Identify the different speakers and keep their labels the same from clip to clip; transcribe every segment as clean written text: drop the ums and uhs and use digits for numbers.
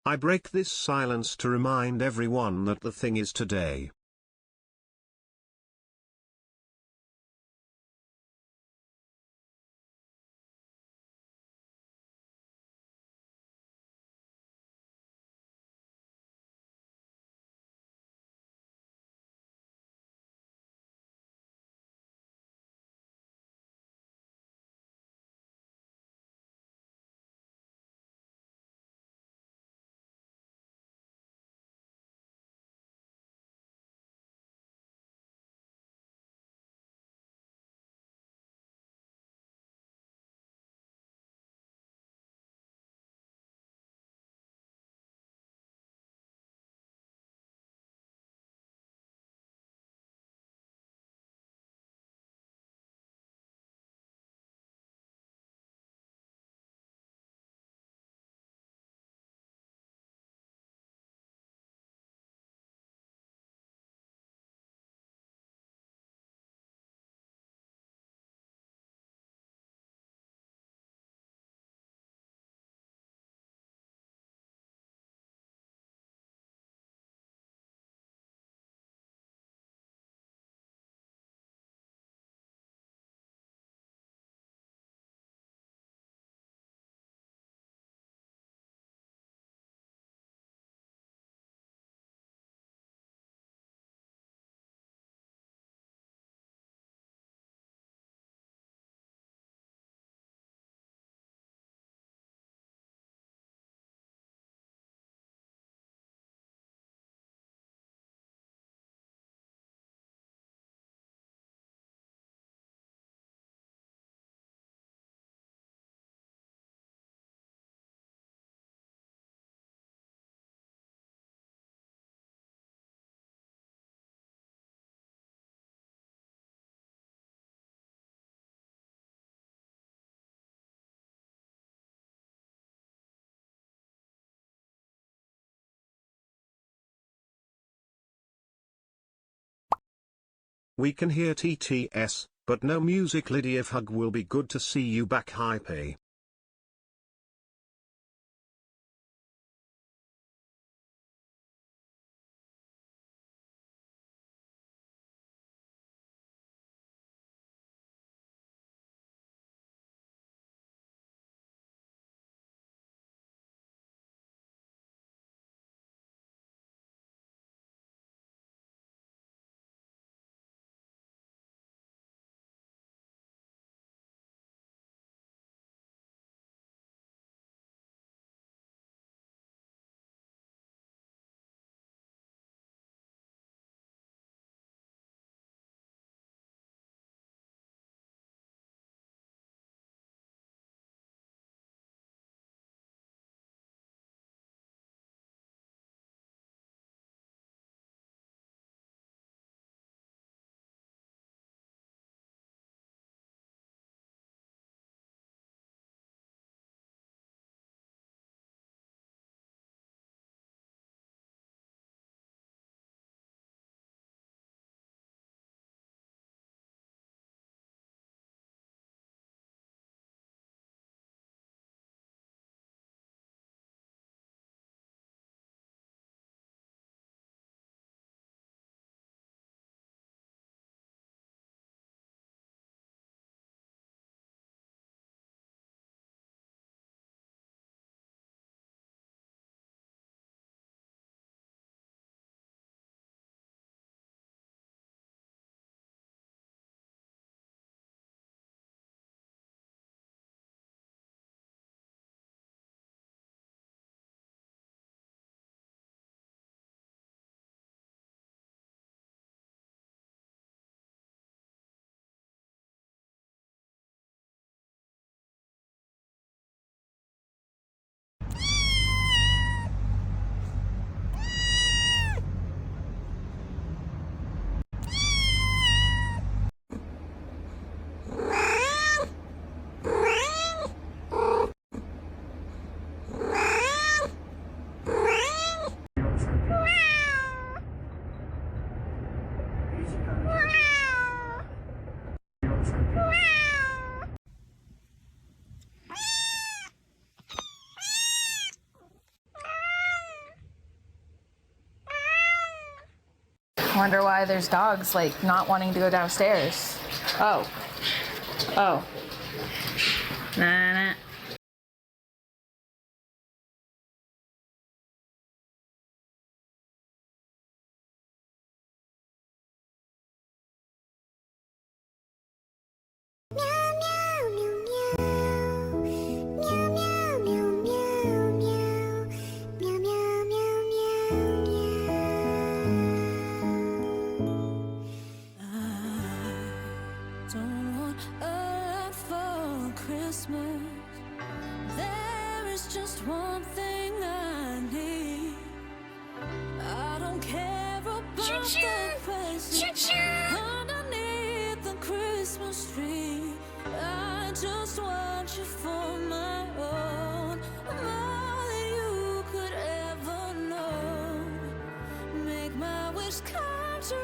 Speaker 1: I break this silence to remind everyone that the thing is today. We can hear TTS, but no music. Lydia Hug will be good to see you back. Hype.
Speaker 2: Wonder why there's dogs, like, not wanting to go downstairs. Oh. Oh. Nah, nah.
Speaker 3: There is just one thing I need. I don't care about the presents underneath the Christmas tree. I just want you for my own, more than you could ever know. Make my wish come true.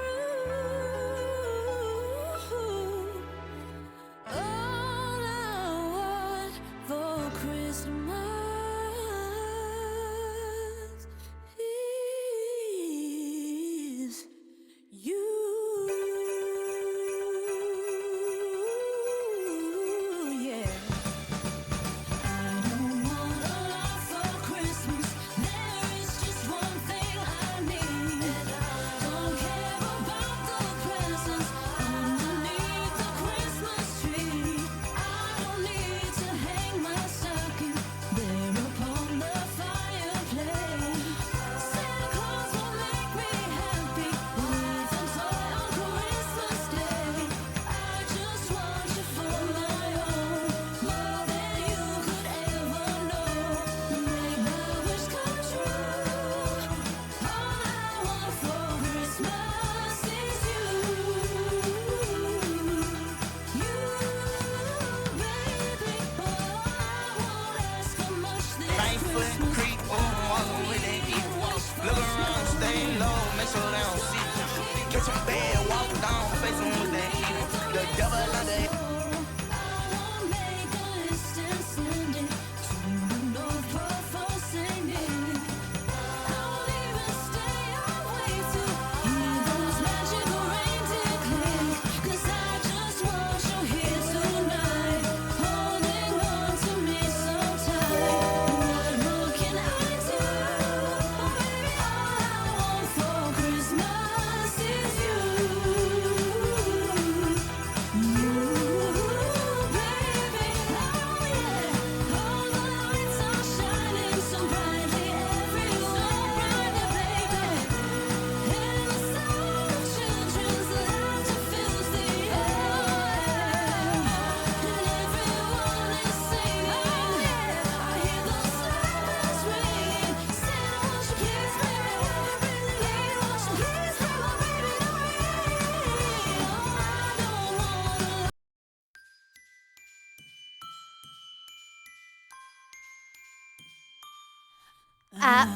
Speaker 3: I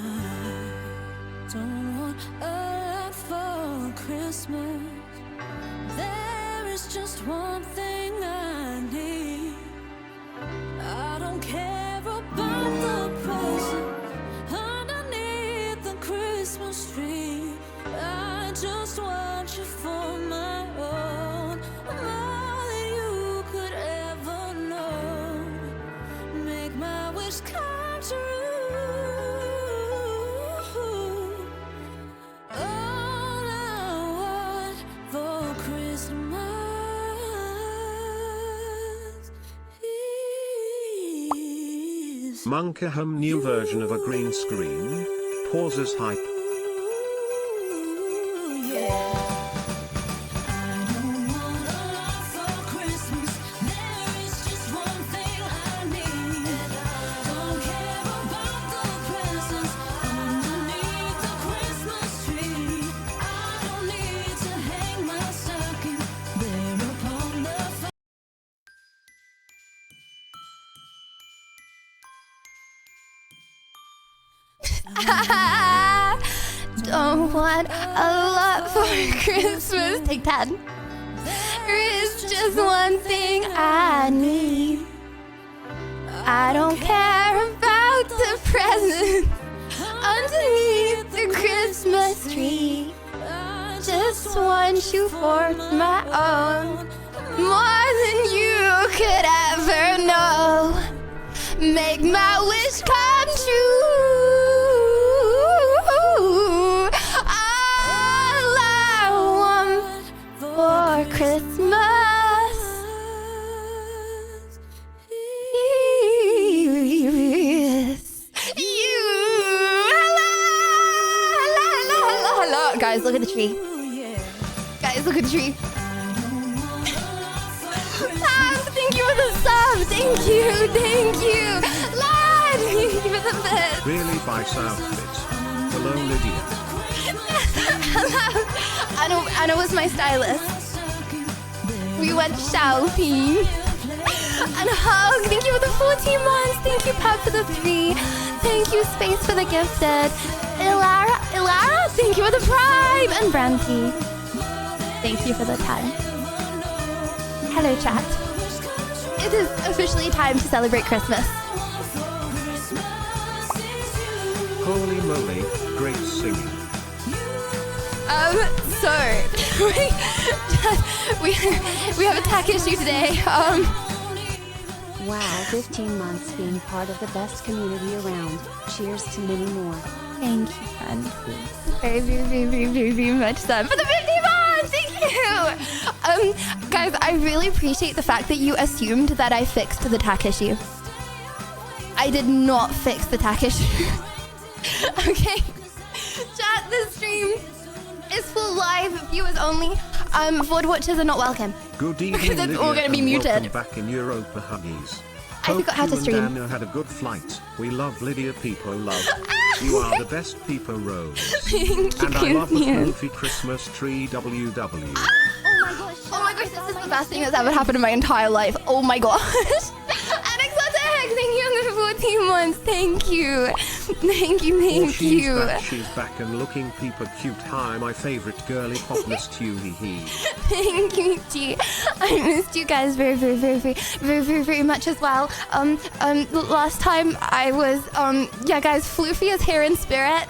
Speaker 3: don't want a lot for Christmas. There is just one thing I need. I don't care about the presents underneath the Christmas tree. I just want you for my own, more than you could ever know. Make my wish come true.
Speaker 1: Monkaham new version of a green screen. Pauses hype.
Speaker 4: I don't want a lot for Christmas. Take 10. There is just one thing I need. I don't care about the presents underneath the Christmas tree. Just just want you for my own. More than you could ever know. Make my wish come true. All I want for Christmas is you. Hello. Guys, look at the tree. Guys, look at the tree. Thank you for the sub. Thank you. Lord, thank you for the bit.
Speaker 1: Really Vice outfit. Hello Lydia.
Speaker 4: Hello. Anna was my stylist. We went shopping. And hug. Thank you for the 14 months. Thank you, Pep, for the 3. Thank you, Space, for the gifted. Ilara, thank you for the prime. And Branty, thank you for the 10. Hello, chat. It is officially time to celebrate Christmas.
Speaker 1: Holy moly, great singing.
Speaker 4: So we have a tech issue today.
Speaker 5: Wow, 15 months being part of the best community around. Cheers to many more.
Speaker 4: Thank you, friend. Very much so. For the 50 months! Thank you! Guys, I really appreciate the fact that you assumed that I fixed the tech issue. I did not fix the tech issue. Okay. Chat, this stream is full live, viewers only. VOD watchers are not welcome.
Speaker 1: Good evening,
Speaker 4: Because it's all
Speaker 1: Lydia,
Speaker 4: going to be
Speaker 1: and
Speaker 4: muted.
Speaker 1: welcome back in Europa Huggies.
Speaker 4: I forgot how to stream.
Speaker 1: Hope you and Daniel had a good flight. We love Lydia People Love. You are the best People Rose.
Speaker 4: Thank
Speaker 1: And I
Speaker 4: you,
Speaker 1: love the
Speaker 4: Kian.
Speaker 1: Goofy Christmas tree WW.
Speaker 4: Oh my gosh, this is the best thing that's ever happened in my entire life. Oh my gosh. And Exotic, thank you for the 14 months. Thank you. Thank you.
Speaker 1: She's back and looking people cute. Hi, my favorite girly pop missed you, hee hee.
Speaker 4: Thank you, G. I missed you guys very much as well. Last time I was, yeah, guys, Floofy is here in spirit.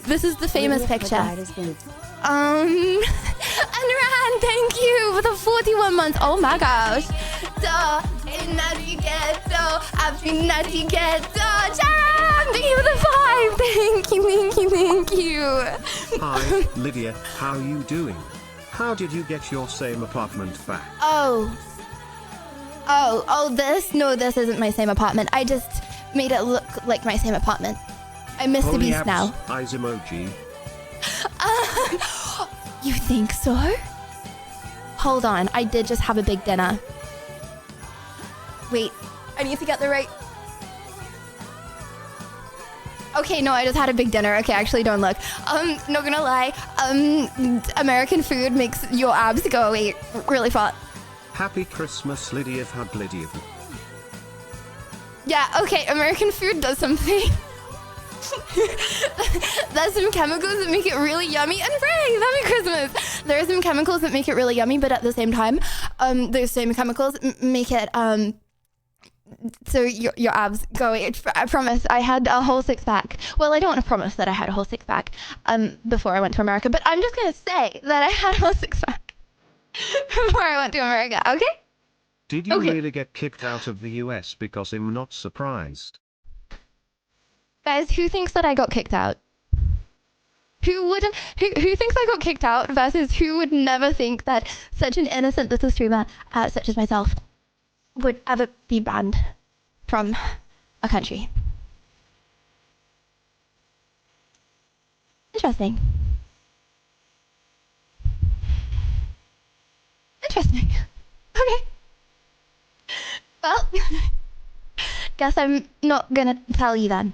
Speaker 4: This is the famous picture. And Ran, thank you for the 41 months. Oh my gosh. Duh, nutty ghetto, happy nutty ghetto. Charam, thank you for the 5. Thank you.
Speaker 1: Hi, Lydia, how you doing? How did you get your same apartment back?
Speaker 4: Oh, this? No, this isn't my same apartment. I just made it look like my same apartment. I'm Mr.
Speaker 1: Holy
Speaker 4: Beast
Speaker 1: abs,
Speaker 4: now.
Speaker 1: Eyes emoji.
Speaker 4: You think so? Hold on, I did just have a big dinner. Wait, I need to get the right... Okay, no, I just had a big dinner. Okay, actually, don't look. Not gonna lie. American food makes your abs go away really fast.
Speaker 1: Happy Christmas, Lydia Hug Lydia.
Speaker 4: Yeah, okay, American food does something. There's some chemicals that make it really yummy and Frank, happy Christmas. There are some chemicals that make it really yummy, but at the same time, those same chemicals make it so your abs go away. I promise I had a whole 6-pack. Well, I don't want to promise that I had a whole 6-pack before I went to America, but I'm just gonna say that I had a whole 6-pack before I went to America. Okay?
Speaker 1: Did you really get kicked out of the US? Because I'm not surprised.
Speaker 4: Guys, who thinks that I got kicked out? Who wouldn't? Who thinks I got kicked out versus who would never think that such an innocent little streamer such as myself would ever be banned from a country? Interesting. Okay. Well, guess I'm not gonna tell you then.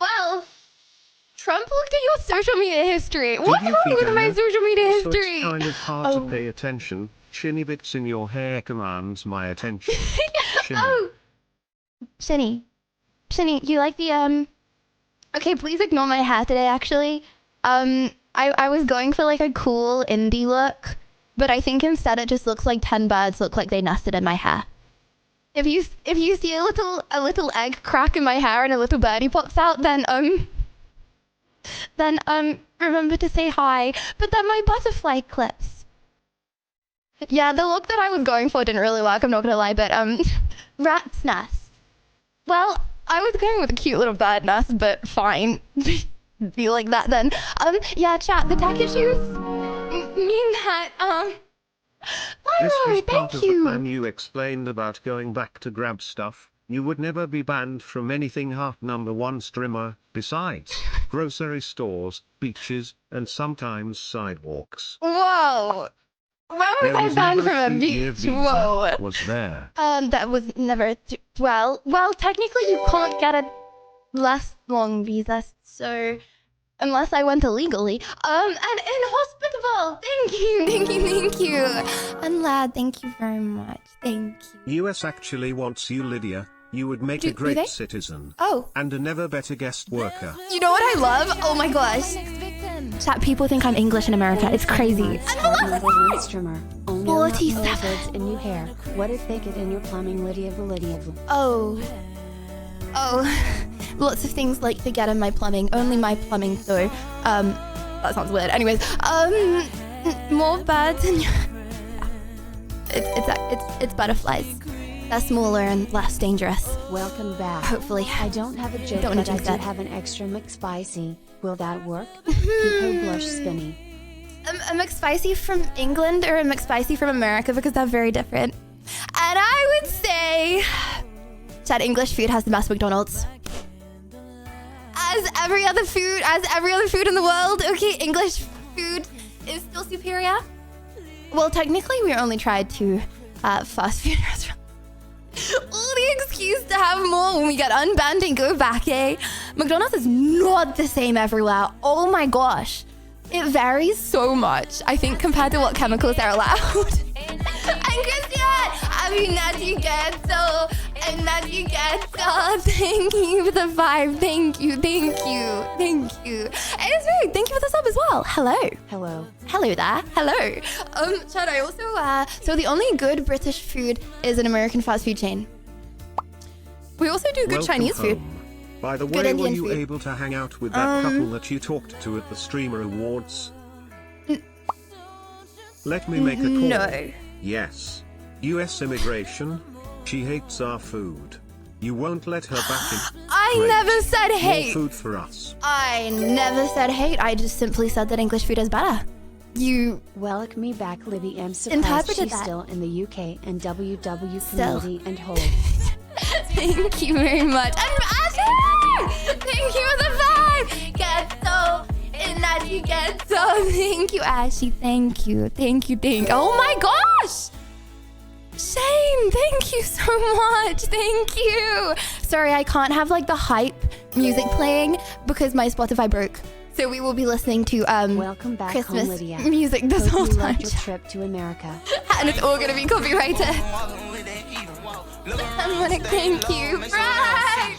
Speaker 4: Well, Trump looked at your social media history. What's wrong with my social media history?
Speaker 1: So it's kind of hard to pay attention. Shinny bits in your hair commands my attention. Shinny.
Speaker 4: Oh, Shinny, you like the Okay, please ignore my hair today. Actually, I was going for like a cool indie look, but I think instead it just looks like 10 birds look like they nested in my hair. If you see a little egg crack in my hair and a little birdie pops out, then then remember to say hi. But then my butterfly clips. Yeah, the look that I was going for didn't really work, I'm not gonna lie, but rat's nest. Well, I was going with a cute little bird nest, but fine. Be like that then. Yeah, chat, the tech issues mean that,
Speaker 1: This
Speaker 4: Lilo,
Speaker 1: was part
Speaker 4: thank
Speaker 1: of the
Speaker 4: you.
Speaker 1: plan you explained about going back to grab stuff. You would never be banned from anything #1 streamer, besides grocery stores, beaches, and sometimes sidewalks.
Speaker 4: Whoa. When was
Speaker 1: There
Speaker 4: I
Speaker 1: was
Speaker 4: banned
Speaker 1: never
Speaker 4: from
Speaker 1: a
Speaker 4: a
Speaker 1: 3-year
Speaker 4: beach?
Speaker 1: visa,
Speaker 4: Whoa.
Speaker 1: was there?
Speaker 4: That was never, well, technically you can't get a less long visa, so, unless I went illegally. And inhospitable, thank you. And lad, thank you very much, thank you.
Speaker 1: US actually wants you, Lydia. You would make
Speaker 4: Do
Speaker 1: a great
Speaker 4: they?
Speaker 1: citizen.
Speaker 4: Oh,
Speaker 1: And a never better guest worker.
Speaker 4: you know what I love? Oh my gosh. Chat, people think I'm English in America, it's crazy.
Speaker 5: #1 streamer. Only
Speaker 4: 47.
Speaker 5: lizards in new hair. What if they get in your plumbing, Lydia?
Speaker 4: Oh, lots of things like to get in my plumbing. Only my plumbing though. That sounds weird. Anyways, more birds and it's butterflies. They're smaller and less dangerous.
Speaker 5: Welcome back.
Speaker 4: Hopefully.
Speaker 5: I don't have a joke,
Speaker 4: Don't wanna
Speaker 5: but I
Speaker 4: jinx
Speaker 5: do
Speaker 4: it.
Speaker 5: have an extra McSpicy. Will that work? Pico blush spinny.
Speaker 4: A McSpicy from England or a McSpicy from America, because they're very different. And I would say that English food has the best McDonald's. As every other food in the world, okay, English food is still superior. Well, technically, we only tried 2 fast food restaurants. All the excuse to have more when we get unbanned and go back, eh? McDonald's is not the same everywhere. Oh my gosh. It varies so much, I think, compared to what chemicals they're allowed. And Christian, I mean, that you get so, and that you get so. Thank you for the 5. Thank you. And it's very, thank you for the sub as well. Hello there. Hello. Chad, I also, so the only good British food is an American fast food chain. We also do good
Speaker 1: Welcome
Speaker 4: Chinese food.
Speaker 1: home. By the
Speaker 4: Good
Speaker 1: way, were
Speaker 4: Indian
Speaker 1: you
Speaker 4: food.
Speaker 1: able to hang out with that couple that you talked to at the Streamer Awards? Let me make a call.
Speaker 4: No.
Speaker 1: Yes. US immigration. She hates our food. You won't let her back in.
Speaker 4: I
Speaker 1: Great.
Speaker 4: never said
Speaker 1: More
Speaker 4: hate.
Speaker 1: food for us.
Speaker 4: I never said hate. I just simply said that English food is better. You
Speaker 5: Welcome me back, Libby. I'm surprised
Speaker 4: Interpreted
Speaker 5: she's
Speaker 4: that.
Speaker 5: still in the UK and WW
Speaker 4: Still.
Speaker 5: community and whole.
Speaker 4: thank you very much. And Ashley! Thank you for the 5. Get so in that you get so. Thank you, Ashley. Thank you. Oh my gosh! Shane, thank you so much. Thank you. Sorry, I can't have like the hype music playing because my Spotify broke. So we will be listening to
Speaker 5: Welcome back
Speaker 4: Christmas
Speaker 5: home, Lydia.
Speaker 4: music this
Speaker 5: Hope
Speaker 4: whole
Speaker 5: you
Speaker 4: time.
Speaker 5: loved your trip to America.
Speaker 4: And it's all gonna be copyrighted. I'm gonna thank you. Right.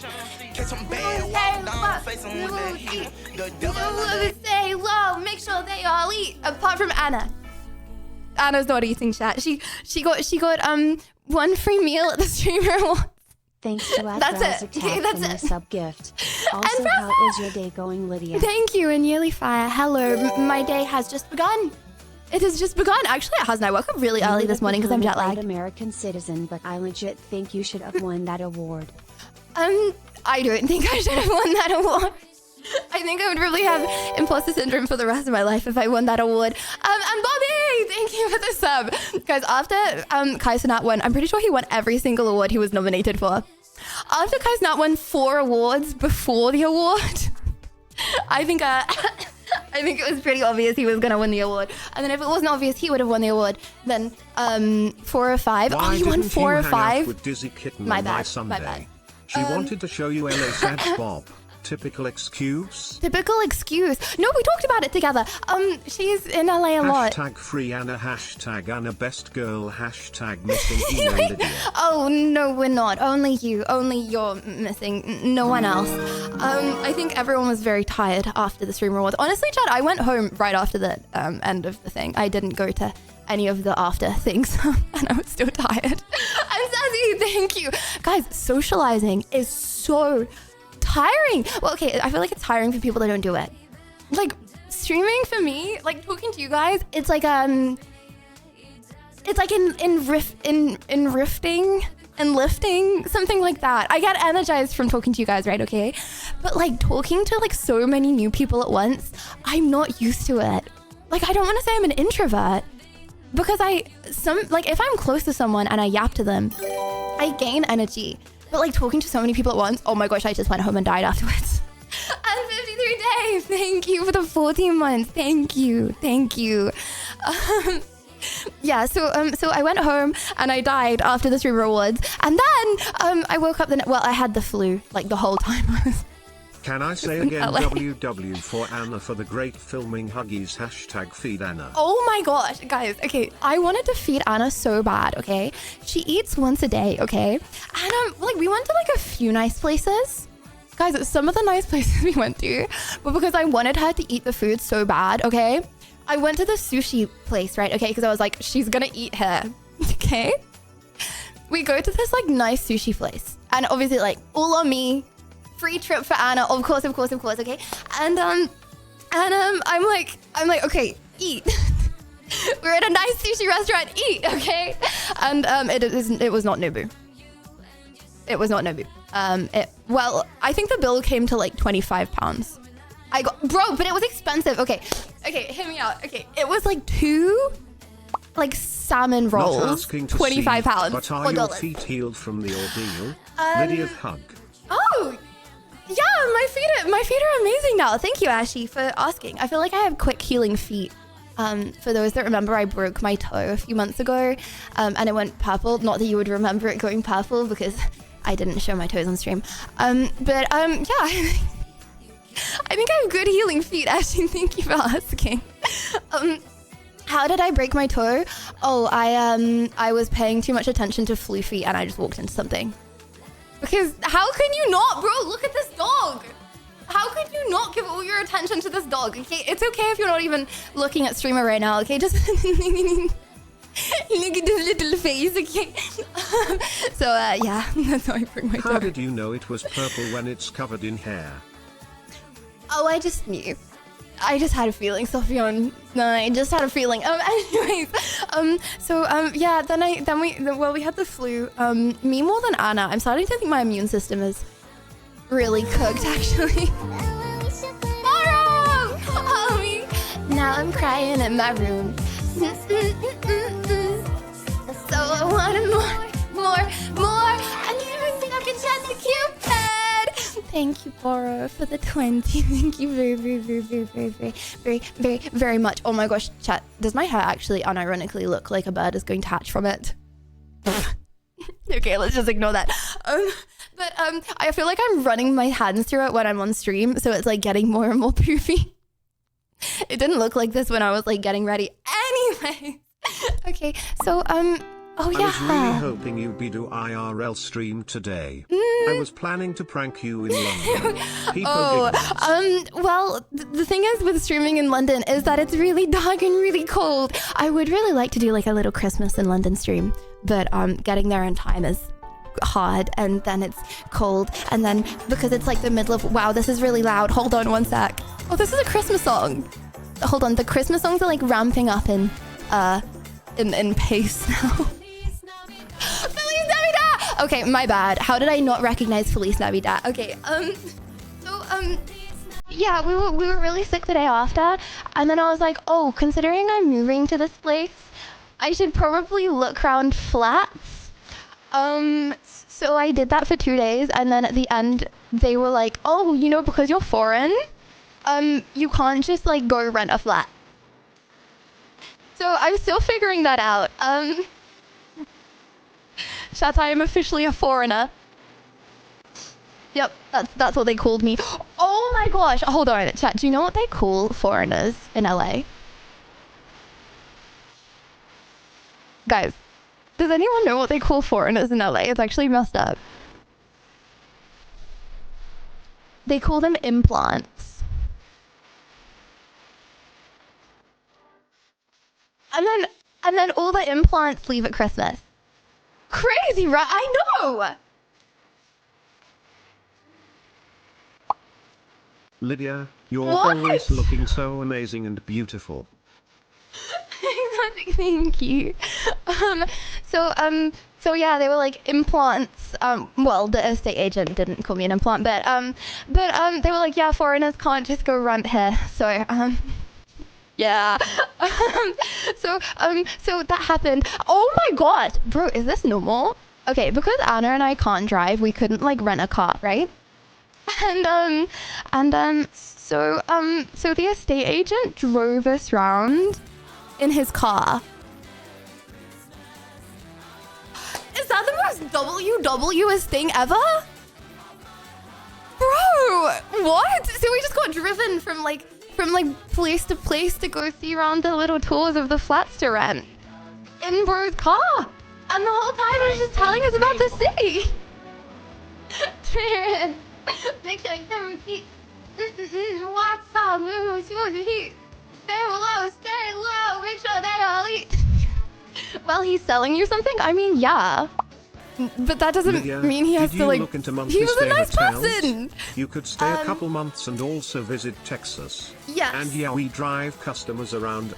Speaker 4: Say low, make sure they all eat. Apart from Anna. Anna's not eating, chat. She got 1 free meal at the streamer award.
Speaker 5: Thanks to
Speaker 4: That's
Speaker 5: Admiral's
Speaker 4: it.
Speaker 5: attack
Speaker 4: Okay, that's
Speaker 5: for my
Speaker 4: it.
Speaker 5: sub gift. Also, how is your day going, Lydia?
Speaker 4: Thank you, and Yearly Fire. Hello, my day has just begun. It has just begun. Actually, it hasn't. I woke up really early this morning because I'm jet lagged.
Speaker 5: American citizen, but I legit think you should have won that award.
Speaker 4: I don't think I should have won that award. I think I would really have imposter syndrome for the rest of my life if I won that award. And Bobby, thank you for the sub. Guys, after Kai Cenat won, I'm pretty sure he won every single award he was nominated for. After Kai Cenat won 4 awards before the award, I think it was pretty obvious he was gonna win the award. And then if it wasn't obvious he would have won the award, then 4 or 5.
Speaker 1: Why
Speaker 4: he won
Speaker 1: didn't
Speaker 4: 4
Speaker 1: you
Speaker 4: or
Speaker 1: hang
Speaker 4: 5.
Speaker 1: out with Dizzy Kitten
Speaker 4: My
Speaker 1: on my
Speaker 4: bad, my
Speaker 1: Sunday?
Speaker 4: bad.
Speaker 1: She wanted to show you LA Sad Bob. Typical excuse.
Speaker 4: Typical excuse. No, we talked about it together. She's in LA a lot.
Speaker 1: Hashtag free Anna, hashtag Anna best girl, hashtag missing email Lydia.
Speaker 4: Oh, no, we're not. Only you. Only you're missing. No one else. I think everyone was very tired after the streamer awards. Honestly, Chad, I went home right after the end of the thing. I didn't go to any of the after things, and I was still tired. I'm Sassy, thank you. Guys, socializing is so tiring. Well, okay, I feel like it's tiring for people that don't do it. like streaming for me, like talking to you guys, it's like in rifting and lifting, something like that. I get energized from talking to you guys, right? Okay, but like talking to like so many new people at once, I'm not used to it. Like I don't want to say I'm an introvert, because if I'm close to someone and I yap to them, I gain energy. But like talking to so many people at once, oh my gosh, I just went home and died afterwards. And 53 days. Thank you for the 14 months. Thank you. Yeah, so I went home and I died after the 3 rewards, and then I woke up. I had the flu like the whole time.
Speaker 1: Can I say again, WW for Anna for the great filming Huggies, #feed Anna.
Speaker 4: Oh my gosh, guys. Okay, I wanted to feed Anna so bad. Okay, she eats once a day. Okay, and we went to like a few nice places. Guys, some of the nice places we went to, but because I wanted her to eat the food so bad. Okay, I went to the sushi place, right? Okay, because I was like, she's gonna eat her. Okay, we go to this like nice sushi place, and obviously like all on me. Free trip for Anna, of course, okay. And I'm like, okay, eat. We're at a nice sushi restaurant, eat, okay? And it was not Nobu. It was not Nobu. I think the bill came to like £25. But it was expensive. Okay, hear me out. Okay, it was like 2 like salmon rolls, £25.
Speaker 1: But are your feet healed from the ordeal? Lydia's hug.
Speaker 4: Oh. Yeah, my feet are amazing now. Thank you, Ashy, for asking. I feel like I have quick healing feet. For those that remember, I broke my toe a few months ago, and it went purple. Not that you would remember it going purple because I didn't show my toes on stream. Yeah, I think I have good healing feet, Ashy. Thank you for asking. How did I break my toe? Oh, I was paying too much attention to Floofy and I just walked into something. Because how can you not, bro? Look at this dog. How could you not give all your attention to this dog? Okay, it's okay if you're not even looking at streamer right now. Okay, just look at this little face. Okay. So yeah, that's how I broke my toe.
Speaker 1: How did you know it was purple when it's covered in hair?
Speaker 4: Oh, I just knew. I just had a feeling, Sophion. No, I just had a feeling. Anyways, yeah. Then we had the flu. Me more than Anna. I'm starting to think my immune system is really cooked, actually. Mara! Oh, now I'm crying in my room. So I wanted more. I need everything I can chat to Cupid. Thank you, Bora, for the 20. Thank you very much. Oh my gosh, chat. Does my hair actually unironically look like a bird is going to hatch from it? Okay, let's just ignore that. But I feel like I'm running my hands through it when I'm on stream, so it's like getting more and more poofy. It didn't look like this when I was like getting ready. Anyway, okay, so oh yeah.
Speaker 1: I was really hoping you'd be do IRL stream today. I was planning to prank you in London.
Speaker 4: Well, the thing is with streaming in London is that it's really dark and really cold. I would really like to do like a little Christmas in London stream, but getting there in time is hard, and then it's cold, and then because it's like the middle of, wow, this is really loud. Hold on one sec. Oh, this is a Christmas song. Hold on, the Christmas songs are like ramping up in pace now. Feliz Navidad! Okay, my bad. How did I not recognize Feliz Navidad? Okay, yeah, we were really sick the day after, and then I was like, oh, considering I'm moving to this place, I should probably look around flats. So I did that for 2 days, and then at the end, they were like, oh, you know, because you're foreign, you can't just like go rent a flat. So I'm still figuring that out. Chat, I am officially a foreigner. Yep, that's what they called me. Oh my gosh, hold on, chat, do you know what they call foreigners in LA? Guys, does anyone know what they call foreigners in LA? It's actually messed up. They call them implants. And then all the implants leave at Christmas. Crazy, right? I know!
Speaker 1: Lydia, you're
Speaker 4: What?
Speaker 1: always looking so amazing and beautiful.
Speaker 4: Thank you. So yeah, they were like implants. Well, the estate agent didn't call me an implant, but they were like, yeah, foreigners can't just go rent here. So yeah. So that happened. Oh my god, bro, is this normal? Okay, because Anna and I can't drive, we couldn't like rent a car, right? So the estate agent drove us round in his car. Is that the most WWest thing ever? Bro, what? So we just got driven from place to place to go see around the little tours of the flats to rent in bro's car. And the whole time he was just telling us about the city. Taryn, make sure you repeat. What's up? Stay low, make sure they all eat. Well, he's selling you something? I mean, yeah. But that doesn't
Speaker 1: Lydia,
Speaker 4: mean he has
Speaker 1: did
Speaker 4: to
Speaker 1: you
Speaker 4: like...
Speaker 1: look into monthly
Speaker 4: He was a
Speaker 1: stay
Speaker 4: nice
Speaker 1: hotels?
Speaker 4: person.
Speaker 1: You could stay a couple months and also visit Texas.
Speaker 4: Yes.
Speaker 1: And yeah, we drive customers around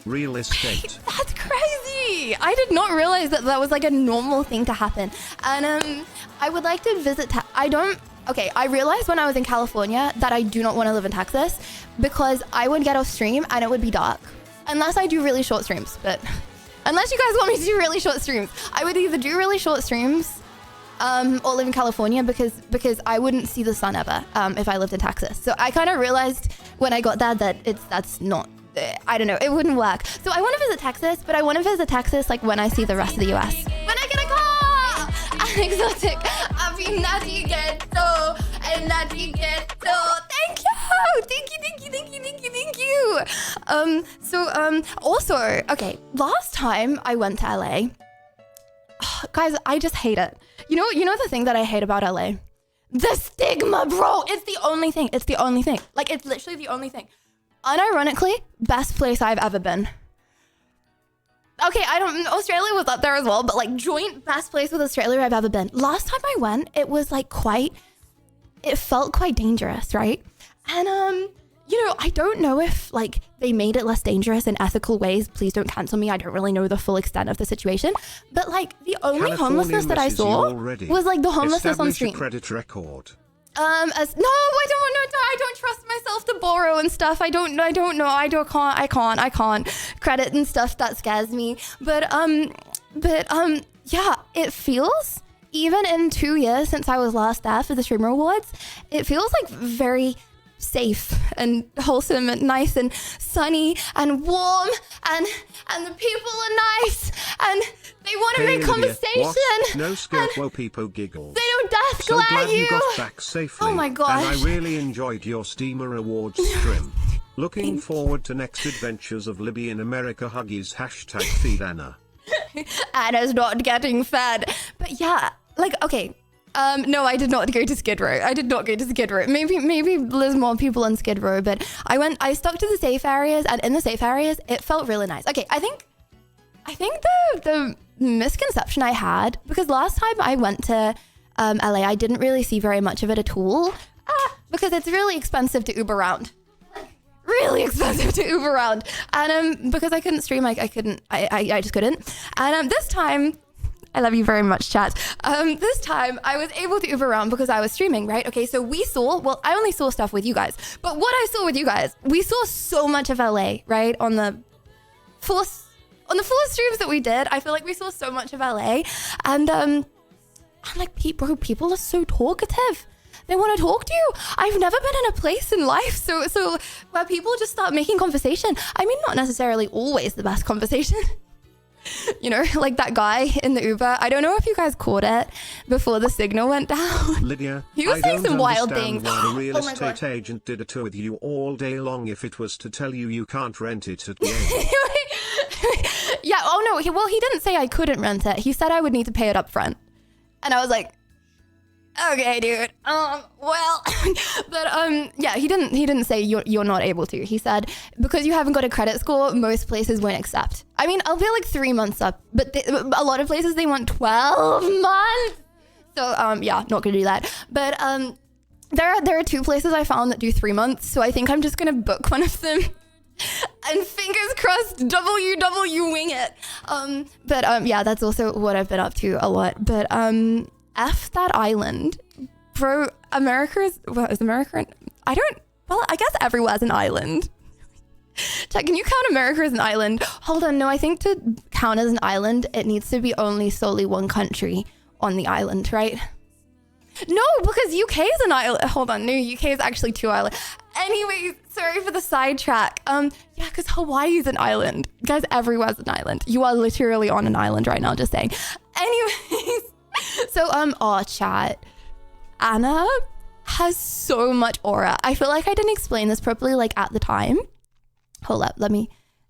Speaker 1: real estate.
Speaker 4: That's crazy. I did not realize that that was like a normal thing to happen. And I would like to visit... Okay, I realized when I was in California that I do not want to live in Texas because I would get off stream and it would be dark. Unless I do really short streams, but... Unless you guys want me to do really short streams. I would either do really short streams or live in California because I wouldn't see the sun ever if I lived in Texas. So I kind of realized when I got there that that's not... I don't know, it wouldn't work. So I want to visit Texas, but I want to visit Texas like when I see the rest of the US. When I get a car! Exotic. I'll be naughty ghetto and naughty ghetto. Thank you. Also, okay, last time I went to LA, guys, I just hate it. You know the thing that I hate about LA? The stigma, bro. It's the only thing. Like, it's literally the only thing. Unironically, best place I've ever been. Okay, Australia was up there as well, but like joint best place with Australia I've ever been. Last time I went, it was like it felt quite dangerous, right? And I don't know if like they made it less dangerous in ethical ways. Please don't cancel me. I don't really know the full extent of the situation. But like the only homelessness that I saw was like the homelessness on street.
Speaker 1: Establish a credit record.
Speaker 4: I don't trust myself to borrow and stuff. I can't credit and stuff. That scares me. But yeah, it feels, even in 2 years since I was last there for the Streamer Awards, it feels like very safe and wholesome and nice and sunny and warm and the people are nice and they want to make conversation.
Speaker 1: What? No skirt where people giggle.
Speaker 4: They don't death
Speaker 1: So
Speaker 4: glare
Speaker 1: glad you
Speaker 4: you.
Speaker 1: got back safely.
Speaker 4: Oh my gosh.
Speaker 1: And I really enjoyed your Steamer Awards stream. Looking forward to next adventures of Libby in America. Huggies #feed Anna.
Speaker 4: Anna's not getting fed. But yeah, like, okay. No, I did not go to Skid Row. Maybe there's more people on Skid Row, but I stuck to the safe areas, and in the safe areas, it felt really nice. Okay, I think the misconception I had, because last time I went to LA, I didn't really see very much of it at all, because it's really expensive to Uber around. Really expensive to Uber around. And because I couldn't stream, I just couldn't. And this time, I love you very much, chat. This time I was able to Uber around because I was streaming, right? Okay, so I only saw stuff with you guys, but what I saw with you guys, we saw so much of LA, right? On the full streams that we did, I feel like we saw so much of LA, and I'm like, people are so talkative. They want to talk to you. I've never been in a place in life so where people just start making conversation. I mean, not necessarily always the best conversation. Like that guy in the Uber. I don't know if you guys caught it before the signal went down.
Speaker 1: Lydia,
Speaker 4: he was saying some wild things.
Speaker 1: Why the real estate agent did a tour with you all day long if it was to tell you can't rent it at the end.
Speaker 4: Yeah, oh no, he didn't say I couldn't rent it. He said I would need to pay it up front. And I was like, okay, dude. Well, but yeah, he didn't say you're not able to. He said because you haven't got a credit score, most places won't accept. I mean, I'll be like 3 months up, but a lot of places they want 12 months. So yeah, not gonna do that. But There are 2 places I found that do 3 months, so I think I'm just gonna book one of them. And fingers crossed, WW wing it. But yeah, that's also what I've been up to a lot. But F that island. Bro, America is America? I guess everywhere's an island. Chat, can you count America as an island? Hold on, no, I think to count as an island, it needs to be only solely one country on the island, right? No, because UK is an island. Hold on, no, UK is actually 2 islands. Anyways, sorry for the sidetrack. Yeah, because Hawaii is an island. Guys, everywhere's an island. You are literally on an island right now, just saying. Anyways, so, chat. Anna has so much aura. I feel like I didn't explain this properly, like, at the time. Hold up,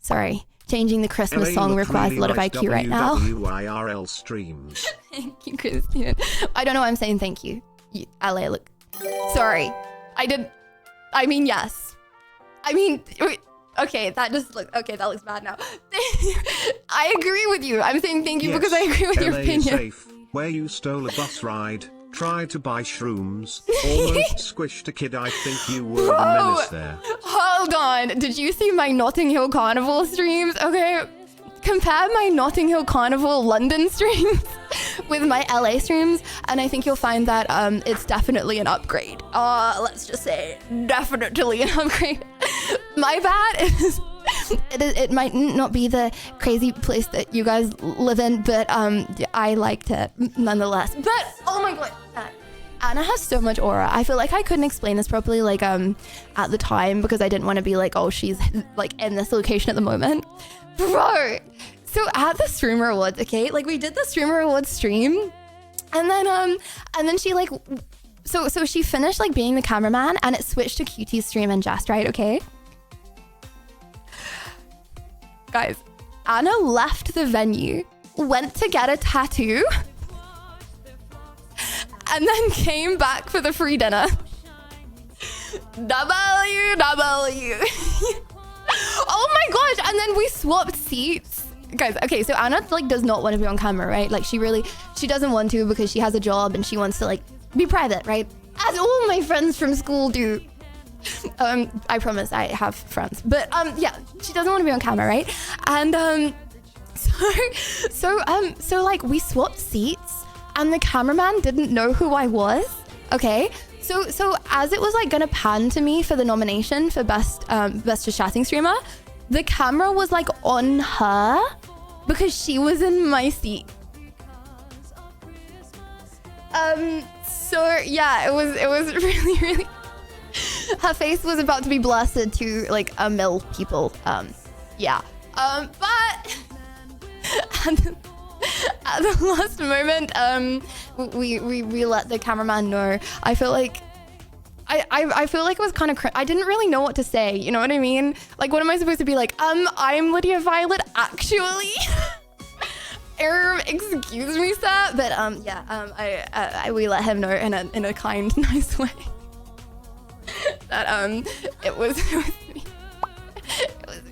Speaker 4: sorry. Changing the Christmas song requires a lot of IQ right now.
Speaker 1: WIRL streams.
Speaker 4: Thank you, Christian. I don't know why I'm saying thank you. LA, look. Sorry. I mean, yes. I mean, okay, that looks bad now. I agree with you. I'm saying thank you because I agree with your
Speaker 1: LA
Speaker 4: opinion.
Speaker 1: Safe, where you stole a bus ride, tried to buy shrooms, almost squished a kid. I think you were the menace there.
Speaker 4: Hold on. Did you see my Notting Hill Carnival streams? Okay. Compare my Notting Hill Carnival London streams with my LA streams, and I think you'll find that it's definitely an upgrade. Let's just say definitely an upgrade. My bad. It might not be the crazy place that you guys live in, but I liked it nonetheless. But oh my god, Anna has so much aura. I feel like I couldn't explain this properly like at the time because I didn't want to be like, oh, she's like in this location at the moment. Bro, so at the Streamer Awards, okay, like we did the Streamer Awards stream, and then she like, so she finished like being the cameraman, and it switched to QT's stream and Just, right, okay? Guys, Anna left the venue, went to get a tattoo, and then came back for the free dinner. WW. Oh my gosh, and then we swapped seats. Guys, okay, so Anna like does not want to be on camera, right? Like she doesn't want to because she has a job and she wants to like be private, right? As all my friends from school do. I promise I have friends. But yeah, she doesn't want to be on camera, right? And so like we swapped seats and the cameraman didn't know who I was. Okay. So as it was like gonna pan to me for the nomination for best just chatting streamer, the camera was like on her because she was in my seat. So yeah, it was really her face was about to be blasted to like a mill people. Yeah. But at the last moment, we let the cameraman know. I feel like I feel like it was kind of I didn't really know what to say. You know what I mean? Like, what am I supposed to be like? I'm Lydia Violet, actually. Excuse me, sir. But yeah, we let him know in a kind, nice way that it was me.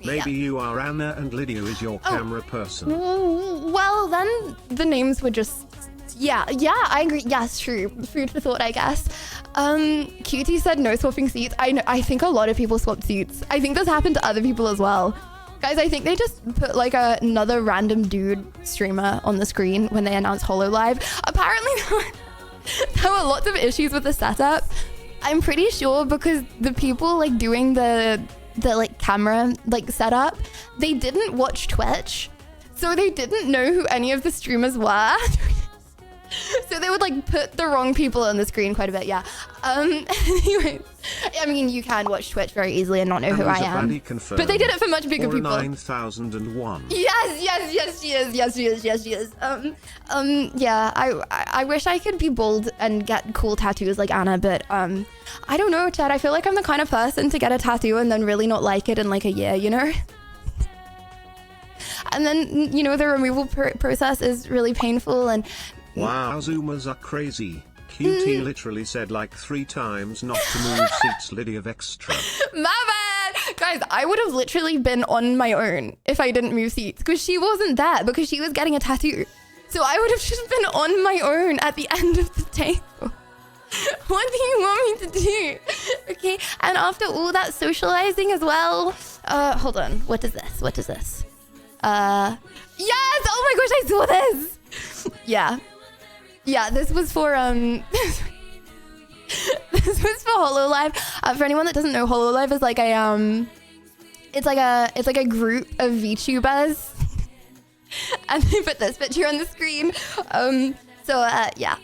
Speaker 1: Maybe you are Anna and Lydia is your camera person.
Speaker 4: Well, then the names were just... Yeah, I agree. Yes, true. Food for thought, I guess. QT said no swapping seats. I think a lot of people swapped seats. I think this happened to other people as well. Guys, I think they just put like another random dude streamer on the screen when they announced HoloLive. Apparently, there were lots of issues with the setup. I'm pretty sure because the people like doing the like camera like setup, they didn't watch Twitch, so they didn't know who any of the streamers were. So they would like put the wrong people on the screen quite a bit. Yeah. Anyways, I mean, you can watch Twitch very easily and not know who I am, but they did it for much bigger people.
Speaker 1: 9001.
Speaker 4: Yes, she is. Yeah, I wish I could be bold and get cool tattoos like Anna, but I don't know, Chad. I feel like I'm the kind of person to get a tattoo and then really not like it in like a year, you know? And then, you know, the removal process is really painful and...
Speaker 1: Wow, Zoomers are crazy. QT literally said like 3 times not to move seats, Lydia Extra.
Speaker 4: My bad! Guys, I would have literally been on my own if I didn't move seats because she wasn't there because she was getting a tattoo. So I would have just been on my own at the end of the table. What do you want me to do? Okay, and after all that socializing as well. Hold on. What is this? What is this? Yes! Oh my gosh, I saw this! Yeah. Yeah, this was for, this was for HoloLive. For anyone that doesn't know, HoloLive is like a, it's like a group of VTubers. And they put this picture on the screen. Yeah.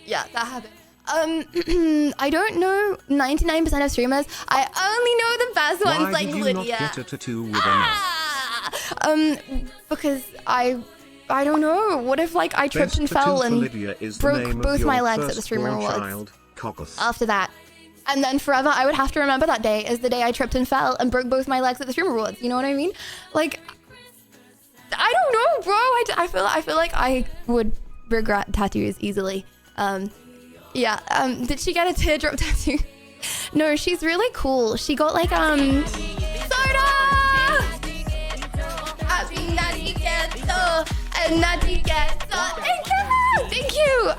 Speaker 4: Yeah, that happened. I don't know 99% of streamers. I only know the best ones.
Speaker 1: Why
Speaker 4: like
Speaker 1: did you
Speaker 4: Lydia.
Speaker 1: not get a tattoo with a knife?
Speaker 4: Because I don't know. What if like I tripped and fell and broke both my legs at the Streamer Awards? After that. And then forever I would have to remember that day as the day I tripped and fell and broke both my legs at the Streamer Awards. You know what I mean? Like, I don't know, bro. I feel like I would regret tattoos easily. Yeah. Did she get a teardrop tattoo? No, she's really cool. She got like Soda! Thank you.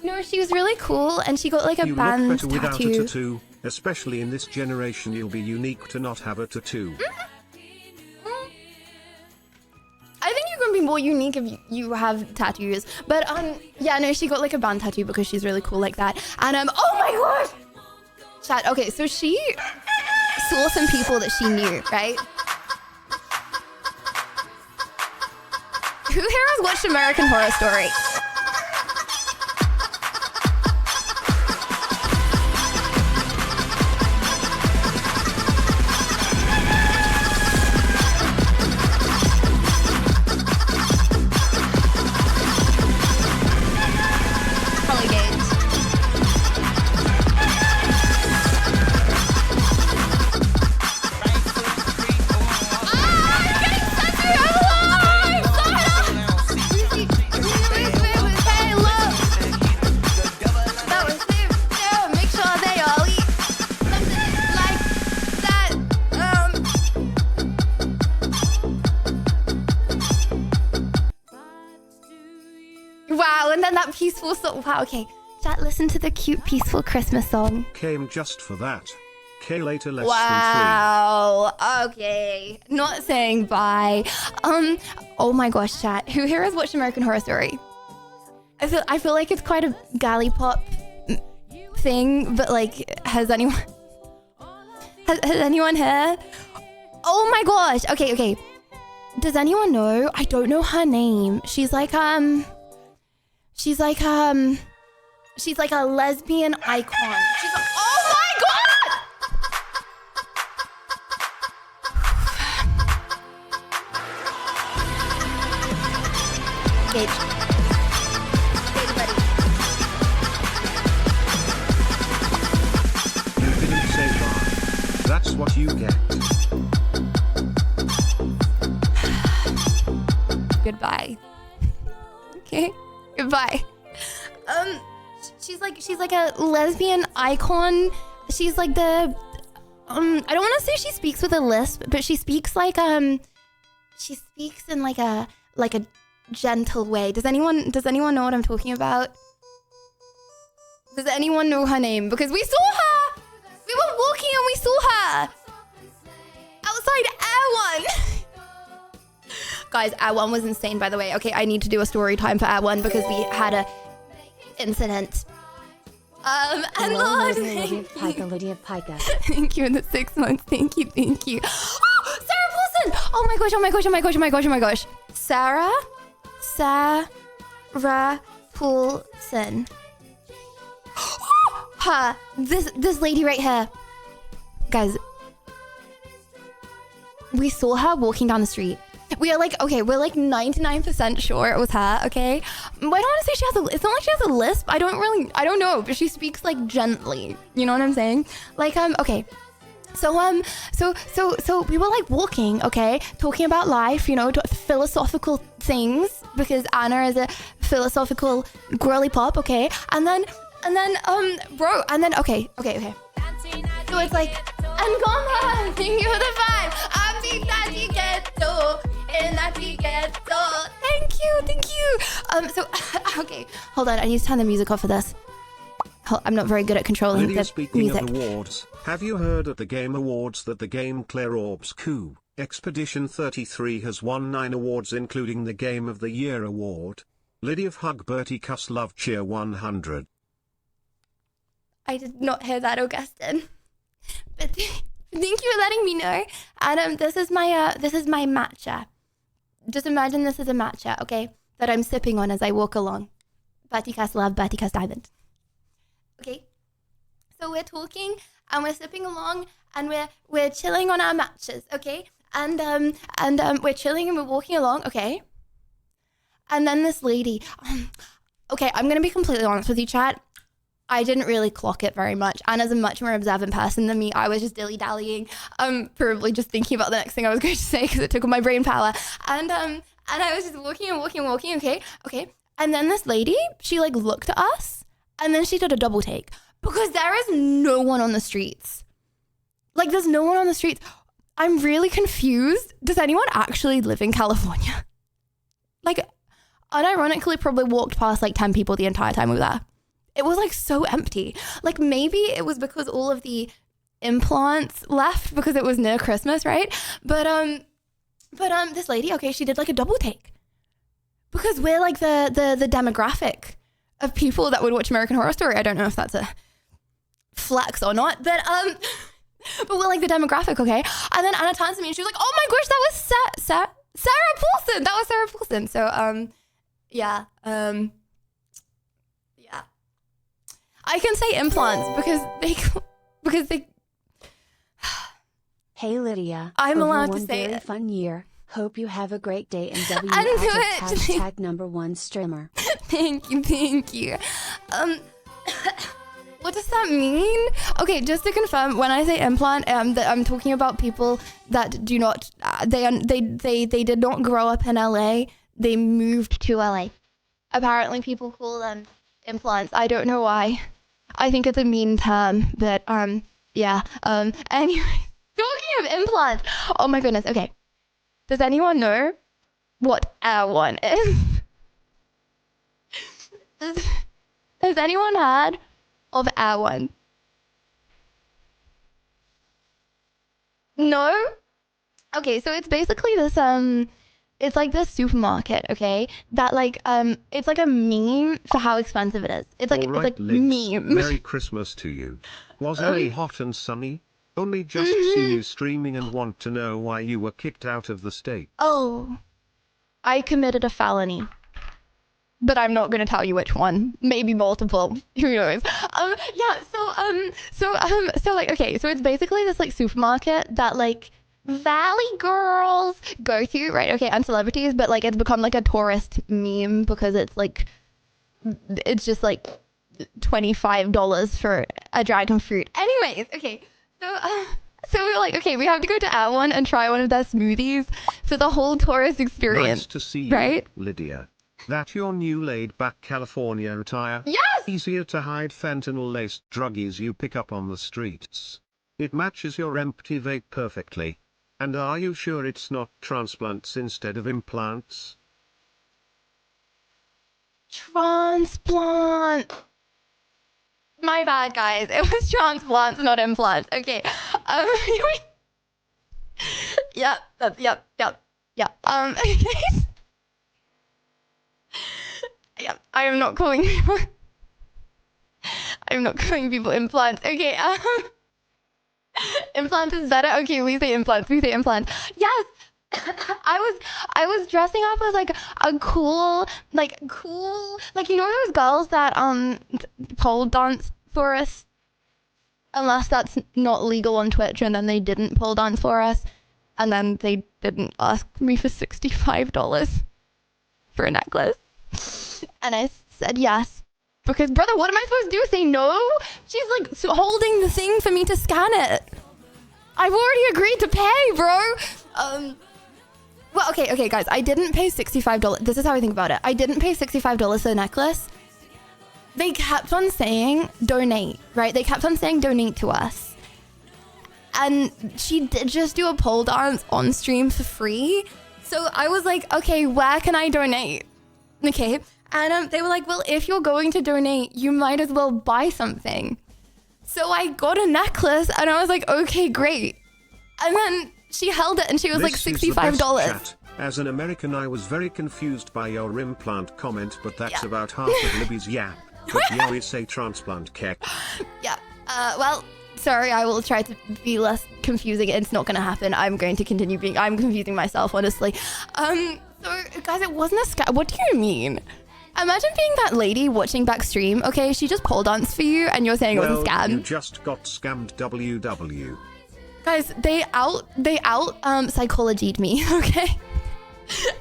Speaker 4: No, she was really cool, and she got like a
Speaker 1: You
Speaker 4: band
Speaker 1: look better without a
Speaker 4: tattoo.
Speaker 1: tattoo, especially in this generation. You'll be unique to not have a tattoo.
Speaker 4: I think you're gonna be more unique if you have tattoos. But yeah, no, she got like a band tattoo because she's really cool like that. And oh my gosh, chat. Okay, so she saw some people that she knew, right? Who here has watched American Horror Story? Holly Gates. I'm getting tattooed! I'm alive! Hey, look! That was them. Yeah, make sure they all eat something like that. Wow, and then that peaceful song. Wow, okay. Chat, listen to the cute, peaceful Christmas song.
Speaker 1: Came just for that. K later less
Speaker 4: Wow. Okay. Not saying bye. Oh my gosh, chat. Who here has watched American Horror Story? I feel like it's quite a galley pop thing, but like, has anyone here? Oh my gosh. Okay. Does anyone know? I don't know her name. She's like a lesbian icon. She's like, oh my god! Gage. Gage, buddy.
Speaker 1: You didn't say bye. That's what you get.
Speaker 4: Goodbye. Okay. Goodbye. She's like a lesbian icon. She's like the I don't want to say she speaks with a lisp, but she speaks like she speaks in like a gentle way. Does anyone know what I'm talking about? Does anyone know her name? Because we saw her. We were walking and we saw her outside Air One. Guys, Air One was insane, by the way. Okay, I need to do a story time for Air One because we had a incident. And Lord,
Speaker 5: Lydia Pica.
Speaker 4: thank you in the 6 months. Thank you. Oh, Sarah Paulson! Oh my gosh. Sarah Paulson. Her. This lady right here. Guys, we saw her walking down the street. We're like 99% sure it was her, okay? I don't want to say it's not like she has a lisp. I don't know, but she speaks like gently. You know what I'm saying? Like, okay. So we were like walking, okay? Talking about life, you know, philosophical things, because Anna is a philosophical girly pop, okay? And then, okay. So it's like, Angoma, thank you for the vibe. Thank you. So, okay, hold on. I need to turn the music off for this. I'm not very good at controlling
Speaker 1: Lydia,
Speaker 4: the
Speaker 1: speaking
Speaker 4: music.
Speaker 1: of awards, have you heard at the Game Awards that the game Claire Orb's Coup Expedition 33 has won 9 awards including the Game of the Year award? Lydia of Hug Bertie Cuss Love Cheer 100.
Speaker 4: I did not hear that, Augustin. But thank you for letting me know. And this is my matcha. Just imagine this is a matcha, okay, that I'm sipping on as I walk along. Bertie Cuss Love, Bertie Cuss Diamond. Okay, so we're talking and we're sipping along and we're chilling on our matches, okay, and we're chilling and we're walking along, okay, and then this lady, okay, I'm gonna be completely honest with you, chat. I didn't really clock it very much. Anna's a much more observant person than me. I was just dilly-dallying, probably just thinking about the next thing I was going to say because it took all my brain power. And I was just walking, okay. And then this lady, she like looked at us and then she did a double take because there is no one on the streets. Like there's no one on the streets. I'm really confused. Does anyone actually live in California? Like, unironically, probably walked past like 10 people the entire time we were there. It was like so empty. Like maybe it was because all of the implants left because it was near Christmas, right? But this lady, okay, she did like a double take because we're like the demographic of people that would watch American Horror Story. I don't know if that's a flex or not, but we're like the demographic, okay? And then Anna turns to me and she was like, "Oh my gosh, that was Sarah Paulson. That was Sarah Paulson." So yeah. I can say implants because they.
Speaker 5: Hey Lydia.
Speaker 4: I'm
Speaker 5: over
Speaker 4: allowed to
Speaker 5: one
Speaker 4: say
Speaker 5: very
Speaker 4: it.
Speaker 5: fun year. Hope you have a great day and
Speaker 4: And
Speaker 5: W
Speaker 4: do
Speaker 5: as
Speaker 4: it.
Speaker 5: hashtag #1 streamer.
Speaker 4: Thank you. What does that mean? Okay, just to confirm, when I say implant, that I'm talking about people that do not. They did not grow up in LA. They moved to LA. Apparently, people call them implants. I don't know why. I think it's a mean term, but yeah. Anyway, talking of implants. Oh my goodness. Okay. Does anyone know what Air One is? Has anyone heard of Air One? No? Okay, so it's basically this it's like this supermarket, okay? That like it's like a meme for how expensive it is. It's like
Speaker 1: All right,
Speaker 4: it's like
Speaker 1: Liz,
Speaker 4: meme.
Speaker 1: Merry Christmas to you. Was only hot and sunny? Only just see you streaming and want to know why you were kicked out of the state.
Speaker 4: Oh, I committed a felony, but I'm not gonna tell you which one. Maybe multiple. Who knows? Yeah. So like, okay. So it's basically this like supermarket that like Valley girls go to, right? Okay, and celebrities, but like it's become like a tourist meme because it's like it's just like $25 for a dragon fruit. Anyways, okay. So we're like, okay, we have to go to Air One and try one of their smoothies for the whole tourist experience.
Speaker 1: Nice to see you,
Speaker 4: right?
Speaker 1: Lydia. That your new laid-back California attire?
Speaker 4: Yes!
Speaker 1: Easier to hide fentanyl-laced druggies you pick up on the streets. It matches your empty vape perfectly. And are you sure it's not transplants instead of implants?
Speaker 4: Transplant. My bad, guys. It was transplants, not implants. Okay. Yep. Yeah. I am not calling people. I'm not calling people implants. Okay. Implants is better. Okay, we say implants. Yes. I was dressing up as like a cool, like you know those girls that pole dance for us, unless that's not legal on Twitch, and then they didn't pole dance for us, and then they didn't ask me for $65 for a necklace, and I said yes. Because, brother, what am I supposed to do? Say no? She's like holding the thing for me to scan it. I've already agreed to pay, bro. Well, okay, guys. I didn't pay $65. This is how I think about it. I didn't pay $65 for the necklace. They kept on saying donate, right? They kept on saying donate to us. And she did just do a pole dance on stream for free. So I was like, okay, where can I donate? Okay. And they were like, well, if you're going to donate, you might as well buy something. So I got a necklace and I was like, okay, great. And then she held it and she was like
Speaker 1: This is the best
Speaker 4: $65.
Speaker 1: chat. As an American, I was very confused by your implant comment, but that's
Speaker 4: Yeah.
Speaker 1: about half of Libby's yap. But yeah, we say transplant kek.
Speaker 4: Yeah. Well, sorry, I will try to be less confusing. It's not going to happen. I'm going to continue being, I'm confusing myself, honestly. So guys, it wasn't a scam. What do you mean? Imagine being that lady watching back stream. Okay, she just pole danced for you and you're saying it was a scam.
Speaker 1: You just got scammed, WW.
Speaker 4: Guys, they out psychologied me, okay?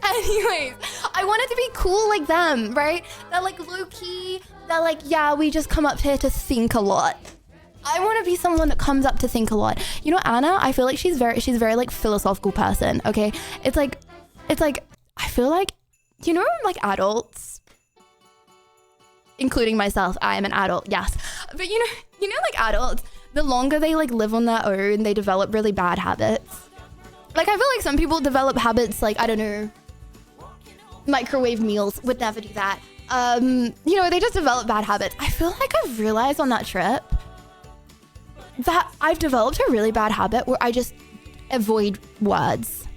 Speaker 4: Anyways, I wanted to be cool like them, right? They're like low key. They're like, yeah, we just come up here to think a lot. I want to be someone that comes up to think a lot. You know, Anna, I feel like she's very like philosophical person, okay? It's like I feel like, you know, like adults, including myself, I am an adult, yes. But you know like adults, the longer they like live on their own, they develop really bad habits. Like, I feel like some people develop habits like, I don't know, microwave meals, would never do that. You know, they just develop bad habits. I feel like I've realized on that trip that I've developed a really bad habit where I just avoid words.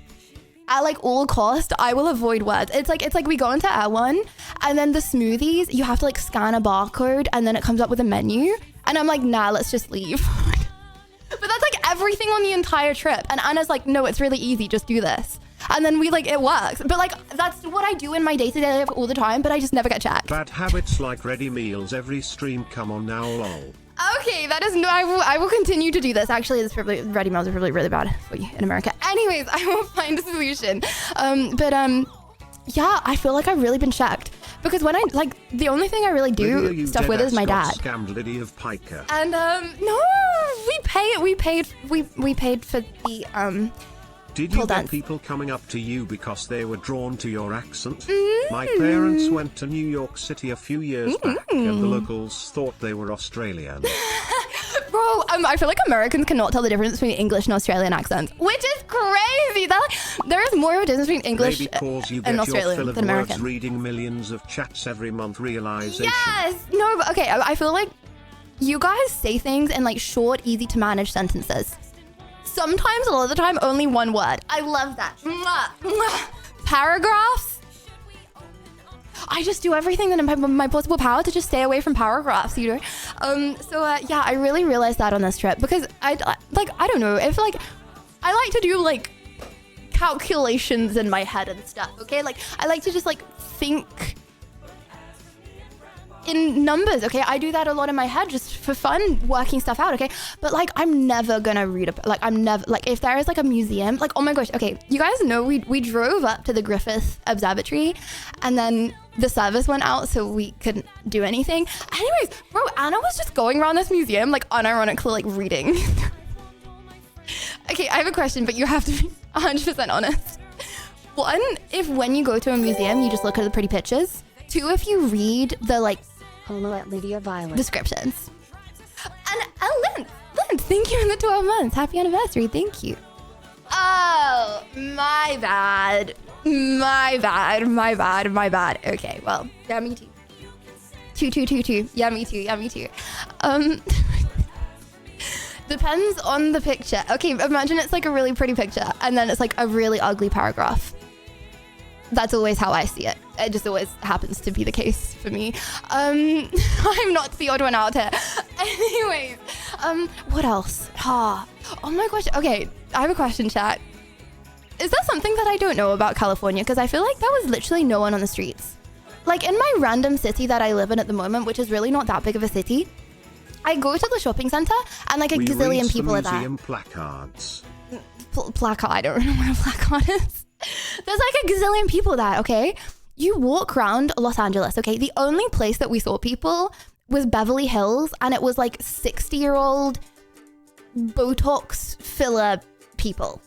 Speaker 4: At like all cost, I will avoid words. It's like we go into Air1 and then the smoothies, you have to like scan a barcode and then it comes up with a menu. And I'm like, nah, let's just leave. But that's like everything on the entire trip. And Anna's like, no, it's really easy. Just do this. And then we like, it works. But like, that's what I do in my day-to-day life all the time, but I just never get checked.
Speaker 1: Bad habits like ready meals every stream. Come on now, lol.
Speaker 4: Okay, that is no, I will continue to do this. Actually, it's probably, ready meals are probably really bad for you in America. Anyways, I will find a solution. Yeah, I feel like I've really been checked. Because when I, like, the only thing I really do
Speaker 1: Lydia,
Speaker 4: stuff with is my dad.
Speaker 1: Scammed Lydia of Piker.
Speaker 4: And, no, we paid for the,
Speaker 1: Did you
Speaker 4: Hold
Speaker 1: get
Speaker 4: on.
Speaker 1: people coming up to you because they were drawn to your accent?
Speaker 4: Mm-hmm.
Speaker 1: My parents went to New York City a few years back and the locals thought they were Australian.
Speaker 4: Bro, I feel like Americans cannot tell the difference between English and Australian accents, which is crazy. There is more of a difference between English
Speaker 1: Maybe cause you
Speaker 4: and
Speaker 1: get your fill
Speaker 4: Australian
Speaker 1: of
Speaker 4: than
Speaker 1: words
Speaker 4: American.
Speaker 1: reading millions of chats every month realization.
Speaker 4: Yes! No, but okay, I feel like you guys say things in like short, easy to manage sentences. Sometimes, a lot of the time, only one word. I love that. Mwah, mwah. Paragraphs. I just do everything that in my possible power to just stay away from paragraphs, you know? Yeah, I really realized that on this trip because I don't know, if like, I like to do like calculations in my head and stuff, okay? Like, I like to just like think in numbers, okay? I do that a lot in my head just for fun, working stuff out, okay? But like, I'm never gonna read if there is like a museum, like, oh my gosh, okay, you guys know we drove up to the Griffith Observatory and then the service went out so we couldn't do anything. Anyways, bro, Anna was just going around this museum, like unironically, like reading. Okay, I have a question, but you have to be 100% honest. One, if when you go to a museum, you just look at the pretty pictures. Two, if you read the like
Speaker 5: Homo at Lydia Violet.
Speaker 4: descriptions. And Lynn, thank you for the 12 months. Happy anniversary. Thank you. Oh, my bad. My bad. Okay, well, yeah, me too. Two. Yeah, me too. Depends on the picture. Okay, imagine it's like a really pretty picture and then it's like a really ugly paragraph. That's always how I see it. It just always happens to be the case for me. I'm not the odd one out here. Anyways, what else? Oh my gosh. Okay, I have a question, chat. Is there something that I don't know about California? Because I feel like there was literally no one on the streets. Like in my random city that I live in at the moment, which is really not that big of a city, I go to the shopping center and like a
Speaker 1: We
Speaker 4: gazillion
Speaker 1: read
Speaker 4: people
Speaker 1: the
Speaker 4: are there.
Speaker 1: museum placards.
Speaker 4: Placard. I don't know what a placard is. There's like a gazillion people there, okay? You walk around Los Angeles, okay? The only place that we saw people was Beverly Hills, and it was like 60-year-old Botox filler people.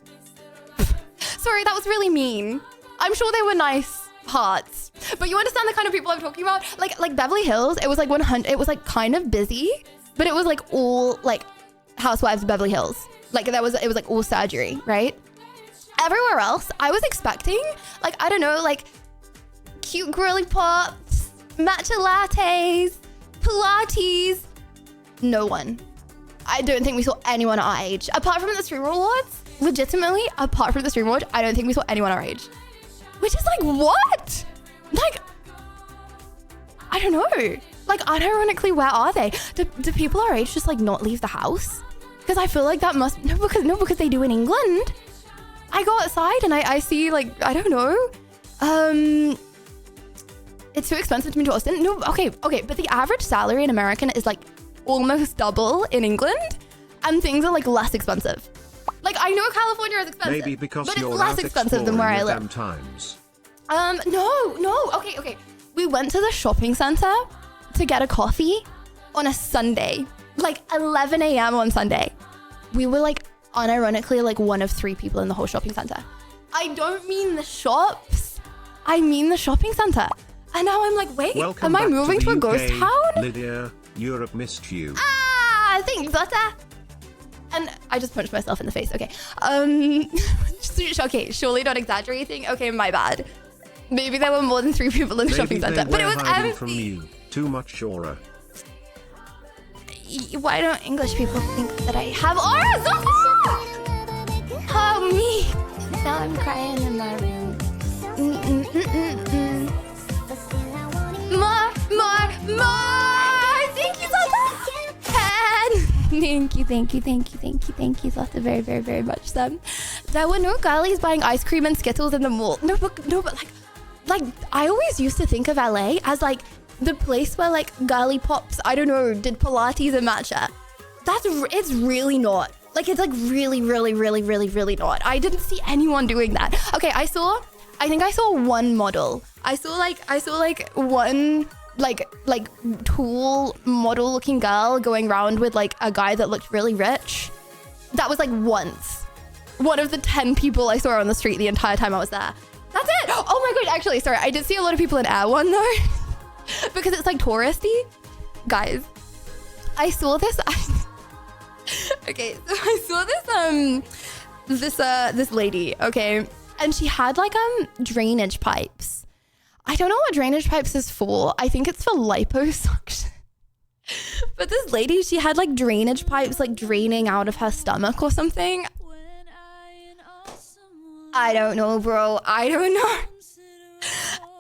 Speaker 4: Sorry, that was really mean. I'm sure they were nice hearts, but you understand the kind of people I'm talking about? Like Beverly Hills, it was like 100. It was like kind of busy, but it was like all like Housewives of Beverly Hills. Like it was like all surgery, right? Everywhere else, I was expecting, like, I don't know, like cute girly pops, matcha lattes, Pilates. No one. I don't think we saw anyone our age. Apart from the Stream Awards, legitimately, apart from the Stream Awards, I don't think we saw anyone our age. Which is like, what? Like, I don't know. Like, unironically, where are they? Do people our age just like not leave the house? Because I feel like that must, because they do in England. I go outside and I see like, I don't know. It's too expensive to move to Austin. No, okay, but the average salary in America is like almost double in England, and things are like less expensive. Like, I know California is expensive,
Speaker 1: Maybe because
Speaker 4: but it's
Speaker 1: you're
Speaker 4: less
Speaker 1: out
Speaker 4: expensive than where I
Speaker 1: exploring
Speaker 4: live.
Speaker 1: at them times.
Speaker 4: No. Okay. We went to the shopping center to get a coffee on a Sunday, like 11 a.m. on Sunday. We were like, unironically, like one of 3 people in the whole shopping center. I don't mean the shops. I mean the shopping center. And now I'm like, wait,
Speaker 1: Welcome
Speaker 4: am I
Speaker 1: back
Speaker 4: moving to
Speaker 1: the
Speaker 4: a ghost
Speaker 1: UK.
Speaker 4: town?
Speaker 1: Lydia, Europe missed you.
Speaker 4: Ah, thanks, Lotta. And I just punched myself in the face. Okay. Okay, surely not exaggerating. Okay, my bad. Maybe there were more than 3 people in the shopping
Speaker 1: Maybe
Speaker 4: center,
Speaker 1: they
Speaker 4: but it
Speaker 1: were
Speaker 4: was
Speaker 1: hiding from
Speaker 4: empty.
Speaker 1: you. Too much aura.
Speaker 4: Why don't English people think that I have aura, Zofa? Oh, me. Now I'm crying in my room. More. Thank you, Zofa. Thank you, Zofa. Very, very, very much, so. There were no girlies buying ice cream and Skittles in the mall. No, but like I always used to think of LA as like the place where like girly pops, I don't know, did Pilates and matcha. It's really not. Like, it's like really, really, really, really, really not. I didn't see anyone doing that. Okay, I think I saw one model. I saw like one like tall model looking girl going around with like a guy that looked really rich. That was like once. One of the 10 people I saw on the street the entire time I was there. That's it. Oh my god, actually, sorry. I did see a lot of people in Air One though. Because it's like touristy. Guys, I saw this. Okay, so I saw this lady, okay? And she had like drainage pipes. I don't know what drainage pipes is for. I think it's for liposuction. But this lady, she had like drainage pipes like draining out of her stomach or something. I don't know, bro. I don't know.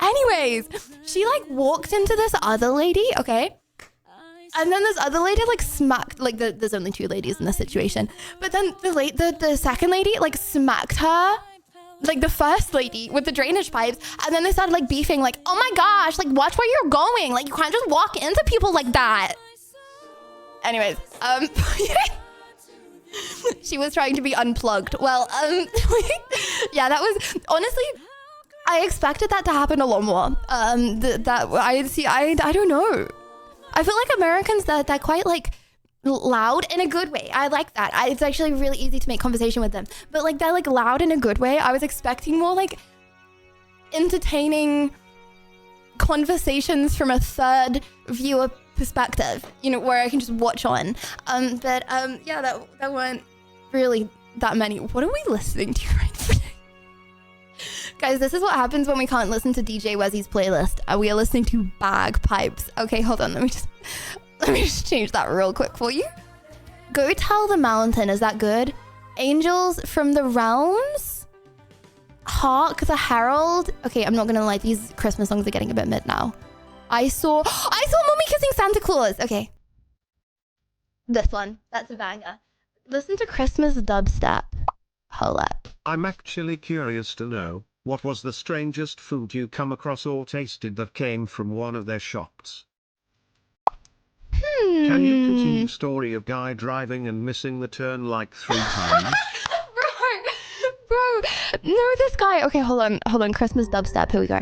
Speaker 4: Anyways, she like walked into this other lady, okay? And then this other lady like smacked, like there's only 2 ladies in this situation. But then the second lady like smacked her, like the first lady with the drainage pipes. And then they started like beefing like, oh my gosh, like watch where you're going. Like you can't just walk into people like that. Anyways, she was trying to be unplugged. Well, yeah, that was honestly, I expected that to happen a lot more. I don't know. I feel like Americans, they're quite like loud in a good way. I like that. It's actually really easy to make conversation with them. But like they're like loud in a good way. I was expecting more like entertaining conversations from a third viewer perspective, you know, where I can just watch on. But yeah, that weren't really that many. What are we listening to right now? Guys, this is what happens when we can't listen to DJ Wezzy's playlist. We are listening to bagpipes. Okay, hold on. Let me just change that real quick for you. Go Tell the Mountain. Is that good? Angels from the Realms. Hark the Herald. Okay, I'm not gonna lie. These Christmas songs are getting a bit mid now. I saw Mommy Kissing Santa Claus. Okay. This one. That's a banger. Listen to Christmas dubstep. Hold up.
Speaker 1: I'm actually curious to know, what was the strangest food you come across or tasted that came from one of their shops? Can you continue story of guy driving and missing the turn like 3 times?
Speaker 4: Bro, no, this guy. Okay, hold on. Christmas dubstep. Here we go.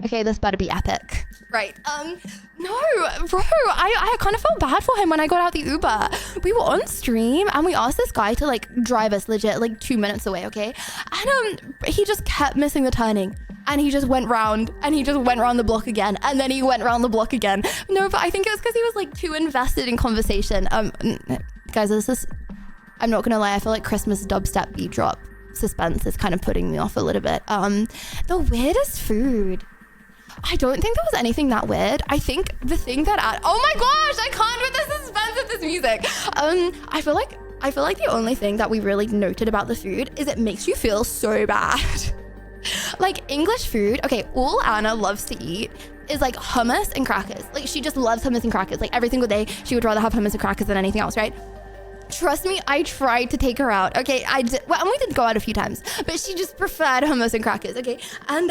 Speaker 4: Okay, this better be epic. Right. No, bro, I kind of felt bad for him when I got out the Uber. We were on stream and we asked this guy to like drive us legit like 2 minutes away, okay? And he just kept missing the turning. And he just went round and he just went round the block again. And then he went round the block again. No, but I think it was because he was like too invested in conversation. Guys, I'm not gonna lie, I feel like Christmas dubstep beat drop suspense is kind of putting me off a little bit. The weirdest food. I don't think there was anything that weird. I think the thing that oh my gosh, I can't with the suspense of this music. I feel like the only thing that we really noted about the food is it makes you feel so bad. Like English food, okay, all Anna loves to eat is like hummus and crackers. Like she just loves hummus and crackers. Like every single day, she would rather have hummus and crackers than anything else, right? Trust me, I tried to take her out. Okay, well, and we did go out a few times, but she just preferred hummus and crackers. Okay, and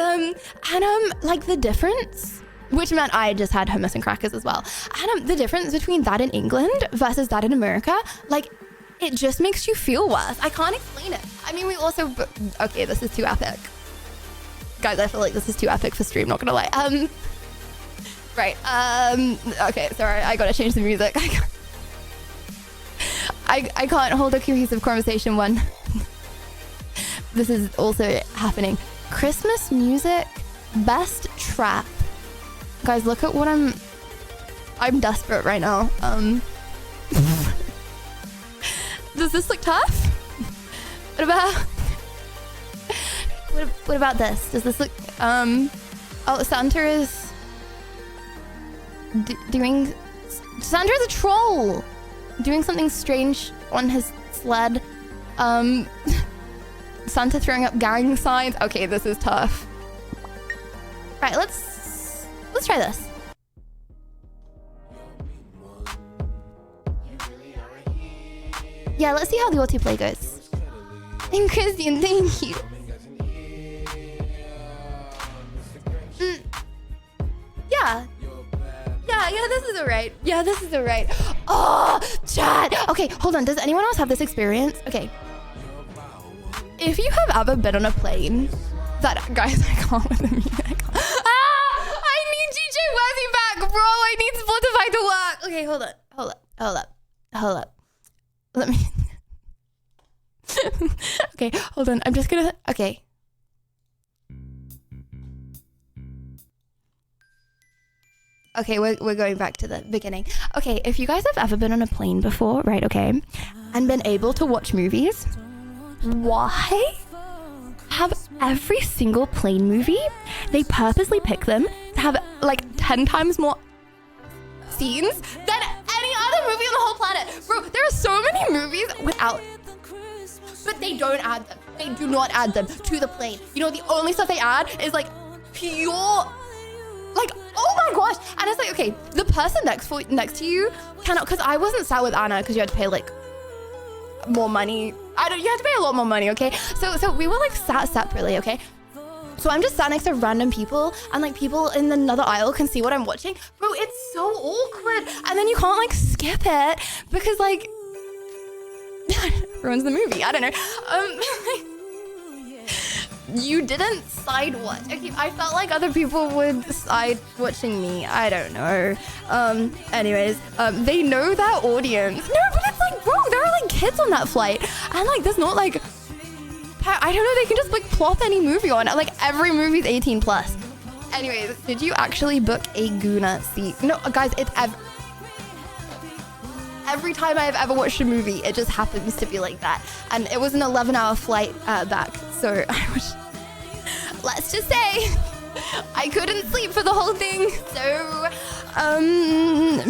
Speaker 4: like the difference, which meant I just had hummus and crackers as well. And the difference between that in England versus that in America, like it just makes you feel worse. I can't explain it. I mean, we also, okay, this is too epic. Guys, I feel like this is too epic for stream, not gonna lie. Right, okay, sorry, I gotta change the music. I can't hold a cohesive conversation when this is also happening. Christmas music, best trap. Guys, look at what I'm desperate right now. Does this look tough? What about this? Does this look, oh, Santa is doing, Santa is a troll, doing something strange on his sled. Santa throwing up gang signs. Okay, this is tough. Right, let's try this. Yeah, let's see how the autoplay goes. And Christian, thank you. Yeah, this is alright. Yeah, this is alright. Oh, chat. Okay, hold on. Does anyone else have this experience? Okay. If you have ever been on a plane that, guys, I can't with the music. I need DJ Wazzy back, bro. I need Spotify to work. Okay, hold up. Let me. Okay, hold on. I'm just gonna. Okay. Okay, we're going back to the beginning. Okay, if you guys have ever been on a plane before, right, okay, and been able to watch movies, why have every single plane movie, they purposely pick them to have like 10 times more scenes than any other movie on the whole planet? Bro, there are so many movies without, but they don't add them. They do not add them to the plane. You know, the only stuff they add is like pure, like, oh my gosh. And it's like, okay, the person next to you cannot, because I wasn't sat with Anna because you had to pay like more money. You had to pay a lot more money, okay? So we were like sat separately, okay? So I'm just sat next to random people and like people in another aisle can see what I'm watching. Bro, it's so awkward. And then you can't like skip it because like, ruins the movie. I don't know. You didn't side watch. Okay, I felt like other people would side watching me. I don't know. Anyways, they know that audience. No, but it's like, bro, there are like kids on that flight. And like, there's not like, I don't know, they can just like plop any movie on. Like every movie's 18 plus. Anyways, did you actually book a Guna seat? No, guys, it's every time I've ever watched a movie, it just happens to be like that. And it was an 11-hour flight back. So I was, let's just say, I couldn't sleep for the whole thing. So,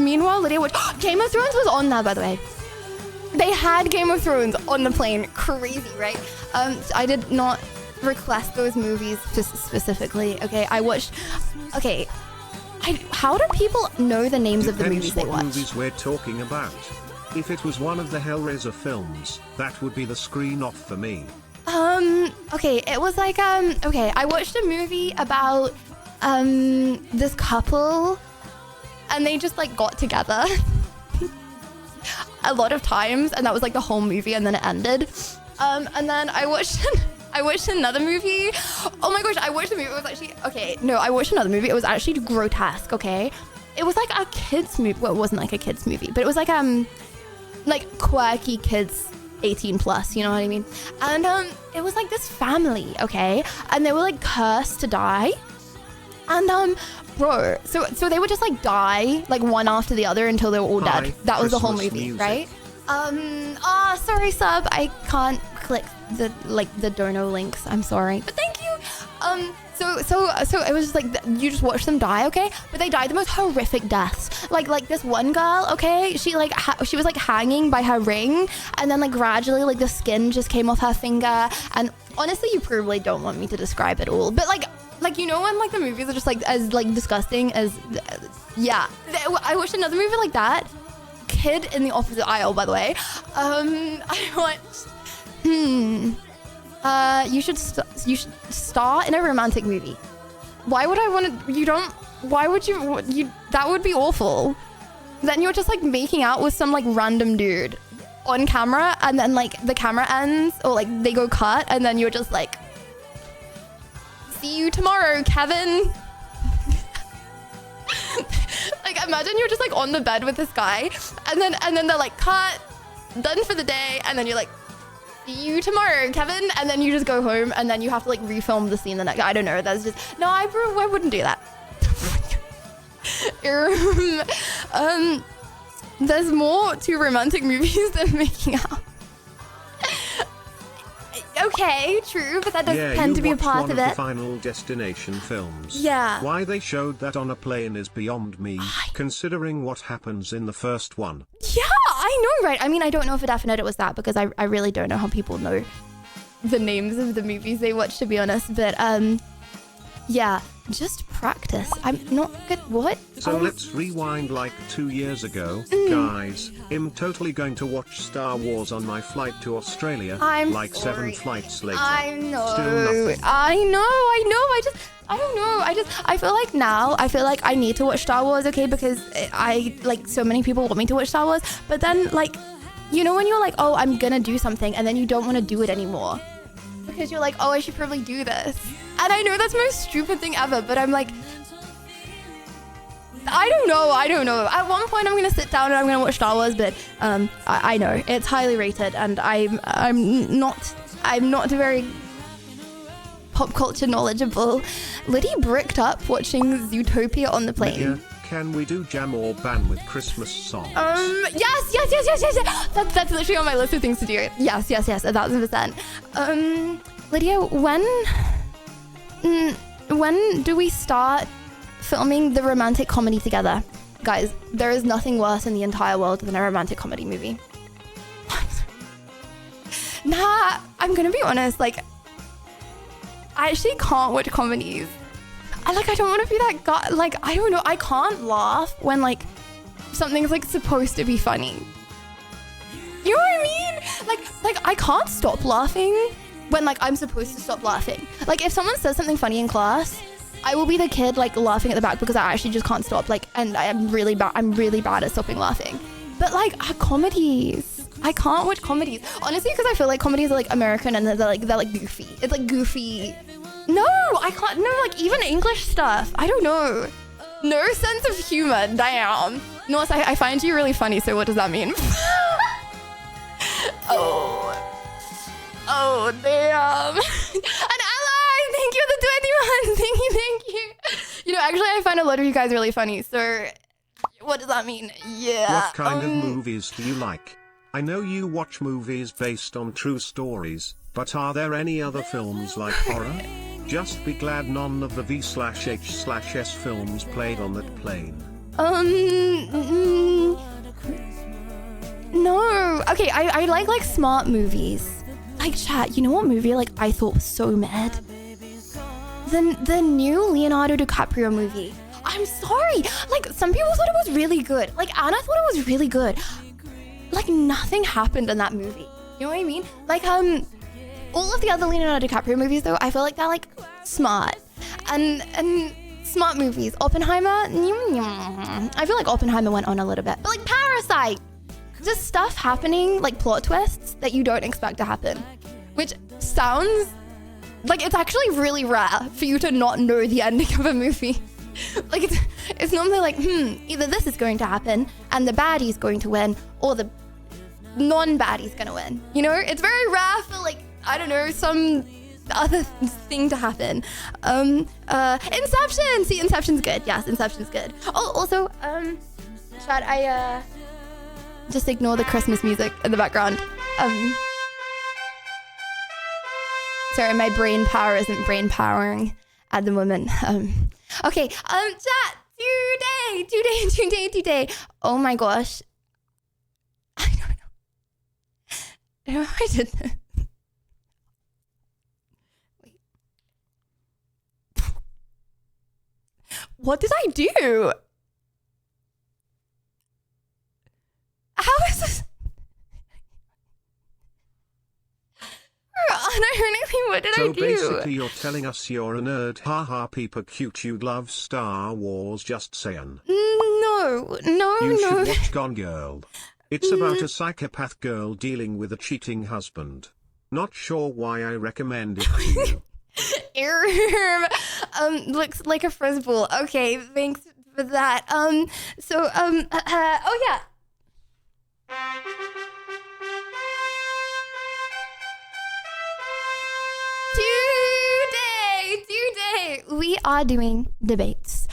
Speaker 4: meanwhile, Lydia watched, Game of Thrones was on there, by the way. They had Game of Thrones on the plane. Crazy, right? I did not request those movies specifically. Okay, I watched, okay. How do people know the names of the movies they watch?
Speaker 1: Movies we're talking about. If it was one of the Hellraiser films, that would be the screen off for me.
Speaker 4: Okay, it was like, okay, I watched a movie about, this couple, and they just, like, got together a lot of times, and that was, like, the whole movie, and then it ended. And then I watched another movie. Oh my gosh, I watched a movie. It was actually, okay, no, I watched another movie. It was actually grotesque, okay? It was like a kid's movie. Well, it wasn't like a kid's movie, but it was like quirky kids 18 plus, you know what I mean? And it was like this family, okay? And they were like cursed to die. And bro, so they would just like die like one after the other until they were all dead. That was the whole movie, music. Right? Sorry, sub, I can't click the dono links. I'm sorry, but thank you. So it was just like you just watch them die, okay? But they died the most horrific deaths. Like this one girl, okay? She she was like hanging by her ring, and then like gradually like the skin just came off her finger. And honestly, you probably don't want me to describe it all, but like you know when like the movies are just like as like disgusting as yeah. I watched another movie like that. Kid in the Opposite Aisle, by the way. I watched. You should star in a romantic movie. Why would I want to? You don't. Why would you? That would be awful. Then you're just like making out with some like random dude on camera, and then like the camera ends or like they go cut, and then you're just like, see you tomorrow, Kevin. Like imagine you're just like on the bed with this guy, and then they're like cut, done for the day, and then you're like, see you tomorrow, Kevin, and then you just go home, and then you have to like refilm the scene the next. I don't know. That's just no. I wouldn't do that. There's more to romantic movies than making out. Okay, true, but that doesn't tend to be a part of it.
Speaker 1: The Final Destination films.
Speaker 4: Yeah.
Speaker 1: Why they showed that on a plane is beyond me, considering what happens in the first one.
Speaker 4: Yeah, I know, right? I mean, I don't know for definite it was that, because I really don't know how people know the names of the movies they watch, to be honest. But yeah, just practice. I'm not good. What?
Speaker 1: So let's rewind like 2 years ago. Guys, I'm totally going to watch Star Wars on my flight to Australia.
Speaker 4: I'm
Speaker 1: like
Speaker 4: sorry.
Speaker 1: 7 flights later.
Speaker 4: I know.
Speaker 1: Still nothing.
Speaker 4: I know. I don't know. I feel like now, I need to watch Star Wars, okay? Because so many people want me to watch Star Wars. But then, like, you know when you're like, oh, I'm gonna do something, and then you don't want to do it anymore. Because you're like, oh, I should probably do this. And I know that's the most stupid thing ever, but I'm like, I don't know. At one point I'm gonna sit down and I'm gonna watch Star Wars, but I know it's highly rated, and I'm not very pop culture knowledgeable. Liddy bricked up watching Zootopia on the plane.
Speaker 1: Lydia, can we do jam or ban with Christmas songs?
Speaker 4: Yes. That's literally on my list of things to do. Yes, 1000%. Lydia, when do we start filming the romantic comedy together? Guys, there is nothing worse in the entire world than a romantic comedy movie. Nah, I'm gonna be honest, like, I actually can't watch comedies. I don't want to be that guy. Like, I don't know. I can't laugh when, like, something's, like, supposed to be funny. You know what I mean? Like, I can't stop laughing when, like, I'm supposed to stop laughing. Like, if someone says something funny in class, I will be the kid, like, laughing at the back because I actually just can't stop. Like, and I'm really bad at stopping laughing. But, like, comedies. I can't watch comedies. Honestly, because I feel like comedies are, like, American and they're like, goofy. It's, like, goofy. No, I can't. No, like, even English stuff. I don't know. No sense of humor. Damn. No, I find you really funny, so what does that mean? Oh, damn. An ally! Thank you, the 21. Thank you. You know, actually, I find a lot of you guys really funny, so what does that mean? Yeah.
Speaker 1: What kind of movies do you like? I know you watch movies based on true stories, but are there any other films like horror? Just be glad none of the V/H/S films played on that plane.
Speaker 4: No. Okay, I like smart movies. Like, chat, you know what movie I thought was so mad? The new Leonardo DiCaprio movie. I'm sorry. Like, some people thought it was really good. Like, Anna thought it was really good. Like, nothing happened in that movie. You know what I mean? Like, all of the other Leonardo DiCaprio movies, though, I feel like they're, like, smart. And smart movies. Oppenheimer, I feel like Oppenheimer went on a little bit. But, like, Parasite. Just stuff happening, like plot twists that you don't expect to happen. Which sounds like it's actually really rare for you to not know the ending of a movie. Like, it's normally like, either this is going to happen and the baddie's going to win, or the non-baddie's gonna win. You know, it's very rare for, like, I don't know, some other thing to happen. Inception! See, Inception's good. Yes, Inception's good. Oh, also, Chad, just ignore the Christmas music in the background. Sorry, my brain power isn't brain powering. at the moment. Okay, chat, today. Oh my gosh. I don't know. I did this. Wait. What did I do? How is this? Unironically, what did I
Speaker 1: So
Speaker 4: do?
Speaker 1: basically you're telling us you're a nerd. Haha, Peeper cute, you love Star Wars, just saying.
Speaker 4: No.
Speaker 1: You should watch Gone Girl. It's about a psychopath girl dealing with a cheating husband. Not sure why I recommend it to you.
Speaker 4: Looks like a fuzzball. Okay, thanks for that. Oh yeah. Today, we are doing debates.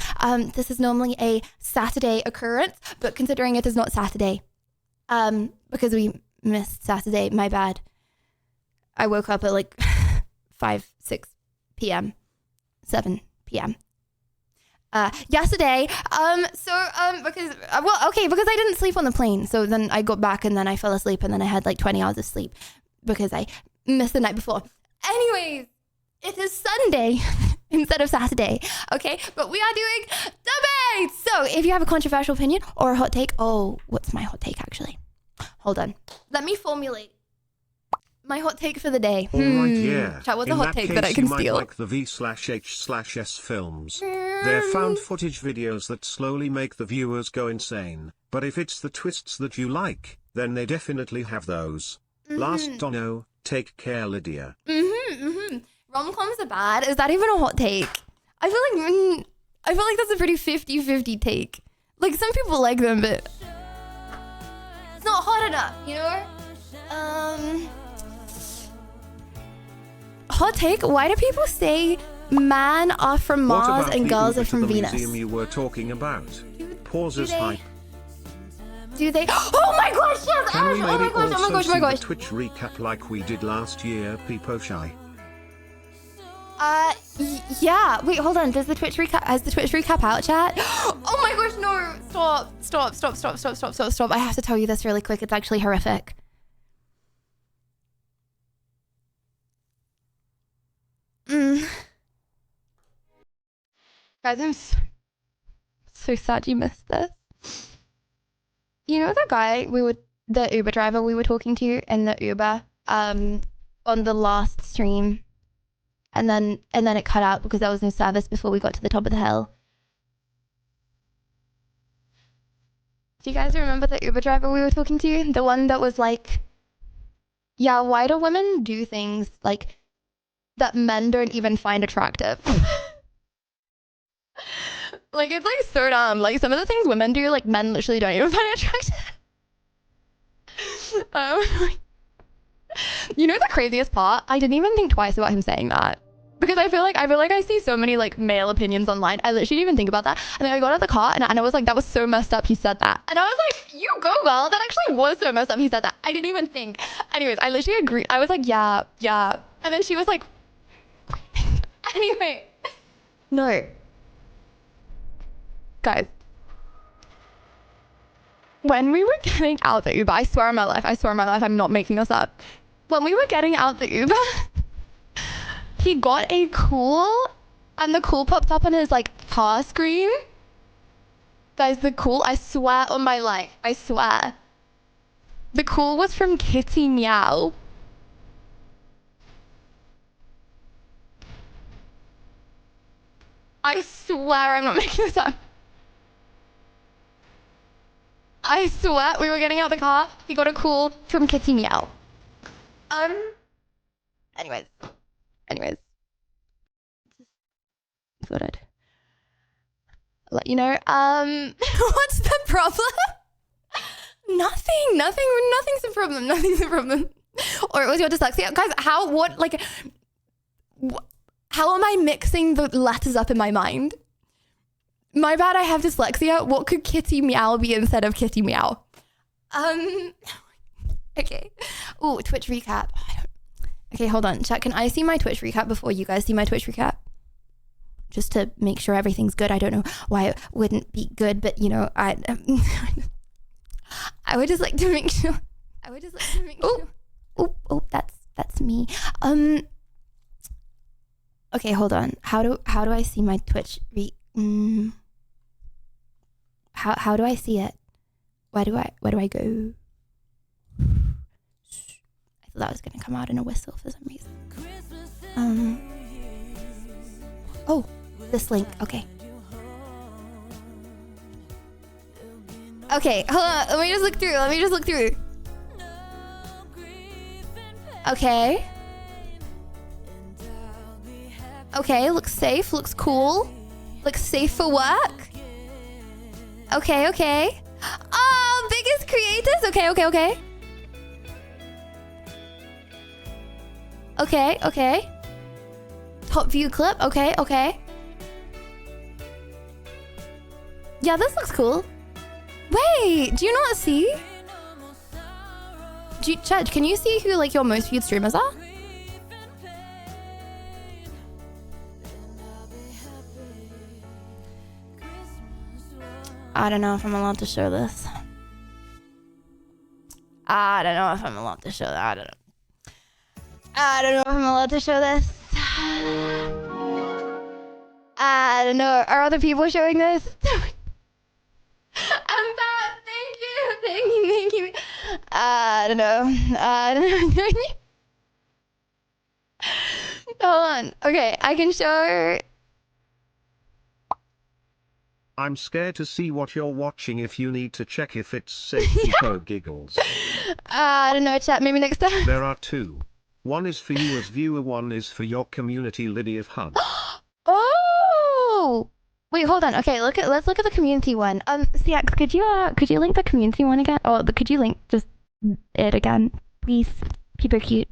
Speaker 4: This is normally a Saturday occurrence, but considering it is not Saturday, because we missed Saturday, my bad. I woke up at like 6 p.m., 7 p.m. Yesterday, because I didn't sleep on the plane, so then I got back and then I fell asleep and then I had like 20 hours of sleep because I missed the night before. Anyways, it is Sunday instead of Saturday, okay? But we are doing debates! So if you have a controversial opinion or a hot take, what's my hot take actually? Hold on. Let me formulate my hot take for the day.
Speaker 1: Alright, yeah.
Speaker 4: Chat, what's
Speaker 1: In
Speaker 4: a hot take
Speaker 1: case
Speaker 4: that I can
Speaker 1: you
Speaker 4: steal?
Speaker 1: might like the V/H/S films. They're found footage videos that slowly make the viewers go insane. But if it's the twists that you like, then they definitely have those. Last Dono, take care, Lydia.
Speaker 4: Rom-coms are bad. Is that even a hot take? I feel like that's a pretty 50-50 take. Like, some people like them, but it's not hot enough, you know? Hot take, why do people say men are from
Speaker 1: What
Speaker 4: Mars
Speaker 1: about
Speaker 4: and
Speaker 1: the
Speaker 4: girls
Speaker 1: Uber
Speaker 4: are
Speaker 1: to
Speaker 4: from
Speaker 1: the
Speaker 4: Venus?
Speaker 1: museum you were talking about? Pauses
Speaker 4: they-
Speaker 1: hype.
Speaker 4: Do they? Oh my gosh, yes!
Speaker 1: Can we
Speaker 4: Ash,
Speaker 1: maybe
Speaker 4: oh my
Speaker 1: also see the
Speaker 4: gosh.
Speaker 1: Twitch recap like we did last year, Peepo Shy?
Speaker 4: Yeah. Wait, hold on. Has the Twitch recap out, chat? Oh my gosh, no! Stop! I have to tell you this really quick. It's actually horrific. Guys, I'm so sad you missed this. You know the guy the Uber driver we were talking to in the Uber, on the last stream, and then it cut out because there was no service before we got to the top of the hill. Do you guys remember the Uber driver we were talking to? The one that was like, yeah, why do women do things like that men don't even find attractive? Like, it's like so dumb. Like, some of the things women do, like, men literally don't even find attractive. You know the craziest part? I didn't even think twice about him saying that. Because I feel like I see so many like male opinions online. I literally didn't even think about that. And then I got out of the car and I was like, that was so messed up he said that. And I was like, you go girl, that actually was so messed up he said that. I didn't even think. Anyways, I literally agreed. I was like, yeah. And then she was like, anyway. No. Guys. When we were getting out the Uber, I swear on my life, I'm not making this up. When we were getting out the Uber, he got a cool, and the cool popped up on his like car screen. Guys, the cool, I swear on my life, I swear. The cool was from Kitty Meow. I swear I'm not making this up. I swear, we were getting out the car. He got a call from Kitty Meow. Anyways. Thought I'd let you know. What's the problem? Nothing's a problem. Or it was your dyslexia. Guys, how am I mixing the letters up in my mind? My bad, I have dyslexia. What could Kitty Meow be instead of Kitty Meow? Okay. Ooh, Twitch recap. Okay, hold on. Chat, can I see my Twitch recap before you guys see my Twitch recap? just to make sure everything's good. I don't know why it wouldn't be good, but you know, I would just like to make sure. Oh, that's me. Okay, hold on. How do I see my Twitch? How do I see it? Where do I go? I thought that was gonna come out in a whistle for some reason. Oh, this link. Okay. Okay, hold on. Let me just look through. Okay. Okay, looks safe, looks cool. Looks safe for work. Okay. Oh, biggest creators? Okay. Okay. Top view clip? Okay. Yeah, this looks cool. Wait, do you not see? Chad, can you see who like your most viewed streamers are? I don't know if I'm allowed to show this. I don't know if I'm allowed to show that. I don't know if I'm allowed to show this. I don't know. Are other people showing this? I'm bad. Thank you. I don't know. Hold on. Okay, I can show her.
Speaker 1: I'm scared to see what you're watching if you need to check if it's safe for giggles.
Speaker 4: I don't know, chat. Maybe next time.
Speaker 1: There are two. One is for you as viewer, one is for your community, Lydia Hunt.
Speaker 4: Oh! Wait, hold on. Okay, let's look at the community one. CX, could you link the community one again? Oh, could you link just it again, please? People cute.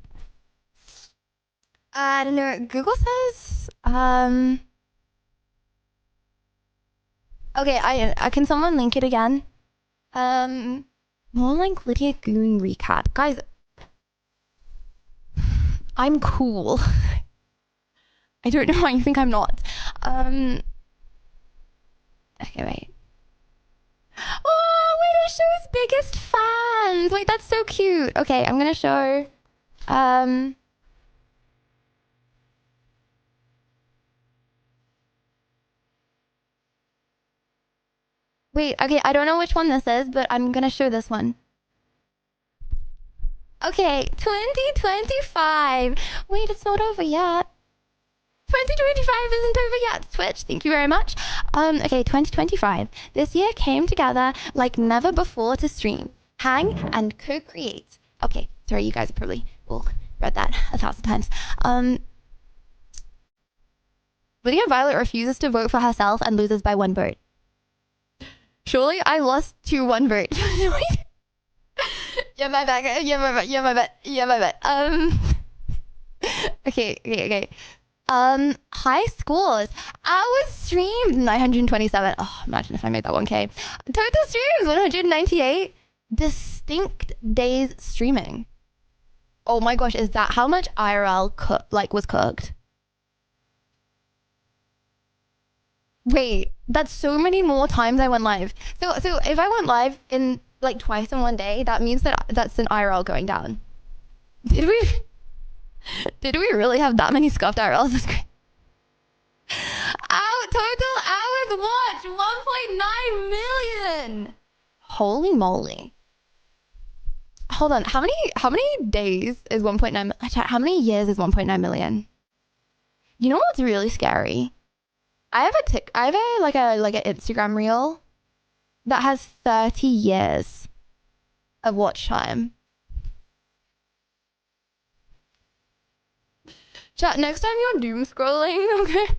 Speaker 4: I don't know. Google says okay, I can someone link it again? More like Lydia Goon recap. Guys, I'm cool. I don't know why you think I'm not. Okay, wait. Oh, wait, it shows biggest fans. Wait, that's so cute. Okay, I'm gonna show, wait, okay, I don't know which one this is, but I'm gonna show this one. Okay, 2025. Wait, it's not over yet. 2025 isn't over yet, Twitch. Thank you very much. Okay, 2025. This year came together like never before to stream, hang, and co-create. Okay, sorry, you guys have probably all read that 1,000 times. Lydia Violet refuses to vote for herself and loses by 1 vote. Surely I lost to 1 vote. Yeah, my bad. Yeah, my bad. Okay. High scores. Hours streamed 927. Oh, imagine if I made that 1K. Total streams 198. Distinct days streaming. Oh my gosh, is that how much IRL was cooked? Wait, that's so many more times I went live. So if I went live in like twice in 1 day, that means that's an IRL going down. Did we really have that many scuffed IRLs? That's great. Total hours watched 1.9 million. Holy moly. Hold on, how many days is 1.9? How many years is 1.9 million? You know what's really scary? I have like an Instagram reel that has 30 years of watch time. Chat, next time you're doom scrolling, okay?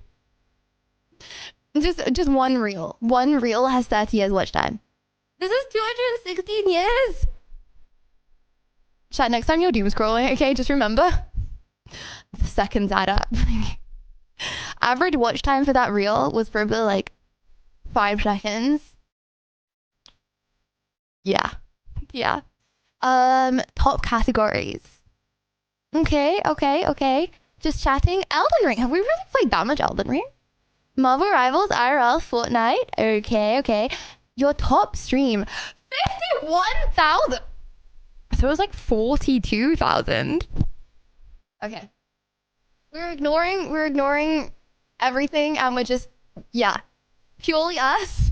Speaker 4: Just one reel. One reel has 30 years watch time. This is 216 years. Chat, next time you're doom scrolling, okay, just remember, the seconds add up. Average watch time for that reel was probably like 5 seconds. Yeah. Top categories. Okay. Just chatting. Elden Ring. Have we really played that much Elden Ring? Marvel Rivals, IRL, Fortnite. Okay. Your top stream, 51,000. So it was like 42,000. Okay. We're ignoring everything and we're just, yeah. Purely us.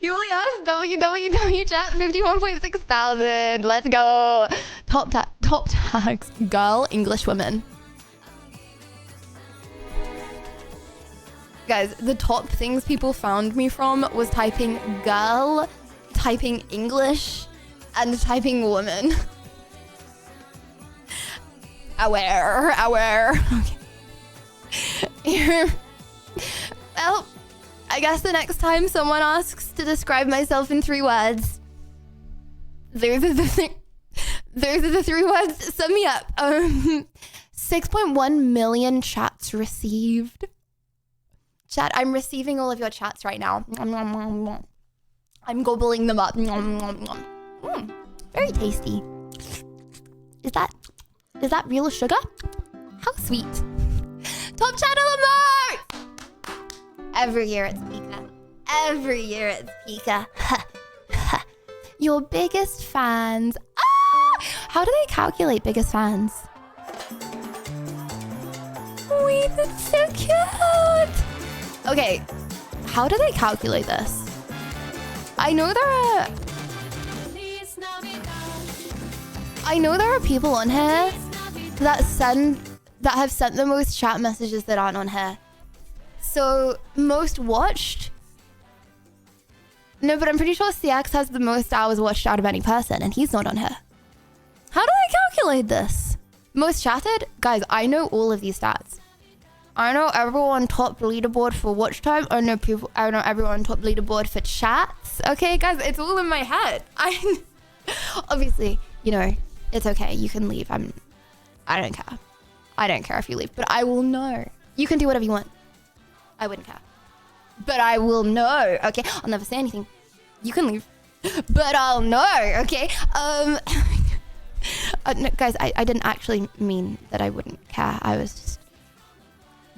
Speaker 4: www chat, 51.6 thousand. Let's go. Top tags. Girl, English women. Guys, the top things people found me from was typing girl, typing English, and typing woman. Aware. Okay. Well, I guess the next time someone asks to describe myself in 3 words, those are the 3 words. Sum me up. 6.1 million chats received. Chat, I'm receiving all of your chats right now. I'm gobbling them up. Very tasty. Is that real sugar? How sweet. Top channel emote! Every year it's Pika. Your biggest fans. How do they calculate biggest fans? Wait, that's so cute. Okay, how do they calculate this? I know there are people on here that have sent the most chat messages that aren't on here. So, most watched? No, but I'm pretty sure CX has the most hours watched out of any person, and he's not on here. How do I calculate this? Most chatted? Guys, I know all of these stats. I know everyone top leaderboard for watch time. I know everyone top leaderboard for chats. Okay, guys, it's all in my head. Obviously, it's okay. You can leave. I don't care. I don't care if you leave, but I will know. You can do whatever you want. I wouldn't care. But I will know, okay? I'll never say anything. You can leave. But I'll know, okay? No, guys, I didn't actually mean that I wouldn't care. I was just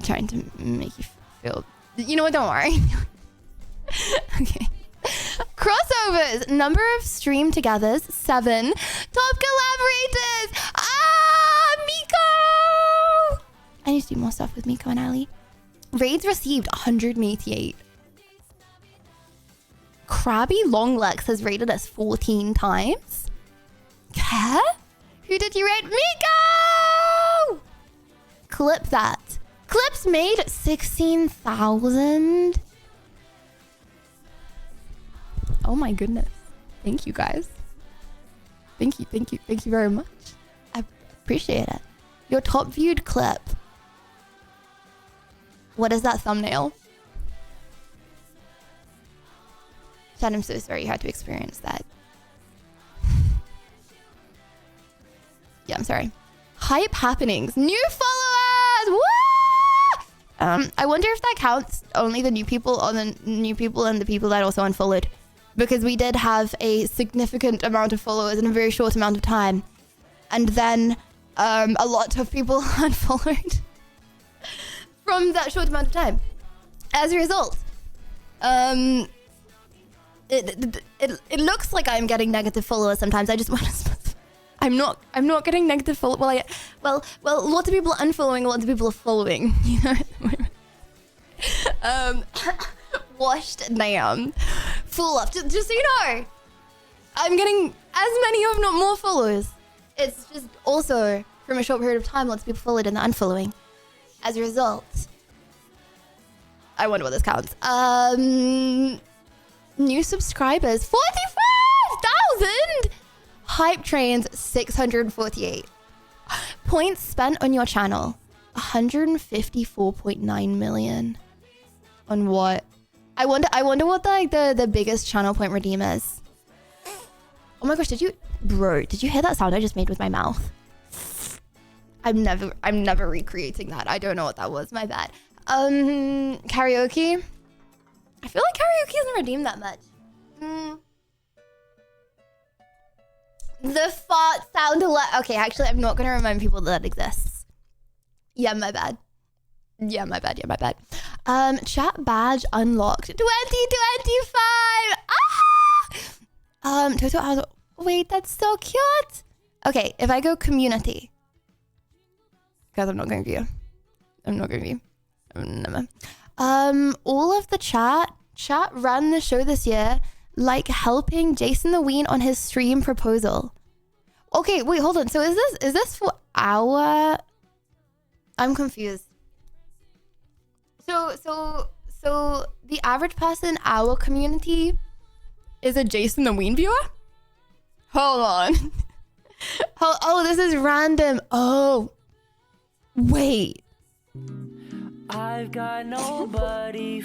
Speaker 4: trying to make you feel... You know what? Don't worry. Okay. Crossovers. Number of stream togethers, 7. Top collaborators. Miko! I need to do more stuff with Miko and Ali. Raids received 188. Krabby Longlegs has raided us 14 times. Care? Who did you raid? Miko! Clip that. Clips made 16,000. Oh my goodness. Thank you guys. Thank you very much. I appreciate it. Your top viewed clip. What is that thumbnail? Chad, I'm so sorry you had to experience that. Yeah, I'm sorry. Hype happenings. New followers! Woo! I wonder if that counts only the new people or the new people and the people that also unfollowed. Because we did have a significant amount of followers in a very short amount of time. And then a lot of people unfollowed from that short amount of time. As a result, it looks like I'm getting negative followers sometimes. I just want to I'm not getting negative followers. Well, lots of people are unfollowing, lots of people are following, you know. Washed damn. Full up. Just so you know, I'm getting as many, if not more, followers. It's just also from a short period of time, lots of people followed and they're unfollowing. As a result, I wonder what this counts. New subscribers, 45,000. Hype trains, 648. Points spent on your channel, 154.9 million. On what? I wonder what the biggest channel point redeem is. Oh my gosh, did you hear that sound I just made with my mouth? I'm never recreating that. I don't know what that was, my bad. Karaoke. I feel like karaoke isn't redeemed that much. The fart sound okay, actually I'm not gonna remind people that exists. Yeah, my bad. Yeah, my bad. Chat badge unlocked. 2025. Total hours. Wait, that's so cute. Okay, if I go community. Guys, I'm not going to view. Never. All of the chat ran the show this year, like helping Jason the Ween on his stream proposal. Okay, wait, hold on. So is this for our? I'm confused. So the average person in our community is a Jason the Ween viewer? Hold on. Oh, this is random. Oh, wait.
Speaker 6: I've got nobody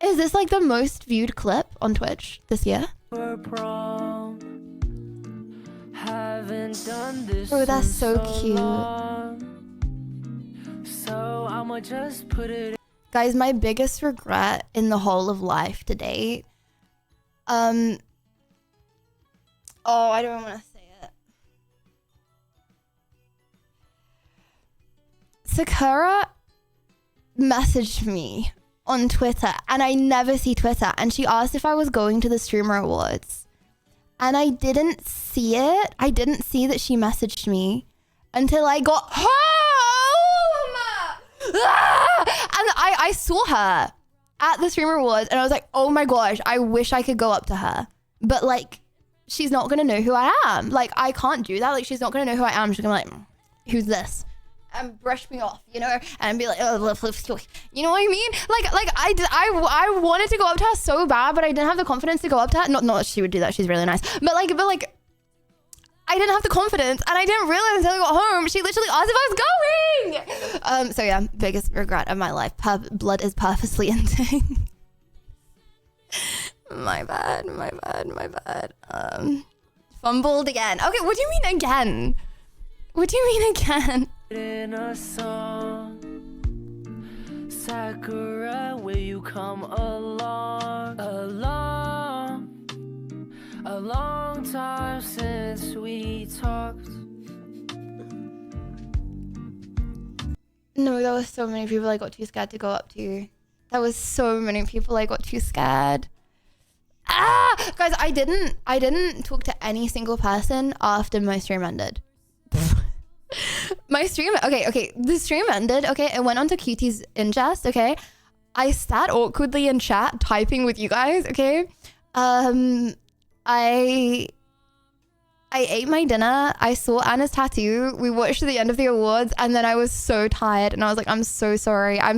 Speaker 4: Is this like the most viewed clip on Twitch this year?
Speaker 6: for prom. Haven't done this
Speaker 4: Oh, that's
Speaker 6: in
Speaker 4: so cute.
Speaker 6: long. So I'ma just put it.
Speaker 4: Guys, my biggest regret in the whole of life to date. Oh, I don't want to say it. Sakura messaged me on Twitter, and I never see Twitter, and she asked if I was going to the Streamer Awards. And I didn't see it. I didn't see that she messaged me until I got home. And I saw her at the Streamer Awards, and I was like, oh my gosh, I wish I could go up to her. But like, she's not gonna know who I am. Like, I can't do that. Like, she's not gonna know who I am. She's gonna be like, who's this? And brush me off, you know, and be like, oh, you know what I mean? Like I wanted to go up to her so bad, but I didn't have the confidence to go up to her. Not that she would do that. She's really nice, but like, I didn't have the confidence, and I didn't realize until I got home. She literally asked if I was going. So yeah, biggest regret of my life. Blood is purposely ending. My bad. Fumbled again. Okay, what do you mean again?
Speaker 6: In a song, Sakura, will you come along? A long time since we talked.
Speaker 4: No, there was so many people I got too scared to go up to. Guys, I didn't talk to any single person after my stream ended. The stream ended, okay, it went onto QT's ingest, okay. I sat awkwardly in chat typing with you guys, okay. I ate my dinner, I saw Anna's tattoo, we watched the end of the awards, and then I was so tired, and I was like, I'm so sorry. I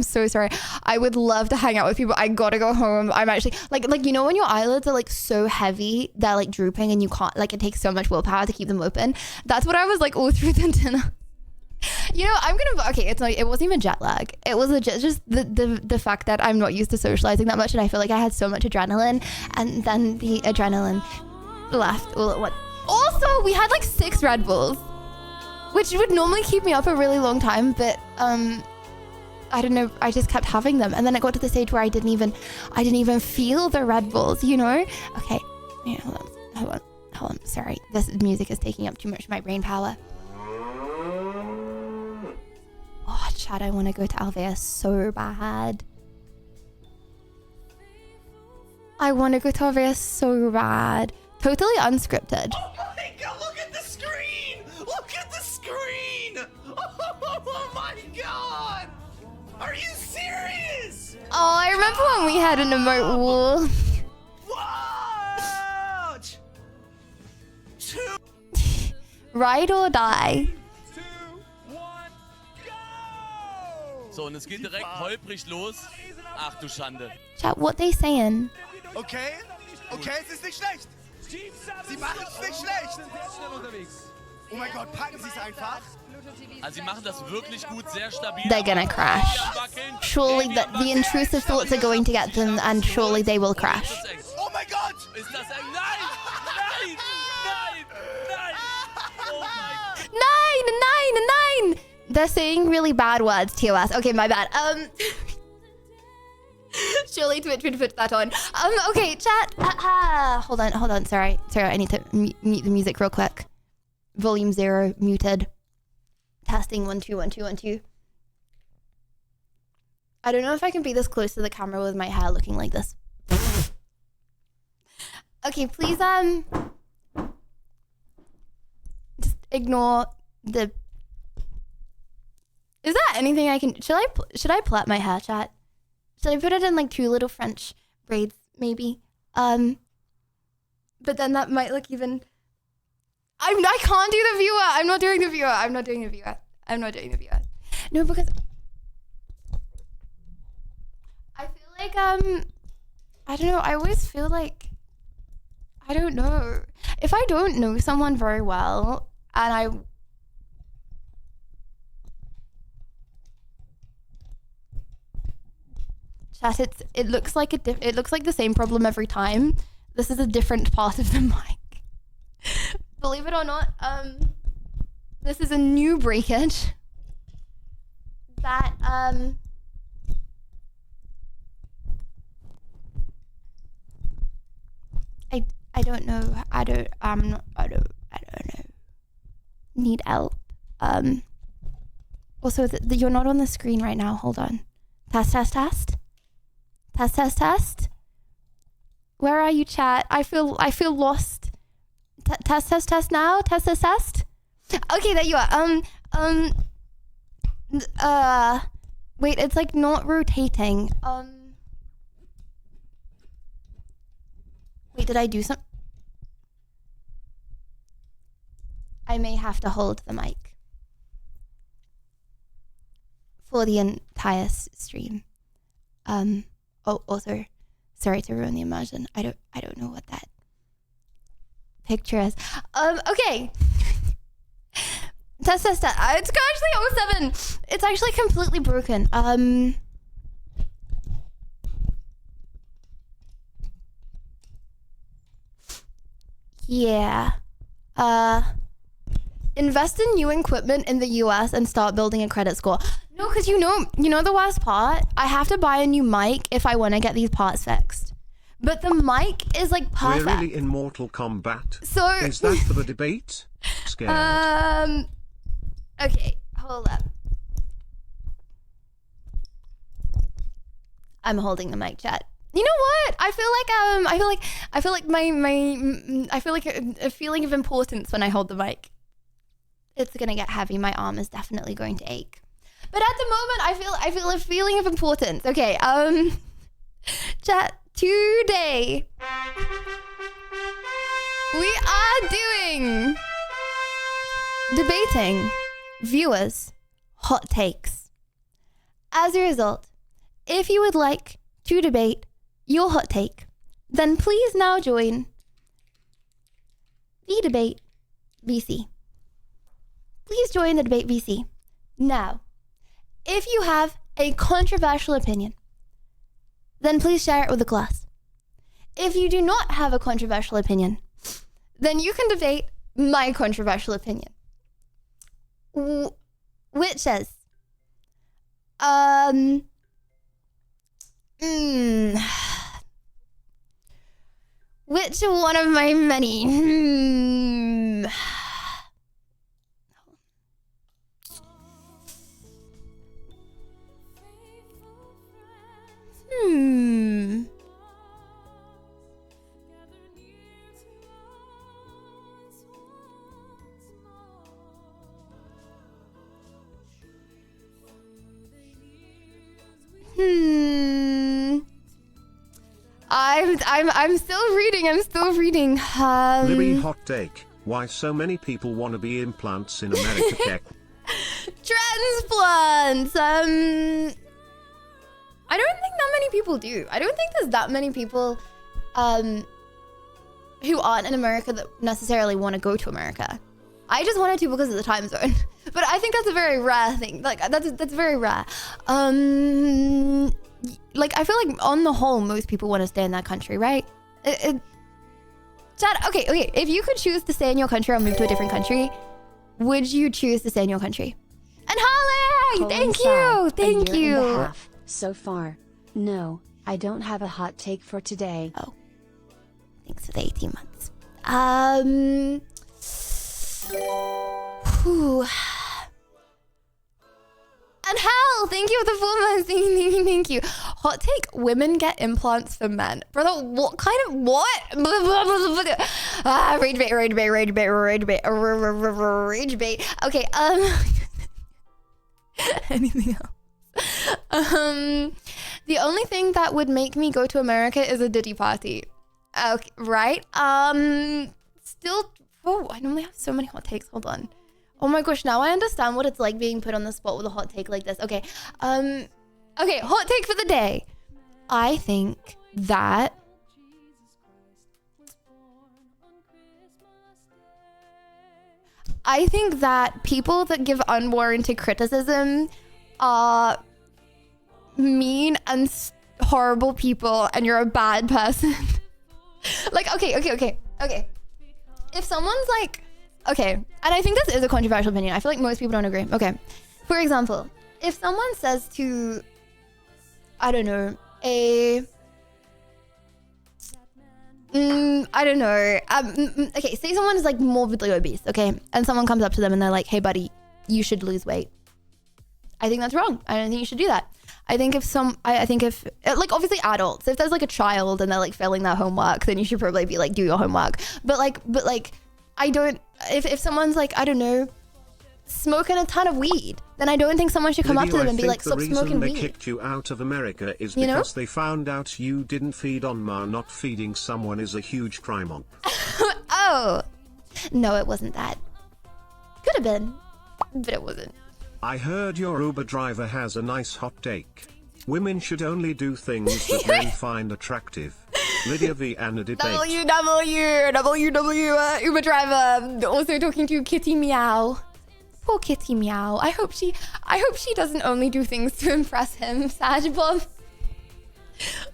Speaker 4: would love to hang out with people. I gotta go home. I'm actually, like you know when your eyelids are like so heavy, they're like drooping, and you can't, like, it takes so much willpower to keep them open. That's what I was like all through the dinner. You know, it wasn't even jet lag. It was just the fact that I'm not used to socializing that much, and I feel like I had so much adrenaline, and then the adrenaline left all at once. Also, we had like 6 Red Bulls, which would normally keep me up a really long time, but I don't know, I just kept having them, and then it got to the stage where I didn't even feel the Red Bulls, you know? Okay, yeah, hold on. Sorry, this music is taking up too much of my brain power. Oh, Chad, I want to go to Alvea so bad. Totally unscripted.
Speaker 7: Oh my god, look at the screen! Oh my god! Are you serious?
Speaker 4: Oh, I remember when we had an emote wall.
Speaker 7: Watch! 2,
Speaker 4: Ride or die.
Speaker 7: 2, 1, go!
Speaker 8: So, und es geht direkt holprig los. Ach du Schande.
Speaker 4: Chat, what they saying?
Speaker 7: Okay, es ist nicht schlecht. Sie machen es nicht schlecht. Oh mein Gott, packen Sie es einfach.
Speaker 8: Also sie machen das wirklich gut, sehr stabil.
Speaker 4: They're gonna crash. Surely the intrusive thoughts are going to get them, and surely they will crash.
Speaker 7: Oh mein Gott!
Speaker 8: Ist das ein... Nein! Oh mein Gott!
Speaker 4: 9! They're saying really bad words, TOS. Okay, my bad. Surely Twitch would put that on. Okay, chat. Hold on. Sorry, I need to mute the music real quick. Volume 0 muted. Testing 1 2 1 2 1 2. I don't know if I can be this close to the camera with my hair looking like this. Okay, please, just ignore the... Is there anything I can... Should I plait my hair, chat? Should I put it in like 2 little French braids, maybe? But then that might look even... I can't do the viewer. I'm not doing the viewer. No, because I feel like I don't know. I always feel like I don't know if I don't know someone very well, and chat. It looks like it looks like the same problem every time. This is a different part of the mic. Believe it or not, this is a new breakage that I don't know. I don't know. Need help. Also, you're not on the screen right now. Hold on. Test. Where are you, chat? I feel lost. Test now. Test. Okay, there you are. Wait, it's like not rotating. Wait, did I do some? I may have to hold the mic for the entire stream. Also, sorry to ruin the immersion. I don't know what that picture is. Okay. Test. It's actually 07. It's actually completely broken. Yeah. Invest in new equipment in the US and start building a credit score. No, because you know the worst part? I have to buy a new mic if I want to get these parts fixed. But the mic is like perfect.
Speaker 1: We're really in Mortal Kombat.
Speaker 4: So
Speaker 1: is that for the debate? Scared.
Speaker 4: Okay, hold up. I'm holding the mic, chat. You know what? I feel like a feeling of importance when I hold the mic. It's gonna get heavy. My arm is definitely going to ache. But at the moment, I feel a feeling of importance. Okay, chat, today we are doing debating viewers' hot takes. As a result, if you would like to debate your hot take, then please now join the debate VC. Please join the debate VC. Now, if you have a controversial opinion, then please share it with the class. If you do not have a controversial opinion, then you can debate my controversial opinion. Which is, which one of my many? I'm still reading.
Speaker 1: Libby hot take. Why so many people want to be implants in America?
Speaker 4: Transplants. I don't think that many people do. I don't think there's that many people who aren't in America that necessarily want to go to America. I just wanted to because of the time zone. But I think that's a very rare thing. Like that's very rare. Like I feel like on the whole most people want to stay in that country, right? Chad, okay. If you could choose to stay in your country or move to a different country, would you choose to stay in your country? And Holly, thank you.
Speaker 5: So far, no, I don't have a hot take for today.
Speaker 4: Oh, thanks for the 18 months. And Hal, Mel, thank you for the 4 months. Thank you. Hot take, women get implants for men. Brother, what kind of, what? Rage bait. Okay, anything else? The only thing that would make me go to America is a Diddy party. Okay, right? Still, oh, I normally have so many hot takes. Hold on. Oh my gosh, now I understand what it's like being put on the spot with a hot take like this. Okay, okay, hot take for the day. I think that people that give unwarranted criticism are mean and horrible people, and you're a bad person. Like, okay. If someone's like, okay, and I think this is a controversial opinion. I feel like most people don't agree. Okay, for example, if someone says to, I don't know, okay, say someone is like morbidly obese, okay, and someone comes up to them and they're like, hey buddy, you should lose weight. I think that's wrong. I don't think you should do that. I think if like obviously adults, if there's like a child and they're like failing their homework, then you should probably be like, do your homework. But I don't, if someone's like, I don't know, smoking a ton of weed, then I don't think someone should come up to them and be like, stop smoking weed.
Speaker 1: The reason they kicked you out of America is because they found out you didn't feed on Ma. Not feeding someone is a huge crime on.
Speaker 4: Oh, no, it wasn't that. Could have been, but it wasn't.
Speaker 1: I heard your Uber driver has a nice hot take. Women should only do things that men find attractive. Lydia V. and a debate.
Speaker 4: WWW, Uber driver. Also talking to Kitty Meow. Poor Kitty Meow. I hope she doesn't only do things to impress him. Sad Bob.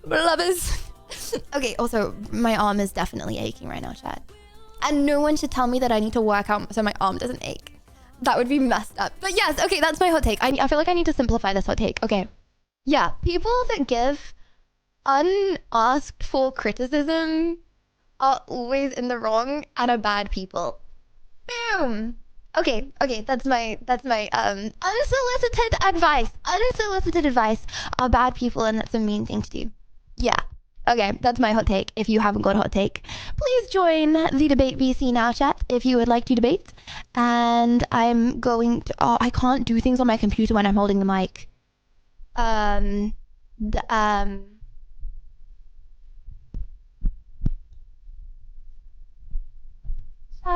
Speaker 4: Blubbers. Okay, also, my arm is definitely aching right now, chat. And no one should tell me that I need to work out so my arm doesn't ache. That would be messed up. But yes, okay, that's my hot take. I feel like I need to simplify this hot take. Okay. Yeah, people that give unasked for criticism are always in the wrong and are bad people. Boom. Okay, that's my unsolicited advice. Unsolicited advice are bad people, and that's a mean thing to do. Yeah. Okay, that's my hot take. If you haven't got a hot take, please join the Debate VC now chat if you would like to debate. And I'm going to, I can't do things on my computer when I'm holding the mic. Chat,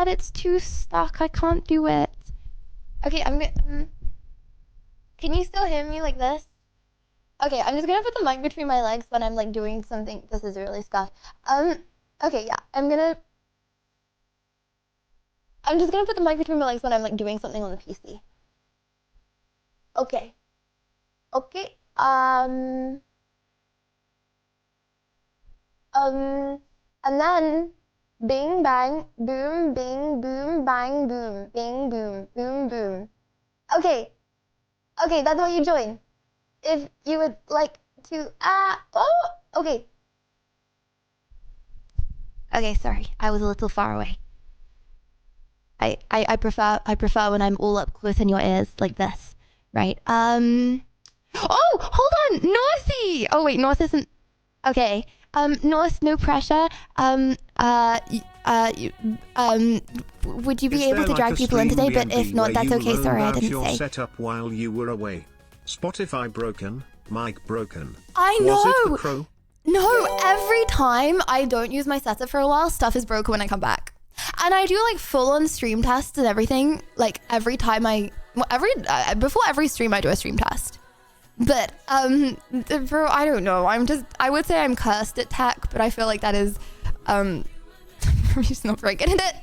Speaker 4: it's too stuck. I can't do it. Okay, I'm gonna, can you still hear me like this? Okay, I'm just gonna put the mic between my legs when I'm like doing something. This is really scuffed. Okay, yeah, I'm just gonna put the mic between my legs when I'm like doing something on the PC. Okay. And then bing bang boom bing boom bang boom bing boom boom boom. Okay, that's what you join. If you would like to, okay. Okay, sorry, I was a little far away. I prefer when I'm all up close in your ears like this, right? Oh, hold on, Norsey! Oh wait, North isn't, okay. North, no pressure. Would you be able to drag people in today? But if not, that's okay, sorry, I didn't say.
Speaker 1: Setup while you were away. Spotify broken, mic broken.
Speaker 4: I know.
Speaker 1: Was it the crow?
Speaker 4: No, every time I don't use my setup for a while, stuff is broken when I come back. And I do like full-on stream tests and everything. Like every time before every stream I do a stream test. But bro, I don't know. I would say I'm cursed at tech, but I feel like that is I'm just not very good at it.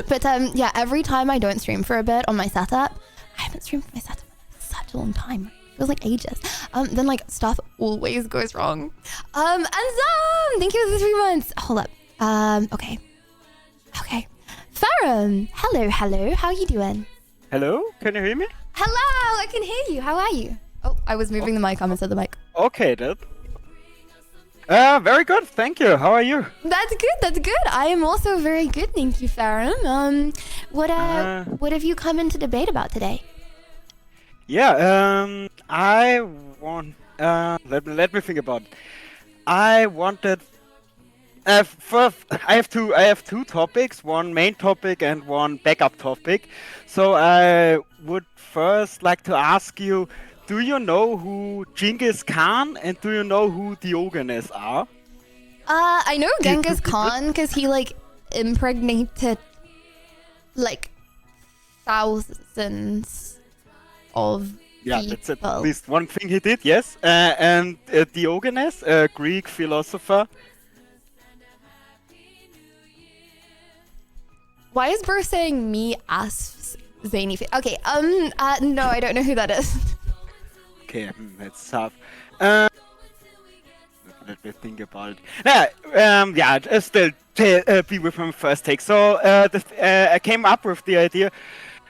Speaker 4: But yeah, every time I don't stream for a bit on my setup, I haven't streamed my setup in such a long time. It feels like ages. Then like stuff always goes wrong. And thank you for the 3 months. Hold up. Okay. Farron, hello. How are you doing?
Speaker 9: Hello, can you hear me?
Speaker 4: Hello, I can hear you. How are you? Oh, I was moving the mic. I almost said the mic.
Speaker 9: Okay, then. Very good, thank you. How are you?
Speaker 4: That's good. I am also very good, thank you, Farron. What have you come in to debate about today?
Speaker 9: I want. Let me think about it. I wanted. First, I have two topics. One main topic and one backup topic. So I would first like to ask you: do you know who Genghis Khan and do you know who Diogenes are?
Speaker 4: I know Genghis Khan because he like impregnated like thousands of
Speaker 9: That's
Speaker 4: people.
Speaker 9: at least one thing he did. Yes, and Diogenes, a Greek philosopher.
Speaker 4: Why is Bro saying me as zany? Okay, no, I don't know who that is.
Speaker 9: Okay, that's tough. Let me think about it. Still be with my first take. So I came up with the idea.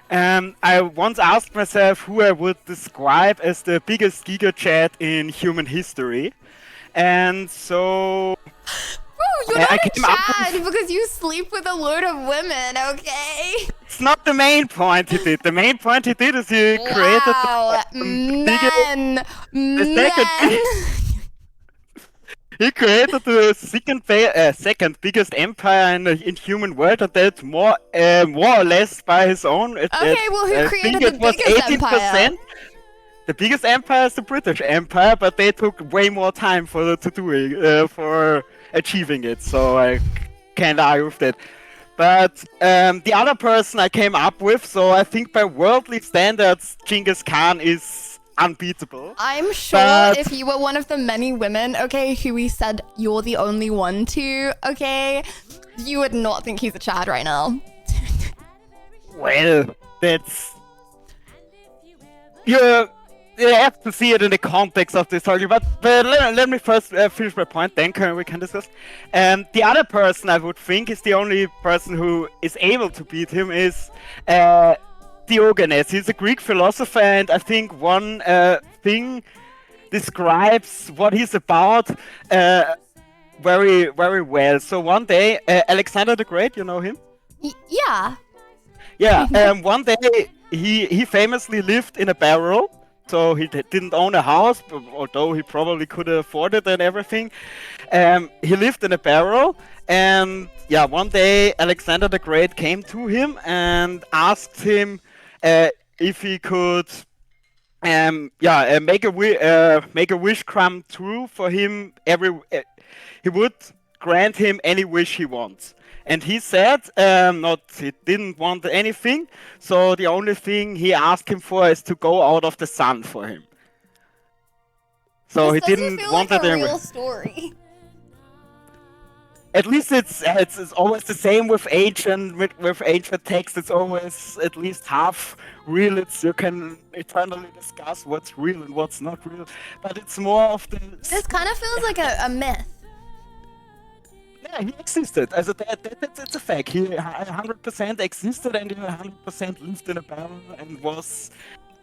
Speaker 9: I once asked myself who I would describe as the biggest Giga Chat in human history, and so.
Speaker 4: Bro, you're not a Chad because you sleep with a load of women, okay?
Speaker 9: It's not the main point he did. The main point he did is he created the he created the second biggest empire in human world, and that more or less by his own.
Speaker 4: Okay, well, who created the biggest empire?
Speaker 9: The biggest empire is the British Empire, but they took way more time for achieving it, so I can't argue with that. But the other person I came up with, so I think by worldly standards, Genghis Khan is unbeatable.
Speaker 4: I'm sure if you were one of the many women, okay, who we said you're the only one to, okay, you would not think he's a Chad right now.
Speaker 9: Well, that's... You have to see it in the context of this argument, but let me first finish my point, then we can discuss. The other person I would think is the only person who is able to beat him is Diogenes. He's a Greek philosopher, and I think one thing describes what he's about very, very well. So one day, Alexander the Great, you know him?
Speaker 4: Yeah.
Speaker 9: Yeah, one day he famously lived in a barrel. So he didn't own a house, although he probably could afford it and everything. He lived in a barrel, and yeah, one day Alexander the Great came to him and asked him if he could, make a wish come true for him. He would grant him any wish he wants. And he said, he didn't want anything, so the only thing he asked him for is to go out of the sun for him. So
Speaker 4: this
Speaker 9: he didn't
Speaker 4: feel
Speaker 9: want
Speaker 4: like
Speaker 9: it
Speaker 4: a
Speaker 9: anyway.
Speaker 4: real story.
Speaker 9: At least it's always the same with ancient texts. It's always at least half real. You can eternally discuss what's real and what's not real, but it's more of the.
Speaker 4: This kind of feels like a myth.
Speaker 9: Yeah, he existed. That's a fact. He 100% existed, and he 100% lived in a barrel and was,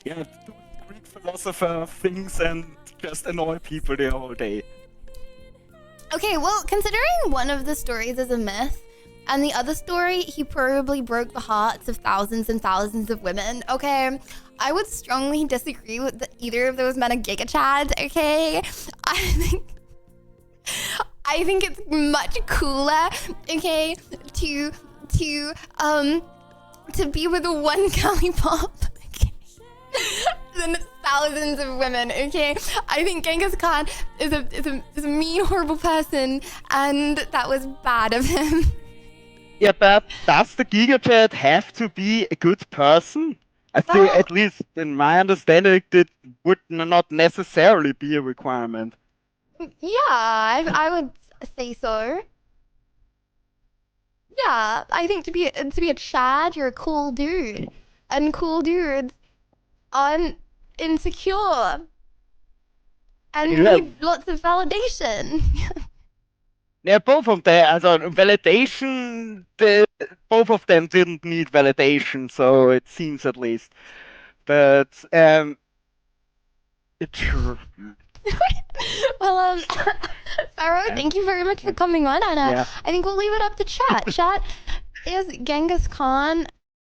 Speaker 9: doing Greek philosopher things and just annoy people the whole day.
Speaker 4: Okay, well, considering one of the stories is a myth, and the other story, he probably broke the hearts of thousands and thousands of women, okay? I would strongly disagree with either of those men are Giga Chads, okay? I think it's much cooler, okay, to be with one lollipop, okay, than thousands of women, okay? I think Genghis Khan is a mean, horrible person, and that was bad of him.
Speaker 9: Yeah, but does the Giga Chat have to be a good person? I think, at least in my understanding, it would not necessarily be a requirement.
Speaker 4: Yeah, I would say so. Yeah, I think to be a Chad, you're a cool dude, and cool dudes aren't insecure and need lots of validation.
Speaker 9: Yeah, both of them. Validation. Both of them didn't need validation, so it seems at least. But it's sure.
Speaker 4: Well, Pharaoh, thank you very much for coming on, and I think we'll leave it up to chat. Chat is Genghis Khan.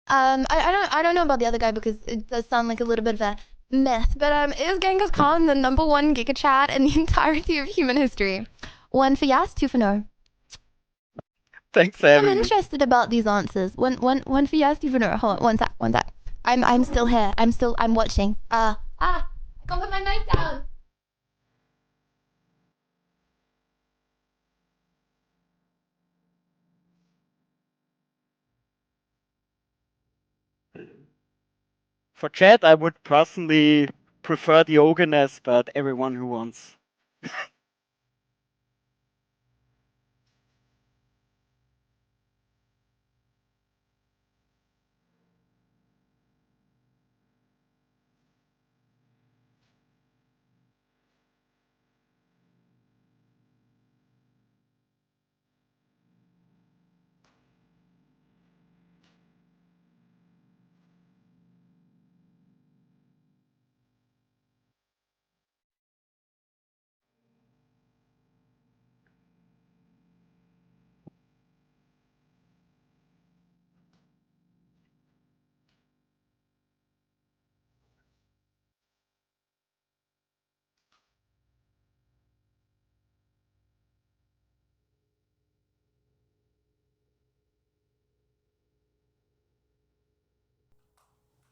Speaker 4: I don't know about the other guy because it does sound like a little bit of a myth, but is Genghis Khan the #1 Giga Chat in the entirety of human history? 1 for yes, 2 for no.
Speaker 9: Thanks for
Speaker 4: I'm
Speaker 9: having me.
Speaker 4: interested about these answers. One for yes, 2 for no. Hold on, one sec. I'm still here. I'm watching. I can't put my knife down.
Speaker 9: For chat, I would personally prefer Diogenes, but everyone who wants.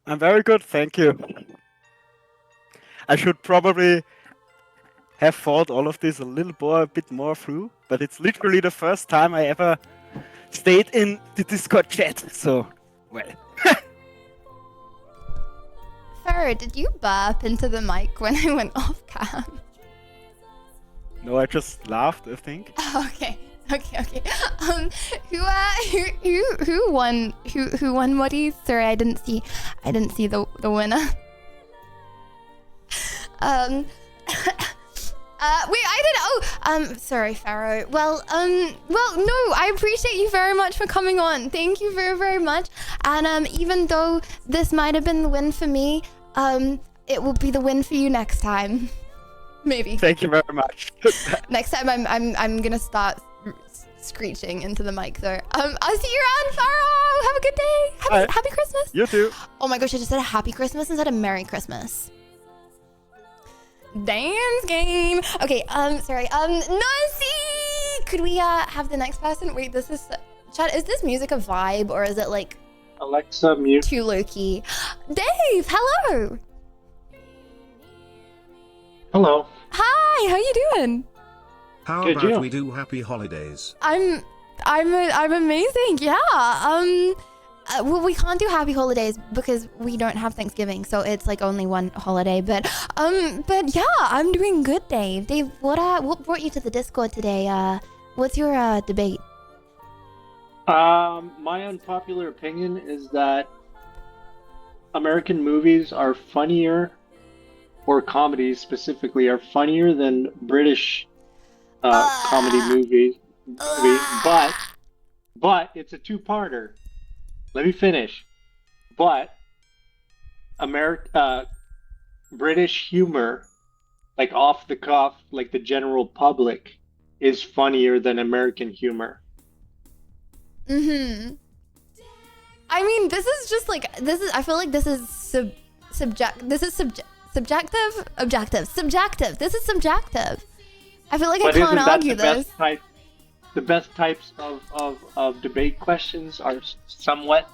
Speaker 9: I'm very good, thank you. I should probably have thought all of this a bit more through, but it's literally the first time I ever stayed in the Discord chat, so, well.
Speaker 4: Pharaoh, did you burp into the mic when I went off cam?
Speaker 9: No, I just laughed, I think.
Speaker 4: Okay. Who won Muddies? Sorry, I didn't see the winner. Wait, I did. Sorry, Pharaoh. Well, no, I appreciate you very much for coming on. Thank you very, very much. And even though this might have been the win for me, it will be the win for you next time. Maybe.
Speaker 9: Thank you very much.
Speaker 4: Next time, I'm gonna start screeching into the mic though. I'll see you around, Pharaoh. Have a good day. Happy Christmas.
Speaker 9: You too.
Speaker 4: Oh my gosh, I just said a happy Christmas instead of Merry Christmas. Dance game. Okay, sorry. Nancy! Could we have the next person? Wait, this is chat. Is this music a vibe or is it like
Speaker 10: Alexa mute?
Speaker 4: Too low key. Dave, hello.
Speaker 10: Hello.
Speaker 4: Hi, how you doing?
Speaker 1: How
Speaker 10: Good,
Speaker 1: about
Speaker 10: you?
Speaker 1: we do happy holidays?
Speaker 4: I'm amazing. Yeah. Well, we can't do happy holidays because we don't have Thanksgiving, so it's like only one holiday. But yeah, I'm doing good, Dave. Dave, what brought you to the Discord today? What's your debate?
Speaker 10: My unpopular opinion is that American movies are funnier, or comedies specifically, are funnier than British comedy movies. But it's a two-parter. Let me finish. But British humor, like off the cuff, like the general public, is funnier than American humor.
Speaker 4: I mean, this is just like I feel like this is subjective. This is subjective. This is subjective. I feel like I can't argue this.
Speaker 10: The best types of debate questions are somewhat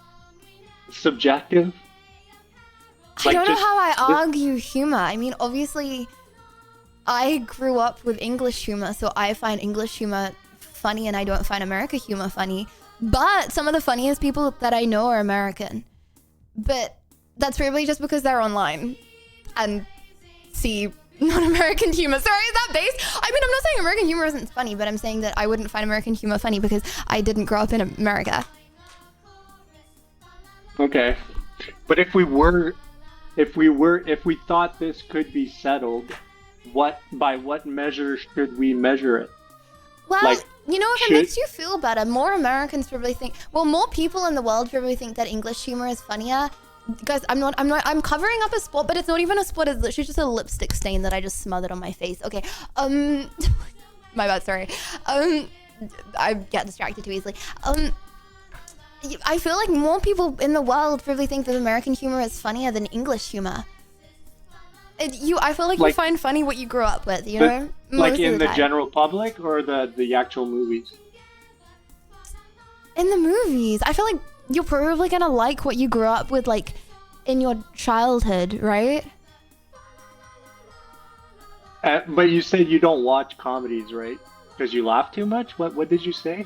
Speaker 10: subjective.
Speaker 4: I don't know how I argue humor. I mean, obviously, I grew up with English humor, so I find English humor funny and I don't find American humor funny. But some of the funniest people that I know are American. But that's probably just because they're online and see non-American humor. Sorry, is that base? I mean, I'm not saying American humor isn't funny, but I'm saying that I wouldn't find American humor funny because I didn't grow up in America.
Speaker 10: Okay. But if we thought this could be settled, by what measure should we measure it?
Speaker 4: Well,
Speaker 10: like,
Speaker 4: you know, if it makes you feel better, more Americans probably think, well, more people in the world probably think that English humor is funnier. Guys, I'm covering up a spot, but it's not even a spot, it's literally just a lipstick stain that I just smothered on my face. Okay, my bad, sorry. I get distracted too easily. I feel like more people in the world probably think that American humor is funnier than English humor. I feel like you find funny what you grew up with, you know?
Speaker 10: Like
Speaker 4: Most
Speaker 10: in
Speaker 4: of
Speaker 10: the
Speaker 4: time.
Speaker 10: general public or the actual movies?
Speaker 4: In the movies, I feel like you're probably gonna like what you grew up with, like, in your childhood, right?
Speaker 10: But you said you don't watch comedies, right? Because you laugh too much? What did you say?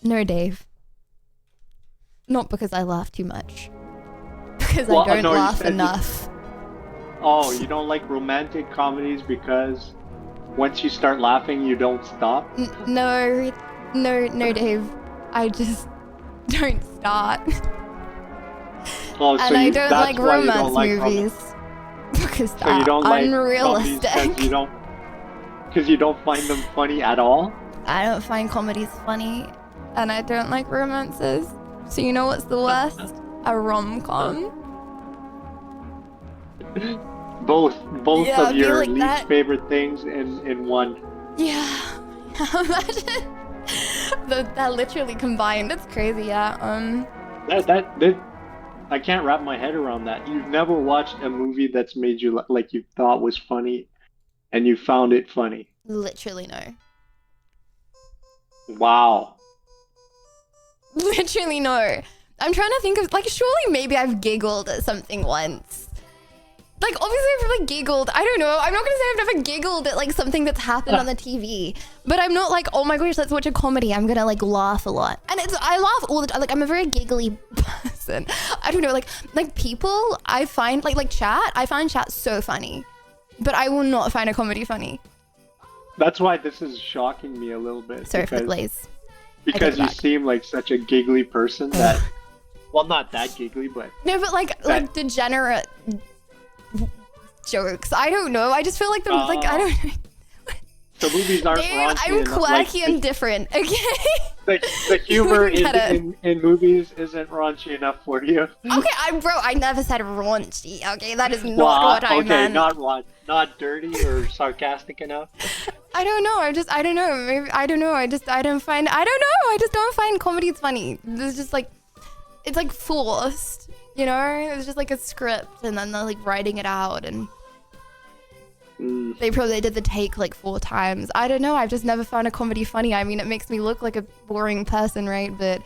Speaker 4: No, Dave. Not because I laugh too much. Because
Speaker 10: Well,
Speaker 4: I don't
Speaker 10: no, you
Speaker 4: laugh
Speaker 10: said you-
Speaker 4: enough.
Speaker 10: Oh, you don't like romantic comedies because once you start laughing, you don't stop?
Speaker 4: No, Dave. I just don't start.
Speaker 10: Oh, so
Speaker 4: And I
Speaker 10: you-
Speaker 4: don't
Speaker 10: that's
Speaker 4: like
Speaker 10: why you
Speaker 4: romance
Speaker 10: don't like
Speaker 4: movies. Because
Speaker 10: So
Speaker 4: they're
Speaker 10: you don't like
Speaker 4: unrealistic.
Speaker 10: because you don't find them funny at all?
Speaker 4: I don't find comedies funny, and I don't like romances. So you know what's the worst? A rom-com.
Speaker 10: Both
Speaker 4: Yeah, I
Speaker 10: of your
Speaker 4: feel like
Speaker 10: least
Speaker 4: that-
Speaker 10: favorite things in one.
Speaker 4: Yeah. Imagine that literally combined. It's crazy, yeah.
Speaker 10: That I can't wrap my head around that. You've never watched a movie that's made you like you thought was funny, and you found it funny.
Speaker 4: Literally no.
Speaker 10: Wow.
Speaker 4: Literally no. I'm trying to think of, like, surely maybe I've giggled at something once. Like, obviously I've probably giggled. I don't know. I'm not gonna say I've never giggled at, like, something that's happened on the TV. But I'm not like, oh my gosh, let's watch a comedy. I'm gonna, like, laugh a lot. And I laugh all the time. Like, I'm a very giggly person. I don't know, like people, I find, like chat, I find chat so funny. But I will not find a comedy funny.
Speaker 10: That's why this is shocking me a little bit.
Speaker 4: Sorry for the
Speaker 10: because-
Speaker 4: glaze.
Speaker 10: Because
Speaker 4: it
Speaker 10: you
Speaker 4: back.
Speaker 10: seem like such a giggly person that, well, not that giggly, but
Speaker 4: No, but like degenerate jokes. I don't know. I just feel like like I don't.
Speaker 10: so movies aren't
Speaker 4: Dave,
Speaker 10: raunchy
Speaker 4: I'm
Speaker 10: enough.
Speaker 4: quirky
Speaker 10: Like,
Speaker 4: and different. Okay.
Speaker 10: the humor
Speaker 4: Get it.
Speaker 10: in movies isn't raunchy enough for you.
Speaker 4: Okay, I never said raunchy. Okay, that is not
Speaker 10: Well,
Speaker 4: what I
Speaker 10: okay,
Speaker 4: meant.
Speaker 10: not dirty or sarcastic enough.
Speaker 4: I don't know. I don't know. Maybe I don't know. I just don't find comedies funny. It's just like, it's like forced. You know, it's just like a script, and then they're like writing it out, and they probably did the take like 4 times. I don't know. I've just never found a comedy funny. I mean, it makes me look like a boring person, right? But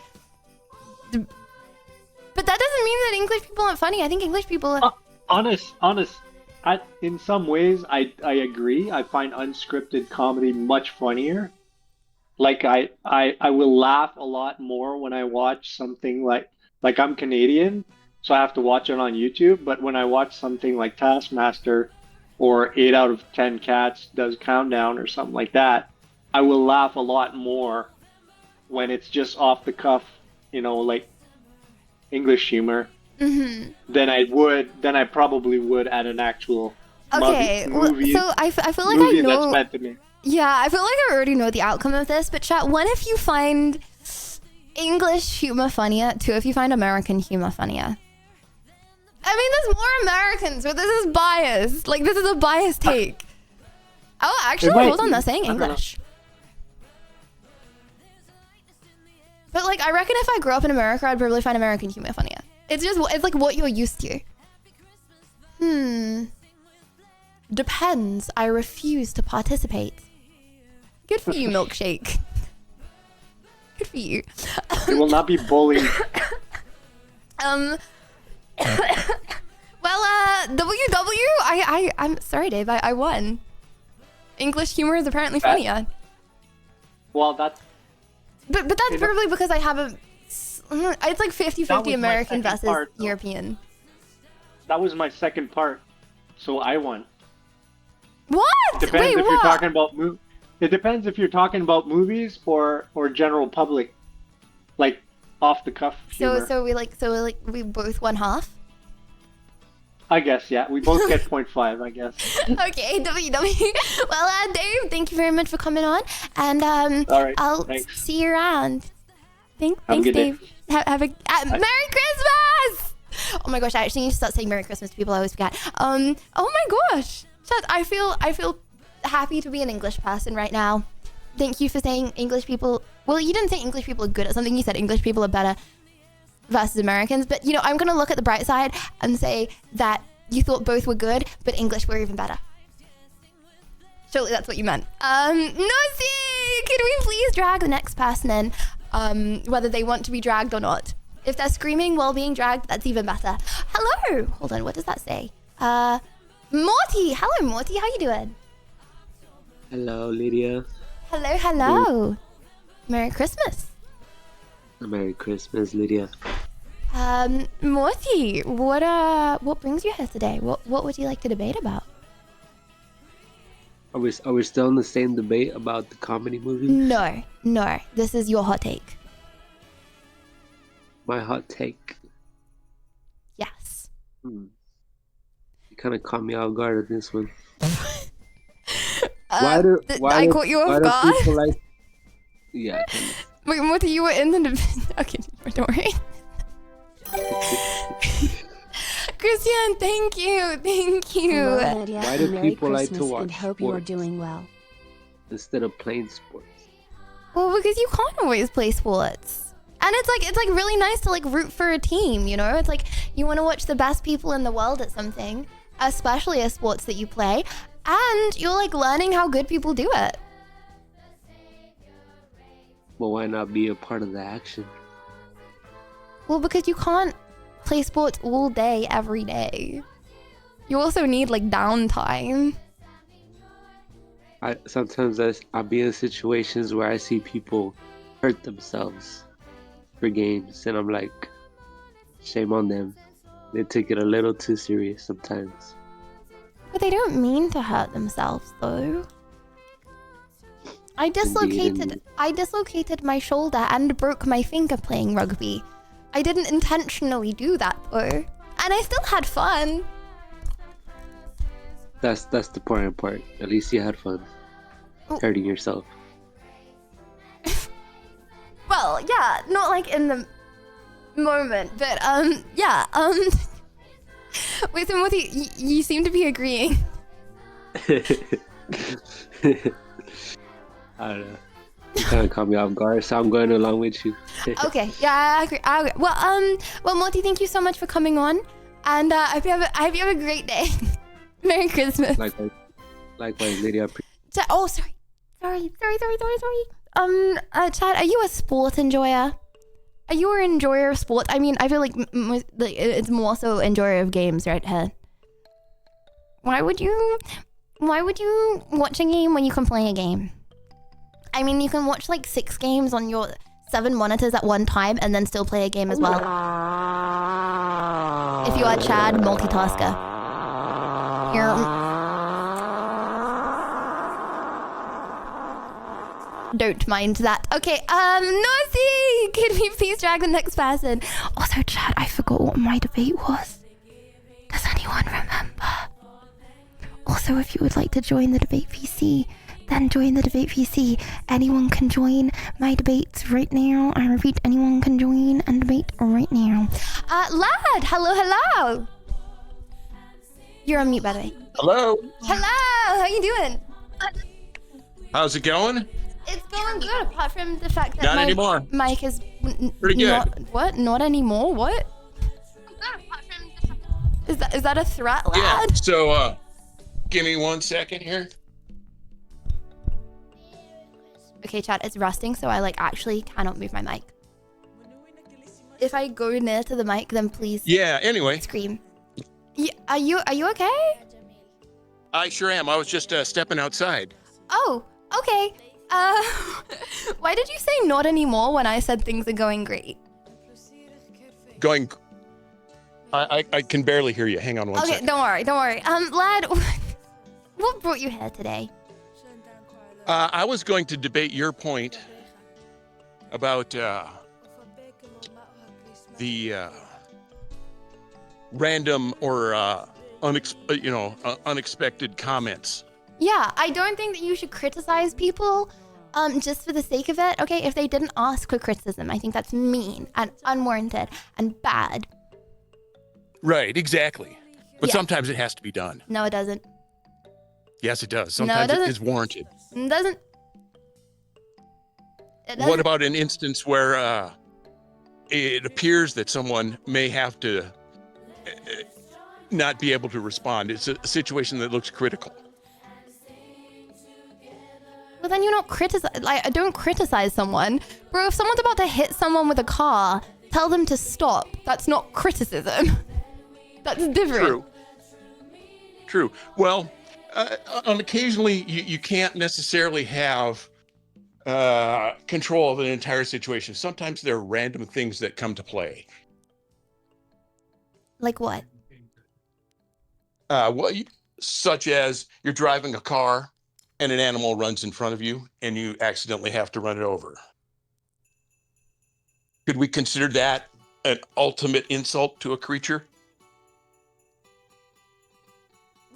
Speaker 4: that doesn't mean that English people aren't funny. I think English people are...
Speaker 10: Honest. In some ways, I agree. I find unscripted comedy much funnier. Like I will laugh a lot more when I watch something like I'm Canadian, so I have to watch it on YouTube. But when I watch something like Taskmaster or 8 out of 10 Cats Does Countdown or something like that, I will laugh a lot more when it's just off the cuff, like English humor. Than I probably would at an actual movie.
Speaker 4: So I feel like
Speaker 10: movie
Speaker 4: I know.
Speaker 10: That's meant to me.
Speaker 4: Yeah, I feel like I already know the outcome of this. But chat, one, if you find English humor funnier, 2, if you find American humor funnier. I mean, there's more Americans, but this is biased. Like, this is a biased take. Oh, actually, hold on, they're saying English. But like, I reckon if I grew up in America, I'd probably find American humor funnier. It's like what you're used to. Depends. I refuse to participate. Good for you, milkshake. Good for you.
Speaker 10: It will not be bullied.
Speaker 4: Well, I'm sorry, Dave. I won. English humor is apparently funnier.
Speaker 10: Well, that's...
Speaker 4: But that's probably because I have a... It's like 50-50 American versus European.
Speaker 10: That was my second part, so I won.
Speaker 4: What?
Speaker 10: Depends
Speaker 4: Wait,
Speaker 10: if
Speaker 4: what?
Speaker 10: you're talking about It depends if you're talking about movies or general public, like off the cuff humor.
Speaker 4: So we both won half.
Speaker 10: I guess, yeah. We both get 0.5, I guess.
Speaker 4: Okay, WW. Well, Dave, thank you very much for coming on, and
Speaker 10: All right,
Speaker 4: I'll
Speaker 10: thanks.
Speaker 4: see you around. Thanks,
Speaker 10: good day.
Speaker 4: Dave. Have a Merry Christmas! Oh my gosh, I actually need to start saying Merry Christmas to people. I always forget. Oh my gosh, Chat, I feel happy to be an English person right now. Thank you for saying English people. Well, you didn't say English people are good at something. You said English people are better versus Americans. But I'm gonna look at the bright side and say that you thought both were good, but English were even better. Surely that's what you meant. Nosy, could we please drag the next person in, whether they want to be dragged or not? If they're screaming while being dragged, that's even better. Hello. Hold on, what does that say? Morty. Hello, Morty. How you doing?
Speaker 11: Hello, Lydia.
Speaker 4: Hello, hello. Merry Christmas.
Speaker 11: Merry Christmas, Lydia.
Speaker 4: Morty, what brings you here today? What would you like to debate about?
Speaker 11: Are we still in the same debate about the comedy movie?
Speaker 4: No. This is your hot take.
Speaker 11: My hot take.
Speaker 4: Yes.
Speaker 11: You kind of caught me off guard on this one. Why
Speaker 4: I caught you off guard?
Speaker 11: People like... Yeah.
Speaker 4: Wait, Morty, you were in the debate. Okay, don't worry. Christian, thank you.
Speaker 5: Hello, Lydia.
Speaker 11: Why do
Speaker 5: Merry
Speaker 11: people like to
Speaker 5: Christmas
Speaker 11: watch
Speaker 5: and hope you are
Speaker 11: sports
Speaker 5: doing well.
Speaker 11: instead of playing sports?
Speaker 4: Well, because you can't always play sports. And it's like really nice to like root for a team, you know? It's like you want to watch the best people in the world at something, especially a sports that you play, and you're like learning how good people do it.
Speaker 11: Well, why not be a part of the action?
Speaker 4: Well, because you can't play sports all day, every day. You also need like downtime.
Speaker 11: Sometimes I'll be in situations where I see people hurt themselves for games, and I'm like, shame on them. They take it a little too serious sometimes.
Speaker 4: But they don't mean to hurt themselves, though. I dislocated my shoulder and broke my finger playing rugby. I didn't intentionally do that, though. And I still had fun.
Speaker 11: That's the important part. At least you had fun. Hurting yourself.
Speaker 4: Well, yeah, not like in the moment, but yeah, wait, so Morty, you seem to be agreeing.
Speaker 11: I don't know. You kind of caught me off guard, so I'm going along with you.
Speaker 4: Okay, yeah, I agree. Well, Morty, thank you so much for coming on, and I hope you have a great day. Merry Christmas.
Speaker 11: Likewise, lady.
Speaker 4: Oh, sorry. Chad, are you a sport enjoyer? Are you an enjoyer of sport? I mean, I feel like it's more so enjoyer of games right here. Why would you watch a game when you can play a game? I mean, you can watch like 6 games on your 7 monitors at one time and then still play a game as well. If you are Chad, multitasker. Don't mind that. Okay, Nosy! Could we please drag the next person? Also, Chad, I forgot what my debate was. Does anyone remember? Also, if you would like to join the debate VC, then join the debate VC. Anyone can join my debates right now. I repeat, anyone can join and debate right now. Lad, hello. You're on mute, by the way.
Speaker 12: Hello.
Speaker 4: Hello, how you doing?
Speaker 12: How's it going?
Speaker 4: It's going good, apart from the fact that
Speaker 12: Not
Speaker 4: my
Speaker 12: anymore.
Speaker 4: mic is
Speaker 12: Pretty good.
Speaker 4: Not anymore? What? Is that a threat, lad?
Speaker 12: Yeah. So, give me 1 second here.
Speaker 4: Okay, Chad, it's rusting, so I actually cannot move my mic. If I go near to the mic, then please.
Speaker 12: Yeah. Anyway.
Speaker 4: Scream. Are you okay?
Speaker 12: I sure am. I was just stepping outside.
Speaker 4: Oh, okay. Why did you say not anymore when I said things are going great?
Speaker 12: I can barely hear you. Hang on 1 second.
Speaker 4: Okay, don't worry. Lad, what brought you here today?
Speaker 12: I was going to debate your point about the random or unexpected comments.
Speaker 4: Yeah, I don't think that you should criticize people just for the sake of it, okay? If they didn't ask for criticism, I think that's mean and unwarranted and bad.
Speaker 12: Right, exactly. But
Speaker 4: Yeah.
Speaker 12: sometimes it has to be done.
Speaker 4: No, it doesn't.
Speaker 12: Yes, it does.
Speaker 4: No, it
Speaker 12: Sometimes
Speaker 4: doesn't.
Speaker 12: it is warranted.
Speaker 4: It doesn't.
Speaker 12: What about an instance where it appears that someone may have to not be able to respond. It's a situation that looks critical.
Speaker 4: But then you're not don't criticize someone. Bro, if someone's about to hit someone with a car, tell them to stop. That's not criticism. That's different.
Speaker 12: True. Well, occasionally you can't necessarily have control of an entire situation. Sometimes there are random things that come to play.
Speaker 4: Like what?
Speaker 12: Such as you're driving a car and an animal runs in front of you and you accidentally have to run it over. Could we consider that an ultimate insult to a creature?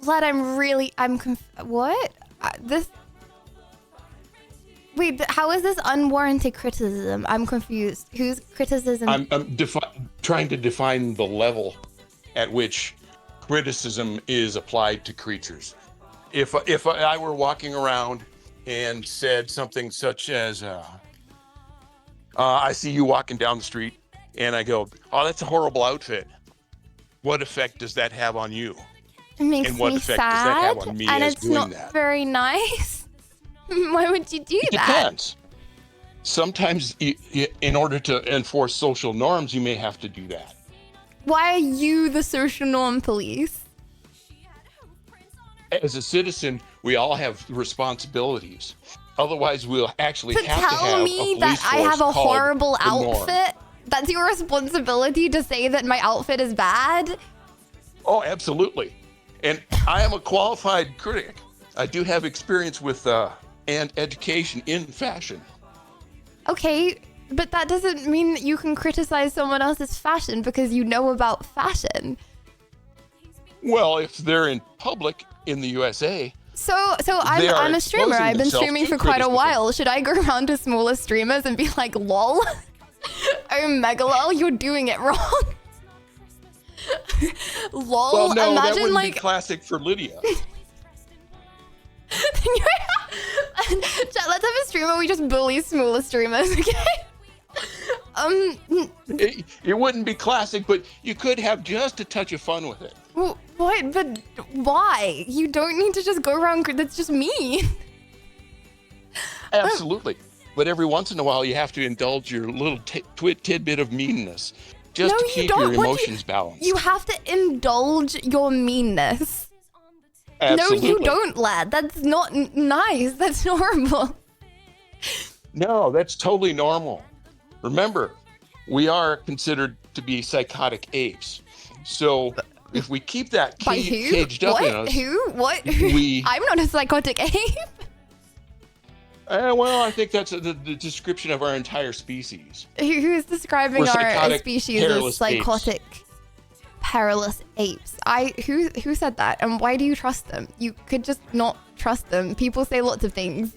Speaker 4: Vlad, what? Wait, how is this unwarranted criticism? I'm confused. Whose criticism?
Speaker 12: I'm trying to define the level at which criticism is applied to creatures. If I were walking around and said something such as, I see you walking down the street, and I go, oh, that's a horrible outfit. What effect does that have on you?
Speaker 4: It makes
Speaker 12: and what
Speaker 4: me
Speaker 12: effect
Speaker 4: sad,
Speaker 12: does that have on me
Speaker 4: and
Speaker 12: as
Speaker 4: it's
Speaker 12: doing
Speaker 4: not
Speaker 12: that?
Speaker 4: very nice. Why would you do
Speaker 12: It
Speaker 4: that?
Speaker 12: depends. Sometimes, in order to enforce social norms, you may have to do that.
Speaker 4: Why are you the social norm police?
Speaker 12: As a citizen, we all have responsibilities. Otherwise, we'll actually
Speaker 4: To
Speaker 12: have to have
Speaker 4: tell
Speaker 12: a
Speaker 4: me
Speaker 12: police
Speaker 4: that I
Speaker 12: force
Speaker 4: have a
Speaker 12: called
Speaker 4: horrible
Speaker 12: the norm.
Speaker 4: outfit? That's your responsibility to say that my outfit is bad?
Speaker 12: Oh, absolutely. And I am a qualified critic. I do have experience with and education in fashion.
Speaker 4: Okay, but that doesn't mean that you can criticize someone else's fashion because you know about fashion.
Speaker 12: Well, if they're in public in the USA.
Speaker 4: So I'm a streamer. I've been streaming for quite a while. Should I go around to smaller streamers and be like, lol? Oh, Megalol, you're doing it wrong. Lol,
Speaker 12: Well, no, that
Speaker 4: imagine
Speaker 12: wouldn't
Speaker 4: like
Speaker 12: be classic for Lydia.
Speaker 4: Chat, let's have a stream where we just bully smaller streamers, okay?
Speaker 12: It wouldn't be classic, but you could have just a touch of fun with it.
Speaker 4: What? But why? You don't need to just go around. That's just mean.
Speaker 12: Absolutely. But every once in a while, you have to indulge your little tidbit of meanness just
Speaker 4: No,
Speaker 12: to
Speaker 4: you
Speaker 12: keep
Speaker 4: don't.
Speaker 12: your
Speaker 4: What do
Speaker 12: emotions balanced.
Speaker 4: You have to indulge your meanness.
Speaker 12: Absolutely.
Speaker 4: No, you don't, lad. That's not nice. That's horrible.
Speaker 12: No, that's totally normal. Remember, we are considered to be psychotic apes. So if we keep that
Speaker 4: By who?
Speaker 12: caged up
Speaker 4: What?
Speaker 12: in us,
Speaker 4: Who? What?
Speaker 12: we-
Speaker 4: I'm not a psychotic ape.
Speaker 12: well, I think that's the description of our entire species.
Speaker 4: Who's describing
Speaker 12: We're
Speaker 4: our
Speaker 12: psychotic,
Speaker 4: species as
Speaker 12: hairless
Speaker 4: psychotic, perilous apes? Who said that? And why do you trust them? You could just not trust them. People say lots of things.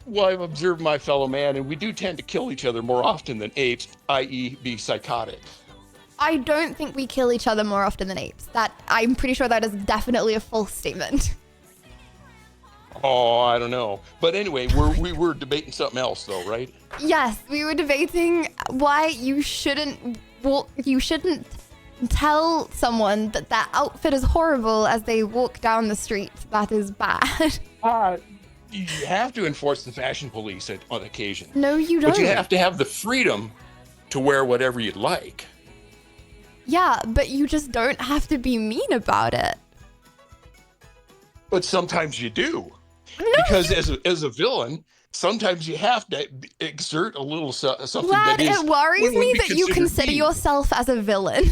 Speaker 12: Well, I've observed my fellow man, and we do tend to kill each other more often than apes, i.e. be psychotic.
Speaker 4: I don't think we kill each other more often than apes. I'm pretty sure that is definitely a false statement.
Speaker 12: Oh, I don't know. But anyway, we were debating something else, though, right?
Speaker 4: Yes, we were debating why you shouldn't tell someone that that outfit is horrible as they walk down the street. That is bad.
Speaker 12: You have to enforce the fashion police on occasion.
Speaker 4: No, you don't.
Speaker 12: But you have to have the freedom to wear whatever you'd like.
Speaker 4: Yeah, but you just don't have to be mean about it.
Speaker 12: But sometimes you do.
Speaker 4: No,
Speaker 12: because as a villain, sometimes you have to exert a little something
Speaker 4: Lad,
Speaker 12: that is...
Speaker 4: it worries
Speaker 12: what would
Speaker 4: me
Speaker 12: be
Speaker 4: that you
Speaker 12: considered
Speaker 4: consider
Speaker 12: mean.
Speaker 4: yourself as a villain.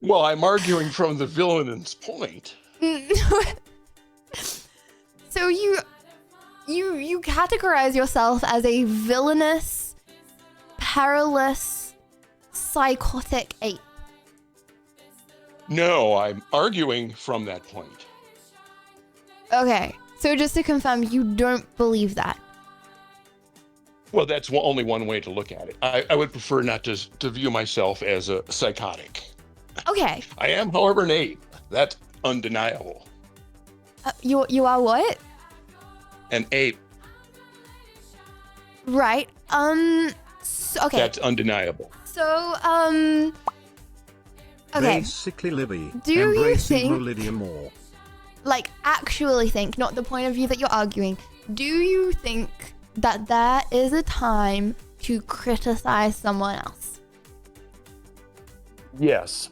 Speaker 12: Well, I'm arguing from the villain's point.
Speaker 4: So you categorize yourself as a villainous, perilous, psychotic ape.
Speaker 12: No, I'm arguing from that point.
Speaker 4: Okay, so just to confirm, you don't believe that.
Speaker 12: Well, that's only one way to look at it. I would prefer not to view myself as a psychotic.
Speaker 4: Okay.
Speaker 12: I am, however, an ape. That's undeniable.
Speaker 4: You are what?
Speaker 12: An ape.
Speaker 4: Right. So, okay.
Speaker 12: That's undeniable.
Speaker 4: So, Okay.
Speaker 1: Basically, Libby,
Speaker 4: Do you
Speaker 1: embrace
Speaker 4: think-
Speaker 1: emo Lydia more.
Speaker 4: Like, actually think, not the point of view that you're arguing. Do you think that there is a time to criticize someone else?
Speaker 12: Yes.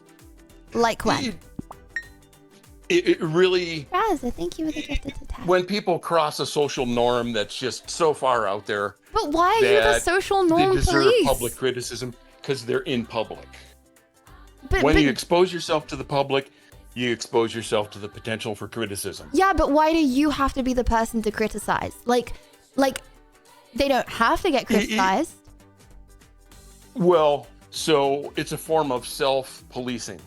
Speaker 4: Like when?
Speaker 12: It really,
Speaker 4: Raz, I think you were the gifted to tag.
Speaker 12: when people cross a social norm that's just so far out there,
Speaker 4: But why are you the
Speaker 12: that
Speaker 4: social
Speaker 12: they
Speaker 4: norm
Speaker 12: deserve
Speaker 4: police?
Speaker 12: public criticism because they're in public.
Speaker 4: But,
Speaker 12: When
Speaker 4: but-
Speaker 12: you expose yourself to the public, you expose yourself to the potential for criticism.
Speaker 4: Yeah, but why do you have to be the person to criticize? Like, they don't have to get criticized.
Speaker 12: Well, so it's a form of self-policing.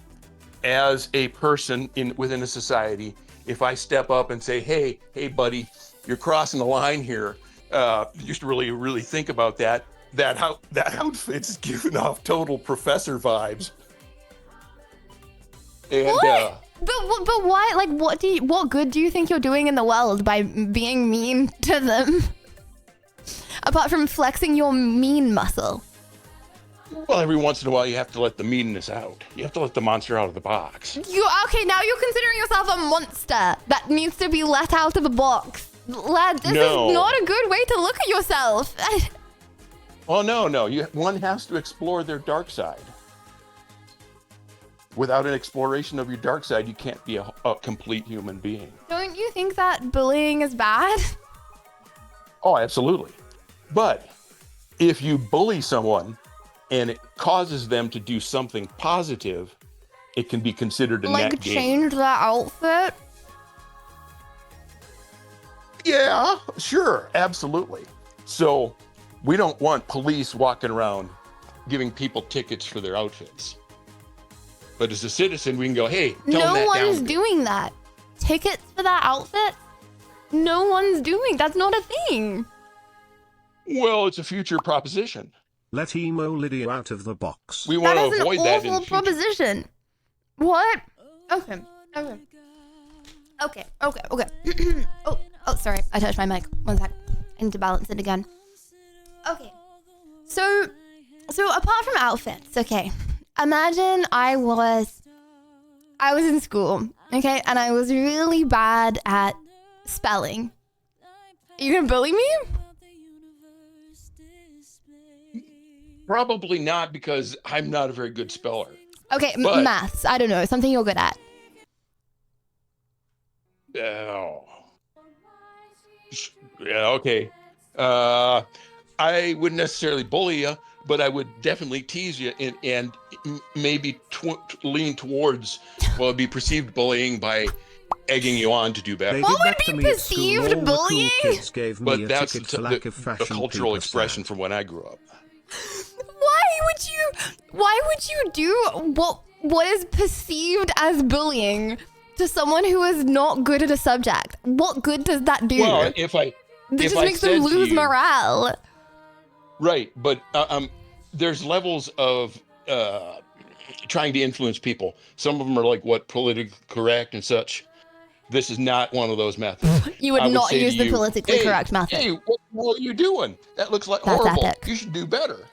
Speaker 12: As a person within a society, if I step up and say, hey, buddy, you're crossing the line here, you should really think about that. That outfit's giving off total professor vibes. And
Speaker 4: What? But why? Like, what good do you think you're doing in the world by being mean to them? Apart from flexing your mean muscle.
Speaker 12: well, every once in a while, you have to let the meanness out. You have to let the monster out of the box.
Speaker 4: Okay, now you're considering yourself a monster that needs to be let out of a box. Lad, this
Speaker 12: No.
Speaker 4: is not a good way to look at yourself.
Speaker 12: Oh, no. One has to explore their dark side. Without an exploration of your dark side, you can't be a complete human being.
Speaker 4: Don't you think that bullying is bad?
Speaker 12: Oh, absolutely. But if you bully someone and it causes them to do something positive, it can be considered a
Speaker 4: Like,
Speaker 12: net gain.
Speaker 4: change their outfit?
Speaker 12: Yeah, sure, absolutely. So we don't want police walking around giving people tickets for their outfits. But as a citizen, we can go, hey, tone
Speaker 4: No
Speaker 12: that
Speaker 4: one's
Speaker 12: down.
Speaker 4: doing that. Tickets for that outfit? No one's doing. That's not a thing.
Speaker 12: Well, it's a future proposition.
Speaker 1: Let emo Lydia out of the box.
Speaker 12: We want
Speaker 4: That
Speaker 12: to
Speaker 4: is
Speaker 12: avoid
Speaker 4: an
Speaker 12: that in
Speaker 4: awful
Speaker 12: the future.
Speaker 4: proposition. What? Okay. Oh, sorry. I touched my mic. One sec. I need to balance it again. Okay. So apart from outfits, okay. Imagine I was in school, okay, and I was really bad at spelling. Are you gonna bully me?
Speaker 12: Probably not, because I'm not a very good speller.
Speaker 4: Okay,
Speaker 12: But-
Speaker 4: maths. I don't know. Something you're good at.
Speaker 12: Oh. Yeah, okay. I wouldn't necessarily bully you, but I would definitely tease you and maybe lean towards what would be perceived bullying by egging you on to do better.
Speaker 1: They
Speaker 4: What
Speaker 1: did
Speaker 4: would
Speaker 1: that to
Speaker 4: be
Speaker 1: me at school.
Speaker 4: perceived
Speaker 1: All the cool
Speaker 4: bullying?
Speaker 1: kids gave me
Speaker 12: But
Speaker 1: a
Speaker 12: that's
Speaker 1: ticket for lack of
Speaker 12: the
Speaker 1: fashion.
Speaker 12: cultural
Speaker 1: people
Speaker 12: expression
Speaker 1: said.
Speaker 12: from when I grew up.
Speaker 4: Why would you do what is perceived as bullying to someone who is not good at a subject? What good does that do?
Speaker 12: Well, if I
Speaker 4: This just makes them lose morale.
Speaker 12: Right, but there's levels of trying to influence people. Some of them are like politically correct and such. This is not one of those methods.
Speaker 4: You would
Speaker 12: I
Speaker 4: not
Speaker 12: say to
Speaker 4: use the
Speaker 12: you,
Speaker 4: politically
Speaker 12: "Hey,
Speaker 4: correct method."
Speaker 12: Hey, what the hell are you doing? That looks like
Speaker 4: That's
Speaker 12: horrible.
Speaker 4: epic.
Speaker 12: You should do better.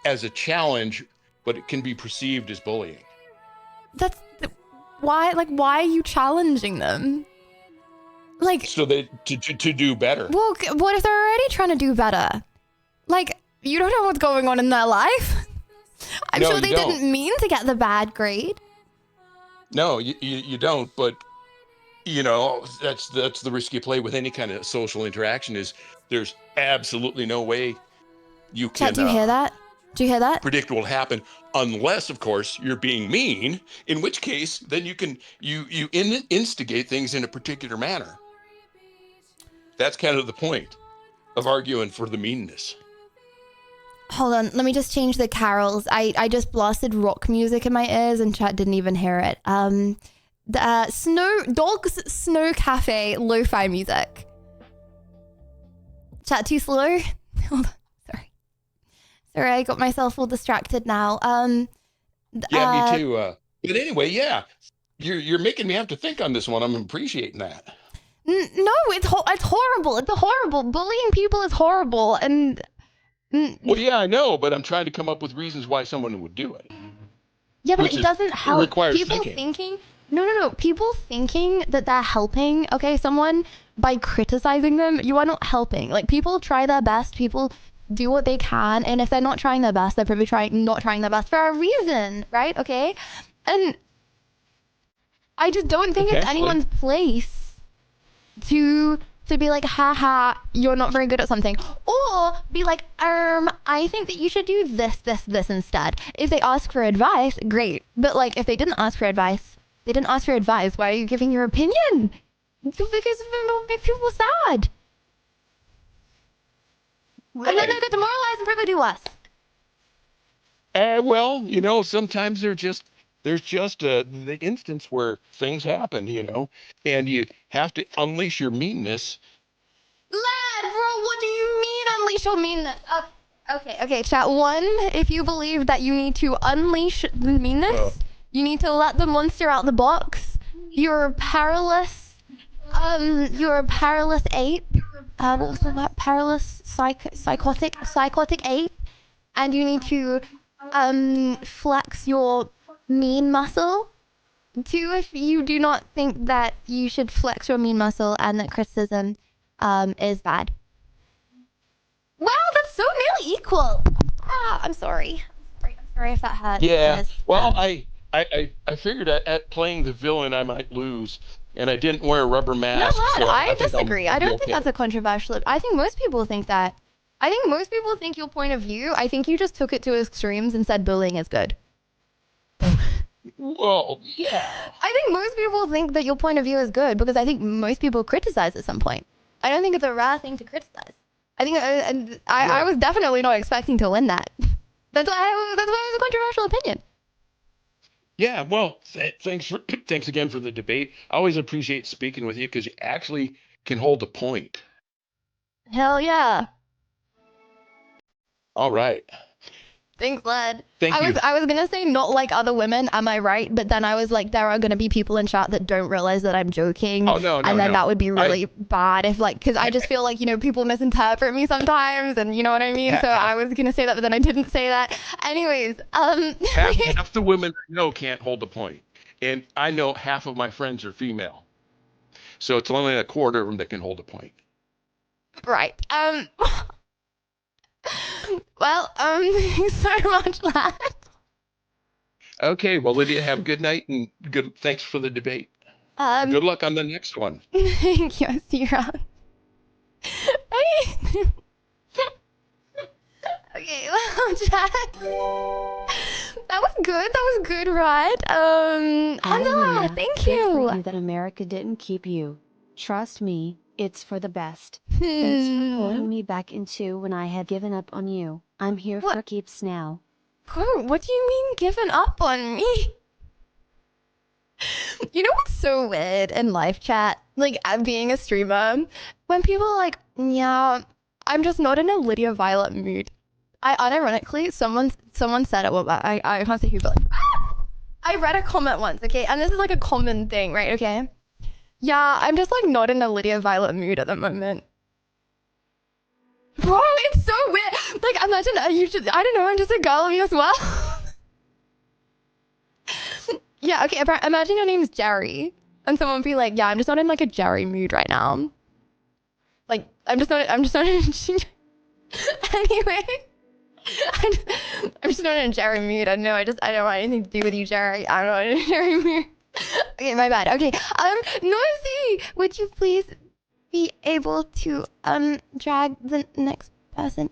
Speaker 12: As a challenge, but it can be perceived as bullying.
Speaker 4: Why are you challenging them? Like,
Speaker 12: So that to do better.
Speaker 4: well, what if they're already trying to do better? Like, you don't know what's going on in their life. I'm
Speaker 12: No,
Speaker 4: sure
Speaker 12: you
Speaker 4: they
Speaker 12: don't.
Speaker 4: didn't mean to get the bad grade.
Speaker 12: No, you don't. But you know, that's the risk you play with any kind of social interaction. Is there's absolutely no way you can
Speaker 4: Chat, do you hear that? Do you hear that?
Speaker 12: predict what will happen, unless, of course, you're being mean. In which case, then you can instigate things in a particular manner. That's kind of the point of arguing for the meanness.
Speaker 4: Hold on, let me just change the carols. I just blasted rock music in my ears and chat didn't even hear it. Dogs Snow Cafe lo-fi music. Chat too slow? Hold on, sorry, I got myself all distracted now.
Speaker 12: Yeah, me too. But anyway, yeah, you're making me have to think on this one. I'm appreciating that.
Speaker 4: No, it's horrible. It's horrible. Bullying people is horrible, and
Speaker 12: Well, yeah, I know, but I'm trying to come up with reasons why someone would do it.
Speaker 4: Yeah, but
Speaker 12: Which
Speaker 4: it
Speaker 12: is-
Speaker 4: doesn't help.
Speaker 12: requires
Speaker 4: People
Speaker 12: thinking.
Speaker 4: thinking. No. People thinking that they're helping, okay, someone by criticizing them, you are not helping. Like, people try their best, people do what they can, and if they're not trying their best, they're probably not trying their best for a reason, right? Okay? And I just don't think it's
Speaker 12: Potentially.
Speaker 4: anyone's place to be like, haha, you're not very good at something. Or be like, I think that you should do this instead. If they ask for advice, great. But like, if they didn't ask for advice, why are you giving your opinion? Because it will make people sad. And then they get demoralized and probably do less.
Speaker 12: Well, sometimes there's just the instance where things happen, and you have to unleash your meanness.
Speaker 4: Lad, bro, what do you mean unleash your meanness? Okay, chat. One, if you believe that you need to unleash the meanness, you need to let the monster out the box. You're a powerless, ape. What was the word? Powerless psychotic ape. And you need to, flex your mean muscle. Two, if you do not think that you should flex your mean muscle and that criticism is bad. Wow, that's so nearly equal. I'm sorry. I'm sorry if that hurt.
Speaker 12: Yeah.
Speaker 4: guys.
Speaker 12: Well, I figured at playing the villain I might lose, and I didn't wear a rubber
Speaker 4: No,
Speaker 12: mask.
Speaker 4: lad,
Speaker 12: so
Speaker 4: I
Speaker 12: think
Speaker 4: disagree. I
Speaker 12: I'll be
Speaker 4: don't think
Speaker 12: okay.
Speaker 4: that's a controversial. I think most people think that. I think most people think your point of view. I think you just took it to extremes and said bullying is good.
Speaker 12: Well, yeah.
Speaker 4: I think most people think that your point of view is good because I think most people criticize at some point. I don't think it's a rare thing to criticize. I think I was definitely not expecting to win that. That's why it was a controversial opinion.
Speaker 12: Yeah. Well, thanks again for the debate. I always appreciate speaking with you because you actually can hold a point.
Speaker 4: Hell yeah.
Speaker 12: All right.
Speaker 4: Thanks, lad.
Speaker 12: Thank you.
Speaker 4: I was gonna say not like other women, am I right? But then I was like, there are gonna be people in chat that don't realize that I'm joking.
Speaker 12: Oh, no,
Speaker 4: and then
Speaker 12: no.
Speaker 4: that would be really bad if because I just feel like, people misinterpret me sometimes and you know what I mean? So I was gonna say that, but then I didn't say that. Anyways,
Speaker 12: half the women I know can't hold a point. And I know half of my friends are female. So it's only a quarter of them that can hold a point.
Speaker 4: right. Well, thanks so much, lad.
Speaker 12: Okay, well, Lydia, have a good night and thanks for the debate. Good luck on the next one.
Speaker 4: Thank you. I'll see you around. Okay, well, chat. That was good, right? Angela, thank
Speaker 5: Good
Speaker 4: you.
Speaker 5: for you that America didn't keep you. Trust me, it's for the best. Thanks for pulling me back into when I had given up on you. I'm here for keeps now.
Speaker 4: What do you mean giving up on me? You know what's so weird in live chat? Like, being a streamer, when people are like, yeah, I'm just not in a Lydia Violet mood. Unironically, someone said it, well, I can't say who, but like, I read a comment once, okay? And this is like a common thing, right? Okay? Yeah, I'm just like not in a Lydia Violet mood at the moment. Bro, it's so weird. Like, imagine, I don't know, I'm just a girl of me as well. Yeah, okay, imagine your name's Jerry. And someone be like, yeah, I'm just not in like a Jerry mood right now. Like, I'm just not in anyway. I'm just not in a Jerry mood. I know, I don't want anything to do with you, Jerry. I'm not in a Jerry mood. Okay, my bad. Okay, Noisy, would you please be able to, drag the next person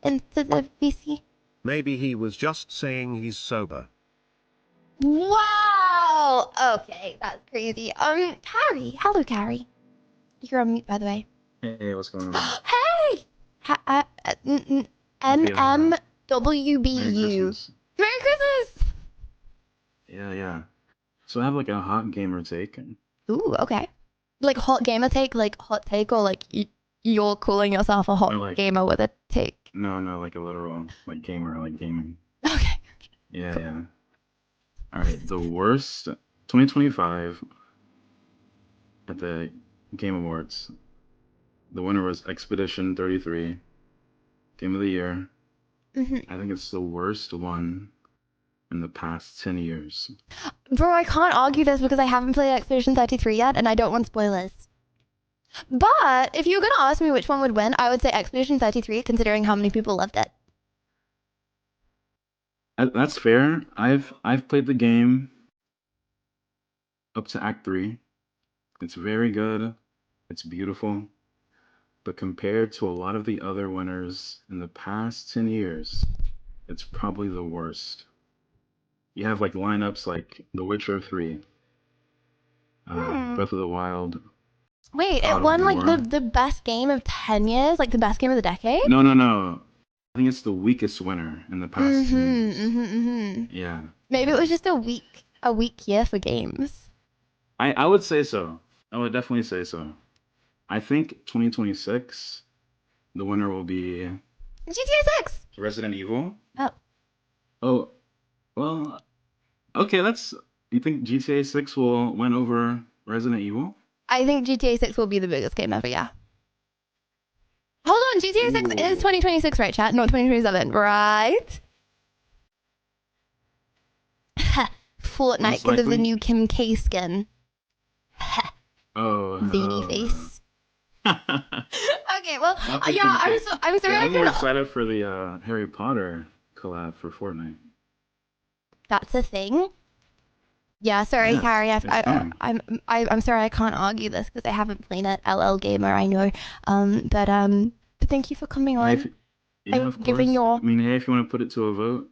Speaker 4: into the VC?
Speaker 1: Maybe he was just saying he's sober.
Speaker 4: Wow! Okay, that's crazy. Carrie. Hello, Carrie. You're on mute, by the way.
Speaker 13: Hey, what's going on?
Speaker 4: Hey! MMWBU. Merry Christmas!
Speaker 13: Yeah. So I have like a hot gamer take.
Speaker 4: Ooh, okay. Like hot gamer take, like hot take, or like you're calling yourself a hot gamer with a take?
Speaker 13: No, like a literal like gamer, like gaming.
Speaker 4: Okay.
Speaker 13: Yeah. All right, the worst 2025 at the Game Awards. The winner was Expedition 33, Game of the Year.
Speaker 4: Mhm.
Speaker 13: I think it's the worst one in the past 10 years.
Speaker 4: Bro, I can't argue this because I haven't played Expedition 33 yet, and I don't want spoilers. But if you were gonna ask me which one would win, I would say Expedition 33, considering how many people loved it.
Speaker 13: That's fair. I've played the game up to Act 3. It's very good. It's beautiful. But compared to a lot of the other winners in the past 10 years, it's probably the worst. You have like lineups like The Witcher 3, Breath of the Wild.
Speaker 4: Wait,
Speaker 13: God
Speaker 4: it
Speaker 13: of
Speaker 4: won like
Speaker 13: War.
Speaker 4: the best game of 10 years? Like the best game of the decade?
Speaker 13: No. I think it's the weakest winner in the past 10 years. Yeah.
Speaker 4: Maybe it was just a weak year for games.
Speaker 13: I would say so. I would definitely say so. I think 2026, the winner will be
Speaker 4: GTA 6!
Speaker 13: Resident Evil.
Speaker 4: Oh.
Speaker 13: Oh, well, okay, you think GTA 6 will win over Resident Evil?
Speaker 4: I think GTA 6 will be the biggest game ever, yeah. Hold on, GTA 6 is 2026, right, chat? Not 2027, right? Fortnite because of the new Kim K skin.
Speaker 13: Oh.
Speaker 4: Zany face. Okay, well,
Speaker 13: Not the
Speaker 4: yeah,
Speaker 13: Kim
Speaker 4: I'm sorry.
Speaker 13: I'm more excited for the Harry Potter collab for Fortnite.
Speaker 4: That's a thing. Yeah, sorry,
Speaker 13: Yes,
Speaker 4: Carrie.
Speaker 13: it's fine.
Speaker 4: I'm sorry, I can't argue this because I haven't played it. LL Gamer, I know. But thank you for coming on.
Speaker 13: Of
Speaker 4: giving
Speaker 13: course.
Speaker 4: your-
Speaker 13: I mean, hey, if you want to put it to a vote.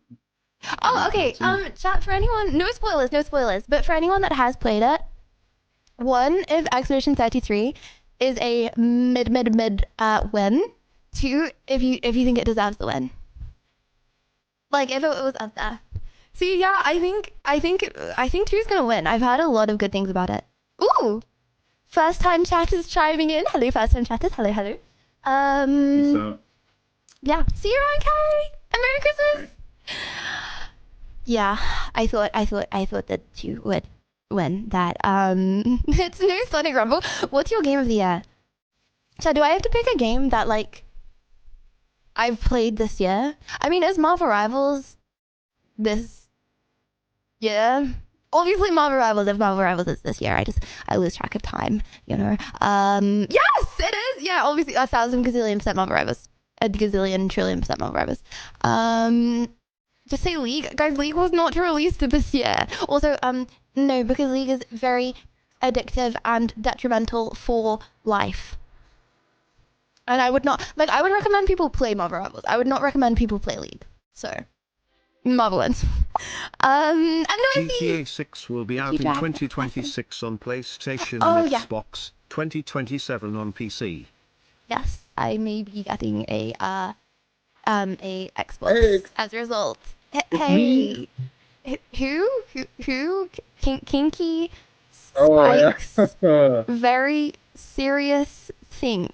Speaker 4: Oh, okay. Chat, for anyone, no spoilers, but for anyone that has played it, one, if Expedition 33 is a mid win. Two, if you think it deserves the win. Like if it was up there. See, yeah, I think two's gonna win. I've heard a lot of good things about it. Ooh, first time chatters chiming in. Hello, first time chatters. Hello.
Speaker 13: So,
Speaker 4: Yeah. See you around, Carrie. And Merry Christmas. Yeah, I thought that you would win that. It's no Sonic Rumble. What's your game of the year? So do I have to pick a game that like I've played this year? I mean, is Marvel Rivals this year? Obviously Marvel Rivals, if Marvel Rivals is this year, I lose track of time, you know. Yes, it is. Yeah, obviously 1,000 gazillion% Marvel Rivals. A gazillion trillion% Marvel Rivals. Just say League. Guys, League was not released this year. Also, no, because League is very addictive and detrimental for life. And I would not, like, I would recommend people play Marvel Rivals. I would not recommend people play League. So, Marvel wins. And no,
Speaker 1: GTA 6 will be out in 2026 on PlayStation
Speaker 4: Oh,
Speaker 1: and
Speaker 4: yeah.
Speaker 1: Xbox, 2027 on PC.
Speaker 4: Yes, I may be getting a Xbox as a result. Hey, who? Kinky Spikes. Very serious think.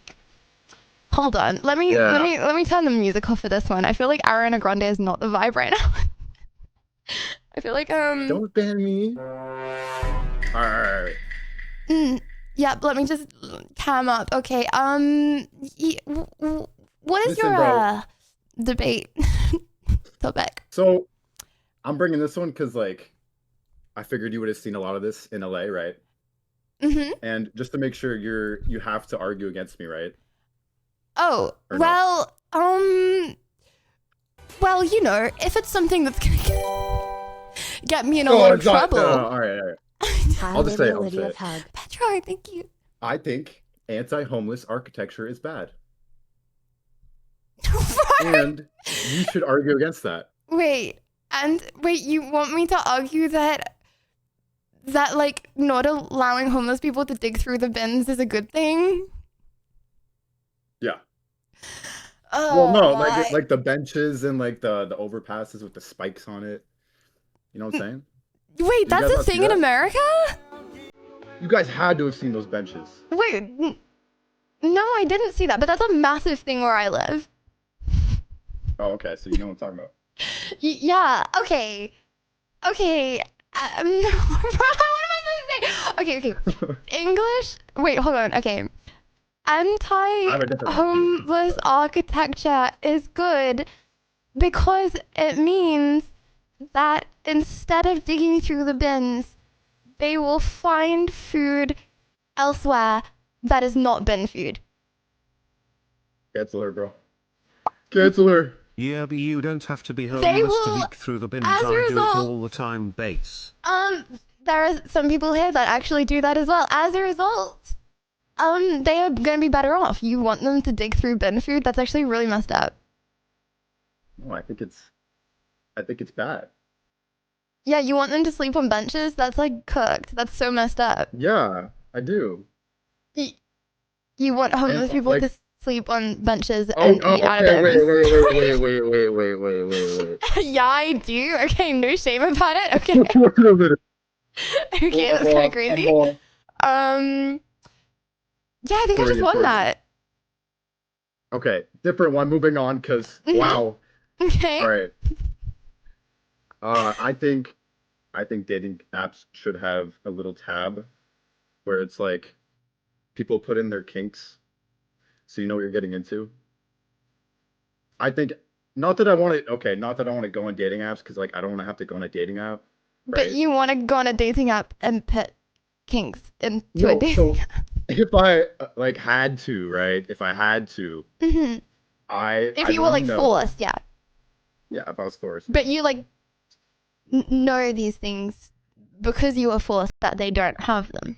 Speaker 4: Hold on, let me turn the music off for this one. I feel like Ariana Grande is not the vibe right now. I feel like
Speaker 14: Don't ban me. Alright.
Speaker 4: Yeah, let me just cam up. Okay. What is
Speaker 14: Listen,
Speaker 4: your
Speaker 14: bro.
Speaker 4: debate topic?
Speaker 14: So, I'm bringing this one because, like, I figured you would have seen a lot of this in LA, right?
Speaker 4: Mm-hmm.
Speaker 14: And just to make sure you have to argue against me, right?
Speaker 4: Oh,
Speaker 14: Or
Speaker 4: well, well, you know, if it's something that's gonna get me in a lot of
Speaker 14: it's not-
Speaker 4: trouble.
Speaker 14: no, all right. I'll just say it. I'll say it.
Speaker 4: Petra, thank you.
Speaker 14: I think anti-homeless architecture is bad. And you should argue against that.
Speaker 4: Wait, you want me to argue that like not allowing homeless people to dig through the bins is a good thing?
Speaker 14: Yeah.
Speaker 4: Oh,
Speaker 14: Well, no,
Speaker 4: my.
Speaker 14: like the benches and like the overpasses with the spikes on it. You know what I'm saying?
Speaker 4: Wait,
Speaker 14: You
Speaker 4: that's
Speaker 14: guys
Speaker 4: a
Speaker 14: not see
Speaker 4: thing in
Speaker 14: that?
Speaker 4: America?
Speaker 14: You guys had to have seen those benches.
Speaker 4: Wait, no, I didn't see that, but that's a massive thing where I live.
Speaker 14: Oh, okay. So you know what I'm talking about.
Speaker 4: Yeah, okay. Okay. What am I supposed to say? Okay. English? Wait, hold on. Okay. Anti-homeless architecture is good because it means that instead of digging through the bins, they will find food elsewhere that is not bin food.
Speaker 14: Cancel her, bro. Cancel her.
Speaker 1: Yeah, but you don't have to be
Speaker 4: They
Speaker 1: homeless
Speaker 4: will,
Speaker 1: to dig through the bins.
Speaker 4: as a
Speaker 1: I do it
Speaker 4: result-
Speaker 1: all the time, base.
Speaker 4: There are some people here that actually do that as well. As a result, they are gonna be better off. You want them to dig through bin food? That's actually really messed up.
Speaker 14: No, I think it's bad.
Speaker 4: Yeah, you want them to sleep on benches? That's like cooked. That's so messed up.
Speaker 14: Yeah, I do.
Speaker 4: You want homeless
Speaker 14: And,
Speaker 4: people
Speaker 14: like-
Speaker 4: to sleep on benches
Speaker 14: Oh,
Speaker 4: and eat out of
Speaker 14: okay,
Speaker 4: bins.
Speaker 14: wait.
Speaker 4: Yeah, I do. Okay, no shame about it. Okay. Okay, that's kind of crazy. Yeah, I think I just won that.
Speaker 14: Okay, different one. Moving on, because wow.
Speaker 4: Okay.
Speaker 14: All right. I think dating apps should have a little tab where it's like people put in their kinks, so you know what you're getting into. I think not that I want to go on dating apps because like I don't want to have to go on a dating app.
Speaker 4: But you want to go on a dating app and put kinks into a
Speaker 14: No,
Speaker 4: dating
Speaker 14: so
Speaker 4: app.
Speaker 14: if I like had to, right? If I had to,
Speaker 4: hmm If you were like forced, yeah.
Speaker 14: Yeah, if I was forced.
Speaker 4: But you like know these things because you were forced that they don't have them.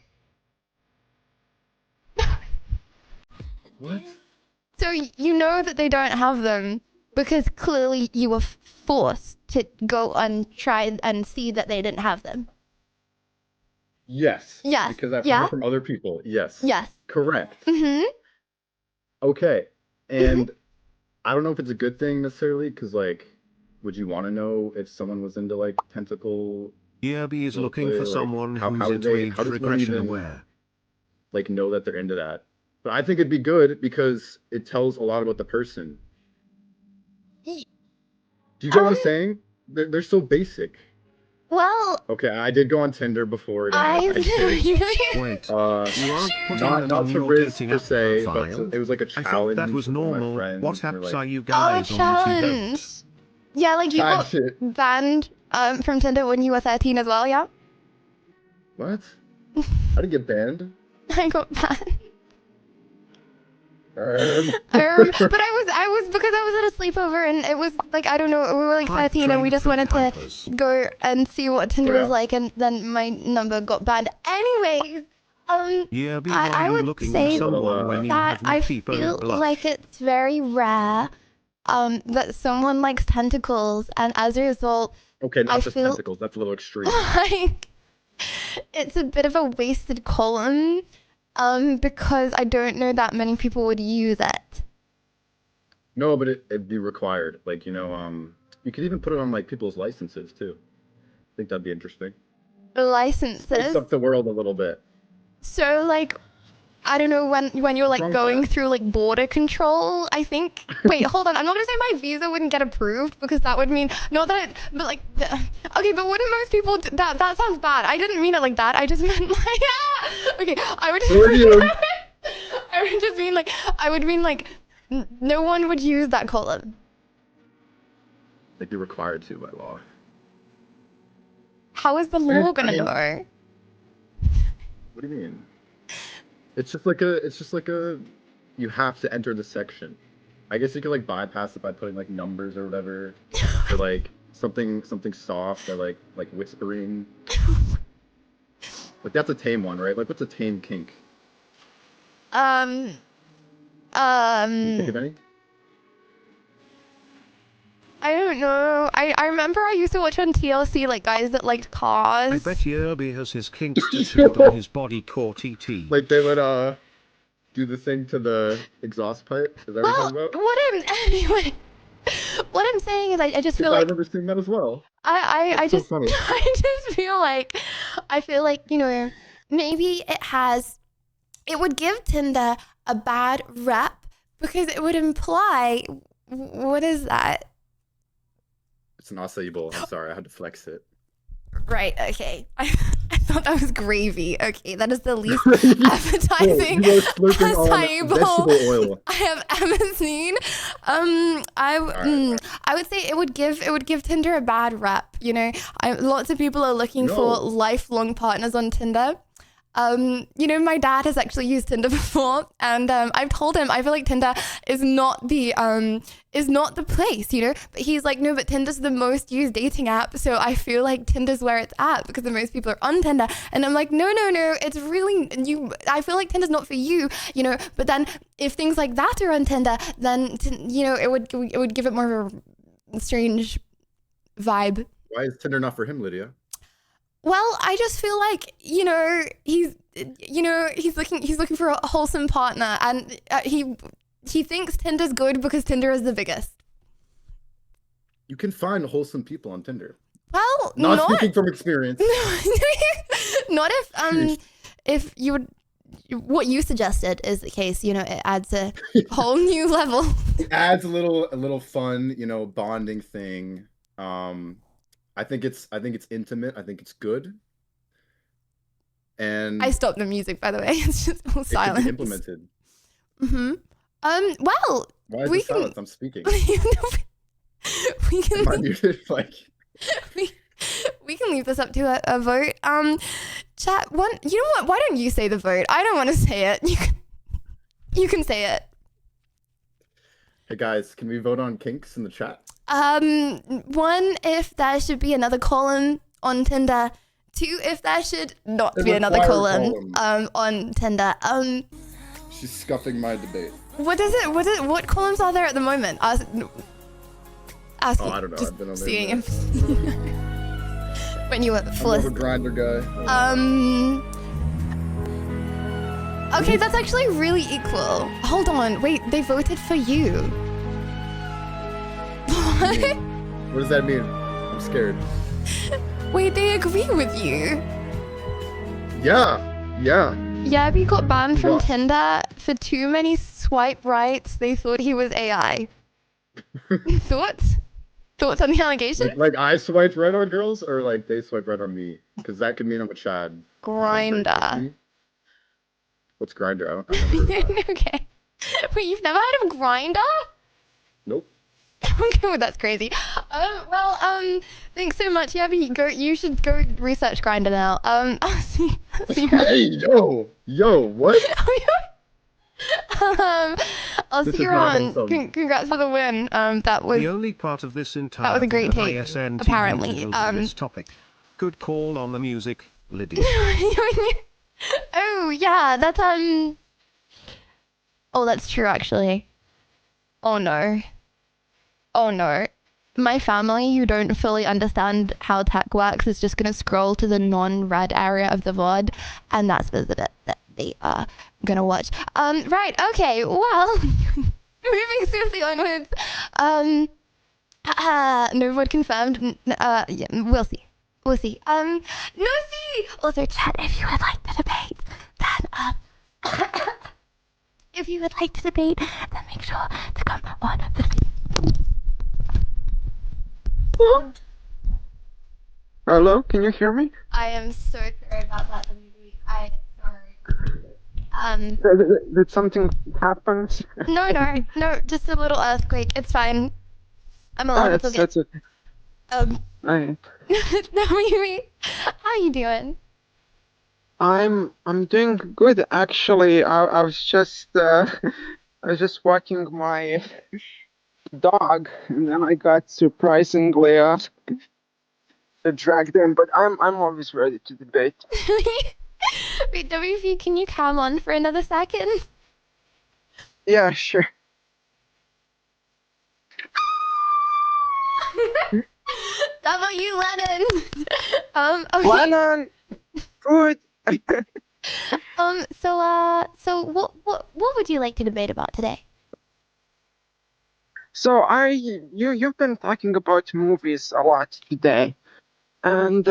Speaker 14: What?
Speaker 4: So you know that they don't have them because clearly you were forced to go and try and see that they didn't have them.
Speaker 14: Yes.
Speaker 4: Yes.
Speaker 14: Because I've
Speaker 4: Yeah.
Speaker 14: heard from other people. Yes.
Speaker 4: Yes.
Speaker 14: Correct.
Speaker 4: Mm-hmm.
Speaker 14: Okay. And I don't know if it's a good thing necessarily, because like, would you want to know if someone was into like tentacle?
Speaker 1: ERB is looking
Speaker 14: roleplay,
Speaker 1: for
Speaker 14: like,
Speaker 1: someone
Speaker 14: how
Speaker 1: who's
Speaker 14: do
Speaker 1: into
Speaker 14: they-
Speaker 1: age
Speaker 14: how does one
Speaker 1: regression
Speaker 14: even,
Speaker 1: aware.
Speaker 14: Like know that they're into that. But I think it'd be good because it tells a lot about the person. Do you get what I'm saying? They're so basic.
Speaker 4: Well,
Speaker 14: Okay, I did go on Tinder before.
Speaker 4: I
Speaker 14: did.
Speaker 1: Wait, you are putting
Speaker 14: not
Speaker 1: them
Speaker 14: not
Speaker 1: on
Speaker 14: to
Speaker 1: your
Speaker 14: Riz
Speaker 1: dating
Speaker 14: per
Speaker 1: app
Speaker 14: se,
Speaker 1: profile?
Speaker 14: but it was like a
Speaker 1: I
Speaker 14: challenge.
Speaker 1: thought that was
Speaker 14: with one of my
Speaker 1: normal.
Speaker 14: friends,
Speaker 1: What
Speaker 14: and we're
Speaker 1: apps
Speaker 14: like,
Speaker 1: are you
Speaker 4: oh, a
Speaker 1: guys on if you don't?
Speaker 4: challenge. Yeah, like you
Speaker 14: Ah,
Speaker 4: got
Speaker 14: shit.
Speaker 4: banned from Tinder when you were 13 as well, yeah?
Speaker 14: What? I didn't get banned.
Speaker 4: I got banned.
Speaker 14: Um,
Speaker 4: But I was because I was at a sleepover and it was like I don't know, we were like 13 and we just wanted to go and see what Tinder was like, and then my number got banned. Anyways,
Speaker 1: Yeah, but
Speaker 4: I
Speaker 1: are you
Speaker 4: would
Speaker 1: looking
Speaker 4: say
Speaker 1: for someone when you
Speaker 4: that
Speaker 1: have
Speaker 4: I
Speaker 1: people
Speaker 4: feel
Speaker 1: blush?
Speaker 4: like it's very rare that someone likes tentacles, and as a result,
Speaker 14: okay, not
Speaker 4: I
Speaker 14: just
Speaker 4: feel
Speaker 14: tentacles. That's a little extreme.
Speaker 4: like it's a bit of a wasted column, because I don't know that many people would use it.
Speaker 14: No, but it'd be required. Like, you could even put it on like people's licenses too. I think that'd be interesting.
Speaker 4: Licenses.
Speaker 14: Spice up the world a little bit.
Speaker 4: So like, I don't know, when you're like
Speaker 14: wrong with
Speaker 4: going through like border control, I think. Wait, hold on. I'm not gonna say my visa wouldn't get approved because that would mean not that it, but like, okay, but wouldn't most people that sounds bad. I didn't mean it like that. I just meant like, okay, I would just mean like, I would mean like, no one would use that column.
Speaker 14: They'd be required to by law.
Speaker 4: How is the law gonna know?
Speaker 14: What do you mean? It's just like a. You have to enter the section. I guess you could like bypass it by putting like numbers or whatever, or like something soft or like whispering. Like that's a tame one, right? Like what's a tame kink? Think of any?
Speaker 4: I don't know. I remember I used to watch on TLC like guys that liked cars.
Speaker 1: I bet Yerby has his kinks tattooed on his body core TT.
Speaker 14: Like they would do the thing to the exhaust pipe. Is that what you're talking about?
Speaker 4: What I'm saying is I just feel
Speaker 14: I
Speaker 4: like
Speaker 14: remember seeing that as well.
Speaker 4: I
Speaker 14: That's so
Speaker 4: just
Speaker 14: funny.
Speaker 4: I just feel like maybe it would give Tinder a bad rep because it would imply, what is that?
Speaker 14: It's an acai bowl. I'm sorry, I had to flex it.
Speaker 4: Right, okay. I thought thought that was gravy. Okay, that is the least appetizing
Speaker 14: You are slurping on
Speaker 4: acai bowl
Speaker 14: vegetable oil.
Speaker 4: I have ever seen. I would say it would give Tinder a bad rep. You know, lots of people are looking for lifelong partners on Tinder. You know, my dad has actually used Tinder before, and I've told him I feel like Tinder is not the place, you know. But he's like, no, but Tinder's the most used dating app, so I feel like Tinder's where it's at because the most people are on Tinder. And I'm like, no, it's really you. I feel like Tinder's not for you, you know. But then if things like that are on Tinder, then you know it would give it more of a strange vibe.
Speaker 14: Why is Tinder not for him, Lydia?
Speaker 4: Well, I just feel like, you know, he's looking for a wholesome partner, and he thinks Tinder's good because Tinder is the biggest.
Speaker 14: You can find wholesome people on Tinder.
Speaker 4: Well,
Speaker 14: not speaking from experience.
Speaker 4: Not if you would. What you suggested is the case. You know, it adds a whole new level.
Speaker 14: It adds a little fun, you know, bonding thing. I think it's intimate. I think it's good. And
Speaker 4: I stopped the music, by the way. It's just all silence.
Speaker 14: It can be implemented.
Speaker 4: Well,
Speaker 14: why is
Speaker 4: we
Speaker 14: it
Speaker 4: can.
Speaker 14: silence? I'm speaking.
Speaker 4: We can.
Speaker 14: Am I muted? Like.
Speaker 4: We can leave this up to a vote. Chat. You know what? Why don't you say the vote? I don't want to say it. You can say it.
Speaker 14: Hey guys, can we vote on kinks in the chat?
Speaker 4: 1, if there should be another column on Tinder. 2, if there should not be another column on Tinder.
Speaker 14: She's scuffing my debate.
Speaker 4: What columns are there at the moment? Asking,
Speaker 14: I don't know. I've been on
Speaker 4: seeing when you were full.
Speaker 14: I'm a grinder guy.
Speaker 4: Okay, that's actually really equal. Hold on, wait, they voted for you. What?
Speaker 14: What does that mean? I'm scared.
Speaker 4: Wait, they agree with you?
Speaker 14: Yeah.
Speaker 4: Yeah, he got banned from Tinder for too many swipe rights. They thought he was AI. Thoughts? Thoughts on the allegation?
Speaker 14: Like I swiped right on girls, or like they swiped right on me? Because that could mean I'm a Chad.
Speaker 4: Grinder.
Speaker 14: What's Grinder? I
Speaker 4: Okay. Wait, you've never heard of Grinder?
Speaker 14: Nope.
Speaker 4: Okay, well, that's crazy. Thanks so much. Yeah, you should go research Grinder now. I'll see you.
Speaker 14: Hey, yo, what?
Speaker 4: I'll see you around. Congrats for the win. That was
Speaker 1: the only part of this entire
Speaker 4: that was a great take.
Speaker 1: ISN
Speaker 4: Apparently,
Speaker 1: this topic. Good call on the music, Lydia.
Speaker 4: Oh yeah, that's Oh, that's true actually. Oh no. My family, who don't fully understand how tech works, is just gonna scroll to the non-red area of the VOD, and that's the bit that they are gonna watch. Right, okay, well, moving swiftly onwards. No VOD confirmed. Yeah, we'll see. No see. Also, chat, if you would like to debate, then if you would like to debate, then make sure to come on the
Speaker 15: Hello, can you hear me?
Speaker 4: I am so sorry about that, WB. Sorry.
Speaker 15: Did something happen?
Speaker 4: No, just a little earthquake. It's fine. I'm allowed to
Speaker 15: That's it.
Speaker 4: WB, how you doing?
Speaker 15: I'm doing good actually. I was just walking my dog, and then I got surprisingly dragged in. But I'm always ready to debate.
Speaker 4: Wait, WV, can you come on for another second?
Speaker 15: Yeah, sure.
Speaker 4: W Lennon. Okay.
Speaker 15: Lennon. Good.
Speaker 4: So what would you like to debate about today?
Speaker 15: So you've been talking about movies a lot today, and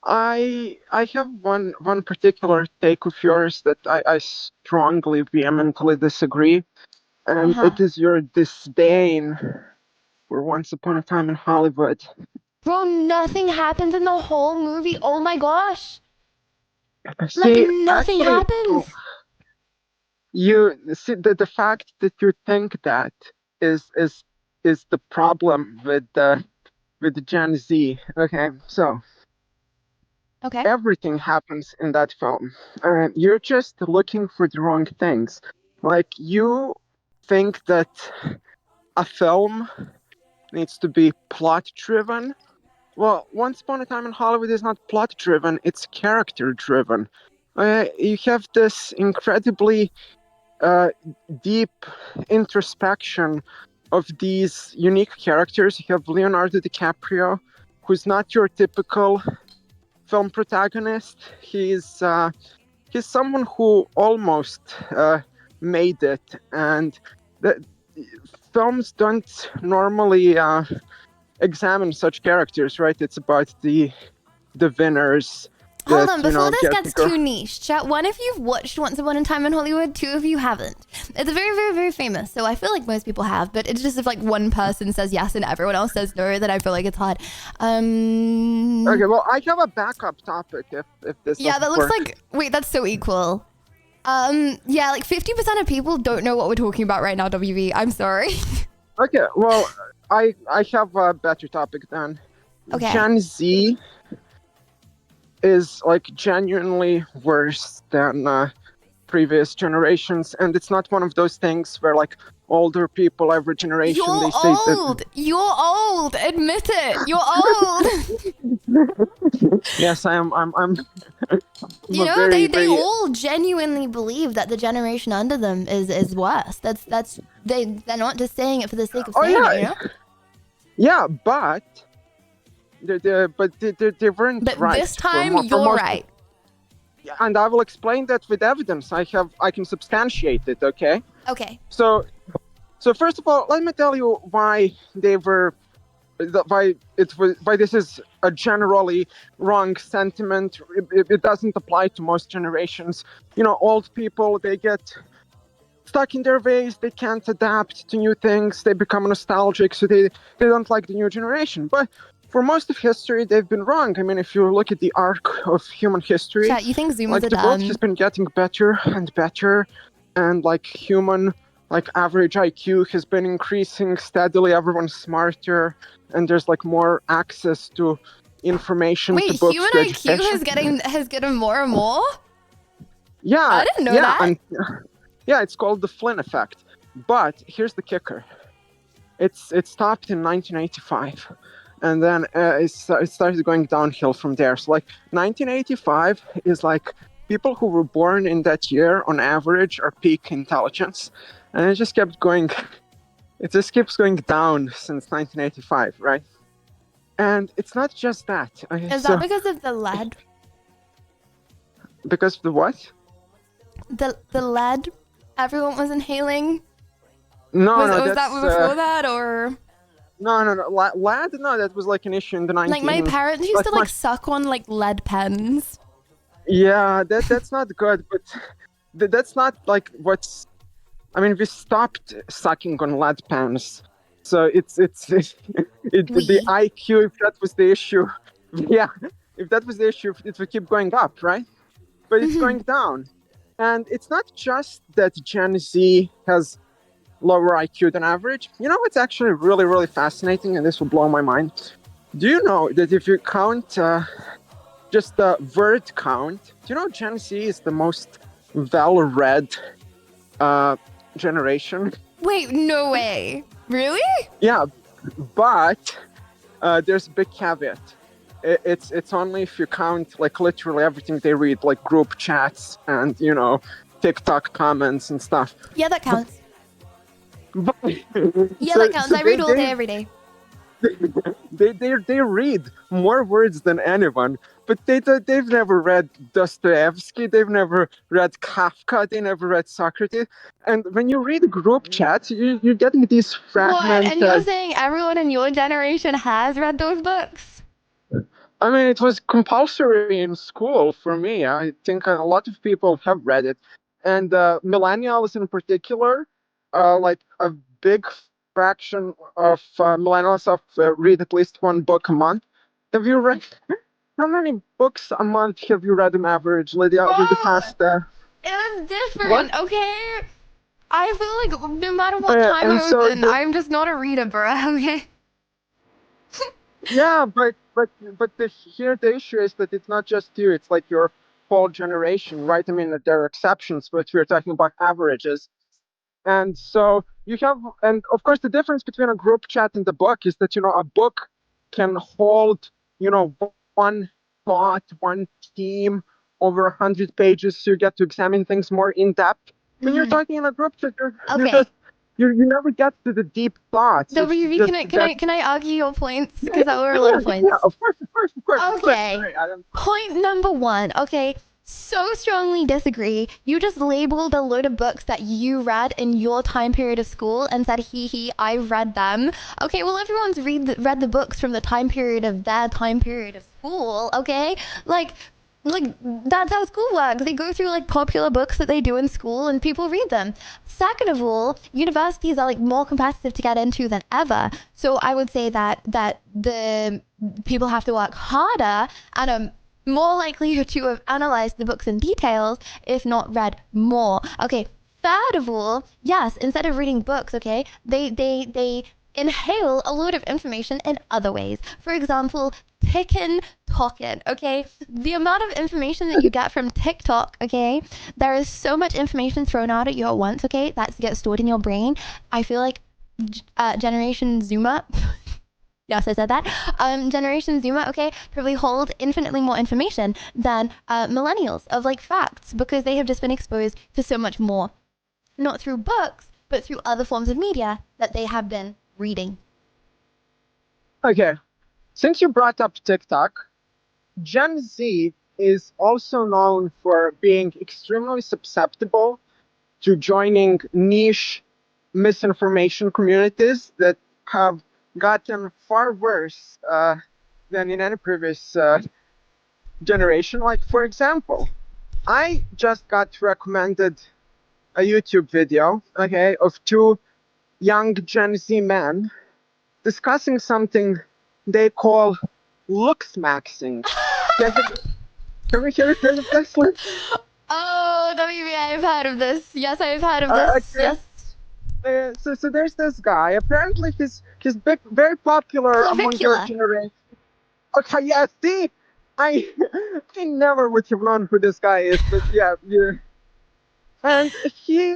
Speaker 15: I have one particular take of yours that I strongly, vehemently disagree, and it is your disdain for Once Upon a Time in Hollywood.
Speaker 4: Bro, nothing happens in the whole movie. Oh my gosh.
Speaker 15: See,
Speaker 4: Nothing
Speaker 15: actually,
Speaker 4: happens.
Speaker 15: you see the fact that you think that is the problem with Gen Z. Okay, so
Speaker 4: Okay.
Speaker 15: everything happens in that film. You're just looking for the wrong things. Like you think that a film needs to be plot driven. Well, Once Upon a Time in Hollywood is not plot driven, it's character driven. You have this incredibly deep introspection of these unique characters. You have Leonardo DiCaprio, who's not your typical film protagonist. He's someone who almost made it, and the films don't normally examine such characters, right? It's about the winners.
Speaker 4: Hold
Speaker 15: that,
Speaker 4: on,
Speaker 15: you
Speaker 4: before
Speaker 15: know,
Speaker 4: this
Speaker 15: get
Speaker 4: gets
Speaker 15: the girl-
Speaker 4: too niche, chat, one of you've watched Once Upon a Time in Hollywood, two of you haven't. It's very, very, very famous, so I feel like most people have, but it's just if like one person says yes and everyone else says no, then I feel like it's hard.
Speaker 15: Okay, well, I have a backup topic if this
Speaker 4: Yeah,
Speaker 15: doesn't
Speaker 4: that looks
Speaker 15: work.
Speaker 4: like, wait, that's so equal. Yeah, like 50% of people don't know what we're talking about right now, WV. I'm sorry.
Speaker 15: Okay, well, I have a better topic then.
Speaker 4: Okay.
Speaker 15: Gen Z is like genuinely worse than previous generations, and it's not one of those things where like older people every generation
Speaker 4: You're
Speaker 15: they say
Speaker 4: old. You're old. Admit it. You're old.
Speaker 15: Yes, I'm
Speaker 4: You
Speaker 15: a
Speaker 4: know,
Speaker 15: very,
Speaker 4: they
Speaker 15: very-
Speaker 4: all genuinely believe that the generation under them is worse. That's they're not just saying it for the sake of saying it, you know?
Speaker 15: Yeah, but they weren't
Speaker 4: But
Speaker 15: right.
Speaker 4: this
Speaker 15: for
Speaker 4: time,
Speaker 15: for
Speaker 4: you're
Speaker 15: most-
Speaker 4: right.
Speaker 15: And I will explain that with evidence. I can substantiate it. Okay.
Speaker 4: Okay.
Speaker 15: So first of all, let me tell you why why this is a generally wrong sentiment. It doesn't apply to most generations. You know, old people, they get stuck in their ways, they can't adapt to new things, they become nostalgic, so they don't like the new generation. But for most of history, they've been wrong. I mean, if you look at the arc of human history,
Speaker 4: Chat, you think Zoomers
Speaker 15: like
Speaker 4: are
Speaker 15: the world
Speaker 4: dumb?
Speaker 15: has been getting better and better, and like human, like average IQ has been increasing steadily. Everyone's smarter, and there's like more access to information, to
Speaker 4: Wait,
Speaker 15: books,
Speaker 4: human
Speaker 15: to
Speaker 4: IQ
Speaker 15: education.
Speaker 4: has gotten more and more?
Speaker 15: Yeah,
Speaker 4: I didn't know
Speaker 15: yeah,
Speaker 4: that.
Speaker 15: and yeah, it's called the Flynn effect. But here's the kicker: it stopped in 1985, and then it started going downhill from there. So like 1985 is like people who were born in that year, on average, are peak intelligence, and it just kept going. It just keeps going down since 1985, right? And it's not just that.
Speaker 4: Is that because of the lead?
Speaker 15: Because of the what?
Speaker 4: The lead everyone was inhaling?
Speaker 15: No,
Speaker 4: was,
Speaker 15: no,
Speaker 4: was that
Speaker 15: that's,
Speaker 4: before that or?
Speaker 15: No. Lead? No, that was like an issue in the 19...
Speaker 4: Like my parents used to like suck on like lead pens.
Speaker 15: Yeah, that's not good, but that's not like what's... I mean, we stopped sucking on lead pens, so the IQ, if that was the issue, yeah, if that was the issue, it would keep going up, right? But it's going down. And it's not just that Gen Z has lower IQ than average. You know what's actually really, really fascinating, and this will blow my mind? Do you know that if you count just the word count, do you know Gen Z is the most well-read generation?
Speaker 4: Wait, no way. Really?
Speaker 15: Yeah, but there's a big caveat. It's only if you count like literally everything they read, like group chats and, you know, TikTok comments and stuff.
Speaker 4: Yeah, that counts. Yeah,
Speaker 15: So-
Speaker 4: that counts.
Speaker 15: so
Speaker 4: I read all
Speaker 15: they-
Speaker 4: day, every day.
Speaker 15: They read more words than anyone, but they've never read Dostoevsky, they've never read Kafka, they never read Socrates. And when you read group chats, you're getting these
Speaker 4: What?
Speaker 15: fragmented...
Speaker 4: And you're saying everyone in your generation has read those books?
Speaker 15: I mean, it was compulsory in school for me. I think a lot of people have read it. And millennials in particular, like a big fraction of millennials read at least one book a month. Have you read? How many books a month have you read on average, Lydia, over the past?
Speaker 4: It's different,
Speaker 15: What?
Speaker 4: okay? I feel like no matter what
Speaker 15: Yeah,
Speaker 4: time
Speaker 15: and
Speaker 4: I
Speaker 15: so
Speaker 4: was in,
Speaker 15: the-
Speaker 4: I'm just not a reader, bro. Okay.
Speaker 15: Yeah, but here the issue is that it's not just you; it's like your whole generation, right? I mean, there are exceptions, but we're talking about averages. And so you have, and of course, the difference between a group chat and a book is that a book can hold, one thought, one theme over 100 pages, so you get to examine things more in depth. When you're talking in a group chat, you never get to the deep thoughts.
Speaker 4: WV, can I argue your points? Because that were a lot of points.
Speaker 15: Yeah, of course.
Speaker 4: Okay.
Speaker 15: Sorry, Adam.
Speaker 4: Point number 1. Okay. So strongly disagree. You just labeled a load of books that you read in your time period of school and said, hee, I've read them. Okay, well, everyone's read the books from the time period of their time period of school, okay? Like, that's how school works. They go through, like, popular books that they do in school and people read them. Second of all, universities are, like, more competitive to get into than ever. So I would say that the people have to work harder and more likely to have analyzed the books in details, if not read more. Okay, third of all, yes, instead of reading books, okay, they inhale a load of information in other ways. For example, TikTok, okay? The amount of information that you get from TikTok, okay? There is so much information thrown out at you at once, okay? That gets stored in your brain. I feel like Generation Zoomer... Yes, I said that. Generation Zoomer, okay, probably hold infinitely more information than millennials of like facts because they have just been exposed to so much more. Not through books, but through other forms of media that they have been reading.
Speaker 15: Okay, since you brought up TikTok, Gen Z is also known for being extremely susceptible to joining niche misinformation communities that have gotten far worse than in any previous generation. Like, for example, I just got recommended a YouTube video, okay, of 2 young Gen Z men discussing something they call looks maxing. Can we hear of this one?
Speaker 4: Oh, WB, I've heard of this. Yes, I've heard of this.
Speaker 15: Okay.
Speaker 4: Yes.
Speaker 15: So there's this guy. Apparently he's big, very popular among your
Speaker 4: Clavicula.
Speaker 15: generation. Okay, yeah. See, I never would have known who this guy is, but yeah. And he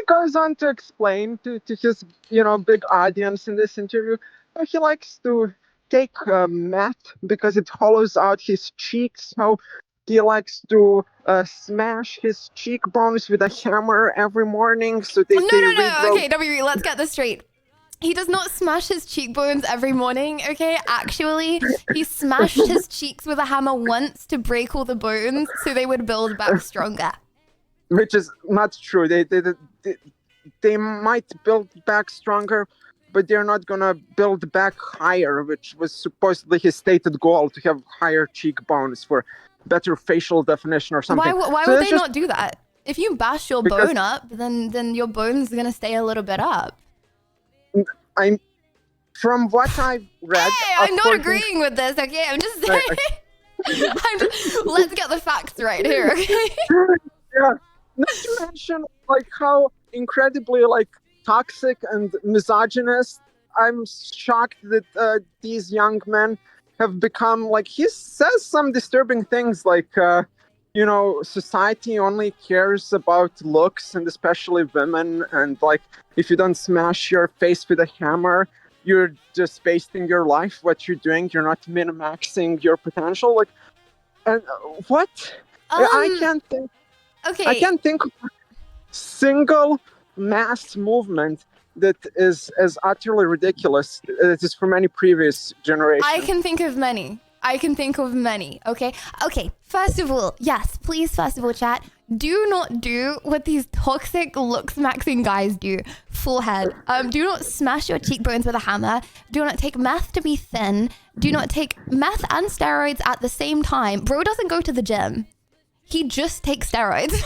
Speaker 15: goes on to explain to his big audience in this interview how he likes to take meth because it hollows out his cheeks. How he likes to smash his cheekbones with a hammer every morning so they regrow.
Speaker 4: Okay, WB, let's get this straight. He does not smash his cheekbones every morning, okay? Actually, he smashed his cheeks with a hammer once to break all the bones so they would build back stronger.
Speaker 15: Which is not true. They might build back stronger, but they're not gonna build back higher, which was supposedly his stated goal, to have higher cheekbones for better facial definition or something.
Speaker 4: Why
Speaker 15: So
Speaker 4: would
Speaker 15: it's
Speaker 4: they
Speaker 15: just-
Speaker 4: not do that? If you bash your
Speaker 15: Because-
Speaker 4: bone up, then your bone's gonna stay a little bit up.
Speaker 15: From what I've read...
Speaker 4: Hey, I'm not
Speaker 15: according-
Speaker 4: agreeing with this, okay? I'm just saying. Let's get the facts right here, okay?
Speaker 15: Yeah, not to mention like how incredibly like toxic and misogynist. I'm shocked that these young men have become. Like, he says some disturbing things like society only cares about looks, and especially women, and like if you don't smash your face with a hammer, you're just wasting your life. What you're doing, you're not min-maxing your potential. Like, and what? I can't think.
Speaker 4: Okay.
Speaker 15: I can't think of a single mass movement that is as utterly ridiculous as it is from any previous generation.
Speaker 4: I can think of many. Okay? Okay, first of all, yes, please, first of all, chat, do not do what these toxic looks-maxing guys do. Forehead. Do not smash your cheekbones with a hammer. Do not take meth to be thin. Do not take meth and steroids at the same time. Bro doesn't go to the gym. He just takes steroids.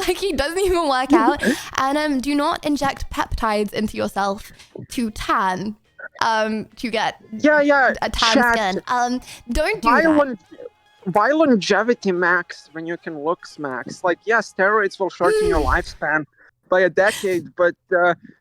Speaker 4: Like, he doesn't even work out. And do not inject peptides into yourself to tan. to get
Speaker 15: yeah,
Speaker 4: a tan
Speaker 15: chat.
Speaker 4: skin. Don't do
Speaker 15: Why longevity max when you can looks max? Like, yeah, steroids will shorten your lifespan by a decade, but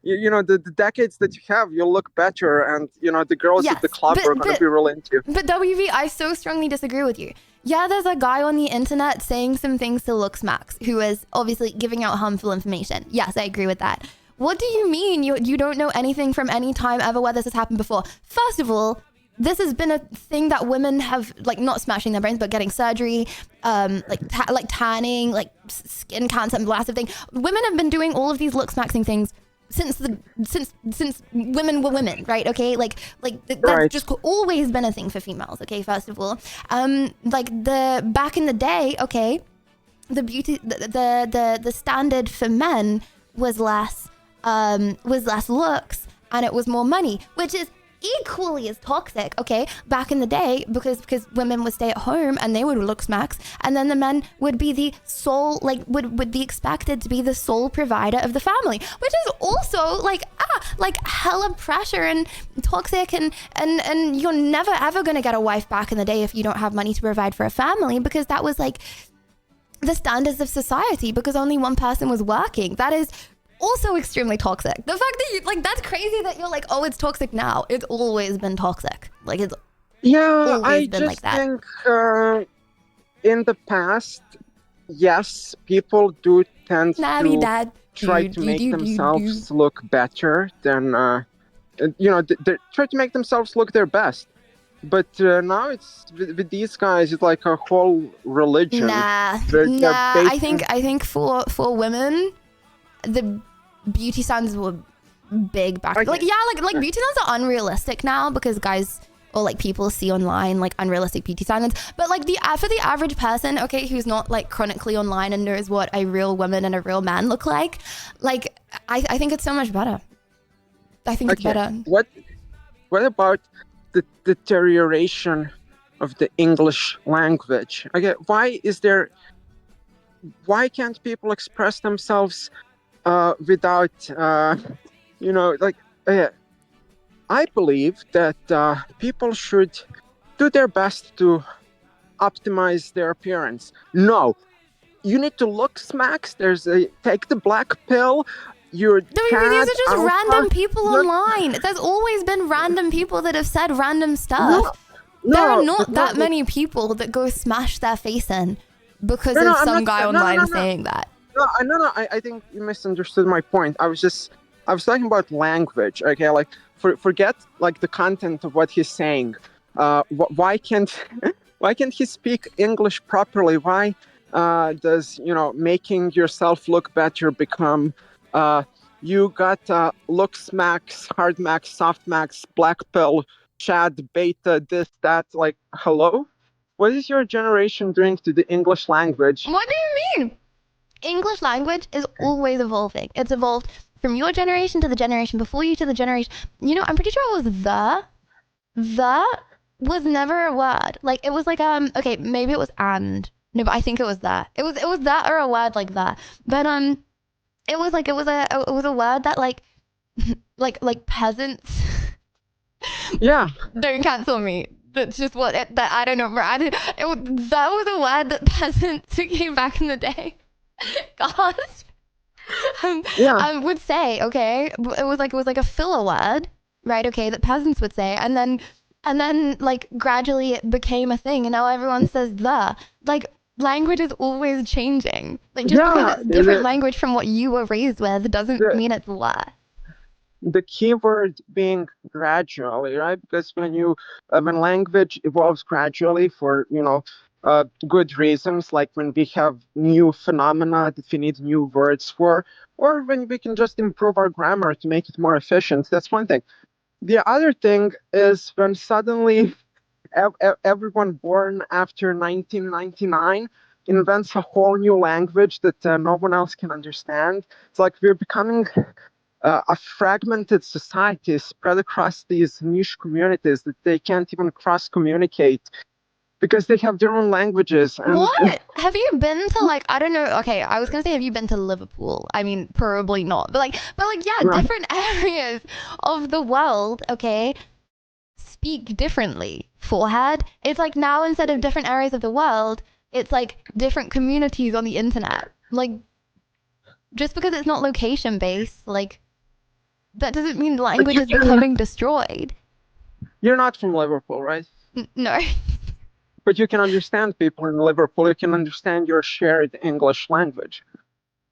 Speaker 15: you know, the decades that you have, you'll look better, and you know, the girls at the club are gonna be real into you.
Speaker 4: But WV, I so strongly disagree with you. Yeah, there's a guy on the internet saying some things to LooksMax who is obviously giving out harmful information. Yes, I agree with that. What do you mean you don't know anything from any time ever where this has happened before? First of all, this has been a thing that women have, like, not smashing their brains, but getting surgery, like tanning, like skin cancer, massive thing. Women have been doing all of these LooksMaxing things since women were women, right? Okay, that's just always been a thing for females. Okay, first of all, like back in the day, okay, the beauty, the standard for men was less looks, and it was more money, which is equally as toxic, okay, back in the day, because women would stay at home and they would LooksMax, and then the men would be the sole, like, would be expected to be the sole provider of the family, which is also like hella pressure and toxic, and you're never ever gonna get a wife back in the day if you don't have money to provide for a family, because that was like the standards of society, because only one person was working. That is also extremely toxic. The fact that you, like, that's crazy that you're like, oh, it's toxic now. It's always been toxic. Like, it's always been like that.
Speaker 15: think in the past, yes, people do tend to try to make themselves look better than, you know, they try to make themselves look their best. But now it's with these guys, it's like a whole religion.
Speaker 4: I think for women, the beauty standards were big back. Like beauty standards are unrealistic now, because guys or like people see online like unrealistic beauty standards. But like for the average person, okay, who's not like chronically online and knows what a real woman and a real man look like I think it's so much better. I think it's better.
Speaker 15: What about the deterioration of the English language? Okay, why can't people express themselves without, you know, like, I believe that people should do their best to optimize their appearance. No, you need to LooksMax. Take the black pill.
Speaker 4: These are just random people online. There's always been random people that have said random stuff. There are not that many people that go smash their face in because of some guy online saying that.
Speaker 15: No, I think you misunderstood my point. I was talking about language, okay? Like, forget, like, the content of what he's saying. Why can't he speak English properly? Why does, you know, making yourself look better become, you got LooksMax, HardMax, SoftMax, Black Pill, Chad, Beta, this, that, like, hello? What is your generation doing to the English language?
Speaker 4: What do you mean? English language is always evolving. It's evolved from your generation to the generation before you to the generation. You know, I'm pretty sure it was the was never a word. Like, it was like, okay, maybe it was and. No, but I think it was that. It was that or a word like that. But it was a word that like peasants.
Speaker 15: Yeah.
Speaker 4: Don't cancel me. That's just that I don't know. That was a word that peasants came back in the day. God. I would say, okay, it was like a filler word, right? Okay, that peasants would say, and then like gradually it became a thing, and now everyone says the. Like, language is always changing. Like, just because it's different language from what you were raised with doesn't mean it's what.
Speaker 15: The keyword being gradually, right? Because when language evolves gradually for, you know, good reasons, like when we have new phenomena that we need new words for, or when we can just improve our grammar to make it more efficient, that's one thing. The other thing is when suddenly everyone born after 1999 invents a whole new language that no one else can understand. It's like we're becoming a fragmented society spread across these niche communities that they can't even cross-communicate because they have their own languages. And
Speaker 4: What? Have you been to like, I don't know, okay, I was gonna say have you been to Liverpool? I mean, probably not. But like yeah,
Speaker 15: Right.
Speaker 4: different areas of the world, okay, speak differently. Forehead. It's like now instead of different areas of the world, it's like different communities on the internet. Like just because it's not location based, like that doesn't mean language is becoming destroyed.
Speaker 15: You're not from Liverpool, right?
Speaker 4: No.
Speaker 15: But you can understand people in Liverpool. You can understand your shared English language.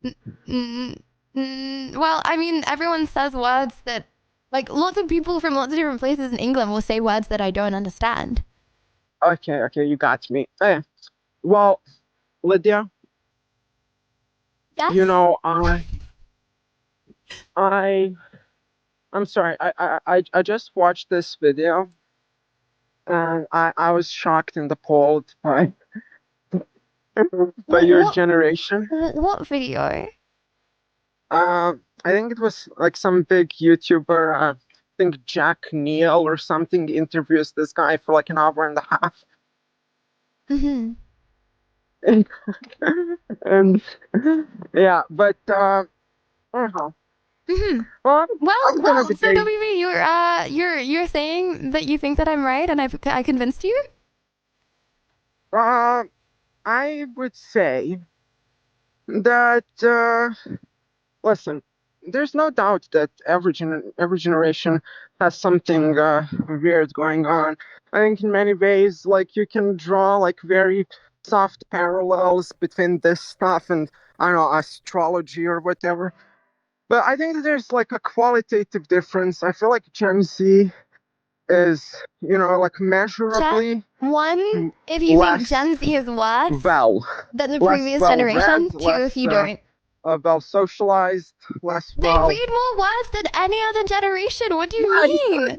Speaker 4: Well, I mean, everyone says words that, like, lots of people from lots of different places in England will say words that I don't understand.
Speaker 15: Okay, you got me. Well, Lydia.
Speaker 4: Yes?
Speaker 15: You know, I'm sorry. I just watched this video, and I was shocked and appalled by your generation.
Speaker 4: What video?
Speaker 15: I think it was like some big YouTuber. I think Jack Neal or something interviews this guy for like an hour and a half.
Speaker 4: Mm-hmm.
Speaker 15: And yeah, but uh-huh.
Speaker 4: Mm-hmm.
Speaker 15: Well,
Speaker 4: So WB, you're saying that you think that I'm right and I convinced you?
Speaker 15: I would say that listen, there's no doubt that every generation has something weird going on. I think in many ways, like you can draw like very soft parallels between this stuff and I don't know astrology or whatever. But I think that there's like a qualitative difference. I feel like Gen Z is, like measurably
Speaker 4: if you think Gen Z is worse than the previous generation, two if you don't.
Speaker 15: Well socialized, less
Speaker 4: They read more words than any other generation. What do you mean?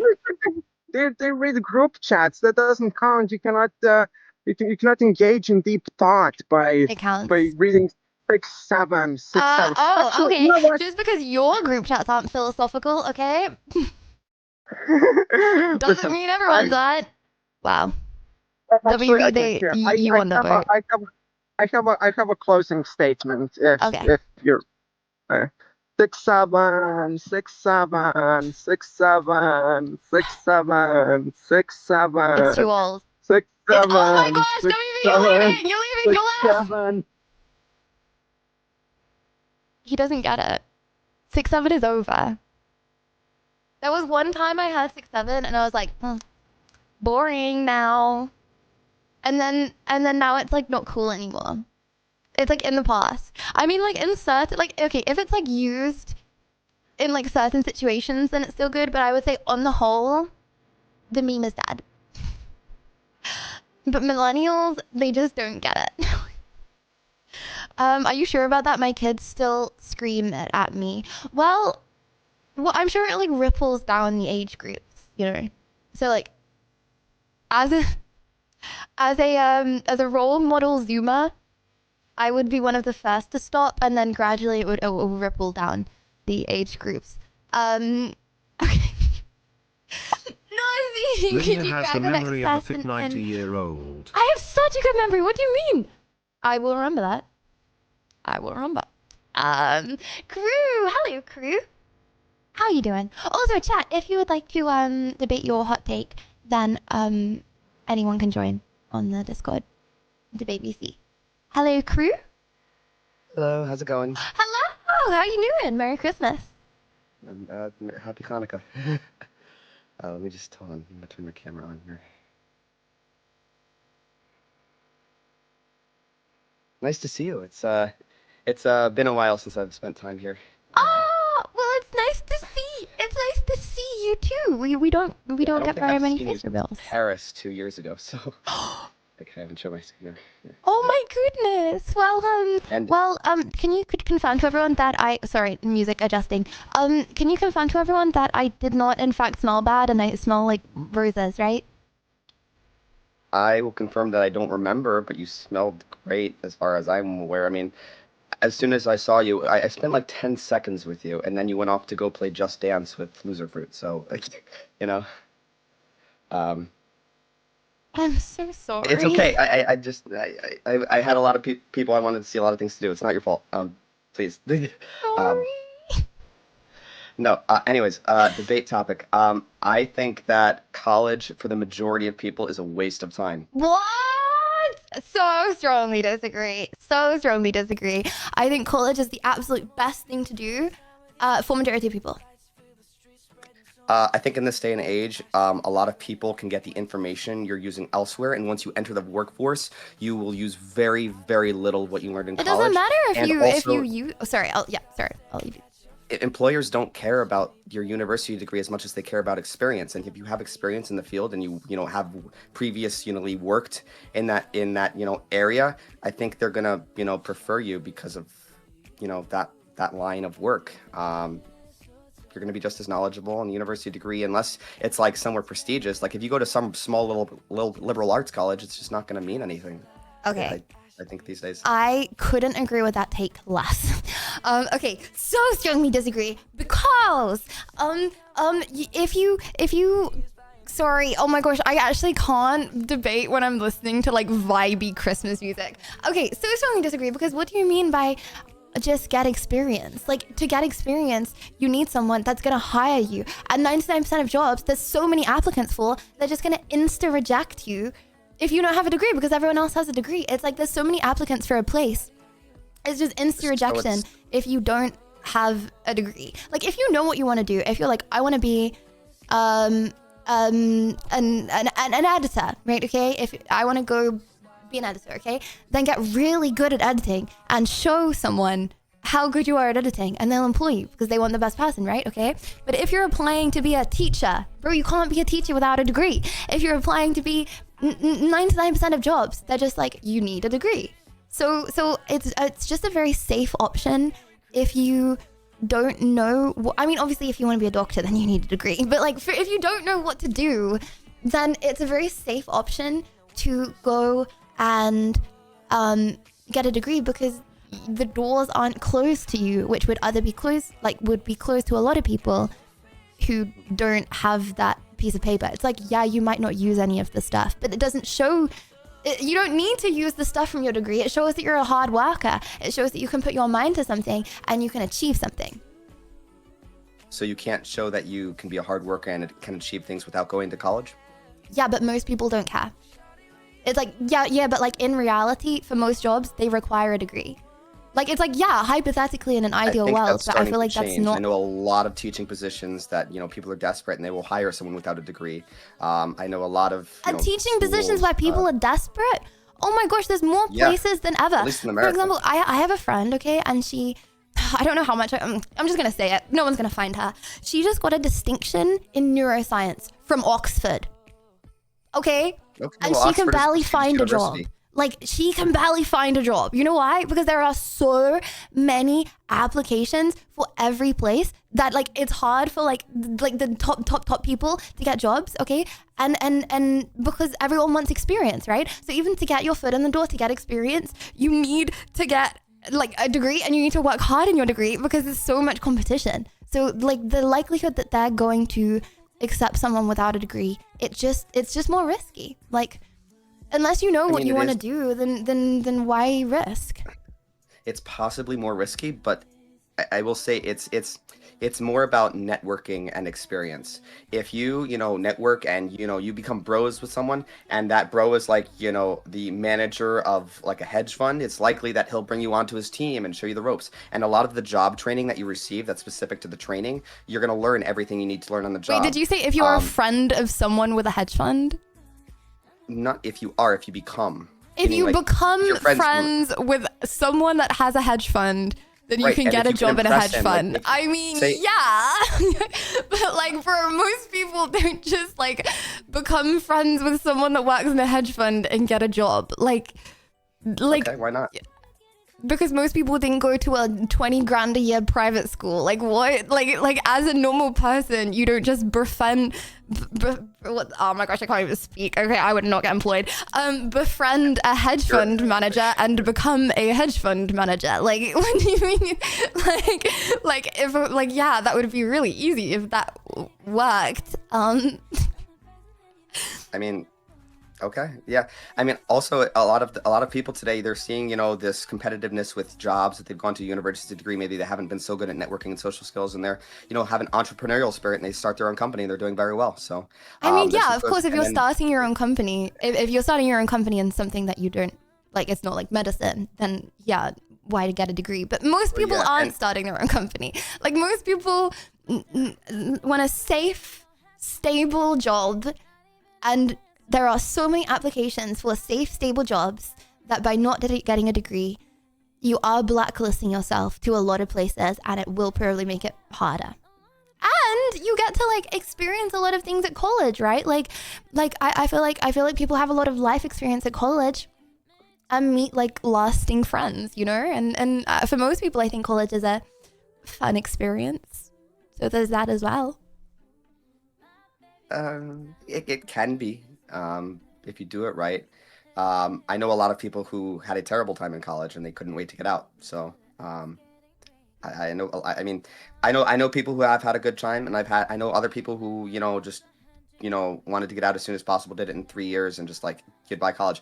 Speaker 15: They read group chats. That doesn't count. You cannot you cannot engage in deep thought by reading 6-7.
Speaker 4: Okay.
Speaker 15: You know what?
Speaker 4: Just because your group chats aren't philosophical, okay? Doesn't mean everyone's not. Wow.
Speaker 15: Actually,
Speaker 4: WB, you won the vote.
Speaker 15: I have a closing statement. If you're 6-7, 6-7, 6-7, 6-7, 6-7.
Speaker 4: It's too old.
Speaker 15: 6-7.
Speaker 4: Oh my gosh, WB, you're leaving! You're leaving! You left!
Speaker 15: 6-7.
Speaker 4: He doesn't get it. 6-7 is over. There was one time I had 6-7 and I was like, boring now. And then now it's like not cool anymore. It's like in the past. I mean, like in certain, like, okay, if it's like used in like certain situations, then it's still good. But I would say on the whole, the meme is dead. But millennials, they just don't get it. Are you sure about that? My kids still scream at me. Well, I'm sure it like ripples down the age groups, So like, as a role model Zoomer, I would be one of the first to stop, and then gradually it would ripple down the age groups. Okay. No,
Speaker 1: Lydia has the memory of a fit 90-year-old.
Speaker 4: I have such a good memory. What do you mean? I will remember that. I will remember. Crew, hello, crew. How are you doing? Also, chat, if you would like to debate your hot take, then anyone can join on the Discord. Debate BC. Hello, crew.
Speaker 16: Hello, how's it going?
Speaker 4: Hello, how are you doing? Merry Christmas.
Speaker 16: Happy Hanukkah. Let me just hold on. I'm gonna turn my camera on here. Nice to see you. It's been a while since I've spent time here.
Speaker 4: Oh, well, it's nice to see. It's nice to see you too. We don't get very many picture bills.
Speaker 16: Paris 2 years ago, so I haven't shown my screen. Yeah.
Speaker 4: Oh my goodness. Well, can you confirm to everyone that sorry, music adjusting. Can you confirm to everyone that I did not in fact smell bad and I smell like roses, right?
Speaker 16: I will confirm that I don't remember, but you smelled great as far as I'm aware. I mean, as soon as I saw you, I spent like 10 seconds with you, and then you went off to go play Just Dance with Loser Fruit. So,
Speaker 4: I'm so sorry.
Speaker 16: It's okay. I had a lot of people I wanted to see, a lot of things to do. It's not your fault. Please. No. Anyways, debate topic. I think that college for the majority of people is a waste of time.
Speaker 4: What? So strongly disagree. So strongly disagree. I think college is the absolute best thing to do for majority of people.
Speaker 16: I think in this day and age, a lot of people can get the information you're using elsewhere, and once you enter the workforce, you will use very, very little of what you learned in
Speaker 4: It
Speaker 16: college.
Speaker 4: doesn't matter if
Speaker 16: And
Speaker 4: you
Speaker 16: also,
Speaker 4: use. Oh, sorry. I'll leave you.
Speaker 16: employers don't care about your university degree as much as they care about experience. And if you have experience in the field and you have previously worked in that area, I think they're gonna prefer you because of that line of work. You're going to be just as knowledgeable in a university degree, unless it's like somewhere prestigious. Like if you go to some small little liberal arts college, it's just not going to mean anything.
Speaker 4: Okay.
Speaker 16: I think these days.
Speaker 4: I couldn't agree with that take less. Okay, so strongly disagree because if you sorry, oh my gosh, I actually can't debate when I'm listening to like vibey Christmas music. Okay, so strongly disagree because what do you mean by just get experience? Like, to get experience, you need someone that's gonna hire you. At 99% of jobs, there's so many applicants for, they're just gonna insta reject you if you don't have a degree because everyone else has a degree. It's like there's so many applicants for a place. It's just insta rejection if you don't have a degree. Like, if you know what you want to do, if you're like, I want to be an editor, right? Okay, if I want to go be an editor, okay, then get really good at editing and show someone how good you are at editing, and they'll employ you because they want the best person, right? Okay, but if you're applying to be a teacher, bro, you can't be a teacher without a degree. If you're applying to be 99% of jobs, they're just like, you need a degree. So it's just a very safe option if you don't know. I mean, obviously, if you want to be a doctor, then you need a degree. But like, if you don't know what to do, then it's a very safe option to go and get a degree because the doors aren't closed to you, which would be closed to a lot of people who don't have that piece of paper. It's like, yeah, you might not use any of the stuff, but it doesn't show. You don't need to use the stuff from your degree. It shows that you're a hard worker. It shows that you can put your mind to something and you can achieve something.
Speaker 16: So you can't show that you can be a hard worker and can achieve things without going to college?
Speaker 4: Yeah, but most people don't care. It's like, yeah, but like in reality, for most jobs, they require a degree. Like, it's like, yeah, hypothetically in an ideal world, but I feel like that's not.
Speaker 16: I know a lot of teaching positions that, people are desperate and they will hire someone without a degree. I know a lot don't know.
Speaker 4: Teaching positions where people are desperate? Oh my gosh, there's more places than ever.
Speaker 16: At least in America.
Speaker 4: For example, I have a friend, okay, and she, I don't know how much, I'm just going to say it. No one's going to find her. She just got a distinction in neuroscience from Oxford. Okay? And
Speaker 16: well,
Speaker 4: she can barely find a job. Like, she can barely find a job. You know why? Because there are so many applications for every place that, like, it's hard for, like the top people to get jobs, okay? And because everyone wants experience, right? So even to get your foot in the door, to get experience, you need to get, like, a degree, and you need to work hard in your degree because there's so much competition. So, like, the likelihood that they're going to accept someone without a degree, it's just more risky. Like, unless you know what you want to do, then why risk?
Speaker 16: It's possibly more risky, but I will say it's more about networking and experience. If you network and you become bros with someone, and that bro is like the manager of like a hedge fund, it's likely that he'll bring you onto his team and show you the ropes. And a lot of the job training that you receive that's specific to the training, you're gonna learn everything you need to learn on the job.
Speaker 4: Wait, did you say if you're a friend of someone with a hedge fund?
Speaker 16: Not if you are, if you become.
Speaker 4: If you become friends with someone that has a hedge fund, then you can get a job in a hedge fund. I mean, yeah. But like, for most people, don't just like become friends with someone that works in a hedge fund and get a job. Like,
Speaker 16: okay, why not?
Speaker 4: Because most people didn't go to a 20 grand a year private school. Like, what? Like as a normal person, you don't just befriend. Oh my gosh, I can't even speak. Okay, I would not get employed. Befriend a hedge fund manager and become a hedge fund manager. Like, what do you mean? Like if yeah, that would be really easy if that worked.
Speaker 16: I mean, Okay. Yeah. I mean, also a lot of people today, they're seeing, this competitiveness with jobs that they've gone to a university degree. Maybe they haven't been so good at networking and social skills, and they're, have an entrepreneurial spirit, and they start their own company, and they're doing very well. So,
Speaker 4: I mean,
Speaker 16: this
Speaker 4: yeah,
Speaker 16: is
Speaker 4: of
Speaker 16: good.
Speaker 4: course, if
Speaker 16: And
Speaker 4: you're
Speaker 16: then-
Speaker 4: starting your own company, if you're starting your own company in something that you don't, like, it's not like medicine, then yeah, why to get a degree? But most people
Speaker 16: yeah,
Speaker 4: aren't
Speaker 16: and-
Speaker 4: starting their own company. Like, most people want a safe, stable job, and there are so many applications for safe, stable jobs that by not getting a degree, you are blacklisting yourself to a lot of places, and it will probably make it harder. And you get to like experience a lot of things at college, right? Like I feel like people have a lot of life experience at college and meet like lasting friends, and for most people, I think college is a fun experience. So there's that as well.
Speaker 16: It can be, if you do it right. I know a lot of people who had a terrible time in college and they couldn't wait to get out. So, I know people who have had a good time, and I know other people who, just, wanted to get out as soon as possible, did it in 3 years and just like goodbye college.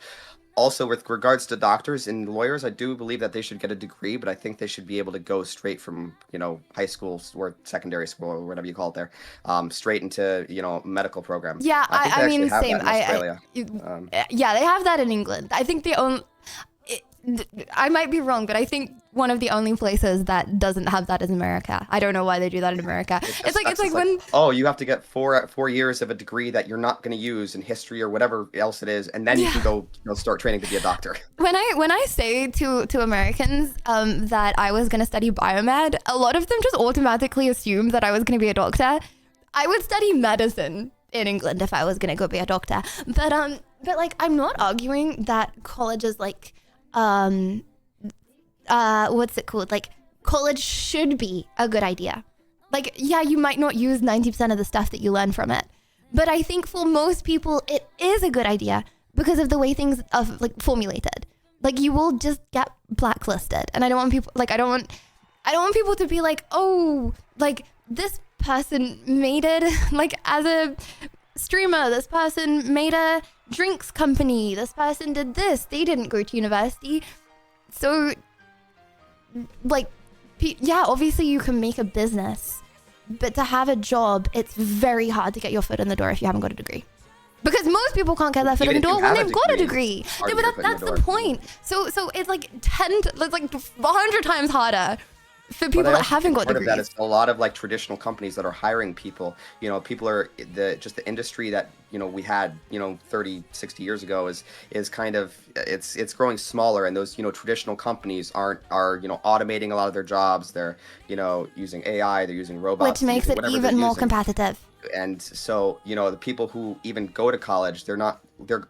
Speaker 16: Also, with regards to doctors and lawyers, I do believe that they should get a degree, but I think they should be able to go straight from, high school or secondary school or whatever you call it there, straight into, medical program.
Speaker 4: Yeah,
Speaker 16: think they
Speaker 4: I mean,
Speaker 16: actually have
Speaker 4: same.
Speaker 16: that in Australia.
Speaker 4: Yeah, they have that in England. I think I might be wrong, but I think one of the only places that doesn't have that is America. I don't know why they do that in America. It's like when
Speaker 16: you have to get 4 years of a degree that you're not going to use in history or whatever else it is, and then you can go start training to be a doctor.
Speaker 4: when I say to Americans that I was going to study biomed, a lot of them just automatically assume that I was going to be a doctor. I would study medicine in England if I was going to go be a doctor. But like, I'm not arguing that college is like what's it called? Like, college should be a good idea. Like, yeah, you might not use 90% of the stuff that you learn from it, but I think for most people it is a good idea because of the way things are like formulated. Like, you will just get blacklisted, and I don't want people people to be like, oh, like this person made it like as a streamer, this person made a drinks company, this person did this, they didn't go to university. So like, yeah, obviously you can make a business, but to have a job, it's very hard to get your foot in the door if you haven't got a degree. Because most people can't get their foot in the door when they've got a degree. No, but that's the point. So it's like 100 times harder for people that haven't got degrees.
Speaker 16: Part of that is a lot of like traditional companies that are hiring people. People are the industry that we had 30, 60 years ago is kind of it's growing smaller, and those traditional companies are automating a lot of their jobs. They're using AI, they're using robots,
Speaker 4: which makes it even more competitive.
Speaker 16: And so, the people who even go to college, they're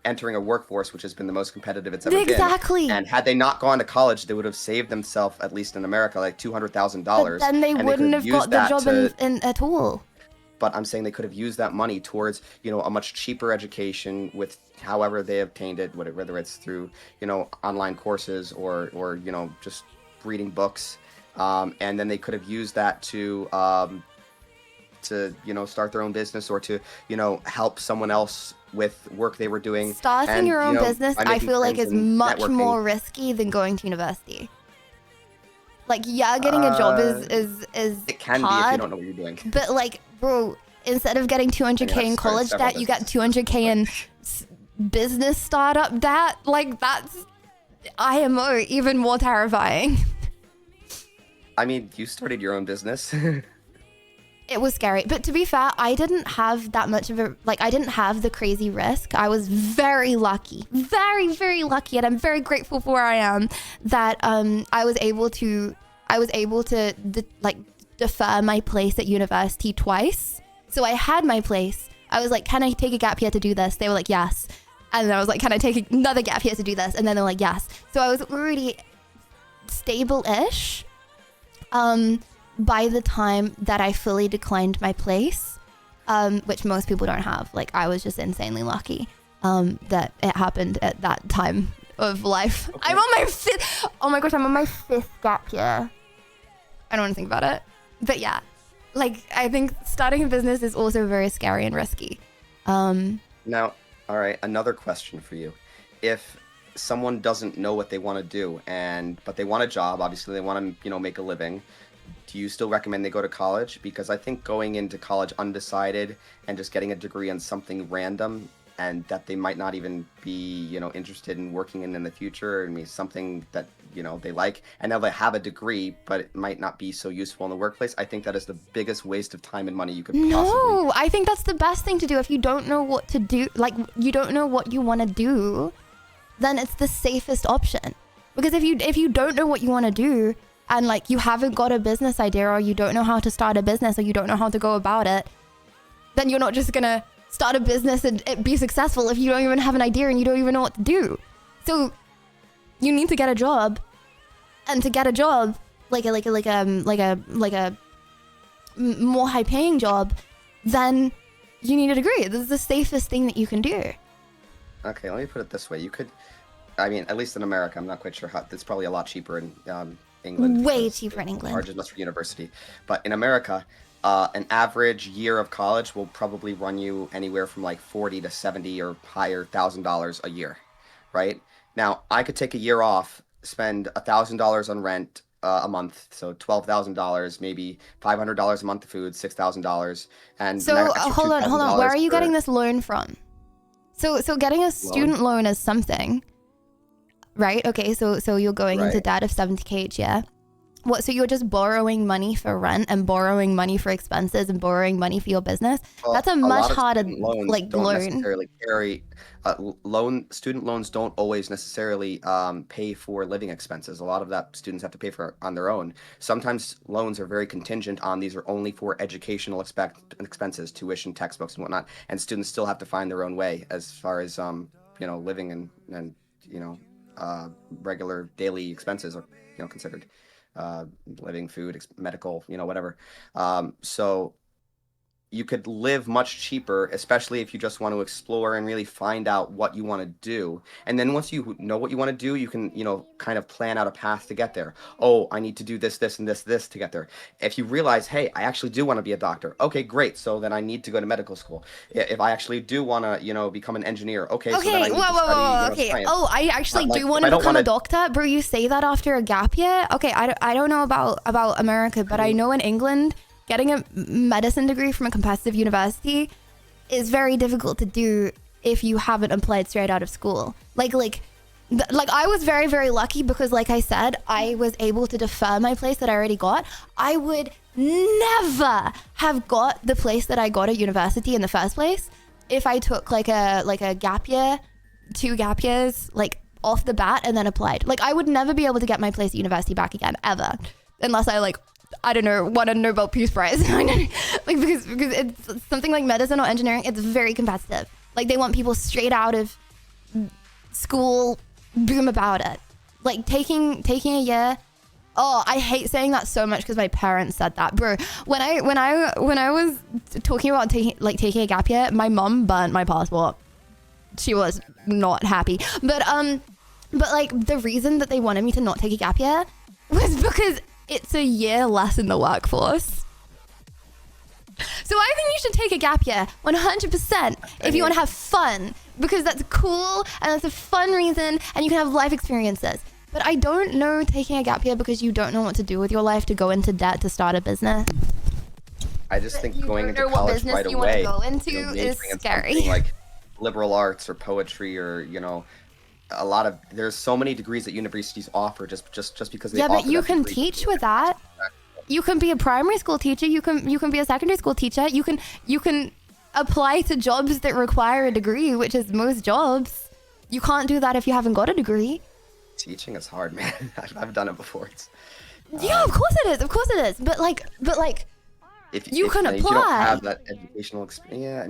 Speaker 16: entering a workforce which has been the most competitive it's ever been.
Speaker 4: Exactly.
Speaker 16: And had they not gone to college, they would have saved themselves, at least in America, like $200,000.
Speaker 4: But then they wouldn't have got the job in at all.
Speaker 16: But I'm saying they could have used that money towards, a much cheaper education with however they obtained it, whether it's through, online courses or just reading books. And then they could have used that to start their own business or to help someone else with work they were doing.
Speaker 4: Starting your own business, I feel like, is much more risky than going to university. Like, yeah, getting a job is
Speaker 16: it can
Speaker 4: hard,
Speaker 16: be if you don't know what you're doing.
Speaker 4: But like, bro, instead of getting 200K in college debt, you get 200K in business startup debt. Like, that's IMO even more terrifying.
Speaker 16: I mean, you started your own business.
Speaker 4: It was scary. But to be fair, I didn't have that much of I didn't have the crazy risk. I was very lucky, very, very lucky. And I'm very grateful for where I am that I was able to defer my place at university twice. So I had my place. I was like, can I take a gap year to do this? They were like, yes. And then I was like, can I take another gap year to do this? And then they're like, yes. So I was already stable-ish. By the time that I fully declined my place, which most people don't have. Like, I was just insanely lucky that it happened at that time of life. Okay. I'm on my 5th. Oh my gosh, I'm on my 5th gap year. I don't want to think about it. But yeah, like, I think starting a business is also very scary and risky.
Speaker 16: Now, All right, another question for you. If someone doesn't know what they want to do but they want a job, obviously they want to, make a living, do you still recommend they go to college? Because I think going into college undecided and just getting a degree on something random and that they might not even be, interested in working in the future, and something that, they like, and now they have a degree, but it might not be so useful in the workplace. I think that is the biggest waste of time and money you could possibly.
Speaker 4: No, I think that's the best thing to do. If you don't know what to do, like you don't know what you want to do, then it's the safest option. Because if you don't know what you want to do, and like you haven't got a business idea, or you don't know how to start a business, or you don't know how to go about it, then you're not just gonna start a business and it be successful if you don't even have an idea and you don't even know what to do. So you need to get a job, and to get a job, like a more high paying job, then you need a degree. This is the safest thing that you can do.
Speaker 16: Okay, let me put it this way. You could, at least in America, I'm not quite sure how, it's probably a lot cheaper in England.
Speaker 4: Way cheaper in England.
Speaker 16: Charges less for university. But in America, an average year of college will probably run you anywhere from like 40 to 70 or higher $1,000 a year, right? Now, I could take a year off, spend $1,000 on rent a month, so $12,000, maybe $500 a month of food, $6,000, and
Speaker 4: so hold on. Where are you getting this loan from? So getting a student loan is something, right? Okay, so you're going into debt of 70K each year. What? So you're just borrowing money for rent and borrowing money for expenses and borrowing money for your business?
Speaker 16: Well,
Speaker 4: that's a much harder
Speaker 16: loan. Necessarily carry student loans don't always necessarily pay for living expenses. A lot of that students have to pay for on their own. Sometimes loans are very contingent on these are only for educational expenses, tuition, textbooks, and whatnot, and students still have to find their own way as far as living and regular daily expenses are considered. Living, food, medical, whatever. So you could live much cheaper, especially if you just want to explore and really find out what you want to do. And then once you know what you want to do, you can, kind of plan out a path to get there. Oh, I need to do this, this, and this to get there. If you realize, hey, I actually do want to be a doctor. Okay, great. So then I need to go to medical school. If I actually do want to, become an engineer. Okay, so then I need to study,
Speaker 4: okay.
Speaker 16: science.
Speaker 4: Oh, I actually do want to become a doctor. Bro, you say that after a gap year? Okay, I don't know about America, but I know in England, getting a medicine degree from a competitive university is very difficult to do if you haven't applied straight out of school. Like I was very, very lucky because, like I said, I was able to defer my place that I already got. I would never have got the place that I got at university in the first place if I took like a gap year, 2 gap years, like off the bat and then applied. Like I would never be able to get my place at university back again, ever, unless I I don't know, won a Nobel Peace Prize. because it's something like medicine or engineering, it's very competitive. Like they want people straight out of school, boom about it. Like taking a year. Oh, I hate saying that so much because my parents said that, bro. When I was talking about taking a gap year, my mom burnt my passport. She was not happy. But like the reason that they wanted me to not take a gap year was because it's a year less in the workforce. So I think you should take a gap year, 100%, if you want to have fun, because that's cool and that's a fun reason and you can have life experiences. But I don't know taking a gap year because you don't know what to do with your life to go into debt to start a business.
Speaker 16: I just think going into college right away,
Speaker 4: want to go into is scary.
Speaker 16: Like liberal arts or poetry or there's so many degrees that universities offer just because they offer.
Speaker 4: Yeah, but you can teach with that. You can be a primary school teacher. You can be a secondary school teacher. You can apply to jobs that require a degree, which is most jobs. You can't do that if you haven't got a degree.
Speaker 16: Teaching is hard, man. I've done it before.
Speaker 4: Yeah, of course it is. Of course it is. But if you can apply.
Speaker 16: If you don't have that educational experience, yeah,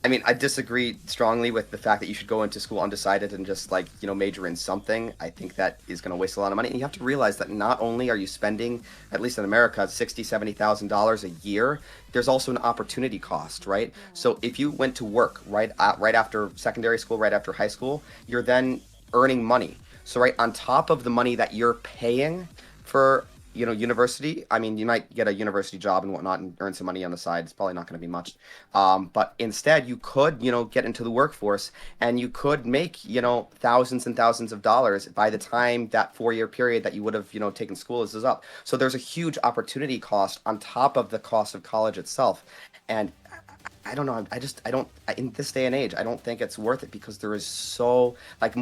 Speaker 16: I mean, I disagree strongly with the fact that you should go into school undecided and just major in something. I think that is going to waste a lot of money. And you have to realize that not only are you spending, at least in America, $60,000, $70,000 a year, there's also an opportunity cost, right? So if you went to work right after secondary school, right after high school, you're then earning money. So right on top of the money that you're paying for university, I mean, you might get a university job and whatnot and earn some money on the side. It's probably not going to be much. But instead, you could, get into the workforce and you could make, thousands and thousands of dollars by the time that 4-year period that you would have, taken school is up. So there's a huge opportunity cost on top of the cost of college itself. And I don't know. In this day and age, I don't think it's worth it because there is so like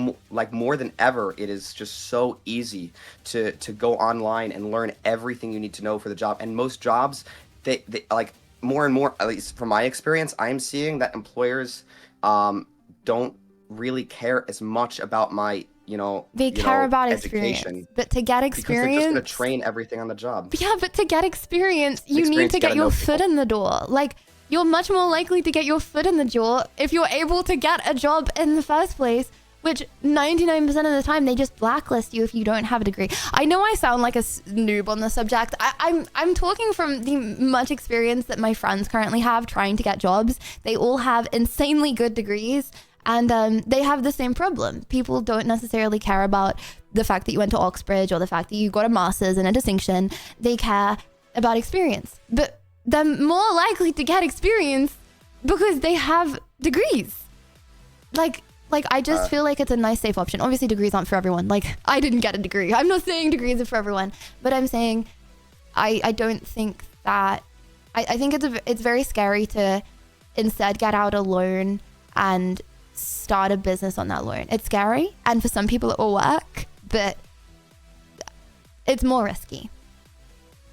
Speaker 16: more than ever. It is just so easy to go online and learn everything you need to know for the job. And most jobs, they like more and more. At least from my experience, I'm seeing that employers don't really care as much about my
Speaker 4: they care about
Speaker 16: education,
Speaker 4: experience, but to get experience,
Speaker 16: because they're just going to train everything on the job.
Speaker 4: Yeah, but to get experience, you need to get your foot in the door. Like, you're much more likely to get your foot in the door if you're able to get a job in the first place, which 99% of the time they just blacklist you if you don't have a degree. I know I sound like a noob on the subject. I'm talking from the much experience that my friends currently have trying to get jobs. They all have insanely good degrees. And they have the same problem. People don't necessarily care about the fact that you went to Oxbridge or the fact that you got a master's and a distinction. They care about experience. But they're more likely to get experience because they have degrees. Like I just feel like it's a nice, safe option. Obviously, degrees aren't for everyone. Like, I didn't get a degree. I'm not saying degrees are for everyone. But I'm saying I don't think that... I think it's very scary to instead get out a loan and start a business on that loan. It's scary, and for some people it will work, but it's more risky.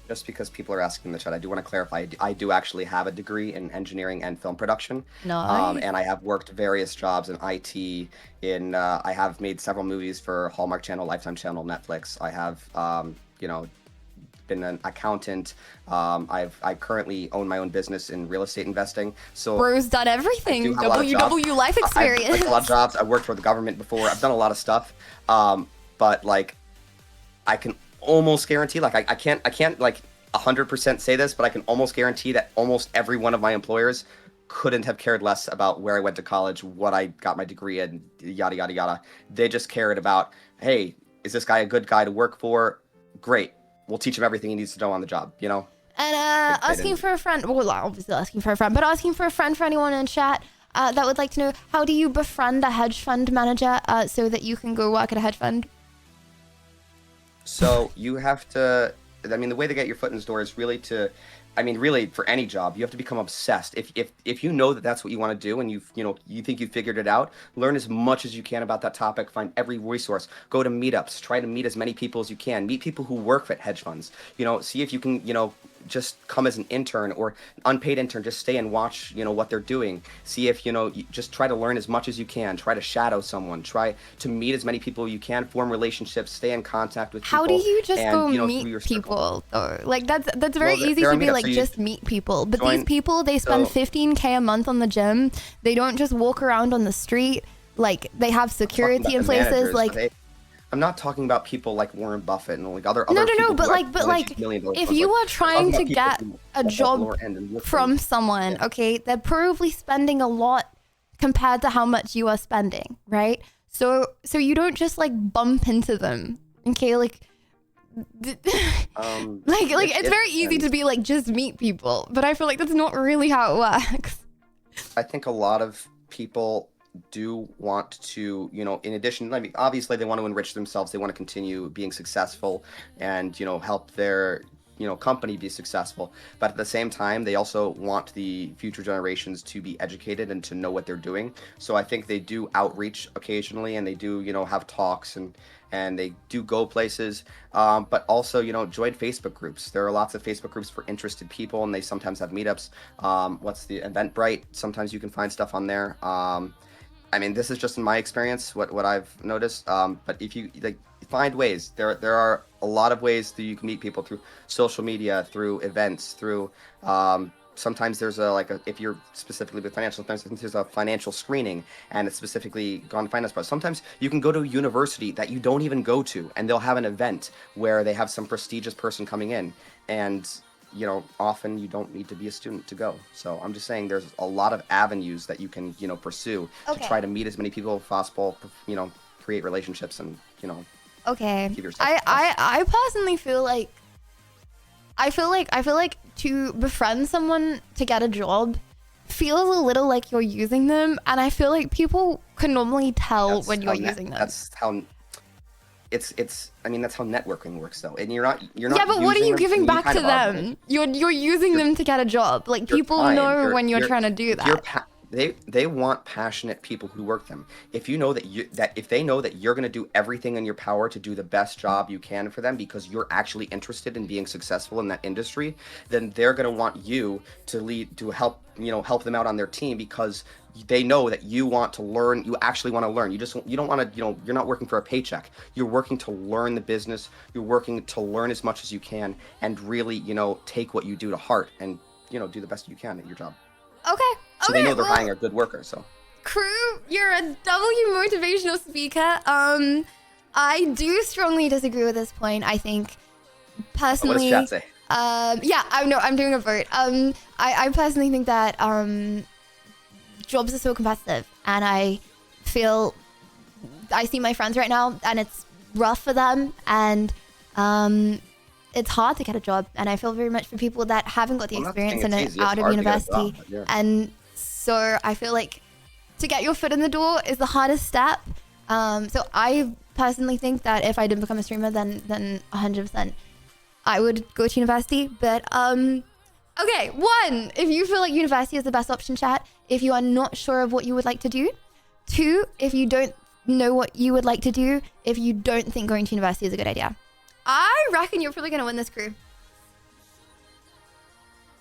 Speaker 16: Just because people are asking in the chat, I do want to clarify, I do actually have a degree in engineering and film production.
Speaker 4: Nice.
Speaker 16: And I have worked various jobs in IT. I have made several movies for Hallmark Channel, Lifetime Channel, Netflix. I have, been an accountant. I currently own my own business in real estate investing. So
Speaker 4: Bro's done everything. WW life experience.
Speaker 16: I've worked a lot of jobs. I've worked for the government before. I've done a lot of stuff. But like, I can almost guarantee, like, I can't like 100% say this, but I can almost guarantee that almost every one of my employers couldn't have cared less about where I went to college, what I got my degree in, yada, yada, yada. They just cared about, hey, is this guy a good guy to work for? Great. We'll teach him everything he needs to know on the job, And
Speaker 4: asking for a friend, well, obviously asking for a friend, but asking for a friend for anyone in chat that would like to know, how do you befriend a hedge fund manager so that you can go work at a hedge fund?
Speaker 16: So you have to, the way to get your foot in the door is really really for any job, you have to become obsessed. If you know that that's what you want to do and you think you've figured it out, learn as much as you can about that topic, find every resource, go to meetups, try to meet as many people as you can, meet people who work at hedge funds, see if you can, just come as an intern or unpaid intern, just stay and watch, what they're doing. See if, you just try to learn as much as you can, try to shadow someone, try to meet as many people you can, form relationships, stay in contact with people.
Speaker 4: How do you just go meet people though? Like that's very easy to be like, just meet people. But these people, they spend $15K a month on the gym. They don't just walk around on the street. Like, they have security in places. Like,
Speaker 16: I'm not talking about people like Warren Buffett and like other
Speaker 4: no,
Speaker 16: people.
Speaker 4: but like if you are trying to get a job from someone, okay, they're probably spending a lot compared to how much you are spending, right? So you don't just like bump into them, okay? Like, it's very easy to be like, just meet people, but I feel like that's not really how it works.
Speaker 16: I think a lot of people do want to, in addition, obviously they want to enrich themselves, they want to continue being successful and, help their, company be successful. But at the same time, they also want the future generations to be educated and to know what they're doing. So I think they do outreach occasionally and they do, have talks and they do go places, but also, join Facebook groups. There are lots of Facebook groups for interested people and they sometimes have meetups. What's the Eventbrite? Sometimes you can find stuff on there. This is just in my experience, what I've noticed. But if you find ways, there are a lot of ways that you can meet people through social media, through events, through sometimes there's if you're specifically with financial, sometimes there's a financial screening and it's specifically gone to finance. But sometimes you can go to a university that you don't even go to and they'll have an event where they have some prestigious person coming in and often you don't need to be a student to go. So I'm just saying there's a lot of avenues that you can, pursue to try to meet as many people as possible, create relationships and,
Speaker 4: Okay.
Speaker 16: keep yourself
Speaker 4: I personally feel like I feel like to befriend someone to get a job feels a little like you're using them, and I feel like people can normally tell when you're using them.
Speaker 16: That's how it's I mean, that's how networking works though. And you're not
Speaker 4: Yeah, but what are
Speaker 16: using
Speaker 4: you
Speaker 16: them,
Speaker 4: giving
Speaker 16: you
Speaker 4: back
Speaker 16: kind
Speaker 4: to
Speaker 16: of are, right?
Speaker 4: them? You're using them to get a job. Like people know when you're trying to do that.
Speaker 16: They want passionate people who work them. If you know that if they know that you're going to do everything in your power to do the best job you can for them because you're actually interested in being successful in that industry, then they're going to want you to help them out on their team because they know that you want to learn. You actually want to learn. You don't want to, you're not working for a paycheck. You're working to learn the business. You're working to learn as much as you can and really, take what you do to heart and, do the best you can at your job.
Speaker 4: Okay.
Speaker 16: So they know they're hiring a good worker, so.
Speaker 4: Crew, you're a W motivational speaker. I do strongly disagree with this point. I think personally.
Speaker 16: What does chat say?
Speaker 4: Yeah, I'm doing a vote. I personally think that jobs are so competitive, and I see my friends right now, and it's rough for them, and it's hard to get a job, and I feel very much for people that haven't got the experience and are out of university. And so I feel like to get your foot in the door is the hardest step. So I personally think that if I didn't become a streamer, then 100% I would go to university. But okay, 1, if you feel like university is the best option, chat, if you are not sure of what you would like to do. 2, if you don't know what you would like to do, if you don't think going to university is a good idea. I reckon you're probably going to win this, crew.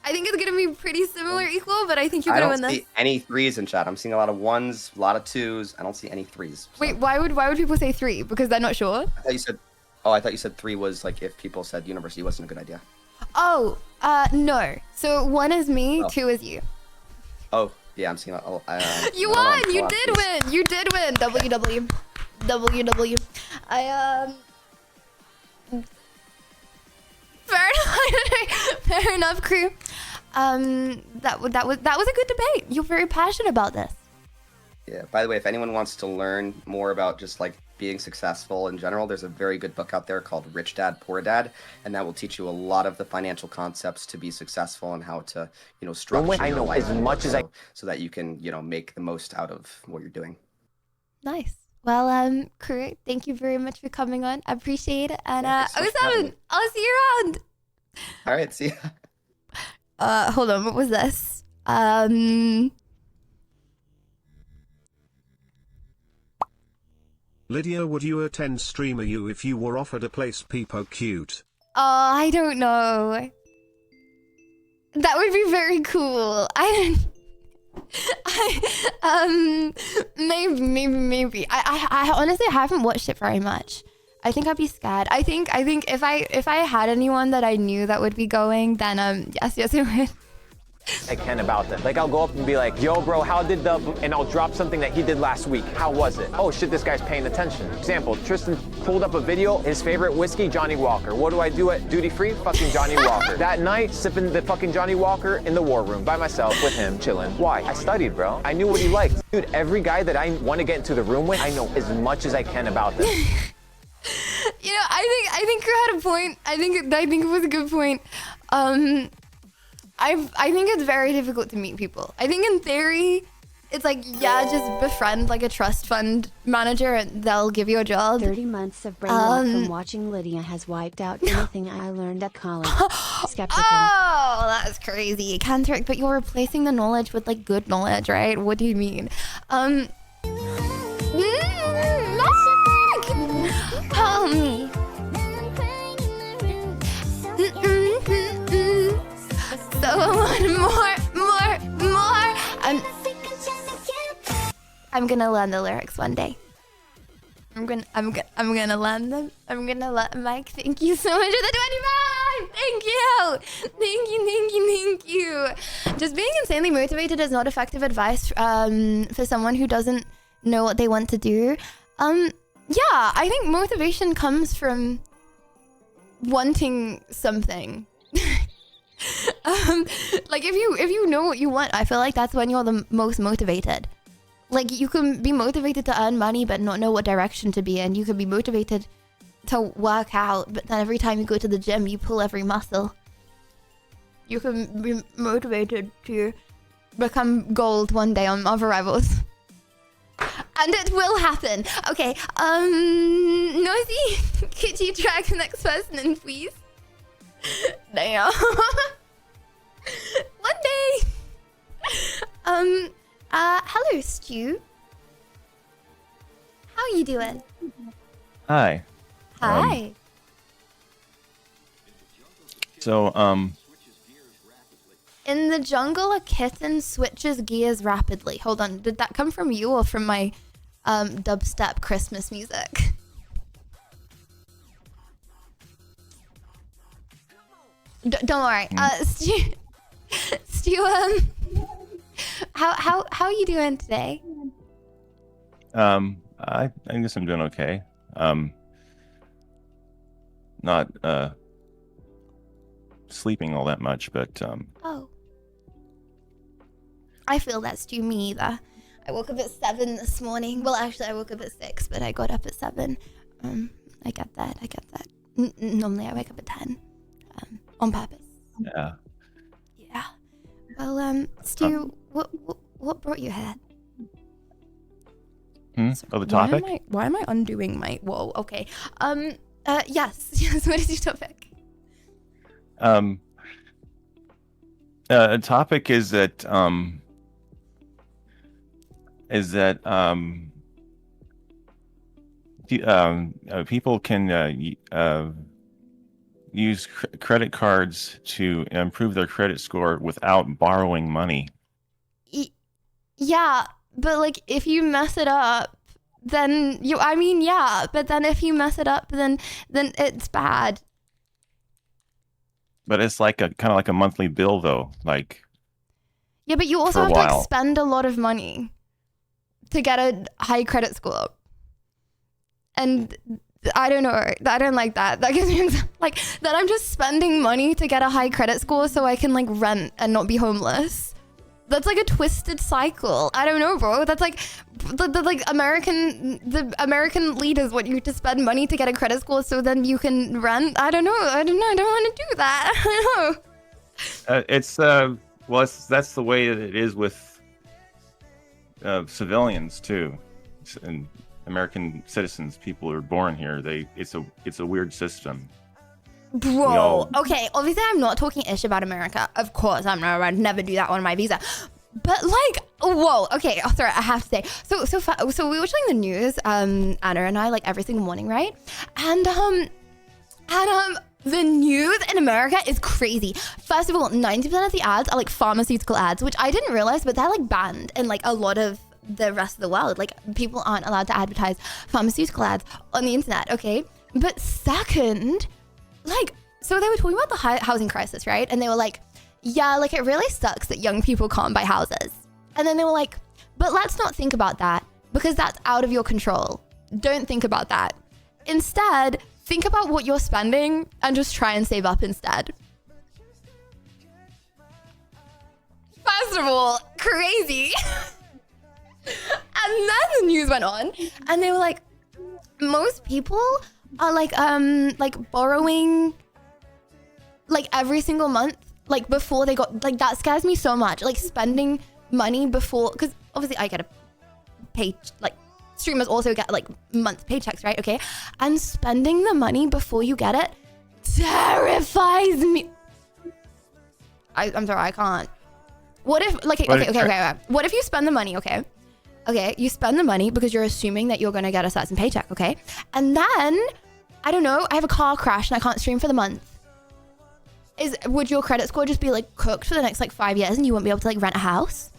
Speaker 4: I think it's going to be pretty similar, equal, but I think you're going to win this.
Speaker 16: I don't see any 3s in chat. I'm seeing a lot of 1s, a lot of 2s. I don't see any 3s. So.
Speaker 4: Wait, why would people say 3? Because they're not sure?
Speaker 16: I thought you said 3 was like if people said university wasn't a good idea.
Speaker 4: Oh, no. So 1 is me, 2 is you.
Speaker 16: Oh, yeah, I'm seeing
Speaker 4: you won! You did win! You did win! WW. Fair enough, crew. That was a good debate. You're very passionate about this.
Speaker 16: Yeah. By the way, if anyone wants to learn more about just like being successful in general, there's a very good book out there called Rich Dad Poor Dad, and that will teach you a lot of the financial concepts to be successful and how to, structure your life as much as so that you can, make the most out of what you're doing.
Speaker 4: Nice. Well, crew, thank you very much for coming on. I appreciate it. And 07, I'll see you around.
Speaker 16: All right, see ya.
Speaker 4: Hold on, what was this?
Speaker 1: Lydia, would you attend Streamer U if you were offered a place Peepo Cute?
Speaker 4: I don't know. That would be very cool. Maybe. I honestly haven't watched it very much. I think I'd be scared. I think if I had anyone that I knew that would be going, then yes it would.
Speaker 17: I can about them. Like I'll go up and be like, yo bro, and I'll drop something that he did last week. How was it? Oh shit, this guy's paying attention. Example, Tristan pulled up a video, his favorite whiskey, Johnny Walker. What do I do at duty free? Fucking Johnny Walker. That night, sipping the fucking Johnny Walker in the war room by myself with him, chilling. Why? I studied, bro. I knew what he liked. Dude, every guy that I want to get into the room with, I know as much as I can about them.
Speaker 4: I think you had a point. I think it was a good point. I think it's very difficult to meet people. I think in theory, it's like, yeah, just befriend like a trust fund manager and they'll give you a job.
Speaker 5: 30 months of brainwash from watching Lydia has wiped out anything I learned at college. Skeptical.
Speaker 4: Oh, that's crazy. Cantrick, but you're replacing the knowledge with like good knowledge, right? What do you mean? Help me. So more. I'm gonna learn the lyrics one day. I'm gonna learn them. I'm gonna let Mike. Thank you so much for the 25. Thank you. Just being insanely motivated is not effective advice for someone who doesn't know what they want to do. Yeah, I think motivation comes from wanting something. Like if you know what you want, I feel like that's when you're the most motivated. Like you can be motivated to earn money but not know what direction to be in. You can be motivated to work out, but then every time you go to the gym you pull every muscle you can be motivated to become gold one day on Marvel Rivals. And it will happen. Okay, Nosy, could you drag the next person in, please? Damn. One day. Hello, Stu. How you doing?
Speaker 18: Hi.
Speaker 4: Hi.
Speaker 18: So,
Speaker 4: In the jungle, a kitten switches gears rapidly. Hold on, did that come from you or from my dubstep Christmas music? Don't worry. Stu, how are you doing today?
Speaker 18: I guess I'm doing okay. Not sleeping all that much, but
Speaker 4: Oh. I feel that's Stu, me either. I woke up at 7 this morning. Well, actually, I woke up at 6, but I got up at 7. I get that. Normally, I wake up at 10. On purpose.
Speaker 18: yeah.
Speaker 4: Yeah. Well, Stu, what brought you here?
Speaker 18: Oh, the topic?
Speaker 4: Why am I undoing my? Whoa. Okay. Yes. What is your topic?
Speaker 18: A topic is that people can use credit cards to improve their credit score without borrowing money.
Speaker 4: Yeah, but like if you mess it up, then but then if you mess it up, then it's bad.
Speaker 18: But it's like kind of like a monthly bill, though. Like,
Speaker 4: Yeah, but you also have to like spend a lot of money to get a high credit score. And I don't know. I don't like that. That gives me like that I'm just spending money to get a high credit score so I can like rent and not be homeless. That's like a twisted cycle. I don't know, bro. That's like the American leaders want you to spend money to get a credit score so then you can rent. I don't know. I don't want to do that. I don't know.
Speaker 18: That's the way that it is with civilians too, and American citizens, people who are born here. It's a weird system.
Speaker 4: Bro, okay, obviously I'm not talking ish about America. Of course, I'd never do that on my visa. But like, whoa, okay, sorry, I have to say. So we were watching the news, Anna and I, like every single morning, right? And the news in America is crazy. First of all, 90% of the ads are like pharmaceutical ads, which I didn't realize, but they're like banned in like a lot of the rest of the world. Like people aren't allowed to advertise pharmaceutical ads on the internet, okay? But second, like, so they were talking about the housing crisis, right? And they were like, yeah, like it really sucks that young people can't buy houses. And then they were like, but let's not think about that because that's out of your control. Don't think about that. Instead, think about what you're spending and just try and save up instead. First of all, crazy. And then the news went on and they were like, most people are like borrowing like every single month, like before they got, like that scares me so much, like spending money before, because obviously I get a pay, like streamers also get like month paychecks, right? Okay, and spending the money before you get it terrifies me. I'm sorry, I can't. What if, like, okay. What if you spend the money, okay, you spend the money because you're assuming that you're gonna get a certain paycheck, okay? And then, I don't know, I have a car crash and I can't stream for the month. Would your credit score just be like cooked for the next like 5 years and you won't be able to like rent a house?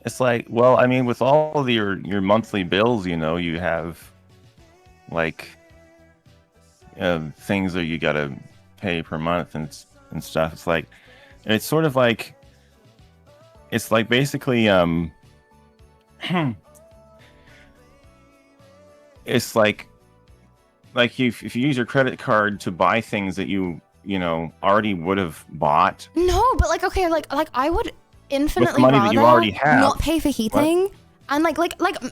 Speaker 18: It's like, well, I mean, with all of your monthly bills, you know, you have like things that you gotta pay per month and stuff. It's like, it's sort of like, it's like basically, it's like if you use your credit card to buy things that you know already would have bought.
Speaker 4: No, but like, okay, like I would infinitely
Speaker 18: money
Speaker 4: rather
Speaker 18: that you already have.
Speaker 4: not pay for heating. What? And like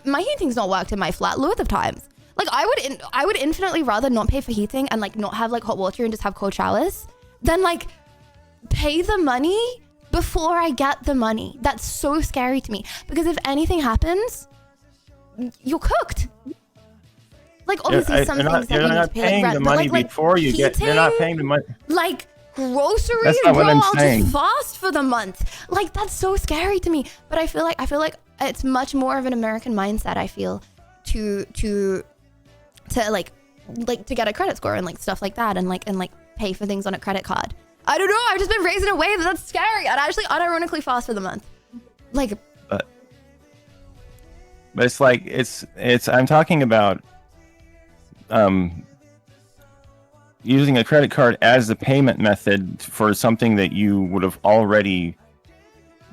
Speaker 4: my heating's not worked in my flat loads of times. Like I would infinitely rather not pay for heating and like not have like hot water and just have cold showers then like pay the money before I get the money. That's so scary to me because if anything happens, you're cooked. Like obviously some things that you need to pay, like rent,
Speaker 18: the
Speaker 4: but
Speaker 18: money
Speaker 4: like
Speaker 18: before you get. You're not paying the money.
Speaker 4: Like groceries,
Speaker 18: That's not
Speaker 4: bro,
Speaker 18: what I'm
Speaker 4: I'll
Speaker 18: saying.
Speaker 4: just fast for the month. Like that's so scary to me. But I feel like it's much more of an American mindset. I feel to like to get a credit score and like stuff like that and like pay for things on a credit card. I don't know. I've just been raised in a way that's scary. I'd actually unironically fast for the month. Like,
Speaker 18: But it's like it's. I'm talking about using a credit card as the payment method for something that you would have already,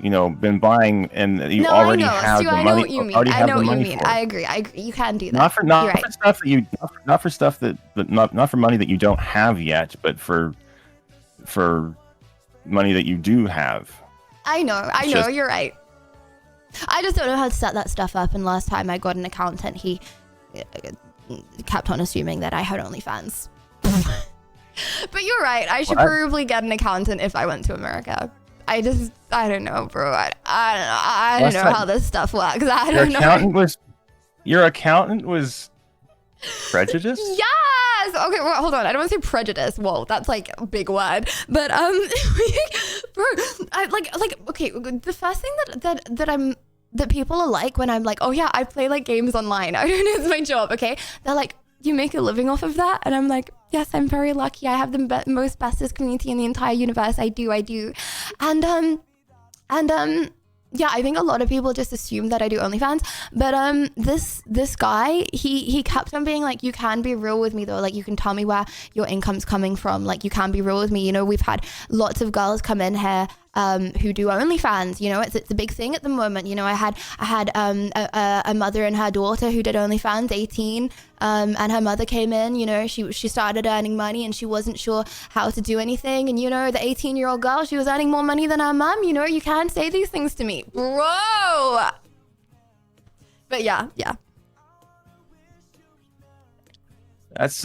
Speaker 18: been buying and that you
Speaker 4: no,
Speaker 18: already
Speaker 4: I know.
Speaker 18: have
Speaker 4: Stu,
Speaker 18: the
Speaker 4: I
Speaker 18: money.
Speaker 4: know what you mean.
Speaker 18: Already
Speaker 4: I
Speaker 18: have
Speaker 4: know
Speaker 18: the
Speaker 4: what you
Speaker 18: money
Speaker 4: mean.
Speaker 18: for it.
Speaker 4: I agree. You can do that.
Speaker 18: Not for
Speaker 4: You're
Speaker 18: stuff that you not for stuff that not for money that you don't have yet, but for money that you do have.
Speaker 4: I know. You're right. I just don't know how to set that stuff up. And last time I got an accountant, he kept on assuming that I had OnlyFans. But you're right. I should probably get an accountant if I went to America. I don't know, bro. I don't know how this stuff works. I don't know.
Speaker 18: Your accountant was prejudiced?
Speaker 4: Yes. Okay, well, hold on. I don't want to say prejudice. Whoa, that's like a big word. But bro, I like okay. The first thing that people are like when I'm like, oh yeah, I play like games online. I don't know, it's my job. Okay, they're like, you make a living off of that, and I'm like, yes, I'm very lucky. I have the most bestest community in the entire universe. I do, and yeah, I think a lot of people just assume that I do OnlyFans, but this guy, he kept on being like, you can be real with me though, like you can tell me where your income's coming from, like you can be real with me. We've had lots of girls come in here who do OnlyFans. It's a big thing at the moment. I had a mother and her daughter who did OnlyFans, 18, and her mother came in. She started earning money and she wasn't sure how to do anything, and the 18-year-old girl, she was earning more money than her mum. You can't say these things to me, bro. But yeah.
Speaker 18: That's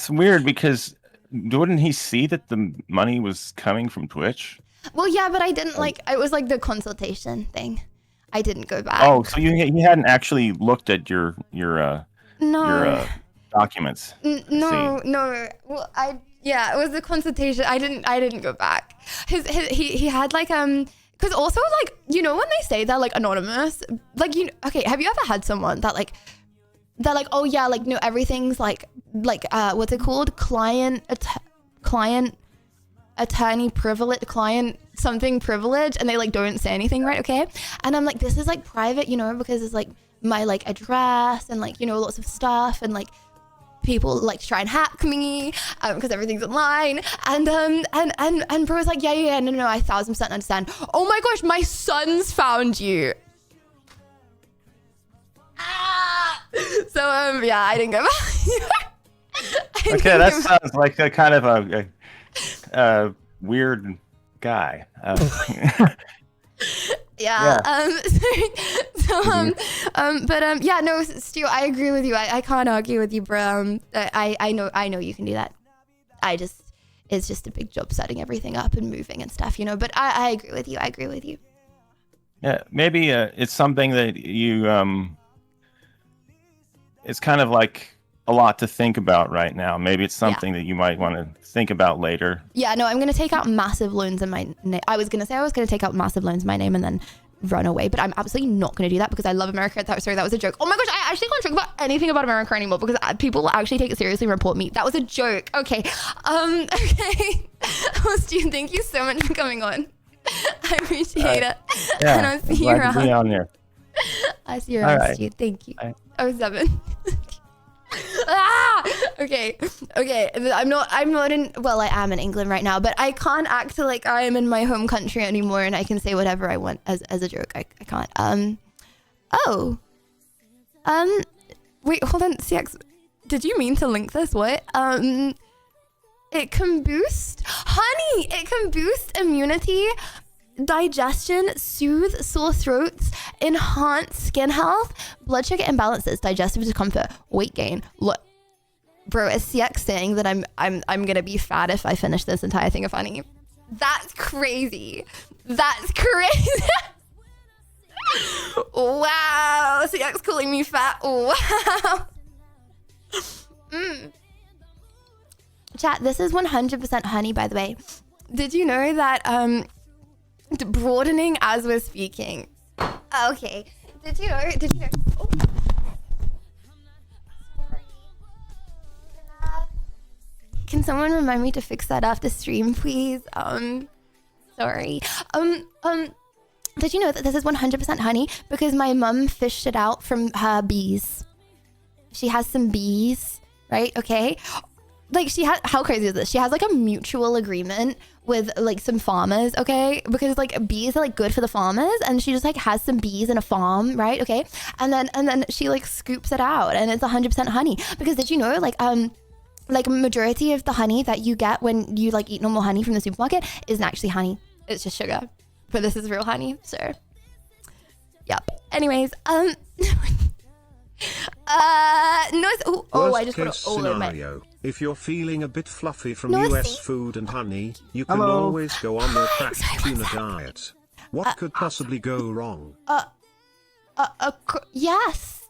Speaker 18: weird because wouldn't he see that the money was coming from Twitch?
Speaker 4: Well, yeah, but I didn't it was like the consultation thing. I didn't go back.
Speaker 18: Oh, so you hadn't actually looked at your documents?
Speaker 4: No. Well, it was the consultation. I didn't go back. He had like because also like when they say they're like anonymous, like okay, have you ever had someone that like they're like, oh yeah, like no, everything's like what's it called, client attorney privilege, client something privilege, and they like don't say anything, right? Okay, and I'm like, this is like private, because it's like my like address and like lots of stuff, and like people like try and hack me because everything's online, and bro's like, yeah, no, I 1000% understand. Oh my gosh, my son's found you. So yeah, I didn't go back.
Speaker 18: Okay, that sounds like a kind of a weird guy.
Speaker 4: Yeah. Yeah, no, Stu, I agree with you. I can't argue with you, bro. I know you can do that. It's just a big job setting everything up and moving and stuff, but I agree with you.
Speaker 18: Yeah, maybe it's something that you it's kind of like a lot to think about right now. Maybe it's something that you might want to think about later.
Speaker 4: Yeah, no, I'm going to take out massive loans in my name. I was going to say I was going to take out massive loans in my name and then run away, but I'm absolutely not going to do that because I love America. Sorry, that was a joke. Oh my gosh, I actually can't joke about anything about America anymore because people will actually take it seriously and report me. That was a joke. Okay. Okay. Well, Stu, thank you so much for coming on. I appreciate it.
Speaker 18: Yeah,
Speaker 4: and I'll see you around.
Speaker 18: Be on there.
Speaker 4: I'll see you around,
Speaker 18: right.
Speaker 4: Stu. Thank you.
Speaker 18: Bye.
Speaker 4: 07. Okay. I'm not in, well, I am in England right now, but I can't act like I am in my home country anymore and I can say whatever I want as a joke. I can't. Wait, hold on, CX. Did you mean to link this? What? It can boost immunity, digestion, soothe sore throats, enhance skin health, blood sugar imbalances, digestive discomfort, weight gain. Bro, is CX saying that I'm gonna be fat if I finish this entire thing of honey? That's crazy. That's crazy. Wow, CX calling me fat. Wow. Chat, this is 100% honey, by the way. Did you know that broadening as we're speaking? Okay. Did you know? Oh. Can someone remind me to fix that after stream, please? Sorry. Did you know that this is 100% honey? Because my mum fished it out from her bees. She has some bees, right? Okay. Like how crazy is this? She has like a mutual agreement with like some farmers, okay? Because like bees are like good for the farmers, and she just like has some bees in a farm, right? Okay. And then she like scoops it out, and it's 100% honey. Because did you know like majority of the honey that you get when you like eat normal honey from the supermarket isn't actually honey. It's just sugar. But this is real honey, so yep. Anyways, no, I just got
Speaker 1: Worst
Speaker 4: to
Speaker 1: case scenario, if you're feeling a bit fluffy from US food and honey, you can always go on the cracked tuna diet. What could possibly go wrong?
Speaker 4: Yes.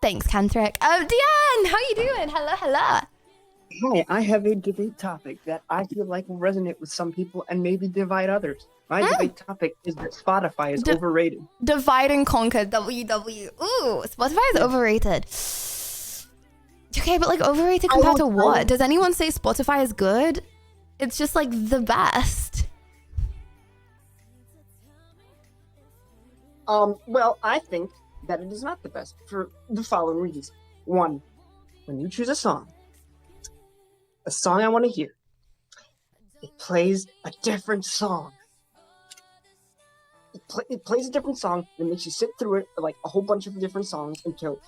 Speaker 4: Thanks, Kanthrick. Diane, how you doing? Hello.
Speaker 19: Hi, I have a debate topic that I feel like will resonate with some people and maybe divide others. My debate topic is that Spotify is overrated.
Speaker 4: Divide and conquer, WW. Ooh, Spotify is overrated. Okay, but like overrated compared to what? Does anyone say Spotify is good? It's just like the best.
Speaker 19: Well, I think that it is not the best for the following reasons. One, when you choose a song I want to hear, it plays a different song. It plays a different song and makes you sit through it, like a whole bunch of different songs until,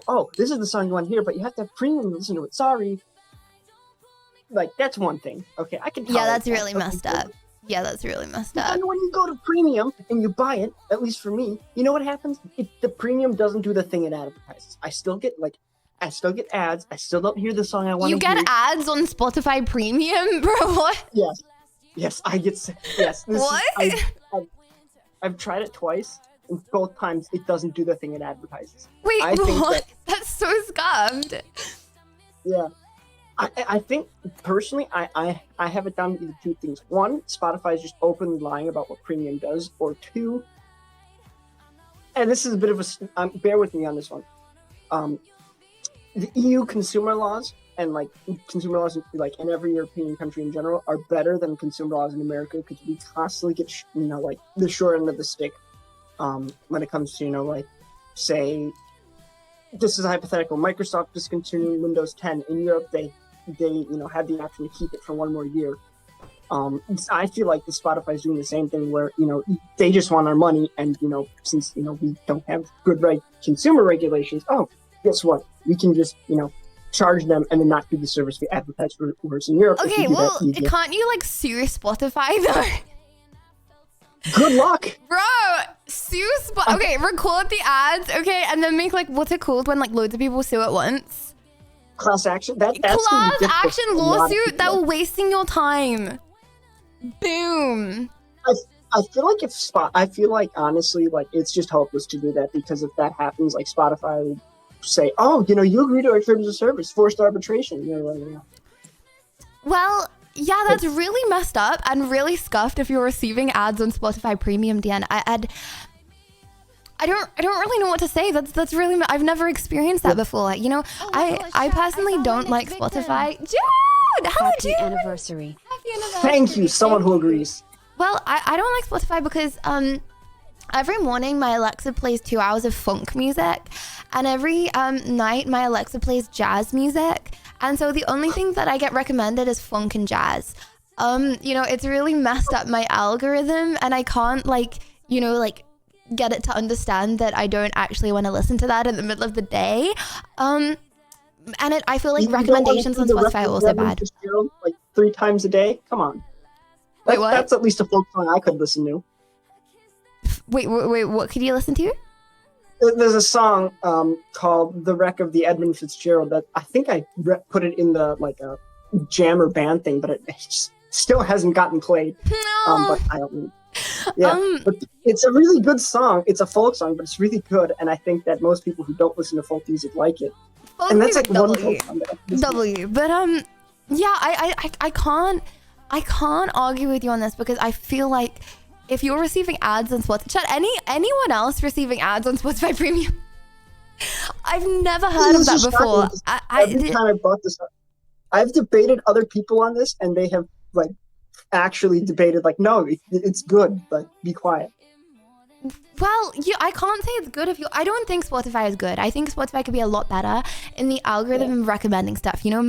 Speaker 19: oh, this is the song you want to hear, but you have to have premium to listen to it. Sorry. Like, that's one thing. Okay, I can
Speaker 4: Yeah, that's really messed up. Yeah, that's really messed up.
Speaker 19: And when you go to premium and you buy it, at least for me, you know what happens? The premium doesn't do the thing it advertises. I still get ads. I still don't hear the song I want to hear.
Speaker 4: You get ads on Spotify Premium, bro? What?
Speaker 19: Yes, I get. Yes.
Speaker 4: What?
Speaker 19: I've tried it twice, and both times it doesn't do the thing it advertises.
Speaker 4: Wait,
Speaker 19: I think
Speaker 4: what? That's so scummed.
Speaker 19: Yeah. I think personally, I have it down to either two things. One, Spotify is just openly lying about what premium does, or two, and this is a bit of a bear with me on this one. The EU consumer laws and like consumer laws like in every European country in general are better than consumer laws in America because we constantly get like the short end of the stick when it comes to like say this is hypothetical. Microsoft discontinuing Windows 10 in Europe. They had the option to keep it for one more year. I feel like the Spotify is doing the same thing where they just want our money, and since we don't have good consumer regulations, guess what, we can just charge them and then not do the service we advertise for. Whereas in Europe,
Speaker 4: okay, well, can't you like sue Spotify though?
Speaker 19: Good luck,
Speaker 4: bro. Sue okay, record the ads, okay, and then make like what's it called when like loads of people sue at once?
Speaker 19: Class action. That's
Speaker 4: class action lawsuit that we're wasting your time. Boom.
Speaker 19: I feel like I feel like honestly, like it's just hopeless to do that, because if that happens, like Spotify would say, "Oh, you agree to our terms of service, forced arbitration."
Speaker 4: Well, yeah, that's really messed up and really scuffed if you're receiving ads on Spotify Premium, Dan. I don't really know what to say. That's really, I've never experienced that before. I personally don't like Spotify. Jude, hello, Jude.
Speaker 5: Happy anniversary.
Speaker 4: Happy anniversary.
Speaker 19: Thank you, someone who agrees.
Speaker 4: Well, I don't like Spotify because every morning my Alexa plays 2 hours of funk music, and every night my Alexa plays jazz music, and so the only thing that I get recommended is funk and jazz. It's really messed up my algorithm, and I can't get it to understand that I don't actually want to listen to that in the middle of the day. And I feel like recommendations on Spotify are also bad.
Speaker 19: Like 3 times a day? Come on.
Speaker 4: Wait, what?
Speaker 19: That's at least a folk song I could listen to.
Speaker 4: Wait, what could you listen to?
Speaker 19: There's a song called "The Wreck of the Edmund Fitzgerald" that I think I put it in the like a jam or band thing, but it just still hasn't gotten played. But I don't. Yeah, but it's a really good song. It's a folk song, but it's really good, and I think that most people who don't listen to folk music like it.
Speaker 4: Folk
Speaker 19: And that's like
Speaker 4: music,
Speaker 19: one folk song that I listen to.
Speaker 4: W. But yeah, I can't argue with you on this because I feel like if you're receiving ads on Spotify, anyone else receiving ads on Spotify Premium? I've never heard of that before.
Speaker 19: Every time I brought this up, I've debated other people on this, and they have like actually debated like, no, it's good, but be quiet.
Speaker 4: Well, I can't say it's good if you. I don't think Spotify is good. I think Spotify could be a lot better in the algorithm and recommending stuff. You know,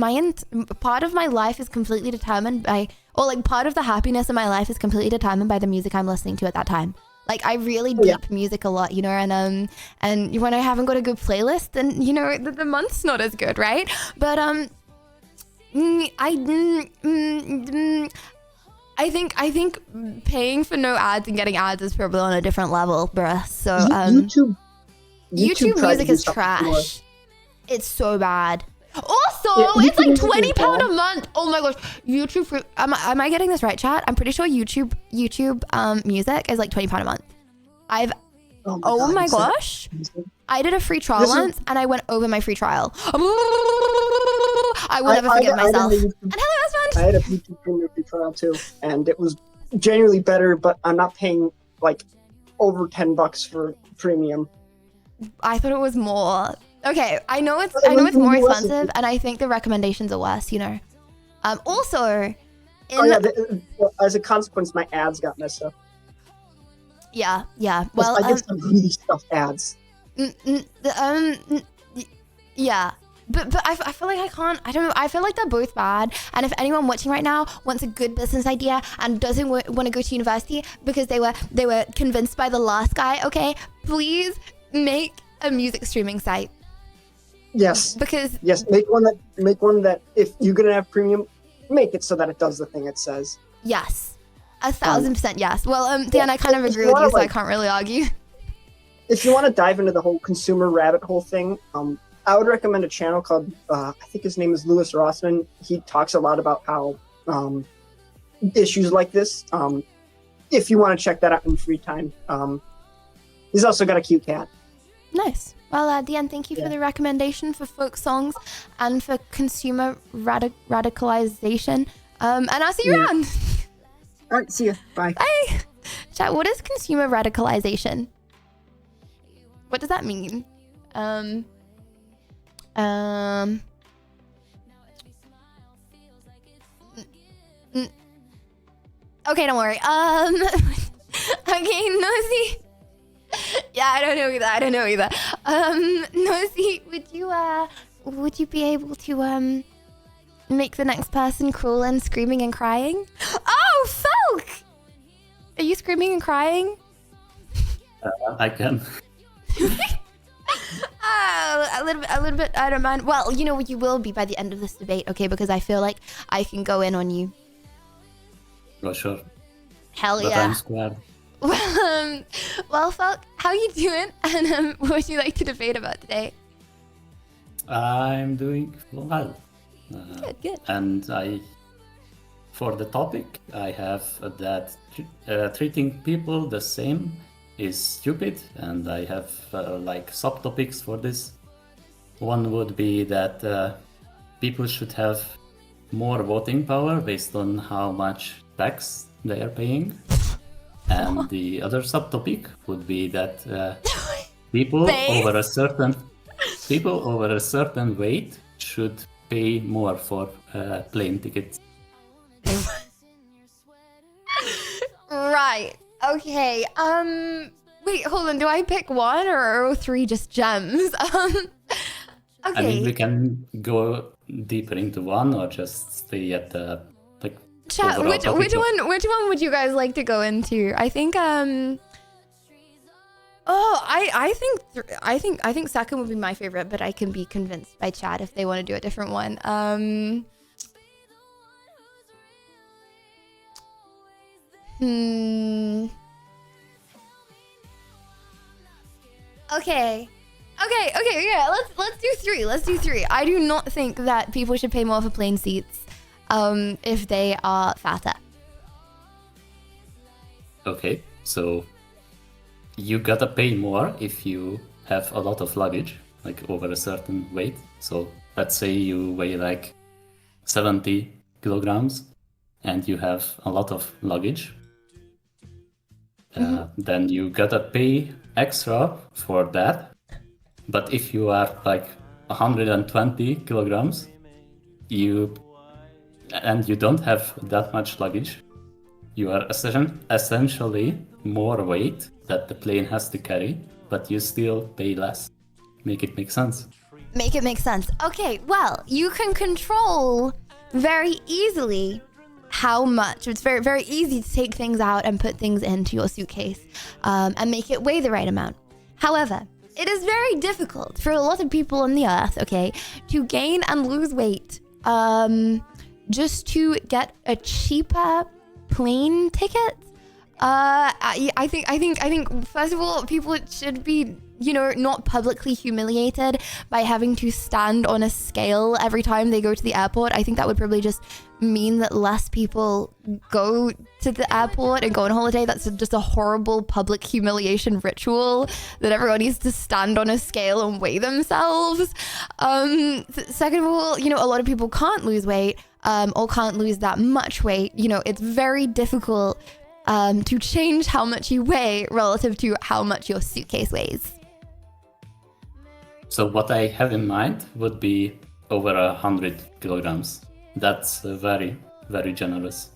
Speaker 4: part of my life is completely determined by, or like part of the happiness in my life is completely determined by the music I'm listening to at that time. Like I really deep music a lot, you know, and when I haven't got a good playlist, then you know the month's not as good, right? But I think paying for no ads and getting ads is probably on a different level, bruh. So YouTube music is trash. It's so bad. Also, it's like £20 a month. Oh my gosh, YouTube. Am I getting this right, chat? I'm pretty sure YouTube music is like £20 a month. Oh my gosh. I did a free trial once and I went over my free trial. I will never forget myself. And hello, husband.
Speaker 19: I had a YouTube Premium free trial too, and it was genuinely better. But I'm not paying like over $10 for premium.
Speaker 4: I thought it was more. Okay, I know it's more expensive, and I think the recommendations are worse. You know. Also,
Speaker 19: as a consequence, my ads got messed up.
Speaker 4: Yeah. Well,
Speaker 19: I get some really stuffed ads.
Speaker 4: Yeah. But I feel like I can't. I don't know. I feel like they're both bad. And if anyone watching right now wants a good business idea and doesn't want to go to university because they were convinced by the last guy, okay, please make a music streaming site.
Speaker 19: Yes.
Speaker 4: Because
Speaker 19: make one that if you're gonna have premium, make it so that it does the thing it says.
Speaker 4: Yes, 1,000% yes. Well, Dan, I kind of agree with you, so I can't really argue.
Speaker 19: If you want to dive into the whole consumer rabbit hole thing, I would recommend a channel called, I think his name is Lewis Rossman. He talks a lot about how issues like this, if you want to check that out in free time. He's also got a cute cat.
Speaker 4: Nice. Well, Deanne, thank you for the recommendation for folk songs and for consumer radicalization. And I'll see you around.
Speaker 19: All right, see you. Bye.
Speaker 4: Bye. Chat, what is consumer radicalization? What does that mean? Okay, don't worry. Okay, Nosy. Yeah, I don't know either. Nosy, would you be able to make the next person crawl in screaming and crying? Oh, Falk! Are you screaming and crying?
Speaker 20: I can.
Speaker 4: A little bit. I don't mind. Well, you know, you will be by the end of this debate, okay? Because I feel like I can go in on you.
Speaker 20: Well, sure.
Speaker 4: Hell
Speaker 20: but
Speaker 4: yeah.
Speaker 20: I'm squared.
Speaker 4: Well, Falk, how you doing? And what would you like to debate about today?
Speaker 20: I'm doing well.
Speaker 4: Good.
Speaker 20: And for the topic, I have that treating people the same is stupid, and I have like subtopics for this. One would be that people should have more voting power based on how much tax they are paying. And the other subtopic would be that people over a certain weight should pay more for plane tickets.
Speaker 4: Right. Okay. Wait, hold on. Do I pick one or are all three just gems? Okay.
Speaker 20: I mean, we can go deeper into one or just stay at the like.
Speaker 4: Chat. Which one would you guys like to go into? I think I think second would be my favorite, but I can be convinced by chat if they want to do a different one. Okay. Yeah, let's do 3. Let's do 3. I do not think that people should pay more for plane seats if they are fatter.
Speaker 20: Okay, so you gotta pay more if you have a lot of luggage, like over a certain weight. So let's say you weigh like 70 kilograms and you have a lot of luggage. Then you gotta pay extra for that. But if you are like 120 kilograms, you don't have that much luggage, you are essentially more weight that the plane has to carry, but you still pay less. Make it make sense.
Speaker 4: Make it make sense. Okay, well, you can control very easily how much. It's very, very easy to take things out and put things into your suitcase and make it weigh the right amount. However, it is very difficult for a lot of people on the earth, okay, to gain and lose weight just to get a cheaper plane ticket. I think first of all, people should be, not publicly humiliated by having to stand on a scale every time they go to the airport. I think that would probably just mean that less people go to the airport and go on holiday. That's just a horrible public humiliation ritual that everyone needs to stand on a scale and weigh themselves. Second of all, a lot of people can't lose weight or can't lose that much weight. It's very difficult to change how much you weigh relative to how much your suitcase weighs.
Speaker 20: So what I have in mind would be over 100 kilograms. That's very, very generous.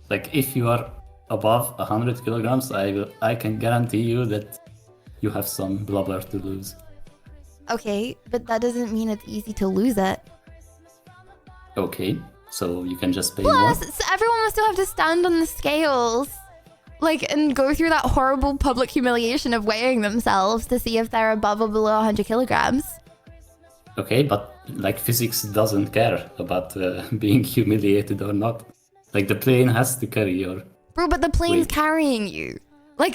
Speaker 20: Like if you are above 100 kilograms, I can guarantee you that you have some blubber to lose.
Speaker 4: Okay, but that doesn't mean it's easy to lose it.
Speaker 20: Okay, so you can just pay more.
Speaker 4: Plus, everyone will still have to stand on the scales. And go through that horrible public humiliation of weighing themselves to see if they're above or below 100 kilograms.
Speaker 20: Okay, but physics doesn't care about being humiliated or not. The plane has to carry your...
Speaker 4: Bro, but the plane's carrying you. But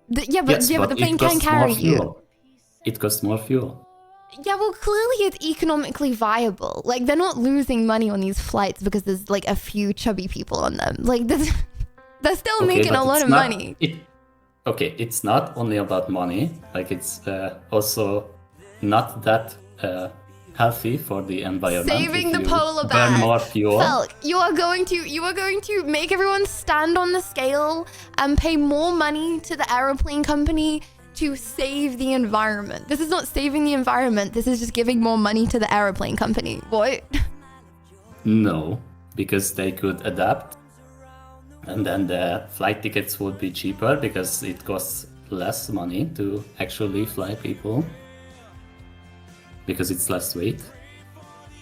Speaker 4: the plane can carry you.
Speaker 20: It costs more fuel.
Speaker 4: Yeah, well, clearly it's economically viable. They're not losing money on these flights because there's a few chubby people on them. They're still making a lot of money.
Speaker 20: It's not only about money. It's also not that healthy for the environment.
Speaker 4: Saving the polar
Speaker 20: bear. Burn more fuel.
Speaker 4: Felk, you are going to make everyone stand on the scale and pay more money to the aeroplane company to save the environment. This is not saving the environment. This is just giving more money to the aeroplane company. What?
Speaker 20: No, because they could adapt. And then the flight tickets would be cheaper because it costs less money to actually fly people. Because it's less weight.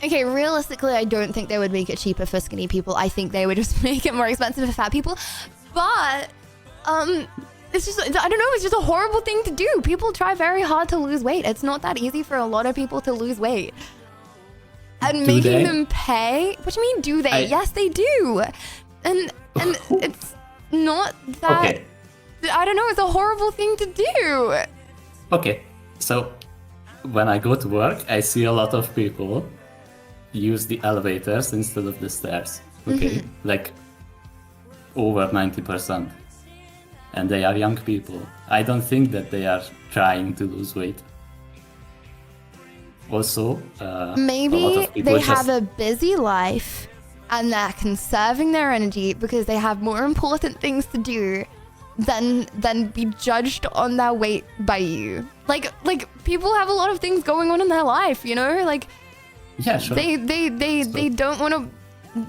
Speaker 4: Okay, realistically, I don't think they would make it cheaper for skinny people. I think they would just make it more expensive for fat people. But, it's just, I don't know, it's just a horrible thing to do. People try very hard to lose weight. It's not that easy for a lot of people to lose weight. And making them pay? What do you mean, do they? Yes, they do. And it's not that...
Speaker 20: Okay.
Speaker 4: I don't know, it's a horrible thing to do.
Speaker 20: Okay, so when I go to work, I see a lot of people use the elevators instead of the stairs. Okay, over 90%. And they are young people. I don't think that they are trying to lose weight. Also,
Speaker 4: maybe they have a busy life and they're conserving their energy because they have more important things to do than be judged on their weight by you. People have a lot of things going on in their life,
Speaker 20: yeah, sure.
Speaker 4: They don't want to.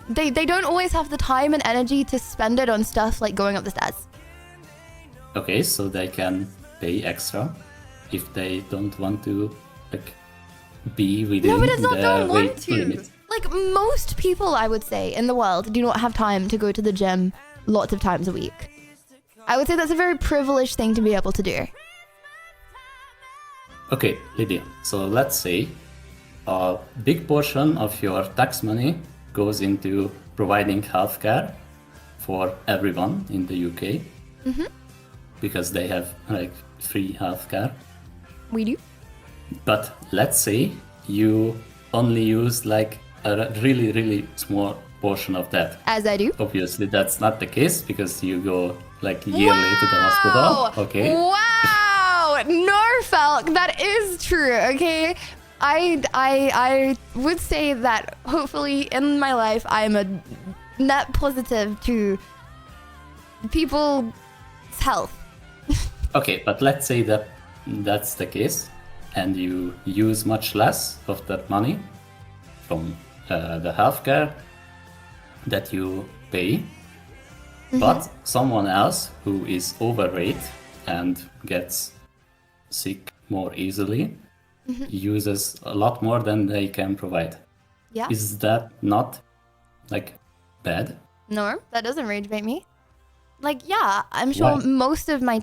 Speaker 4: They don't always have the time and energy to spend it on stuff like going up the stairs.
Speaker 20: Okay, so they can pay extra if they don't want to be within
Speaker 4: no, but it's not
Speaker 20: the
Speaker 4: don't
Speaker 20: weight
Speaker 4: want to.
Speaker 20: limit.
Speaker 4: Most people, I would say, in the world do not have time to go to the gym lots of times a week. I would say that's a very privileged thing to be able to do.
Speaker 20: Okay, Lydia, so let's say a big portion of your tax money goes into providing healthcare for everyone in the UK because they have free healthcare.
Speaker 4: We do.
Speaker 20: But let's say you only use like a really, really small portion of that.
Speaker 4: As I do.
Speaker 20: Obviously, that's not the case because you go like yearly to the hospital. Okay.
Speaker 4: Wow, Norfolk, that is true. Okay, I would say that hopefully in my life I'm a net positive to people's health.
Speaker 20: Okay, but let's say that that's the case, and you use much less of that money from the healthcare that you pay, but someone else who is overweight and gets sick more easily uses a lot more than they can provide.
Speaker 4: Yeah.
Speaker 20: Is that not like bad?
Speaker 4: No, that doesn't rage bait me. Like, yeah, I'm sure most of my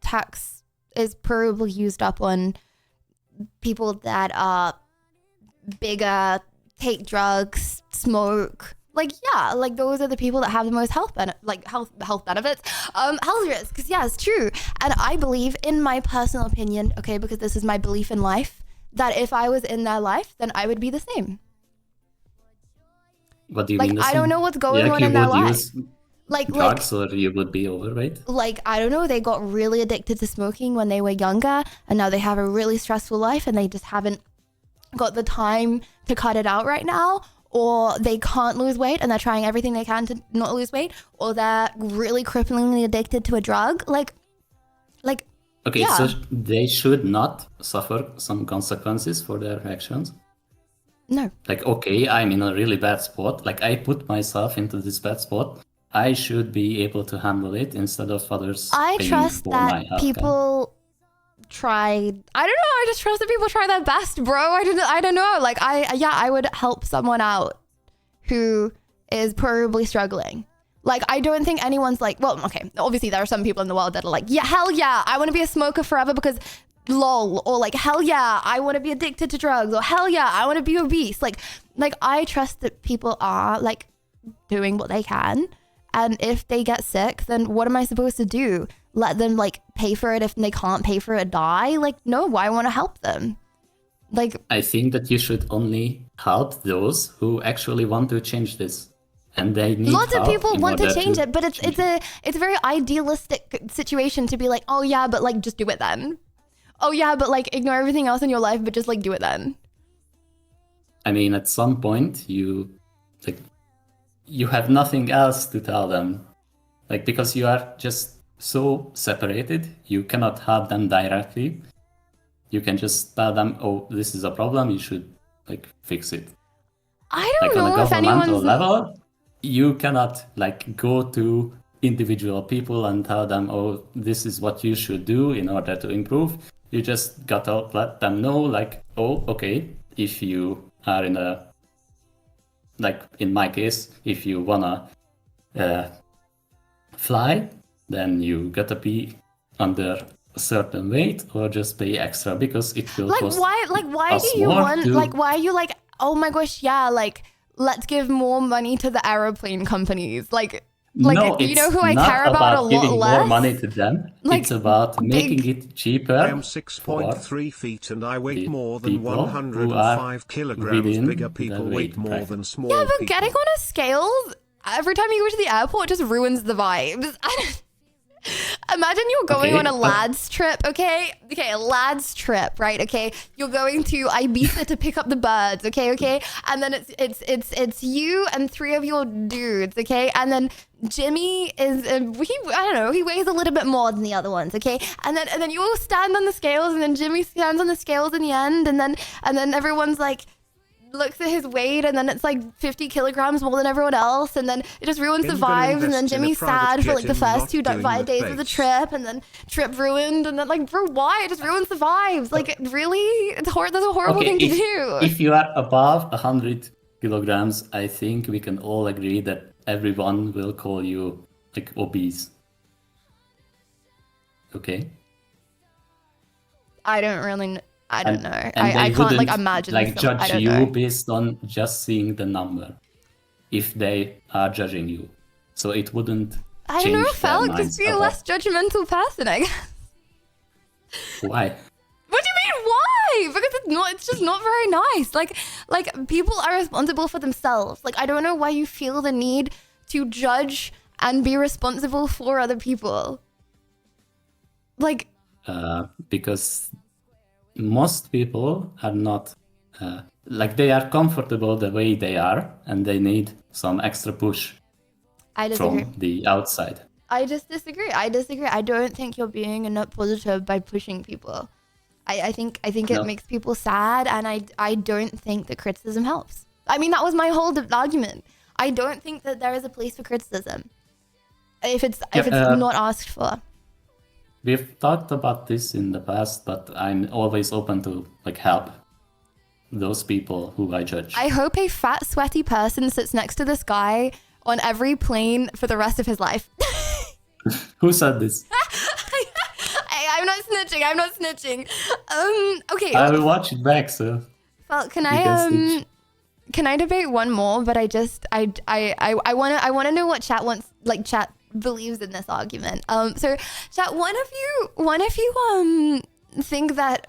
Speaker 4: tax is probably used up on people that are bigger, take drugs, smoke. Like, yeah, like those are the people that have the most health benefits, health risks. Because yeah, it's true. And I believe, in my personal opinion, okay, because this is my belief in life, that if I was in their life, then I would be the same.
Speaker 20: What do you
Speaker 4: like,
Speaker 20: mean?
Speaker 4: I don't know what's going on in their life. Like
Speaker 20: drugs, or you would be overweight?
Speaker 4: Like, I don't know, they got really addicted to smoking when they were younger, and now they have a really stressful life, and they just haven't got the time to cut it out right now. Or they can't lose weight and they're trying everything they can to not lose weight, or they're really cripplingly addicted to a drug. Like,
Speaker 20: okay,
Speaker 4: yeah.
Speaker 20: so they should not suffer some consequences for their actions?
Speaker 4: No.
Speaker 20: Like, okay, I'm in a really bad spot. Like, I put myself into this bad spot. I should be able to handle it instead of others
Speaker 4: I
Speaker 20: paying
Speaker 4: trust
Speaker 20: for my
Speaker 4: that
Speaker 20: healthcare.
Speaker 4: people try. I don't know. I just trust that people try their best, bro. I don't know. Like, I would help someone out who is probably struggling. Like, I don't think anyone's like, well, okay, obviously there are some people in the world that are like, yeah, hell yeah, I want to be a smoker forever because lol, or like, hell yeah, I want to be addicted to drugs, or hell yeah, I want to be obese. Like I trust that people are like doing what they can. And if they get sick, then what am I supposed to do? Let them like pay for it if they can't pay for it, die? Like, no, I want to help them. Like,
Speaker 20: I think that you should only help those who actually want to change this. And they need
Speaker 4: lots of
Speaker 20: help
Speaker 4: people
Speaker 20: in
Speaker 4: want to
Speaker 20: order
Speaker 4: change it, but it's a very idealistic situation to be like, oh yeah, but like just do it then. Oh yeah, but like ignore everything else in your life, but just like do it then.
Speaker 20: I mean, at some point you have nothing else to tell them, like, because you are just so separated, you cannot help them directly. You can just tell them, oh, this is a problem, you should like fix it.
Speaker 4: I don't
Speaker 20: like,
Speaker 4: know
Speaker 20: on a
Speaker 4: if
Speaker 20: governmental
Speaker 4: anyone's
Speaker 20: level, you cannot like go to individual people and tell them, oh, this is what you should do in order to improve. You just gotta let them know, like, oh, okay, if you are in a, like in my case, if you wanna fly, then you gotta be under a certain weight or just pay extra because it will
Speaker 4: like
Speaker 20: cost
Speaker 4: why
Speaker 20: us
Speaker 4: do you
Speaker 20: more
Speaker 4: want
Speaker 20: to-
Speaker 4: like why are you like, oh my gosh, yeah, like let's give more money to the airplane companies, like
Speaker 20: no,
Speaker 4: you know
Speaker 20: it's
Speaker 4: who I
Speaker 20: not
Speaker 4: care about a lot
Speaker 20: giving
Speaker 4: less?
Speaker 20: more money to them.
Speaker 4: Like,
Speaker 20: it's about making it cheaper.
Speaker 1: I am 6.3 feet and I weigh more than
Speaker 20: people who
Speaker 1: 105 kilograms.
Speaker 20: within
Speaker 1: Bigger
Speaker 20: the
Speaker 1: people
Speaker 20: weight
Speaker 1: weight more
Speaker 20: bracket.
Speaker 1: than small
Speaker 4: Yeah, but
Speaker 1: people.
Speaker 4: getting on a scales every time you go to the airport just ruins the vibes. Imagine you're going
Speaker 20: Okay,
Speaker 4: on a
Speaker 20: but-
Speaker 4: lads trip, okay? Okay, a lads trip, right? Okay, you're going to Ibiza to pick up the birds, okay? And then it's you and three of your dudes, okay? And then Jimmy is I don't know, he weighs a little bit more than the other ones, okay? And then you all stand on the scales, and then Jimmy stands on the scales in the end, and then everyone's like looks at his weight, and then it's like 50 kilograms more than everyone else, and then it just ruins the
Speaker 1: If you're gonna
Speaker 4: vibes, and then
Speaker 1: invest in a
Speaker 4: Jimmy's
Speaker 1: private
Speaker 4: sad for
Speaker 1: jet
Speaker 4: like the
Speaker 1: in
Speaker 4: first
Speaker 1: not
Speaker 4: 2
Speaker 1: doing
Speaker 4: 5
Speaker 1: the
Speaker 4: days of the
Speaker 1: base.
Speaker 4: trip, and then trip ruined, and then like, bro, why? It just ruins the vibes. Like, really? It's that's a horrible thing to do.
Speaker 20: If you are above 100 kilograms, I think we can all agree that everyone will call you like obese. Okay?
Speaker 4: I don't know.
Speaker 20: And
Speaker 4: I
Speaker 20: they
Speaker 4: can't like
Speaker 20: wouldn't,
Speaker 4: imagine
Speaker 20: like
Speaker 4: some- I
Speaker 20: judge
Speaker 4: don't
Speaker 20: you
Speaker 4: know.
Speaker 20: based on just seeing the number, if they are judging you. So it wouldn't
Speaker 4: I
Speaker 20: change
Speaker 4: don't know,
Speaker 20: their
Speaker 4: Fel,
Speaker 20: minds
Speaker 4: just be a
Speaker 20: about
Speaker 4: less judgmental person, I guess.
Speaker 20: why.
Speaker 4: What do you just not very nice. Like people are responsible for themselves. Like I don't know why you feel the need to judge and be responsible for other people. Like
Speaker 20: because most people are not like they are comfortable the way they are, and they need some extra push
Speaker 4: I disagree.
Speaker 20: from the outside.
Speaker 4: I just disagree. I don't think you're being a net positive by pushing people. I think it makes people sad, and I don't think that criticism helps. I mean, that was my whole argument. I don't think that there is a place for criticism if it's not asked for.
Speaker 20: We've talked about this in the past, but I'm always open to like help those people who I judge.
Speaker 4: I hope a fat, sweaty person sits next to this guy on every plane for the rest of his life.
Speaker 20: Who said this?
Speaker 4: I'm not snitching. Okay.
Speaker 20: I will watch it back, so.
Speaker 4: Well, can I debate one more? But I want to know what chat believes in this argument. So chat, one of you think that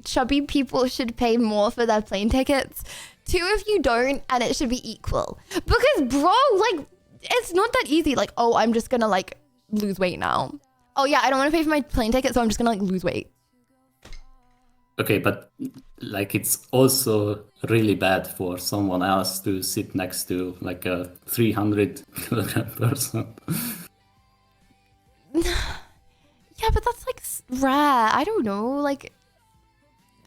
Speaker 4: chubby people should pay more for their plane tickets. Two of you don't, and it should be equal. Because bro, like, it's not that easy. Like, oh, I'm just gonna like lose weight now. Oh yeah, I don't want to pay for my plane ticket, so I'm just gonna like lose weight.
Speaker 20: Okay, but like it's also really bad for someone else to sit next to like a 300 kilogram person.
Speaker 4: Yeah, but that's like rare. I don't know. Like,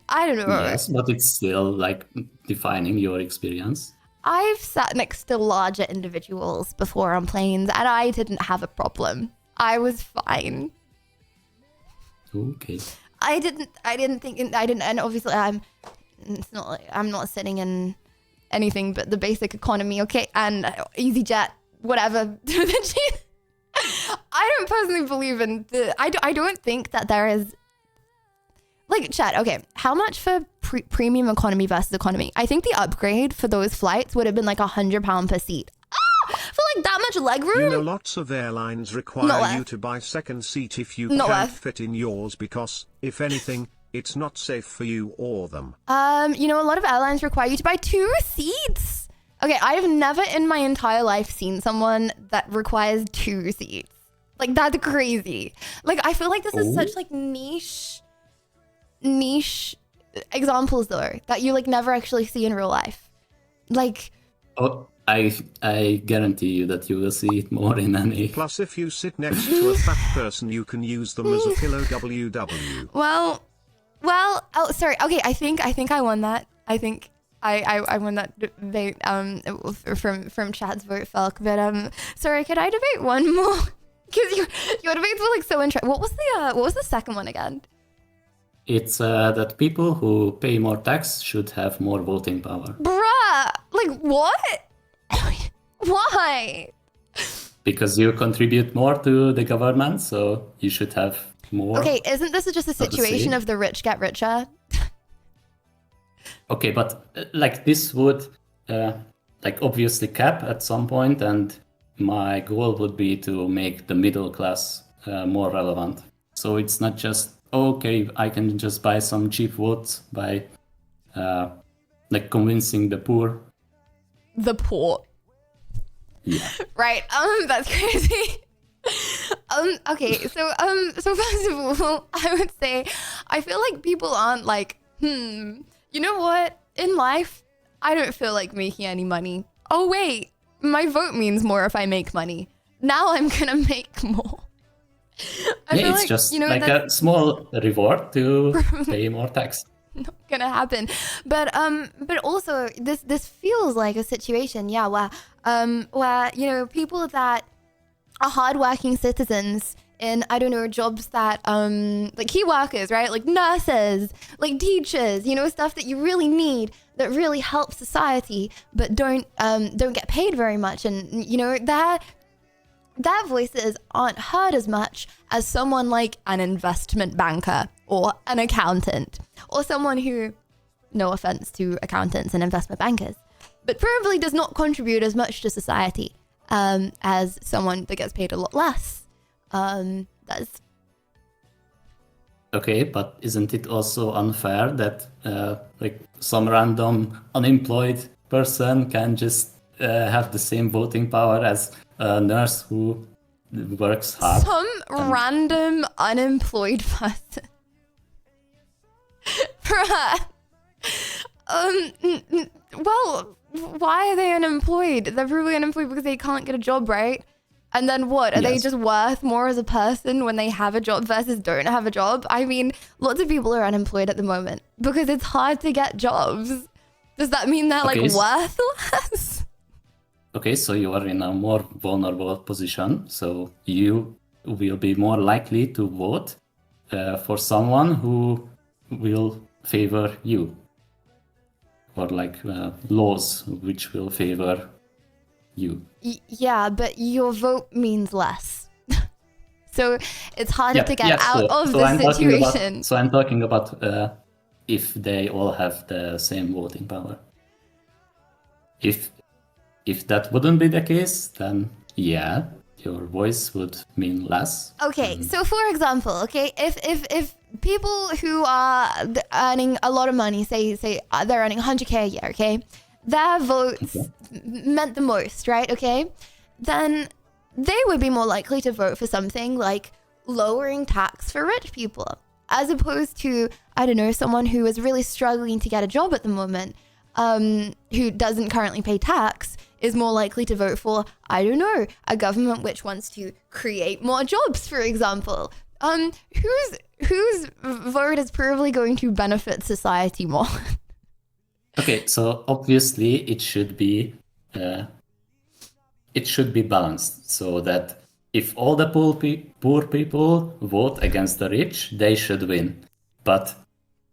Speaker 4: I don't know.
Speaker 20: Yes, but it's still like defining your experience.
Speaker 4: I've sat next to larger individuals before on planes, and I didn't have a problem. I was fine.
Speaker 20: Okay.
Speaker 4: I didn't think, and obviously I'm not sitting in anything but the basic economy, okay, and EasyJet, whatever. I don't personally believe in I don't think that there is, like, chat, okay, how much for premium economy versus economy? I think the upgrade for those flights would have been like £100 per seat. For like that much legroom?
Speaker 1: You know, lots of airlines require you to buy second seat if you can't fit in yours because, if anything, it's not safe for you or them.
Speaker 4: You know, a lot of airlines require you to buy 2 seats. Okay, I've never in my entire life seen someone that requires 2 seats. Like, that's crazy. Like, I feel like this is such like niche examples though, that you like never actually see in real life. Like,
Speaker 20: oh, I guarantee you that you will see it more in any.
Speaker 1: Plus, if you sit next to a fat person, you can use them as a pillow. WW.
Speaker 4: Well. Oh, sorry. Okay, I think I won that. I think I won that debate. From Chad's vote, Falk. But sorry, could I debate one more? Because your debates were like so interesting. What was the second one again?
Speaker 20: It's that people who pay more tax should have more voting power.
Speaker 4: Bruh, like what? Why?
Speaker 20: Because you contribute more to the government, so you should have more.
Speaker 4: Okay, isn't this just a situation of the rich get richer?
Speaker 20: Okay, but like this would like obviously cap at some point, and my goal would be to make the middle class more relevant. So it's not just, okay, I can just buy some cheap votes by like convincing the poor.
Speaker 4: The poor.
Speaker 20: Yeah.
Speaker 4: Right. That's crazy. Okay. So first of all, I would say I feel like people aren't like, you know what? In life, I don't feel like making any money. Oh wait, my vote means more if I make money. Now I'm gonna make more.
Speaker 20: Yeah, it's like, just, you know, like a small reward to pay more tax.
Speaker 4: Not gonna happen, but also this feels like a situation, yeah, where you know, people that are hardworking citizens in, I don't know, jobs that like key workers, right, like nurses, like teachers, you know, stuff that you really need, that really help society, but don't get paid very much, and you know, their voices aren't heard as much as someone like an investment banker or an accountant or someone who, no offense to accountants and investment bankers, but probably does not contribute as much to society as someone that gets paid a lot less. That's
Speaker 20: Okay, but isn't it also unfair that like some random unemployed person can just have the same voting power as a nurse who works hard?
Speaker 4: Some random unemployed person. Bruh. Well, why are they unemployed? They're probably unemployed because they can't get a job, right? And then what? Are they
Speaker 20: Yes.
Speaker 4: just worth more as a person when they have a job versus don't have a job? I mean, lots of people are unemployed at the moment because it's hard to get jobs. Does that mean they're like
Speaker 20: Okay,
Speaker 4: worth less?
Speaker 20: Okay, so you are in a more vulnerable position, so you will be more likely to vote for someone who will favor you, or like laws which will favor you.
Speaker 4: Yeah, but your vote means less. So it's harder to get out of the situation.
Speaker 20: So I'm talking about if they all have the same voting power. If that wouldn't be the case, then yeah, your voice would mean less.
Speaker 4: Okay, so for example, okay, if people who are earning a lot of money, say they're earning 100K a year, okay, their votes meant the most, right? Okay, then they would be more likely to vote for something like lowering tax for rich people, as opposed to, I don't know, someone who is really struggling to get a job at the moment, who doesn't currently pay tax, is more likely to vote for, I don't know, a government which wants to create more jobs, for example. Whose vote is probably going to benefit society more?
Speaker 20: Okay, so obviously it should be balanced, so that if all the poor people vote against the rich, they should win. But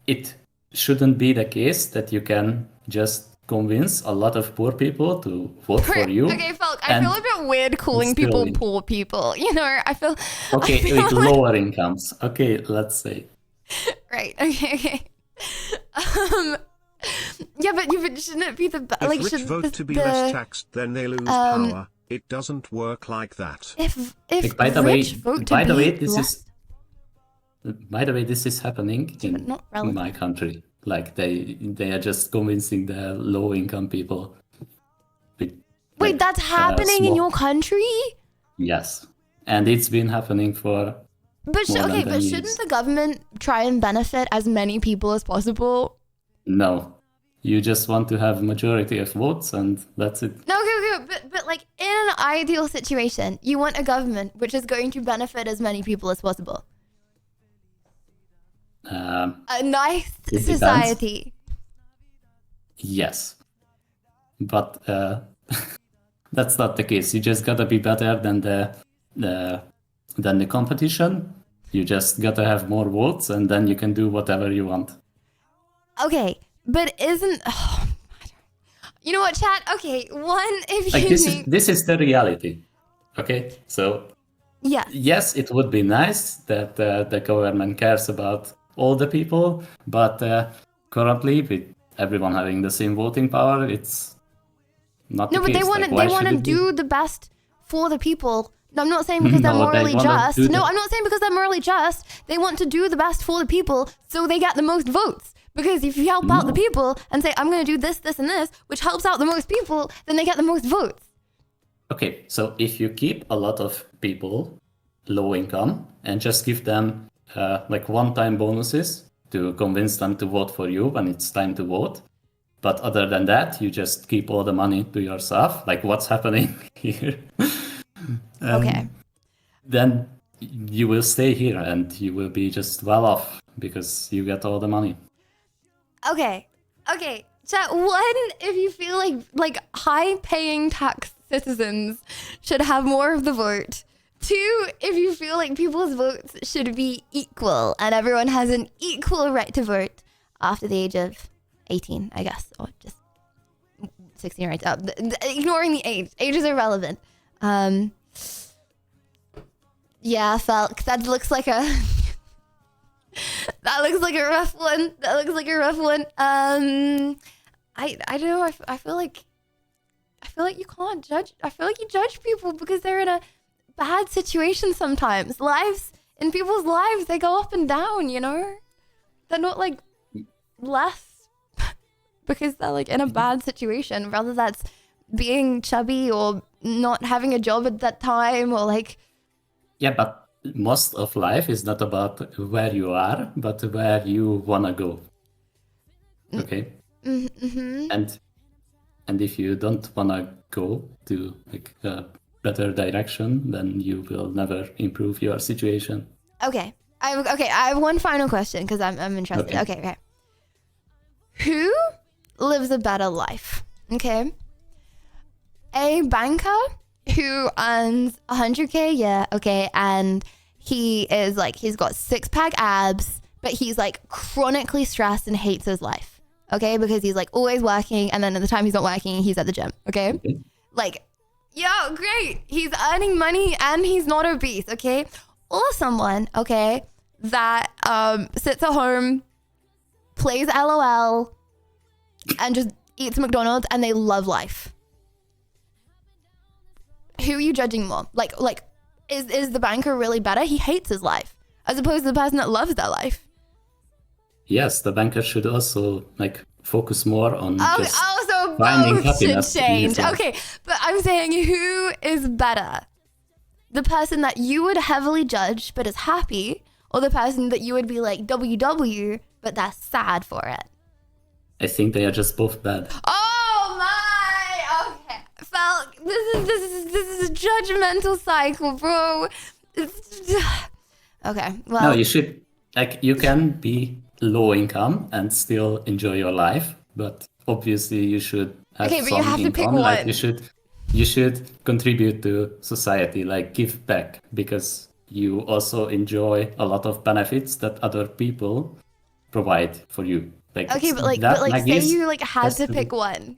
Speaker 20: it shouldn't be the case that you can just convince a lot of poor people to vote for you.
Speaker 4: Okay, Falk, I feel a bit weird calling people
Speaker 20: win.
Speaker 4: poor people. You know, I feel...
Speaker 20: Okay,
Speaker 4: I feel
Speaker 20: with
Speaker 4: like-
Speaker 20: lower incomes. Okay, let's say.
Speaker 4: Right, okay. Yeah, but shouldn't it be the...
Speaker 1: If
Speaker 4: like,
Speaker 1: rich
Speaker 4: should
Speaker 1: vote to be
Speaker 4: the-
Speaker 1: less taxed, then they lose power. It doesn't work like that.
Speaker 4: If
Speaker 20: Like, by the way,
Speaker 4: rich vote to
Speaker 20: by the way, this is happening in
Speaker 4: not relevant.
Speaker 20: my country. Like they are just convincing the low income people.
Speaker 4: Wait, that's happening in
Speaker 20: small-
Speaker 4: your country?
Speaker 20: Yes, and it's been happening for.
Speaker 4: But
Speaker 20: more than
Speaker 4: okay,
Speaker 20: 10
Speaker 4: but
Speaker 20: years.
Speaker 4: shouldn't the government try and benefit as many people as possible?
Speaker 20: No, you just want to have majority of votes, and that's it.
Speaker 4: No, okay, but like in an ideal situation, you want a government which is going to benefit as many people as possible. A nice
Speaker 20: It depends.
Speaker 4: society.
Speaker 20: Yes, but that's not the case. You just gotta be better than the competition. You just gotta have more votes, and then you can do whatever you want.
Speaker 4: Okay, but isn't... you know what, chat? Okay, one, if
Speaker 20: Like
Speaker 4: you think...
Speaker 20: this is the reality. Okay, so
Speaker 4: Yeah.
Speaker 20: yes, it would be nice that the government cares about all the people, but currently with everyone having the same voting power, it's not
Speaker 4: No,
Speaker 20: the
Speaker 4: but
Speaker 20: case.
Speaker 4: they want
Speaker 20: Like,
Speaker 4: to
Speaker 20: why
Speaker 4: they want
Speaker 20: should
Speaker 4: to
Speaker 20: it be?
Speaker 4: do the best for the people. No, I'm not saying because they're
Speaker 20: No, they
Speaker 4: morally
Speaker 20: wanna
Speaker 4: just.
Speaker 20: do
Speaker 4: No,
Speaker 20: the-
Speaker 4: I'm not saying because they're morally just. They want to do the best for the people so they get the most votes. Because if you help out the people and say, I'm going to do this, this, and this, which helps out the most people, then they get the most votes.
Speaker 20: Okay, so if you keep a lot of people low income and just give them like one-time bonuses to convince them to vote for you when it's time to vote, but other than that, you just keep all the money to yourself, like what's happening here.
Speaker 4: Okay.
Speaker 20: Then you will stay here and you will be just well off because you get all the money.
Speaker 4: Okay. Okay. Chat, one, if you feel like high-paying tax citizens should have more of the vote. Two, if you feel like people's votes should be equal and everyone has an equal right to vote after the age of 18, I guess, or just 16 right up. Ignoring the age. Age is irrelevant. Yeah, Falk, that looks like a... that looks like a rough one. That looks like a rough one. I don't know. I feel like you can't judge. I feel like you judge people because they're in a bad situation sometimes. Lives in people's lives, they go up and down, you know? They're not like less because they're like in a bad situation, rather that's being chubby or not having a job at that time or like...
Speaker 20: Yeah, but most of life is not about where you are, but where you wanna go. Okay?
Speaker 4: Mm-hmm.
Speaker 20: And if you don't wanna go to like a better direction, then you will never improve your situation.
Speaker 4: Okay. I have one final question because I'm interested. Okay. Who lives a better life? Okay. A banker who earns 100K a year, okay, and he is like, he's got 6-pack abs, but he's like chronically stressed and hates his life, okay, because he's like always working, and then at the time he's not working, he's at the gym, okay? Like, yo, great, he's earning money and he's not obese, okay? Or someone, okay, that sits at home, plays LOL, and just eats McDonald's, and they love life. Who are you judging more? Like, is the banker really better? He hates his life, as opposed to the person that loves their life.
Speaker 20: Yes, the banker should also like focus more on just
Speaker 4: Also,
Speaker 20: finding
Speaker 4: both should
Speaker 20: happiness in his
Speaker 4: change.
Speaker 20: life.
Speaker 4: Okay, but I'm saying who is better? The person that you would heavily judge but is happy, or the person that you would be like WW but they're sad for it?
Speaker 20: I think they are just both bad.
Speaker 4: Oh my! Okay, Falk, this is a judgmental cycle, bro. Okay, well.
Speaker 20: No, you should like you can be low income and still enjoy your life, but obviously you should have
Speaker 4: Okay, but
Speaker 20: some
Speaker 4: you have to
Speaker 20: income.
Speaker 4: pick
Speaker 20: Like
Speaker 4: one.
Speaker 20: you should contribute to society, like give back, because you also enjoy a lot of benefits that other people provide for you. Like
Speaker 4: Okay, but like, say
Speaker 20: this
Speaker 4: you like had
Speaker 20: has
Speaker 4: to
Speaker 20: be-
Speaker 4: pick one.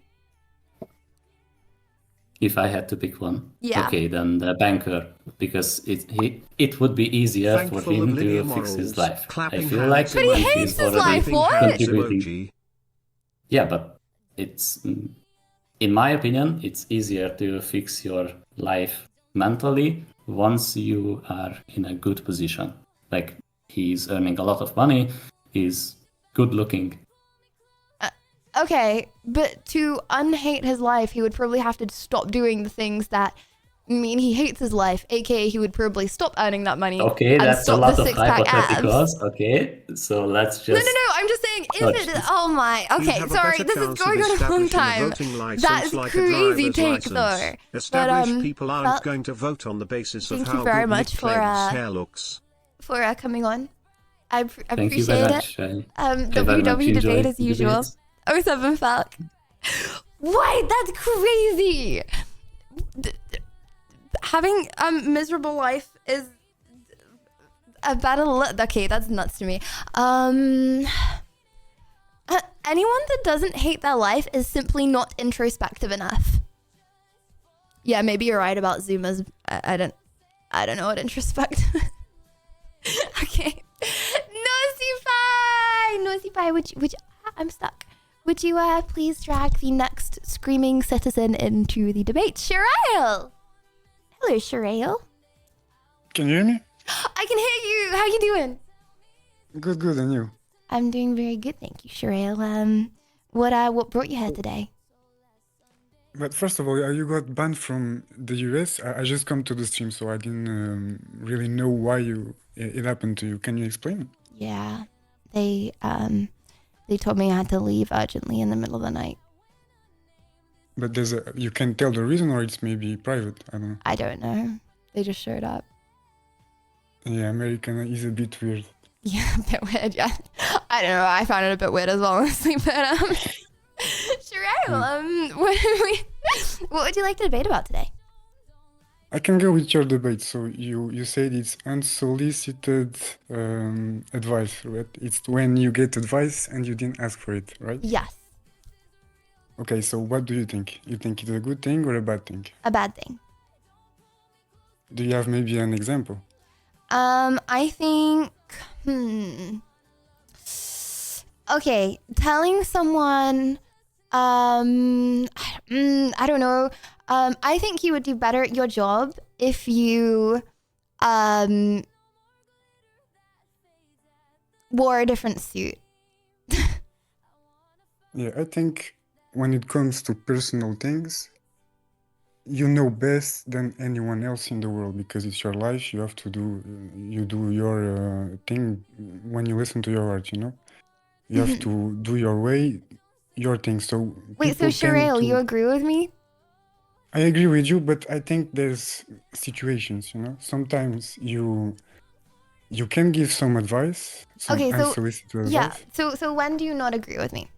Speaker 20: If I had to pick one,
Speaker 4: Yeah.
Speaker 20: okay, then the banker, because it would be easier
Speaker 1: Thankful
Speaker 20: for him
Speaker 1: of linear
Speaker 20: to fix his
Speaker 1: morals,
Speaker 20: life. I
Speaker 1: clapping
Speaker 20: feel
Speaker 1: hands
Speaker 20: like
Speaker 1: But he
Speaker 20: if
Speaker 1: hates
Speaker 20: he's
Speaker 1: his
Speaker 20: already
Speaker 1: life, what?
Speaker 20: contributing. Yeah, but it's in my opinion, it's easier to fix your life mentally once you are in a good position. Like he's earning a lot of money, he's good looking.
Speaker 4: Okay, but to unhate his life, he would probably have to stop doing the things that mean he hates his life, aka he would probably stop earning that money.
Speaker 20: Okay,
Speaker 4: and
Speaker 20: that's a
Speaker 4: stop
Speaker 20: lot
Speaker 4: the
Speaker 20: of
Speaker 4: six-pack
Speaker 20: hypotheticals. Okay, so let's just.
Speaker 4: No, I'm just saying,
Speaker 20: Touch
Speaker 4: is it?
Speaker 20: this.
Speaker 4: Oh my, okay,
Speaker 1: have a
Speaker 4: sorry,
Speaker 1: better
Speaker 4: this is
Speaker 1: chance of
Speaker 4: going on a long
Speaker 1: establishing a
Speaker 4: time.
Speaker 1: voting license
Speaker 4: That's
Speaker 1: like a
Speaker 4: crazy
Speaker 1: driver's
Speaker 4: take
Speaker 1: license.
Speaker 4: though.
Speaker 1: Established people
Speaker 4: Well,
Speaker 1: aren't going to vote on the basis of
Speaker 4: thank
Speaker 1: how
Speaker 4: you very
Speaker 1: good
Speaker 4: much
Speaker 1: Nick
Speaker 4: for,
Speaker 1: Clegg's hair looks.
Speaker 4: for coming on. I
Speaker 20: Thank you very
Speaker 4: appreciate
Speaker 20: much.
Speaker 4: it.
Speaker 20: I very much
Speaker 4: WW
Speaker 20: enjoy
Speaker 4: debate as usual.
Speaker 20: debates.
Speaker 4: 07 Falk. Wait, that's crazy. Having a miserable life is a battle. Okay, that's nuts to me. Anyone that doesn't hate their life is simply not introspective enough. Yeah, maybe you're right about Zoomers. I don't know what introspective. Okay. Nosy Pie, would you, I'm stuck. Would you please drag the next screaming citizen into the debate? Shirael! Hello, Shirael.
Speaker 21: Can you hear me?
Speaker 4: I can hear you. How you doing?
Speaker 21: Good, and you?
Speaker 4: I'm doing very good, thank you, Shirael. What brought you here today?
Speaker 21: But first of all, you got banned from the US. I just come to the stream, so I didn't really know why it happened to you. Can you explain?
Speaker 4: Yeah, they told me I had to leave urgently in the middle of the night.
Speaker 21: But you can tell the reason, or it's maybe private. I don't know.
Speaker 4: I don't know. They just showed up.
Speaker 21: Yeah, American is a bit weird.
Speaker 4: Yeah, a bit weird, yeah. I don't know, I found it a bit weird as well, honestly, but, Shirael, what would you like to debate about today?
Speaker 21: I can go with your debate. So you said it's unsolicited advice, right? It's when you get advice and you didn't ask for it, right?
Speaker 4: Yes.
Speaker 21: Okay, so what do you think? You think it's a good thing or a bad thing?
Speaker 4: A bad thing.
Speaker 21: Do you have maybe an example?
Speaker 4: I think, okay, telling someone, I don't know, I think you would do better at your job if you, wore a different suit.
Speaker 21: Yeah, I think when it comes to personal things, you know best than anyone else in the world because it's your life. You have to do, you do your thing when you listen to your art, you know? You have to do your way, your thing. So
Speaker 4: Wait, so
Speaker 21: people tend
Speaker 4: Sherelle, you
Speaker 21: to.
Speaker 4: agree with me?
Speaker 21: I agree with you, but I think there's situations, you know? Sometimes you can give some advice, some
Speaker 4: Okay, so
Speaker 21: unsolicited
Speaker 4: yeah,
Speaker 21: advice.
Speaker 4: so when do you not agree with me?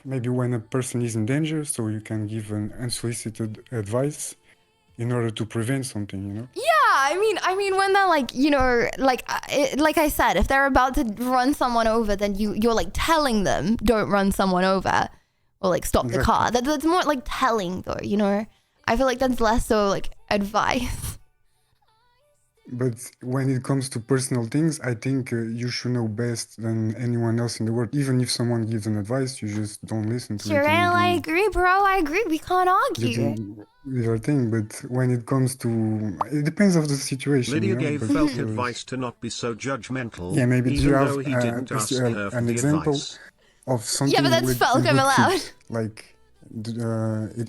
Speaker 21: Maybe when a person is in danger, so you can give an unsolicited advice in order to prevent something, you know?
Speaker 4: Yeah, I mean when they're like, you know, like like I said, if they're about to run someone over, then you're like telling them don't run someone over or like stop the car. That's more like telling though, you know? I feel like that's less so like advice.
Speaker 21: But when it comes to personal things, I think you should know best than anyone else in the world. Even if someone gives an advice, you just don't listen to it.
Speaker 4: Sherelle, I
Speaker 21: And
Speaker 4: agree, bro. I agree. We can't
Speaker 21: you
Speaker 4: argue.
Speaker 21: do your thing. But when it comes to, it depends of the situation,
Speaker 1: Lydia
Speaker 21: you know?
Speaker 1: gave
Speaker 21: But
Speaker 1: Felk advice to not be so judgmental,
Speaker 21: yeah, maybe do you
Speaker 1: even
Speaker 21: have
Speaker 1: though he didn't ask her for
Speaker 21: an
Speaker 1: the
Speaker 21: example
Speaker 1: advice.
Speaker 21: of something
Speaker 4: Yeah, but that's
Speaker 21: with
Speaker 4: Felk, I'm
Speaker 21: good
Speaker 4: allowed.
Speaker 21: tips? Like,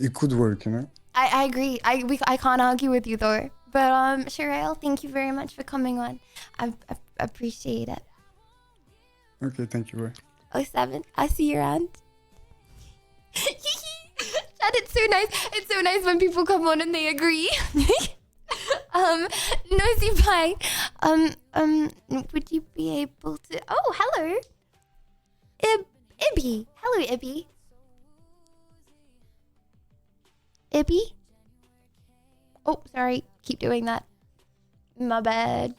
Speaker 21: it could work, you know?
Speaker 4: I agree. I can't argue with you though. But Sherelle, thank you very much for coming on. I appreciate it.
Speaker 21: Okay, thank you.
Speaker 4: 07, I see you around. Chad, it's so nice. It's so nice when people come on and they agree. Nosy Pie. Would you be able to? Oh, hello. Ibby. Hello, Ibby. Ibby. Oh, sorry. Keep doing that. My bad.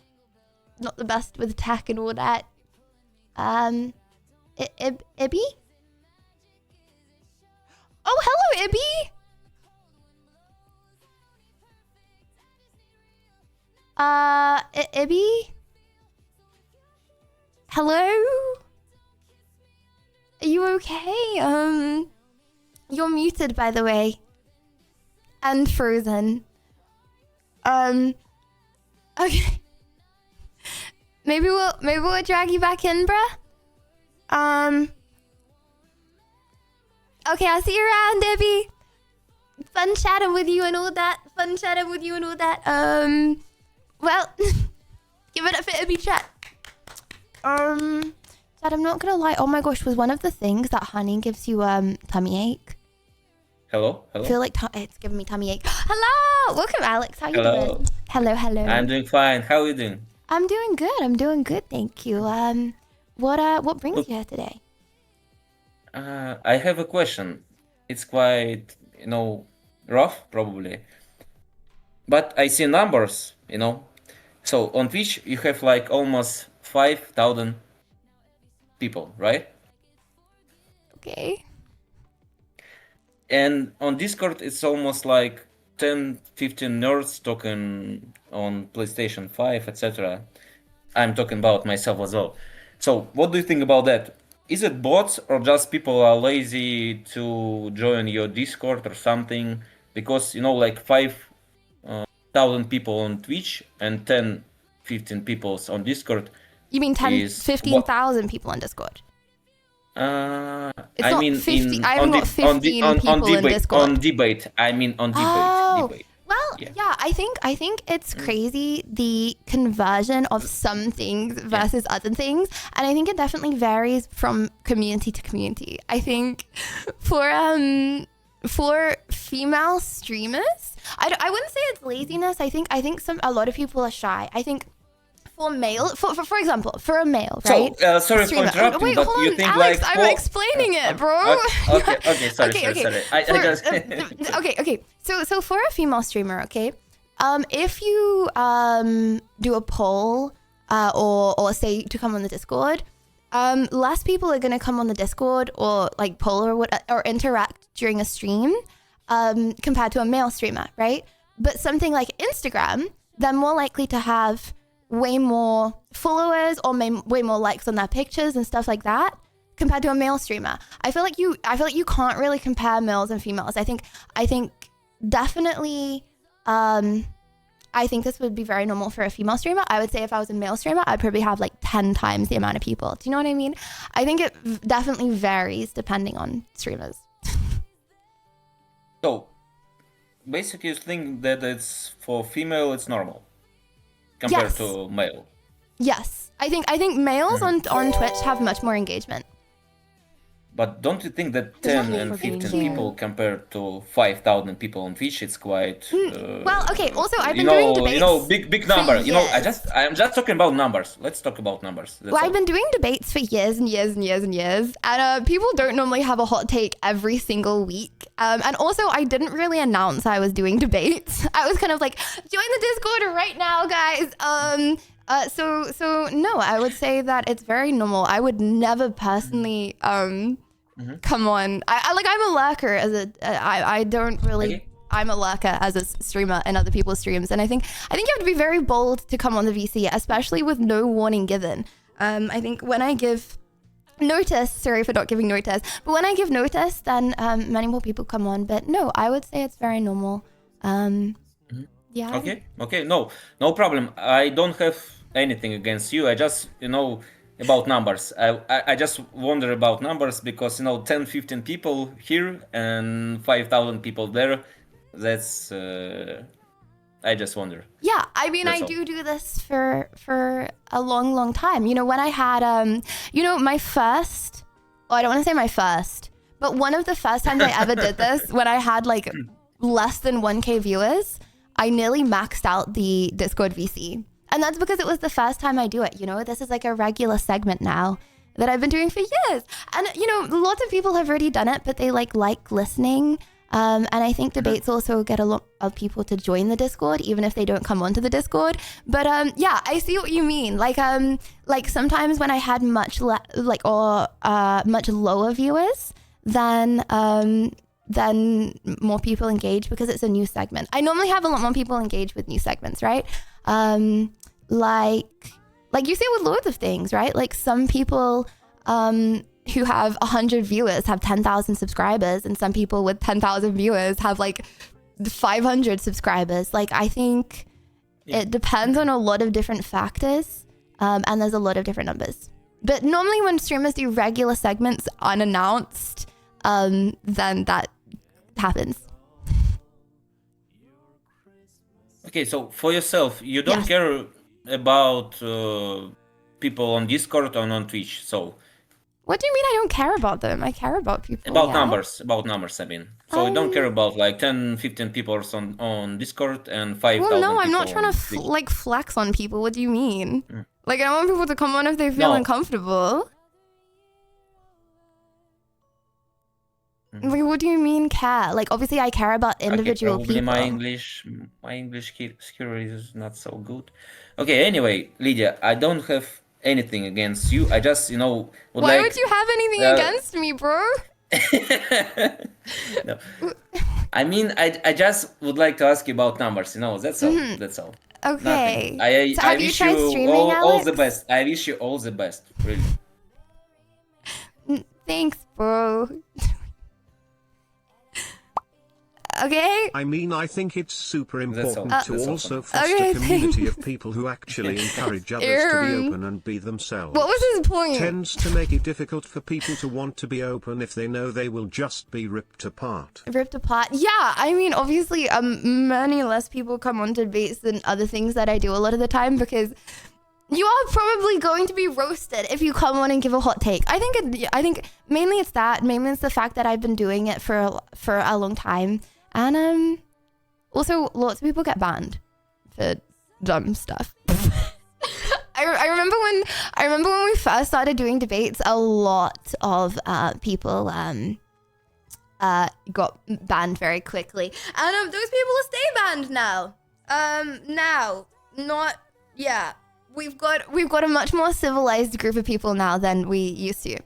Speaker 4: Not the best with tech and all that. Ibby? Oh, hello, Ibby! Ibby? Hello? Are you okay? You're muted, by the way. And frozen. Okay. Maybe we'll drag you back in, bruh. Okay, I'll see you around, Debbie. Fun chatting with you and all that. Well, give it up for Ibby, chat. Dad, I'm not gonna lie. Oh my gosh, was one of the things that honey gives you tummy ache?
Speaker 2: Hello?
Speaker 4: I feel like it's giving me tummy ache. Hello! Welcome, Alex. How you doing? Hello.
Speaker 2: I'm doing fine. How are you doing?
Speaker 4: I'm doing good, thank you. What brings you here today?
Speaker 2: I have a question. It's quite, rough, probably. But I see numbers, So on Twitch, you have like almost 5,000 people, right?
Speaker 4: Okay.
Speaker 2: And on Discord, it's almost like 10, 15 nerds talking on PlayStation 5, etc. I'm talking about myself as well. So what do you think about that? Is it bots or just people are lazy to join your Discord or something? Because, like 5,000 people on Twitch and 10, 15 people on Discord.
Speaker 4: You mean 15,000 people on Discord?
Speaker 2: I mean,
Speaker 4: 50, I haven't got 15 people in Discord.
Speaker 2: On debate. I mean, on debate.
Speaker 4: Oh,
Speaker 2: debate.
Speaker 4: well, yeah. I think it's crazy the conversion of some things versus other things, and I think it definitely varies from community to community. I think for female streamers, I wouldn't say it's laziness. I think a lot of people are shy. I think. For example, for a male, right?
Speaker 2: So, sorry for interrupting,
Speaker 4: wait,
Speaker 2: but
Speaker 4: hold
Speaker 2: you
Speaker 4: on,
Speaker 2: think
Speaker 4: Alex,
Speaker 2: like...
Speaker 4: I'm explaining it, bro.
Speaker 2: Okay, sorry.
Speaker 4: Okay. So for a female streamer, okay, if you do a poll or say to come on the Discord, less people are gonna come on the Discord or like poll or interact during a stream compared to a male streamer, right? But something like Instagram, they're more likely to have way more followers or way more likes on their pictures and stuff like that compared to a male streamer. I feel like you can't really compare males and females. I think definitely I think this would be very normal for a female streamer. I would say if I was a male streamer, I'd probably have like 10 times the amount of people. Do you know what I mean? I think it definitely varies depending on streamers.
Speaker 2: So, basically you think that it's for female, it's normal compared
Speaker 4: Yes.
Speaker 2: to male.
Speaker 4: Yes, I think males on Twitch have much more engagement.
Speaker 2: But don't you think that
Speaker 4: There's
Speaker 2: 10
Speaker 4: nothing
Speaker 2: and
Speaker 4: for being
Speaker 2: 15
Speaker 4: here.
Speaker 2: people compared to 5,000 people on Twitch, it's quite.
Speaker 4: Well, okay. Also, I've been
Speaker 2: you know,
Speaker 4: doing debates.
Speaker 2: you know, big number. You know,
Speaker 4: years.
Speaker 2: I'm just talking about numbers. Let's talk about numbers. That's
Speaker 4: Well,
Speaker 2: all.
Speaker 4: I've been doing debates for years and years and years and years, and people don't normally have a hot take every single week. And also, I didn't really announce I was doing debates. I was kind of like, join the Discord right now, guys. So no, I would say that it's very normal. I would never personally come on. I'm a lurker I don't really. I'm a lurker as a streamer in other people's streams, and I think you have to be very bold to come on the VC, especially with no warning given. I think when I give notice, sorry for not giving notice, but when I give notice, then many more people come on. But no, I would say it's very normal. Yeah.
Speaker 2: Okay. No problem. I don't have anything against you. I just, about numbers. I just wonder about numbers because, 10, 15 people here and 5,000 people there. That's, I just wonder.
Speaker 4: Yeah, I mean,
Speaker 2: That's
Speaker 4: I
Speaker 2: all.
Speaker 4: do this for a long time. When I had, my first, I don't want to say my first, but one of the first times I ever did this, when I had like less than 1K viewers, I nearly maxed out the Discord VC. And that's because it was the first time I do it. This is like a regular segment now that I've been doing for years. And, lots of people have already done it, but they like listening. And I think debates also get a lot of people to join the Discord, even if they don't come onto the Discord. But yeah, I see what you mean. Like sometimes when I had much lower viewers, then more people engage because it's a new segment. I normally have a lot more people engage with new segments, right? Like you see with loads of things, right? Like some people who have 100 viewers have 10,000 subscribers, and some people with 10,000 viewers have like 500 subscribers. Like I think it depends on a lot of different factors, and there's a lot of different numbers. But normally when streamers do regular segments unannounced, then that happens.
Speaker 2: Okay, so for yourself, you don't care about people on Discord or on Twitch, so...
Speaker 4: What do you mean I don't care about them? I care about people.
Speaker 2: About numbers, I mean. So you don't care about like 10, 15 people on Discord and 5,000
Speaker 4: Well, no, I'm not
Speaker 2: people
Speaker 4: trying
Speaker 2: on
Speaker 4: to
Speaker 2: Twitch.
Speaker 4: flex on people. What do you mean? Like, I don't want people to come on if they feel
Speaker 2: No.
Speaker 4: uncomfortable. Like, what do you mean care? Like, obviously I care about individual
Speaker 2: Probably
Speaker 4: people.
Speaker 2: my English skill is not so good. Okay, anyway, Lydia, I don't have anything against you. I just, would
Speaker 4: Why
Speaker 2: like...
Speaker 4: would you have anything against me, bro?
Speaker 2: No. I mean, I just would like to ask you about numbers, that's all.
Speaker 4: Mhm.
Speaker 2: That's all.
Speaker 4: Okay.
Speaker 2: Nothing.
Speaker 4: So
Speaker 2: I
Speaker 4: have you
Speaker 2: wish
Speaker 4: tried streaming,
Speaker 2: all the
Speaker 4: Alex?
Speaker 2: best. I wish you all the best, really.
Speaker 4: Thanks, bro. Okay?
Speaker 1: I mean, I think it's super important
Speaker 2: all.
Speaker 1: to
Speaker 2: That's all
Speaker 1: also
Speaker 2: for now.
Speaker 1: foster
Speaker 4: Okay,
Speaker 1: a community of people who actually encourage others to be open and be themselves.
Speaker 4: What was his point?
Speaker 1: Tends to make it difficult for people to want to be open if they know they will just be ripped apart.
Speaker 4: Ripped apart. Yeah, I mean, obviously, many less people come on to debates than other things that I do a lot of the time because you are probably going to be roasted if you come on and give a hot take. I think mainly it's that. Mainly it's the fact that I've been doing it for a long time, and also lots of people get banned for dumb stuff. I remember when we first started doing debates, a lot of people got banned very quickly, and those people will stay banned now. We've got a much more civilized group of people now than we used to.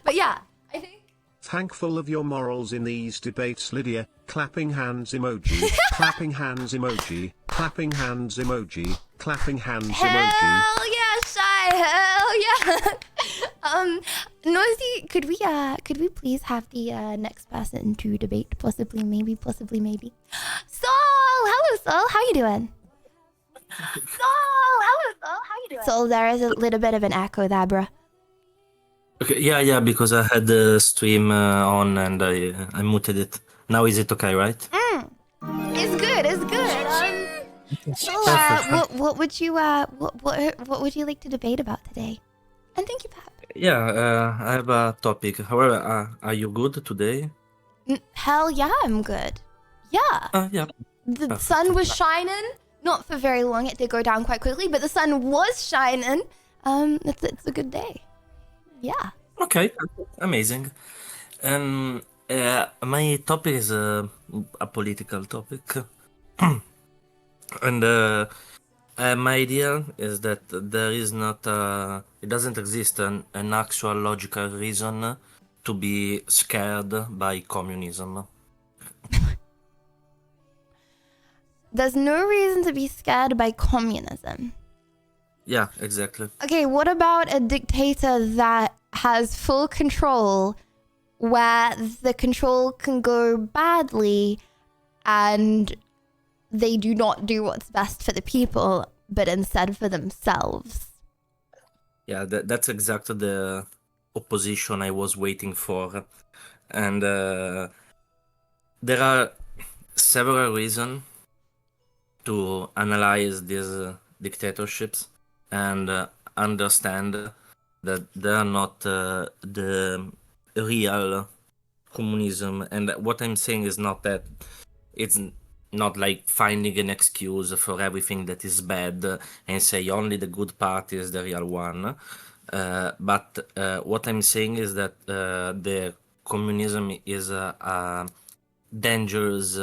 Speaker 4: But yeah, I think.
Speaker 1: Thankful of your morals in these debates, Lydia. Clapping hands emoji. Clapping hands emoji. Clapping hands emoji. Clapping hands emoji.
Speaker 4: Hell yeah, Shy. Hell yeah. Noisy, could we please have the next person to debate? Possibly, maybe. Sol! Hello, Sol. How you doing? Sol, there is a little bit of an echo there, bruh.
Speaker 3: Okay, yeah, because I had the stream on and I muted it. Now is it okay, right?
Speaker 4: It's good. So, what would you like to debate about today? And thank you, Pap.
Speaker 3: Yeah, I have a topic. However, are you good today?
Speaker 4: Hell yeah, I'm good. Yeah.
Speaker 3: Yeah.
Speaker 4: The
Speaker 3: Perfect.
Speaker 4: sun was shining, not for very long. It did go down quite quickly, but the sun was shining. It's a good day. Yeah.
Speaker 3: Okay, amazing. My topic is a political topic. And my idea is that there is not it doesn't exist an actual logical reason to be scared by communism.
Speaker 4: There's no reason to be scared by communism.
Speaker 3: Yeah, exactly.
Speaker 4: Okay, what about a dictator that has full control, where the control can go badly and they do not do what's best for the people, but instead for themselves?
Speaker 3: Yeah, that's exactly the opposition I was waiting for. And there are several reasons to analyze these dictatorships and understand that they are not the real communism. And what I'm saying is not that it's not like finding an excuse for everything that is bad and say only the good part is the real one. But what I'm saying is that the communism is a dangerous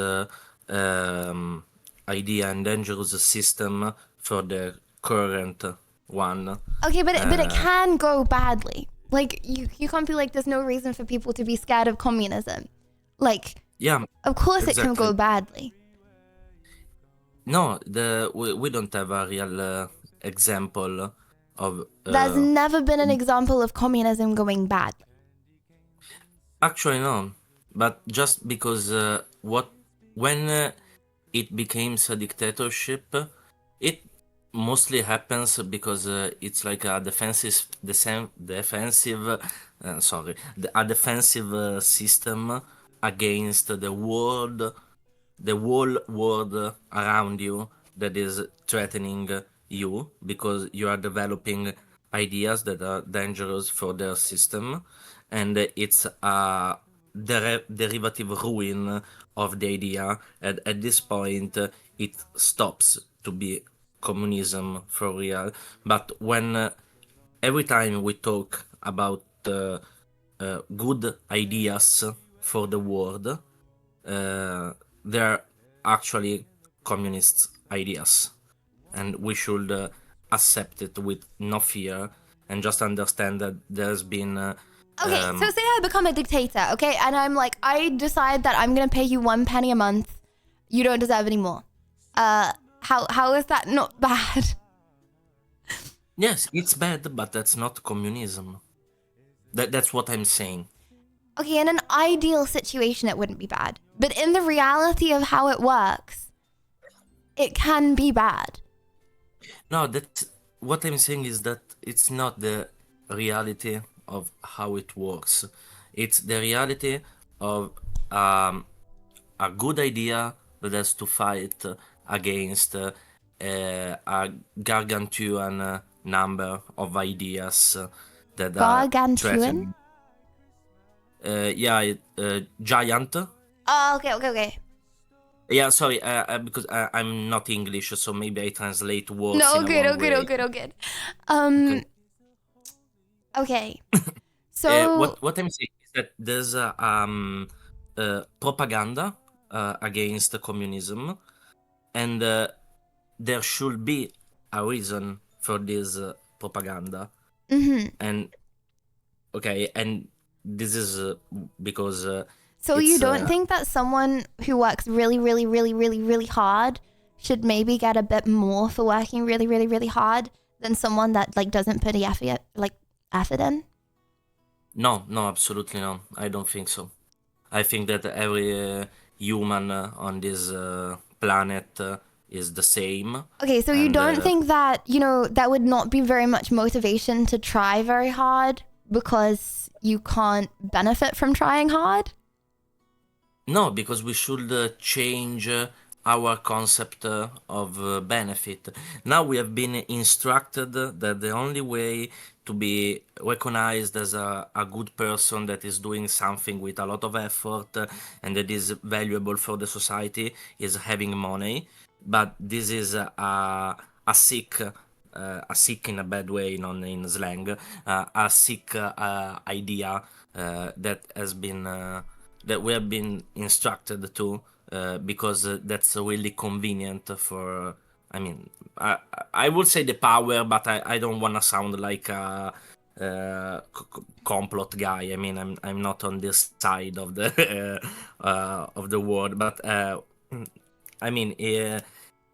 Speaker 3: idea and dangerous system for the current one.
Speaker 4: Okay, but it can go badly. Like, you can't be like, there's no reason for people to be scared of communism. Like,
Speaker 3: yeah,
Speaker 4: of course
Speaker 3: exactly.
Speaker 4: It can go badly.
Speaker 3: No, we don't have a real example of...
Speaker 4: There's never been an example of communism going bad.
Speaker 3: Actually, no. But just because when it becomes a dictatorship, it mostly happens because it's like a defensive system against the whole world around you that is threatening you, because you are developing ideas that are dangerous for their system, and it's a derivative ruin of the idea. At this point, it stops to be communism for real. But when every time we talk about good ideas for the world, they're actually communist ideas, and we should accept it with no fear and just understand that there's been
Speaker 4: Okay, so say I become a dictator, okay, and I'm like, I decide that I'm gonna pay you 1 penny a month. You don't deserve any more. How is that not bad?
Speaker 3: Yes, it's bad, but that's not communism. That's what I'm saying.
Speaker 4: Okay, in an ideal situation, it wouldn't be bad. But in the reality of how it works, it can be bad.
Speaker 3: No, what I'm saying is that it's not the reality of how it works. It's the reality of a good idea that has to fight against a gargantuan number of ideas that
Speaker 4: Gargantuan?
Speaker 3: are giant.
Speaker 4: Oh, okay.
Speaker 3: Yeah, sorry, because I'm not English, so maybe I translate words.
Speaker 4: No,
Speaker 3: in a
Speaker 4: good.
Speaker 3: Okay.
Speaker 4: Okay. So
Speaker 3: what I'm saying is that there's propaganda against communism, and there should be a reason for this propaganda.
Speaker 4: Mhm.
Speaker 3: And this is because.
Speaker 4: So you don't think that someone who works really hard should maybe get a bit more for working really hard than someone that like doesn't put the effort in?
Speaker 3: No, absolutely not. I don't think so. I think that every human on this planet is the same.
Speaker 4: Okay, so you
Speaker 3: and,
Speaker 4: don't think that, that would not be very much motivation to try very hard because you can't benefit from trying hard?
Speaker 3: No, because we should change our concept of benefit. Now we have been instructed that the only way to be recognized as a good person that is doing something with a lot of effort and that is valuable for the society is having money. But this is a sick in a bad way, not in slang, a sick idea that has been that we have been instructed to because that's really convenient for. I mean, I would say the power, but I don't want to sound like a complot guy. I mean, I'm not on this side of the world, but I mean,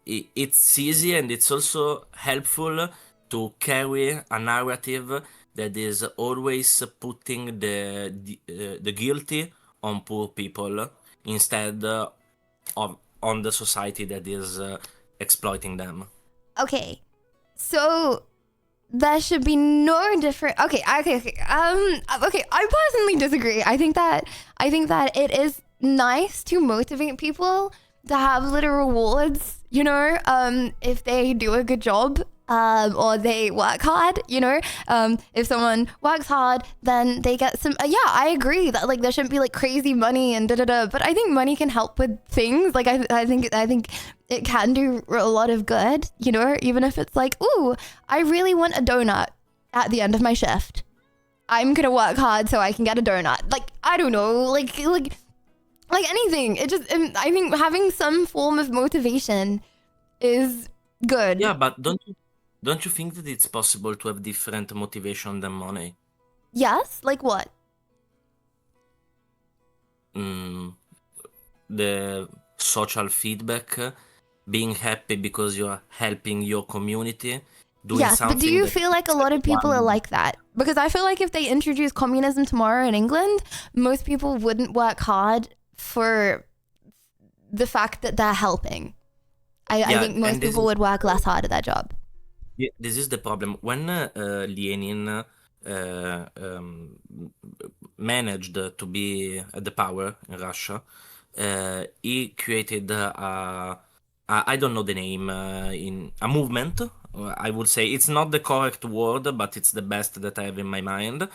Speaker 3: it's easy and it's also helpful to carry a narrative that is always putting the guilty on poor people instead of on the society that is exploiting them.
Speaker 4: Okay, so there should be no different. Okay. Okay, I personally disagree. I think that it is nice to motivate people to have little rewards, if they do a good job, or they work hard, if someone works hard, then they get some, I agree that like there shouldn't be like crazy money and but I think money can help with things. Like I think it can do a lot of good, even if it's like, ooh, I really want a donut at the end of my shift. I'm gonna work hard so I can get a donut. Like, I don't know, like anything. I think having some form of motivation is good.
Speaker 3: Yeah, but don't you think that it's possible to have different motivation than money?
Speaker 4: Yes, like what?
Speaker 3: The social feedback, being happy because you're helping your community, doing
Speaker 4: Yes,
Speaker 3: something.
Speaker 4: but do you
Speaker 3: that
Speaker 4: feel like a lot of people are like that? Because I feel like if they introduce communism tomorrow in England, most people wouldn't work hard for the fact that they're helping. I think most people would work less hard at their job.
Speaker 3: Yeah, this is the problem. When Lenin managed to be at the power in Russia, he created I don't know the name, in a movement. I would say it's not the correct word, but it's the best that I have in my mind.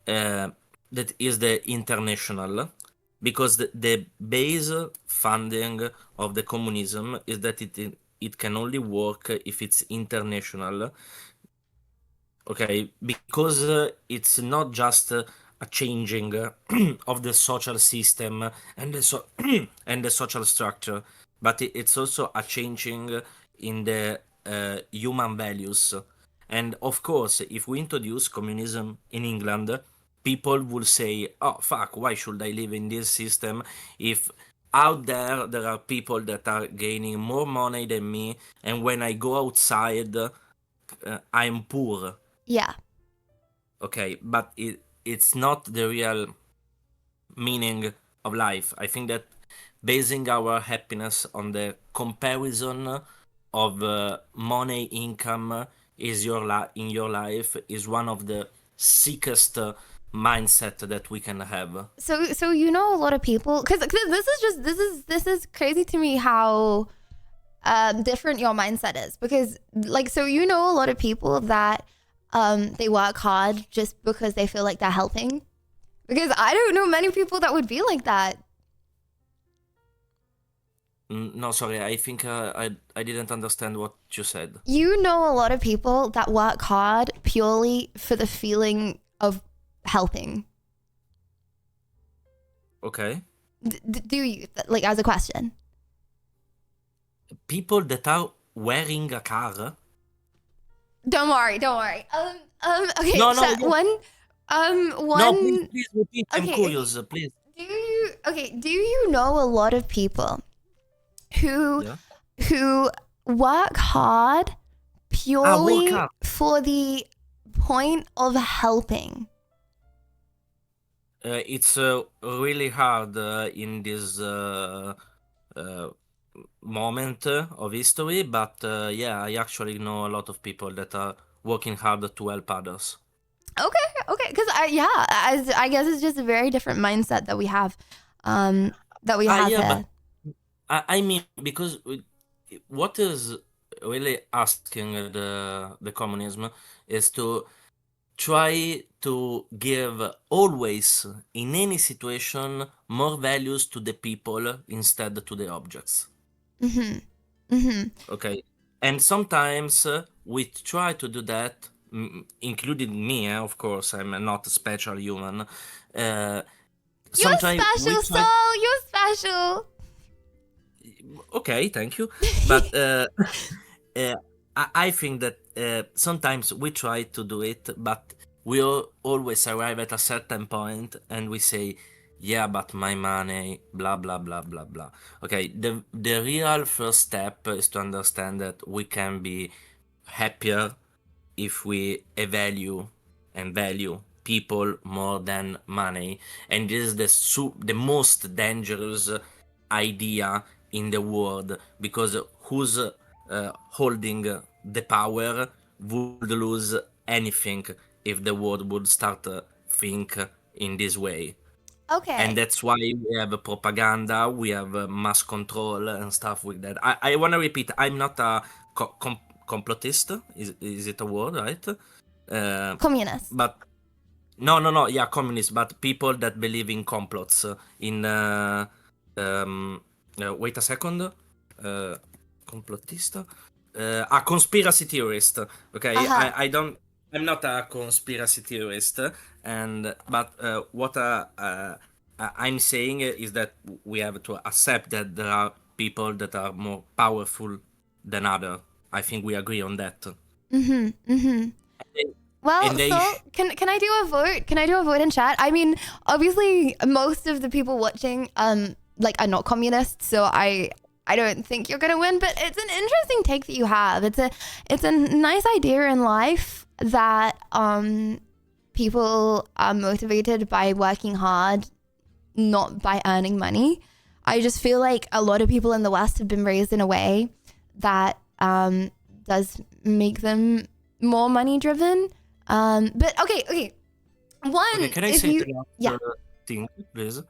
Speaker 3: That is the international, because the base funding of the communism is that it can only work if it's international. Okay, because it's not just a changing of the social system and the and the social structure, but it's also a changing in the human values. And of course, if we introduce communism in England, people will say, oh fuck, why should I live in this system if out there are people that are gaining more money than me, and when I go outside I'm poor.
Speaker 4: Yeah.
Speaker 3: Okay, but it's not the real meaning of life. I think that basing our happiness on the comparison of money, income is in your life is one of the sickest mindset that we can have.
Speaker 4: So a lot of people, because this is crazy to me how different your mindset is, because like, so a lot of people that they work hard just because they feel like they're helping, because I don't know many people that would be like that.
Speaker 3: No, sorry, I think I didn't understand what you said.
Speaker 4: A lot of people that work hard purely for the feeling of helping.
Speaker 3: Okay.
Speaker 4: Do you, like, as a question?
Speaker 3: People that are wearing a car.
Speaker 4: Don't worry. Okay.
Speaker 3: No,
Speaker 4: so
Speaker 3: no.
Speaker 4: one.
Speaker 3: No, please repeat. I'm
Speaker 4: Okay,
Speaker 3: curious, please.
Speaker 4: Do you know a lot of people who work hard purely for the point of helping?
Speaker 3: It's really hard in this moment of history, but yeah, I actually know a lot of people that are working hard to help others.
Speaker 4: Okay, because I guess it's just a very different mindset that we have,
Speaker 3: Yeah,
Speaker 4: here.
Speaker 3: but I mean, because what is really asking the communism is to try to give always in any situation more values to the people instead to the objects. Okay, and sometimes we try to do that, including me, of course. I'm not a special human.
Speaker 4: You're
Speaker 3: Sometimes we
Speaker 4: special,
Speaker 3: try.
Speaker 4: Soul. You're special.
Speaker 3: Okay, thank you. But I think that sometimes we try to do it, but we always arrive at a certain point and we say, yeah, but my money, blah, blah, blah, blah, blah. Okay, the real first step is to understand that we can be happier if we value people more than money. And this is the most dangerous idea in the world, because who's holding the power would lose anything if the world would start think in this way.
Speaker 4: Okay.
Speaker 3: And that's why we have propaganda, we have mass control and stuff like that. I want to repeat, I'm not a complotist. Is it a word, right?
Speaker 4: Communist.
Speaker 3: But no, yeah, communist, but people that believe in complots. Wait a second. Complotista? A conspiracy theorist. Okay, I'm not a conspiracy theorist, but what I'm saying is that we have to accept that there are people that are more powerful than other. I think we agree on that.
Speaker 4: Well,
Speaker 3: And they-
Speaker 4: so can I do a vote? Can I do a vote in chat? I mean, obviously, most of the people watching are not communists, so I don't think you're gonna win. But it's an interesting take that you have. It's a nice idea in life that people are motivated by working hard, not by earning money. I just feel like a lot of people in the West have been raised in a way that does make them more money driven. But okay. One,
Speaker 3: Okay, can I
Speaker 4: if
Speaker 3: say
Speaker 4: you,
Speaker 3: the last
Speaker 4: yeah.
Speaker 3: thing, please?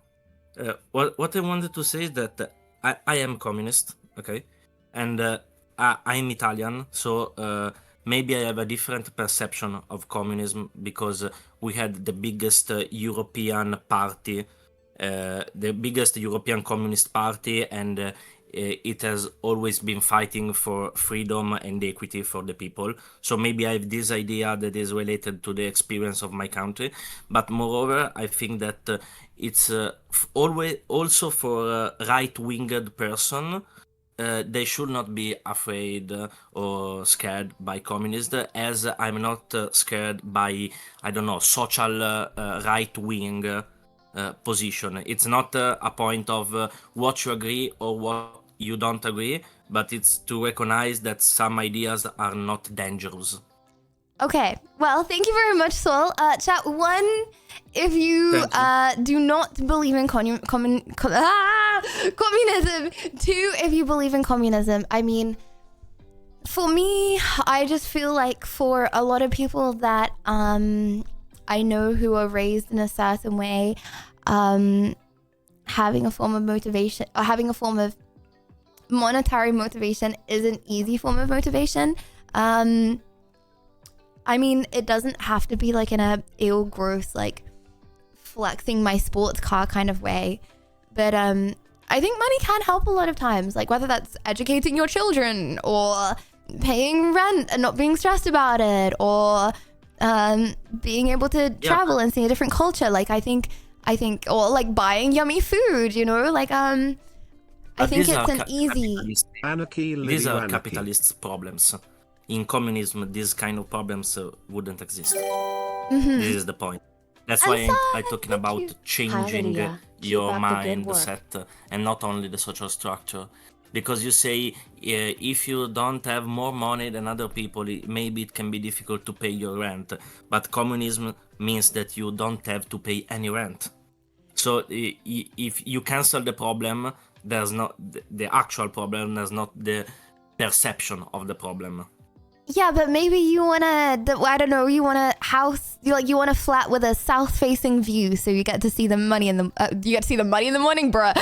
Speaker 3: What I wanted to say is that I am communist, okay, and I'm Italian, so maybe I have a different perception of communism because we had the biggest European party, the biggest European Communist Party, and it has always been fighting for freedom and equity for the people. So maybe I have this idea that is related to the experience of my country, but moreover, I think that it's always also for a right-winged person. They should not be afraid or scared by communists, as I'm not scared by, I don't know, social right-wing position. It's not a point of what you agree or what you don't agree, but it's to recognize that some ideas are not dangerous.
Speaker 4: Okay, well, thank you very much, Sol. Chat, one, if you do not believe in communism. Two, if you believe in communism. I mean, for me, I just feel like for a lot of people that I know who are raised in a certain way, having a form of motivation, or having a form of monetary motivation is an easy form of motivation. I mean, it doesn't have to be like in a ill, gross, like flexing my sports car kind of way. But I think money can help a lot of times, like whether that's educating your children or paying rent and not being stressed about it, or being able to travel and see a different culture. Like I think, or like buying yummy food, you know, like I think it's an easy.
Speaker 3: These are capitalists' problems. In communism, these kind of problems wouldn't exist. This is the point. That's why I'm talking about changing your mindset and not only the social structure. Because you say if you don't have more money than other people, maybe it can be difficult to pay your rent. But communism means that you don't have to pay any rent. So if you cancel the problem, there's not the actual problem. There's not the perception of the problem.
Speaker 4: Yeah, but maybe you wanna, I don't know, you want a house, you want a flat with a south-facing view, so you get to see the money in the, you get to see the money in the morning, bruh.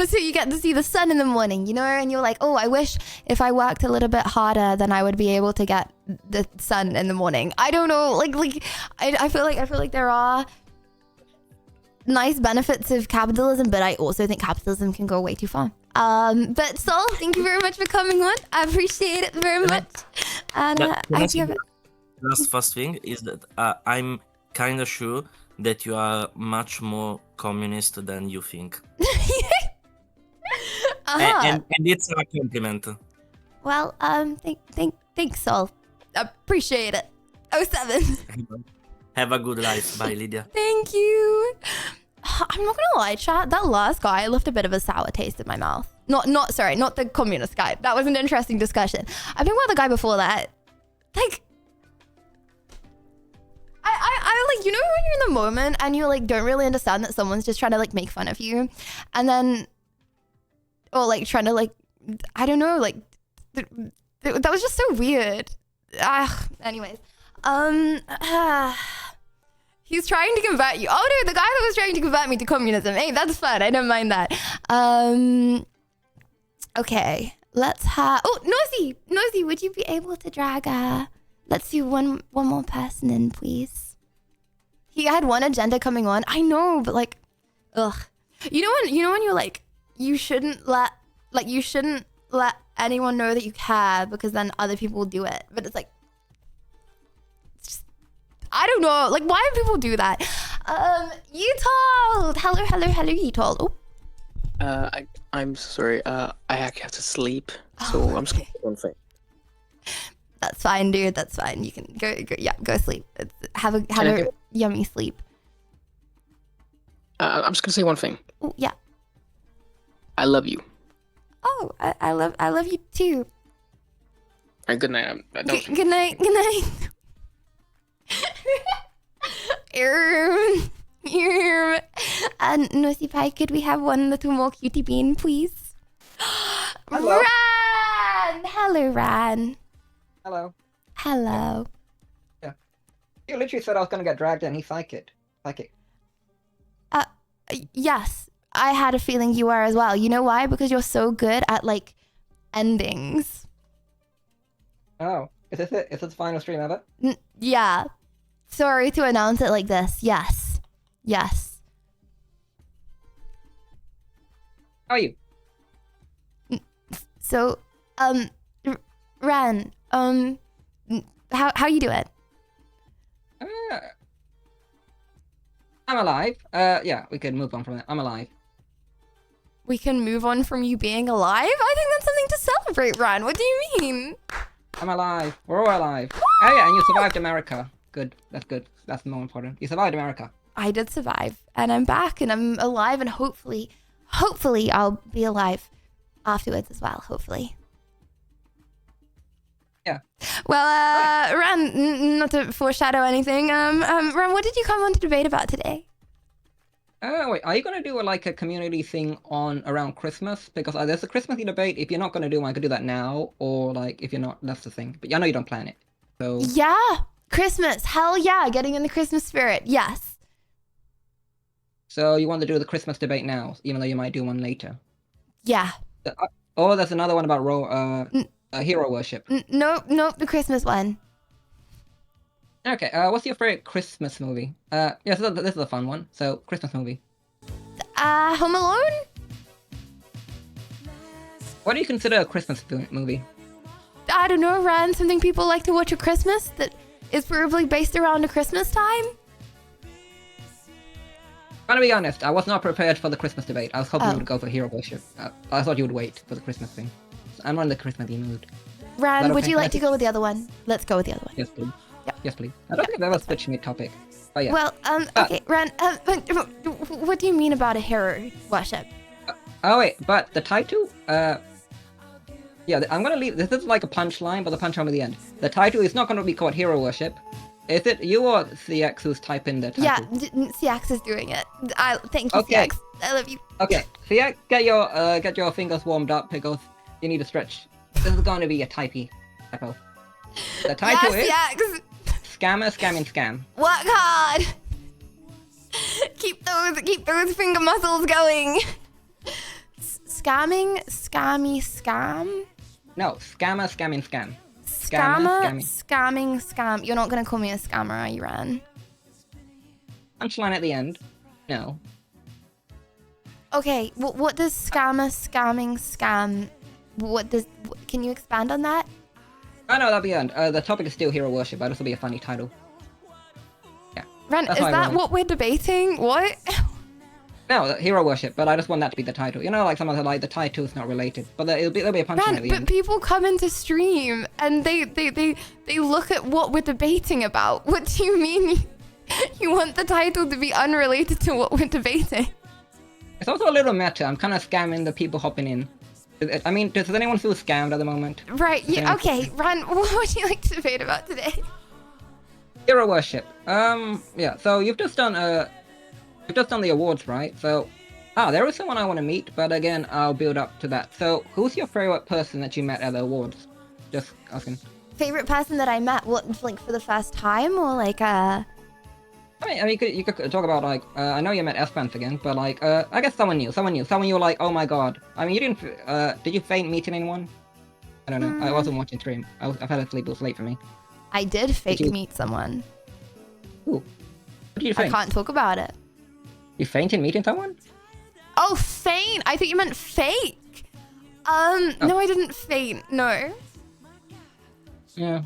Speaker 4: So you get to see the sun in the morning, you know, and you're like, oh, I wish if I worked a little bit harder, then I would be able to get the sun in the morning. I don't know, I feel like there are nice benefits of capitalism, but I also think capitalism can go way too far. But Sol, thank you very much for coming on. I appreciate it very much. And I hope you have it.
Speaker 3: Last first thing is that I'm kind of sure that you are much more communist than you think. And it's a compliment.
Speaker 4: Well, thanks, Sol. Appreciate it. 07.
Speaker 3: Have a good life. Bye, Lydia.
Speaker 4: Thank you. I'm not gonna lie, chat. That last guy left a bit of a sour taste in my mouth. Not the communist guy. That was an interesting discussion. I think about the guy before that. Like, I like, you know when you're in the moment and you like don't really understand that someone's just trying to like make fun of you, and then, or like trying to like, I don't know, like, that was just so weird. Anyways, he's trying to convert you. Oh no, the guy that was trying to convert me to communism. Hey, that's fun. I don't mind that. Okay, let's have. Oh, Nosy, would you be able to drag? Let's do one more person in, please. He had one agenda coming on. I know, but like, ugh. You know when you're like, you shouldn't let anyone know that you care because then other people will do it. But it's like, I don't know. Like, why do people do that? Yetold! Hello, Yetold. Oh.
Speaker 6: I'm sorry. I actually have to sleep, so I'm just gonna do one thing.
Speaker 4: That's fine, dude. That's fine. You can go sleep. Have a yummy sleep.
Speaker 6: I'm just gonna say one thing.
Speaker 4: Oh, yeah.
Speaker 6: I love you.
Speaker 4: Oh, I love you too.
Speaker 6: All right, good night.
Speaker 4: Good night. Good night. And Nosy Pie, could we have one little more cutie bean, please?
Speaker 22: Hello.
Speaker 4: Ran! Hello, Ran.
Speaker 22: Hello.
Speaker 4: Hello.
Speaker 22: Yeah. You literally said I was gonna get dragged in. He's psychic.
Speaker 4: Yes. I had a feeling you were as well. You know why? Because you're so good at, like, endings.
Speaker 22: Oh. Is this it? Is this the final stream ever?
Speaker 4: Yeah. Sorry to announce it like this. Yes. Yes.
Speaker 22: How are you?
Speaker 4: So, Ren, how you doing?
Speaker 22: I'm alive. Yeah, we can move on from that. I'm alive.
Speaker 4: We can move on from you being alive? I think that's something to celebrate, Ren. What do you mean?
Speaker 22: I'm alive. We're all alive. Oh yeah, and you survived America. Good. That's good. That's more important. You survived America.
Speaker 4: I did survive, and I'm back, and I'm alive, and hopefully I'll be alive afterwards as well. Hopefully.
Speaker 22: Yeah.
Speaker 4: Well, Ren, not to foreshadow anything. Ren, what did you come on to debate about today?
Speaker 22: Wait, are you gonna do like a community thing on around Christmas? Because there's a Christmas debate. If you're not gonna do one, I could do that now, or like if you're not, that's the thing. But I know you don't plan it, so.
Speaker 4: Yeah, Christmas. Hell yeah, getting in the Christmas spirit. Yes.
Speaker 22: So you want to do the Christmas debate now, even though you might do one later.
Speaker 4: Yeah.
Speaker 22: Oh, there's another one about hero worship.
Speaker 4: Nope, the Christmas one.
Speaker 22: Okay, what's your favorite Christmas movie? Yeah, so this is a fun one. So, Christmas movie.
Speaker 4: Home Alone?
Speaker 22: What do you consider a Christmas movie?
Speaker 4: I don't know, Ren. Something people like to watch at Christmas that is probably based around a Christmas time?
Speaker 22: I'm gonna be honest, I was not prepared for the Christmas debate. I was hoping you would go for hero worship. I thought you would wait for the Christmas thing. So I'm on the Christmassy mood.
Speaker 4: Ren, would you like to go with the other one? Let's go with the other one.
Speaker 22: Yes, please. Yep. Yes, please. I don't think I've ever switched mid-topic. But yeah.
Speaker 4: Well, okay, Ren, what do you mean about a hero worship?
Speaker 22: Oh, wait, but the title, yeah, I'm gonna leave, this is like a punchline, but the punchline at the end. The title is not gonna be called hero worship. Is it you or CX who's typing the title?
Speaker 4: Yeah, CX is doing it. Thank you,
Speaker 22: Okay.
Speaker 4: CX. I love you.
Speaker 22: Okay, CX, get your fingers warmed up because you need to stretch. This is going to be a typey typo. The title is
Speaker 4: CX.
Speaker 22: Scammer Scamming Scam.
Speaker 4: Work hard. Keep those finger muscles going. Scam.
Speaker 22: No, Scammer Scamming Scam.
Speaker 4: Scam. You're not gonna call me a scammer, are you, Ran?
Speaker 22: Punchline at the end. No.
Speaker 4: Okay, what does scam? Can you expand on that?
Speaker 22: Oh no, that'll be the end. The topic is still hero worship, but this will be a funny title.
Speaker 4: Ran,
Speaker 22: That's
Speaker 4: is
Speaker 22: what I
Speaker 4: that
Speaker 22: wanted.
Speaker 4: what we're debating? What?
Speaker 22: No, hero worship, but I just want that to be the title. You know, like some of the the title's not related, but there'll be a punchline at
Speaker 4: Ran,
Speaker 22: the
Speaker 4: but
Speaker 22: end.
Speaker 4: people come into stream and they look at what we're debating about. What do you mean you want the title to be unrelated to what we're debating?
Speaker 22: It's also a little meta. I'm kind of scamming the people hopping in. I mean, does anyone feel scammed at the moment?
Speaker 4: Right,
Speaker 22: Does
Speaker 4: yeah,
Speaker 22: anyone feel
Speaker 4: okay. Ran, what would you like to debate about today?
Speaker 22: Hero worship. Yeah. So you've just done the awards, right? So, there is someone I want to meet, but again, I'll build up to that. So, who's your favorite person that you met at the awards? Just asking.
Speaker 4: Favorite person that I met, what, like for the first time, or like
Speaker 22: I mean, you could talk about like I know you met Esperance again, but like I guess someone new, someone you were like, oh my god. I mean, you didn't. Did you feign meeting anyone? I don't know. I wasn't watching stream. I fell asleep. It was late for me.
Speaker 4: I did fake
Speaker 22: you-
Speaker 4: meet someone.
Speaker 22: Ooh. What did you
Speaker 4: I
Speaker 22: feign?
Speaker 4: can't talk about it.
Speaker 22: You fainted meeting someone?
Speaker 4: Oh, feign! I thought you meant fake. No, I didn't faint. No.
Speaker 22: Yeah.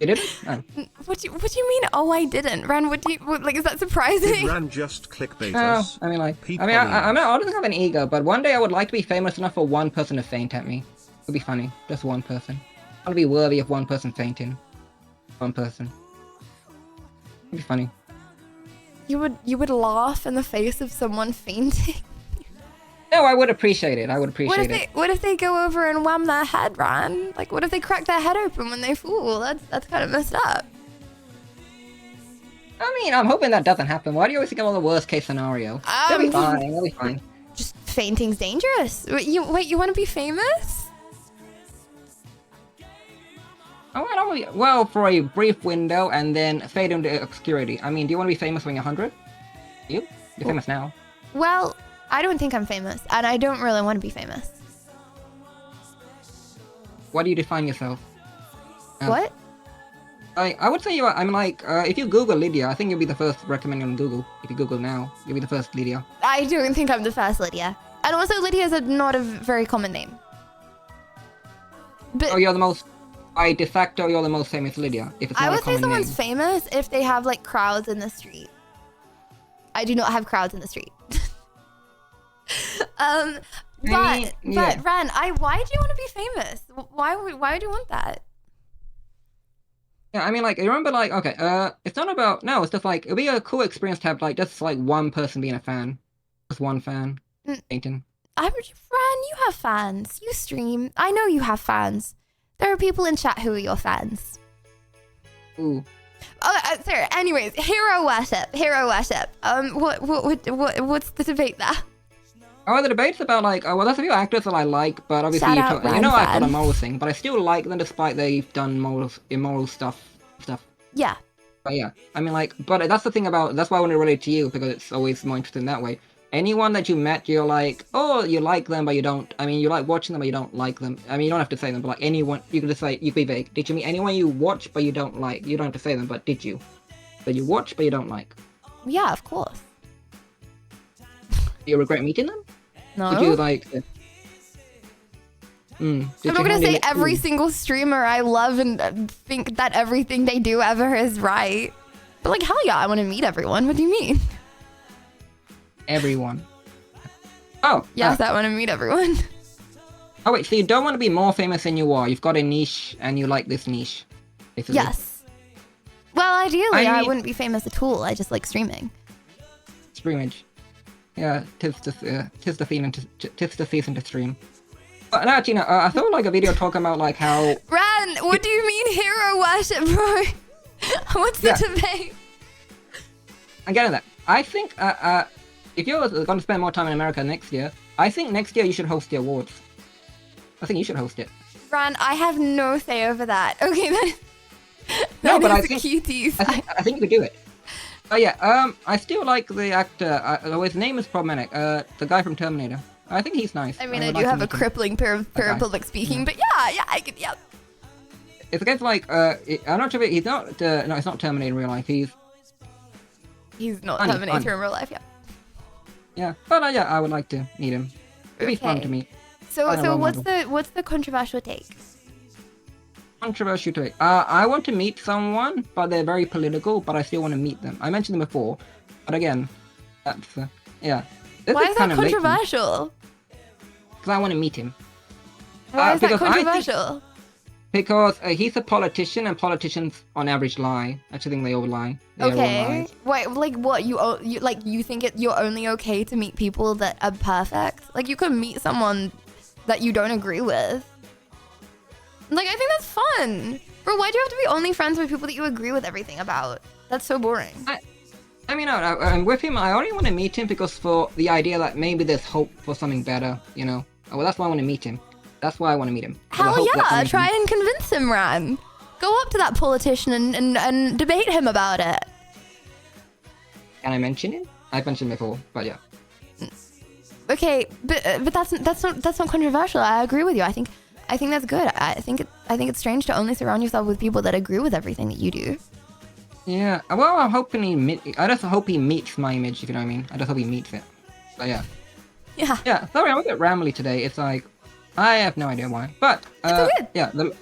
Speaker 22: You didn't? Oh.
Speaker 4: What do you mean? Oh, I didn't. Ran, like? Is that surprising?
Speaker 1: Did Ran just clickbait
Speaker 22: No,
Speaker 1: us?
Speaker 22: I mean like,
Speaker 1: People
Speaker 22: I don't have an ego, but one day I would like to be famous enough for one person to faint at me. It would be funny, just one person. I want to be worthy of one person fainting. One person. It'd be funny.
Speaker 4: You would laugh in the face of someone fainting.
Speaker 22: No, I would appreciate it. I would
Speaker 4: What
Speaker 22: appreciate
Speaker 4: if
Speaker 22: it.
Speaker 4: what if they go over and wham their head, Ran? Like, what if they crack their head open when they fall? That's kind of messed up.
Speaker 22: I mean, I'm hoping that doesn't happen. Why do you always think about the worst case scenario? It'll be fine. It'll be fine.
Speaker 4: Just fainting's dangerous. Wait, you want to be famous?
Speaker 22: Well, for a brief window and then fade into obscurity. I mean, do you want to be famous when you're 100? You're famous now.
Speaker 4: Well, I don't think I'm famous, and I don't really want to be famous.
Speaker 22: What do you define yourself?
Speaker 4: What?
Speaker 22: I would say you are. I'm like, if you Google Lydia, I think you'll be the first recommended on Google. If you Google now, you'll be the first Lydia.
Speaker 4: I don't think I'm the first Lydia. And also, Lydia is not a very common name. But
Speaker 22: You're the most. By de facto, you're the most famous Lydia. If it's not
Speaker 4: I
Speaker 22: a
Speaker 4: would say
Speaker 22: common
Speaker 4: someone's
Speaker 22: name.
Speaker 4: famous if they have like crowds in the street. I do not have crowds in the street.
Speaker 22: I mean, yeah.
Speaker 4: But Ran, why do you want to be famous? Why would you want that?
Speaker 22: Yeah, I mean, like, you remember, like, okay, it's not about, no, it's just like, it'd be a cool experience to have, like, just, like, one person being a fan. Just one fan. Painting.
Speaker 4: Ran, you have fans. You stream. I know you have fans. There are people in chat who are your fans.
Speaker 22: Ooh.
Speaker 4: Oh, sorry. Anyways, hero worship. What's the debate there?
Speaker 22: Oh, the debate's about, like, well, there's a few actors that I like, but obviously,
Speaker 4: Shout out
Speaker 22: you know
Speaker 4: Ran
Speaker 22: I put a
Speaker 4: fan.
Speaker 22: moral thing, but I still like them despite they've done immoral stuff.
Speaker 4: Yeah.
Speaker 22: But yeah, I mean, like, but that's the thing about, that's why I want to relate to you, because it's always more interesting that way. Anyone that you met, you're like, oh, you like them, but you don't. I mean, you like watching them, but you don't like them. I mean, you don't have to say them, but like anyone, you can just say, you can be vague. Did you meet anyone you watch, but you don't like? You don't have to say them, but did you? That you watch, but you don't like?
Speaker 4: Yeah, of course.
Speaker 22: Do you regret meeting them?
Speaker 4: No.
Speaker 22: Did you like?
Speaker 4: I'm not gonna say every single streamer I love and think that everything they do ever is right. But like, hell yeah, I want to meet everyone. What do you mean?
Speaker 22: Everyone. Oh.
Speaker 4: Yes, I want to meet everyone.
Speaker 22: Oh wait, so you don't want to be more famous than you are. You've got a niche, and you like this niche. Basically.
Speaker 4: Yes. Well, ideally, I
Speaker 22: mean-
Speaker 4: wouldn't be famous at all. I just like streaming.
Speaker 22: Streamage. Yeah, tis the theme and tis the season to stream. No, actually, no. I saw like a video talking about like how.
Speaker 4: Ran, what do you mean hero worship, bro? What's the debate?
Speaker 22: I'm getting that. I think if you're going to spend more time in America next year, I think next year you should host the awards. I think you should host it.
Speaker 4: Ran, I have no say over that. Okay, then.
Speaker 22: No, but I
Speaker 4: is
Speaker 22: think
Speaker 4: key to you.
Speaker 22: I think you could do it. Oh yeah. I still like the actor. His name is problematic. The guy from Terminator. I think he's nice.
Speaker 4: I mean, I
Speaker 22: would
Speaker 4: do
Speaker 22: like to
Speaker 4: have a
Speaker 22: meet him.
Speaker 4: crippling fear of public speaking, but yeah, I could, yeah.
Speaker 22: It's against like I'm not sure if he's not. No, it's not Terminator in real life. He's
Speaker 4: not
Speaker 22: Funny,
Speaker 4: Terminator
Speaker 22: funny.
Speaker 4: in real life, yeah.
Speaker 22: Yeah, but yeah, I would like to meet him. It'd be fun
Speaker 4: Okay.
Speaker 22: to meet.
Speaker 4: So
Speaker 22: Find a role model.
Speaker 4: what's the controversial take?
Speaker 22: Controversial take. I want to meet someone, but they're very political. But I still want to meet them. I mentioned them before, but again, that's yeah. This
Speaker 4: Why is that
Speaker 22: kind of late for me,
Speaker 4: controversial?
Speaker 22: 'cause I want to meet him.
Speaker 4: Why is that
Speaker 22: because I think-
Speaker 4: controversial?
Speaker 22: Because he's a politician, and politicians on average lie. I actually think they all lie. They all
Speaker 4: Okay.
Speaker 22: lie.
Speaker 4: Wait, like what? You think you're only okay to meet people that are perfect? Like you could meet someone that you don't agree with. Like I think that's fun. Bro, why do you have to be only friends with people that you agree with everything about? That's so boring.
Speaker 22: I mean, I'm with him. I only want to meet him because for the idea that maybe there's hope for something better. You know. Well, that's why I want to meet him. That's why I want to meet him. 'Cause I
Speaker 4: Hell
Speaker 22: hope that
Speaker 4: yeah,
Speaker 22: something-
Speaker 4: try and convince him, Ran. Go up to that politician and debate him about it.
Speaker 22: Can I mention it? I've mentioned it before, but yeah.
Speaker 4: Okay, but that's not controversial. I agree with you. I think that's good. I think it's strange to only surround yourself with people that agree with everything that you do.
Speaker 22: Yeah. Well, I'm hoping I just hope he meets my image, if you know what I mean. I just hope he meets it. But yeah.
Speaker 4: Yeah.
Speaker 22: Yeah. Sorry, I'm a bit rambly today. It's like I have no idea why. But yeah, the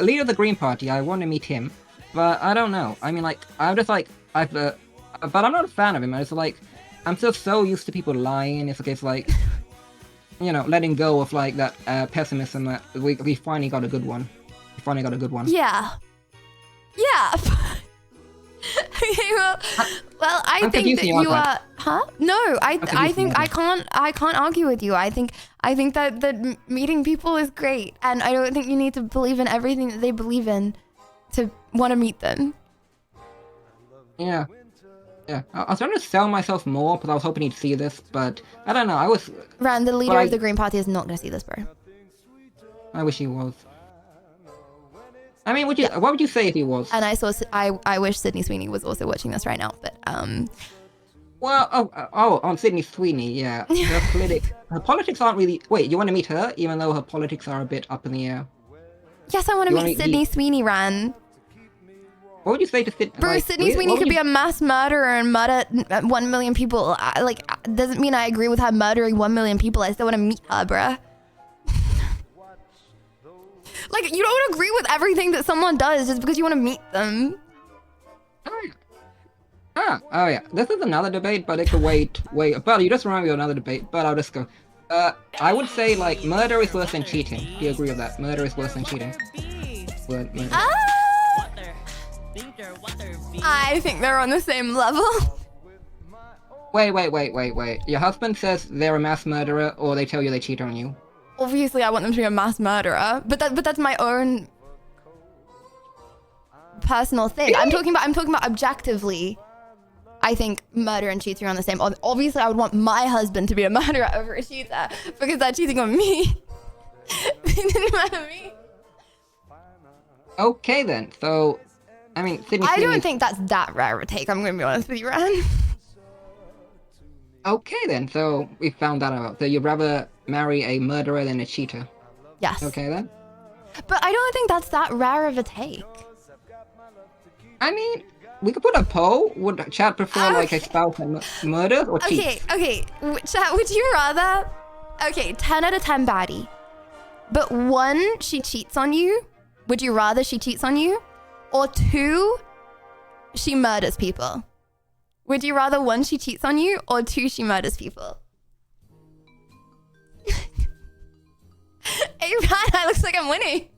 Speaker 22: leader of the Green Party. I want to meet him, but I don't know. I mean, like I'm just like but I'm not a fan of him. It's like I'm still so used to people lying. It's like you know, letting go of like that pessimism that we finally got a good one. We finally got a good one.
Speaker 4: Yeah. Yeah. Okay, well, I
Speaker 22: I'm
Speaker 4: think that
Speaker 22: confusing you,
Speaker 4: you
Speaker 22: aren't
Speaker 4: are. Huh? No, I
Speaker 22: confusing
Speaker 4: think
Speaker 22: you,
Speaker 4: I can't argue with you. I think that meeting people is great, and I don't think you need to believe in everything that they believe in to want to meet them.
Speaker 22: Yeah. Yeah. I was trying to sell myself more because I was hoping he'd see this, but I don't know. I was.
Speaker 4: Ran, the leader
Speaker 22: But
Speaker 4: of the Green Party is not going to see this, bro.
Speaker 22: I wish he was. I mean, what would you say if he was?
Speaker 4: And I wish Sydney Sweeney was also watching this right now, but
Speaker 22: Well, on Sydney Sweeney, yeah. Her politics aren't really. Wait, you want to meet her, even though her politics are a bit up in the air?
Speaker 4: yes, I want to
Speaker 22: You
Speaker 4: meet
Speaker 22: wanna
Speaker 4: Sydney
Speaker 22: meet-
Speaker 4: Sweeney, Ran.
Speaker 22: What would you say to Sydney?
Speaker 4: Bro, Sydney Sweeney could be a mass murderer and murder 1 million people. Doesn't mean I agree with her murdering 1 million people. I still want to meet her, bruh. Like, you don't agree with everything that someone does just because you want to meet them.
Speaker 22: Oh yeah, this is another debate, but it could wait. But you just reminded me of another debate, but I'll just go. I would say like murder is worse than cheating. Do you agree with that? Murder is worse than cheating. Murder.
Speaker 4: I think they're on the same level.
Speaker 22: Wait. Your husband says they're a mass murderer, or they tell you they cheat on you.
Speaker 4: Obviously, I want them to be a mass murderer, but that's my own personal thing. I'm talking about objectively. I think murder and cheating are on the same. Obviously, I would want my husband to be a murderer over a cheater because they're cheating on me. It didn't matter me.
Speaker 22: Okay then. So, I mean, Sydney
Speaker 4: I don't
Speaker 22: Sweeney-
Speaker 4: think that's that rare a take. I'm gonna be honest with you, Ran.
Speaker 22: Okay then. So we found that out. So you'd rather marry a murderer than a cheater.
Speaker 4: Yes.
Speaker 22: Okay then.
Speaker 4: But I don't think that's that rare of a take.
Speaker 22: I mean, we could put a poll. Would Chad prefer like a spouse that murders or cheats?
Speaker 4: Okay. Chat, would you rather? Okay, 10 out of 10 baddie. But 1, she cheats on you. Would you rather she cheats on you? Or 2, she murders people? Would you rather 1, she cheats on you, or 2, she murders people? Hey, Ryan, looks like I'm winning.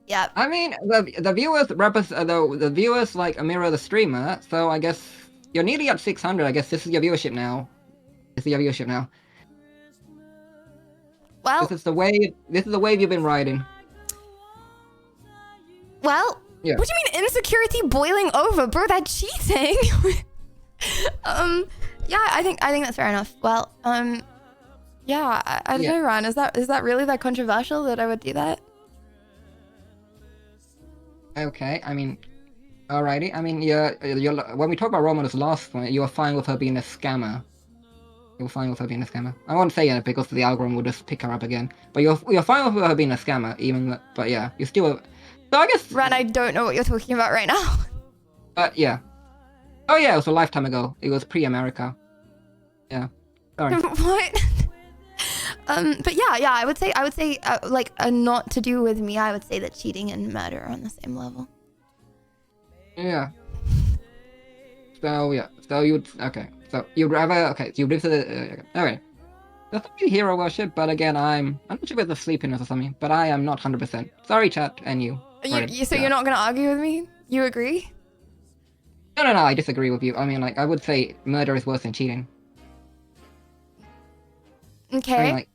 Speaker 4: Yeah.
Speaker 22: I mean, the viewers the viewers like mirror the streamer. So I guess you're nearly at 600. I guess this is your viewership now.
Speaker 4: Well,
Speaker 22: This is the wave. This is the wave you've been riding.
Speaker 4: well,
Speaker 22: Yeah.
Speaker 4: what do you mean insecurity boiling over, bro? That's cheating. Yeah, I think that's fair enough. Well, yeah, I don't
Speaker 22: Yeah.
Speaker 4: know, Ron. Is that really that controversial that I would do that?
Speaker 22: Okay, I mean, alrighty. I mean, you're when we talk about Romana's last point, you were fine with her being a scammer. You were fine with her being a scammer. I won't say it because the algorithm will just pick her up again. But you're fine with her being a scammer, but yeah, you're still. So I guess.
Speaker 4: Ron, I don't know what you're talking about right now.
Speaker 22: But yeah. Oh yeah, it was a lifetime ago. It was pre-America. Yeah. Sorry.
Speaker 4: What? But yeah, I would say, like, not to do with me. I would say that cheating and murder are on the same level.
Speaker 22: Yeah. So yeah. So you'd okay. So you'd rather okay. So you live to the okay. That's not really hero worship, but again, I'm not sure about the sleepiness or something. But I am not 100%. Sorry, chat, and you.
Speaker 4: So you're not gonna argue with me? You agree?
Speaker 22: No, I disagree with you. I mean, like, I would say murder is worse than cheating.
Speaker 4: Okay.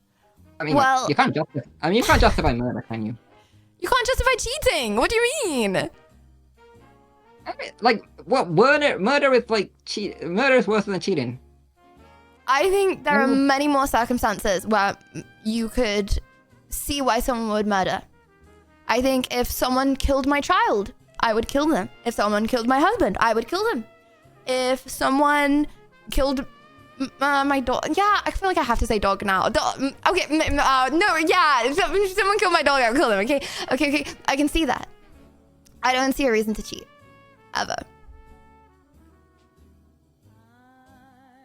Speaker 22: Well, like, you can't justify. I mean, you can't justify murder, can you?
Speaker 4: You can't justify cheating. What do you mean?
Speaker 22: I mean, like, what murder is like murder is worse than cheating.
Speaker 4: I think there are many more circumstances where you could see why someone would murder. I think if someone killed my child, I would kill them. If someone killed my husband, I would kill them. If someone killed my dog, yeah, I feel like I have to say dog now. Okay, no, yeah, if someone killed my dog, I would kill them. Okay, I can see that. I don't see a reason to cheat, ever.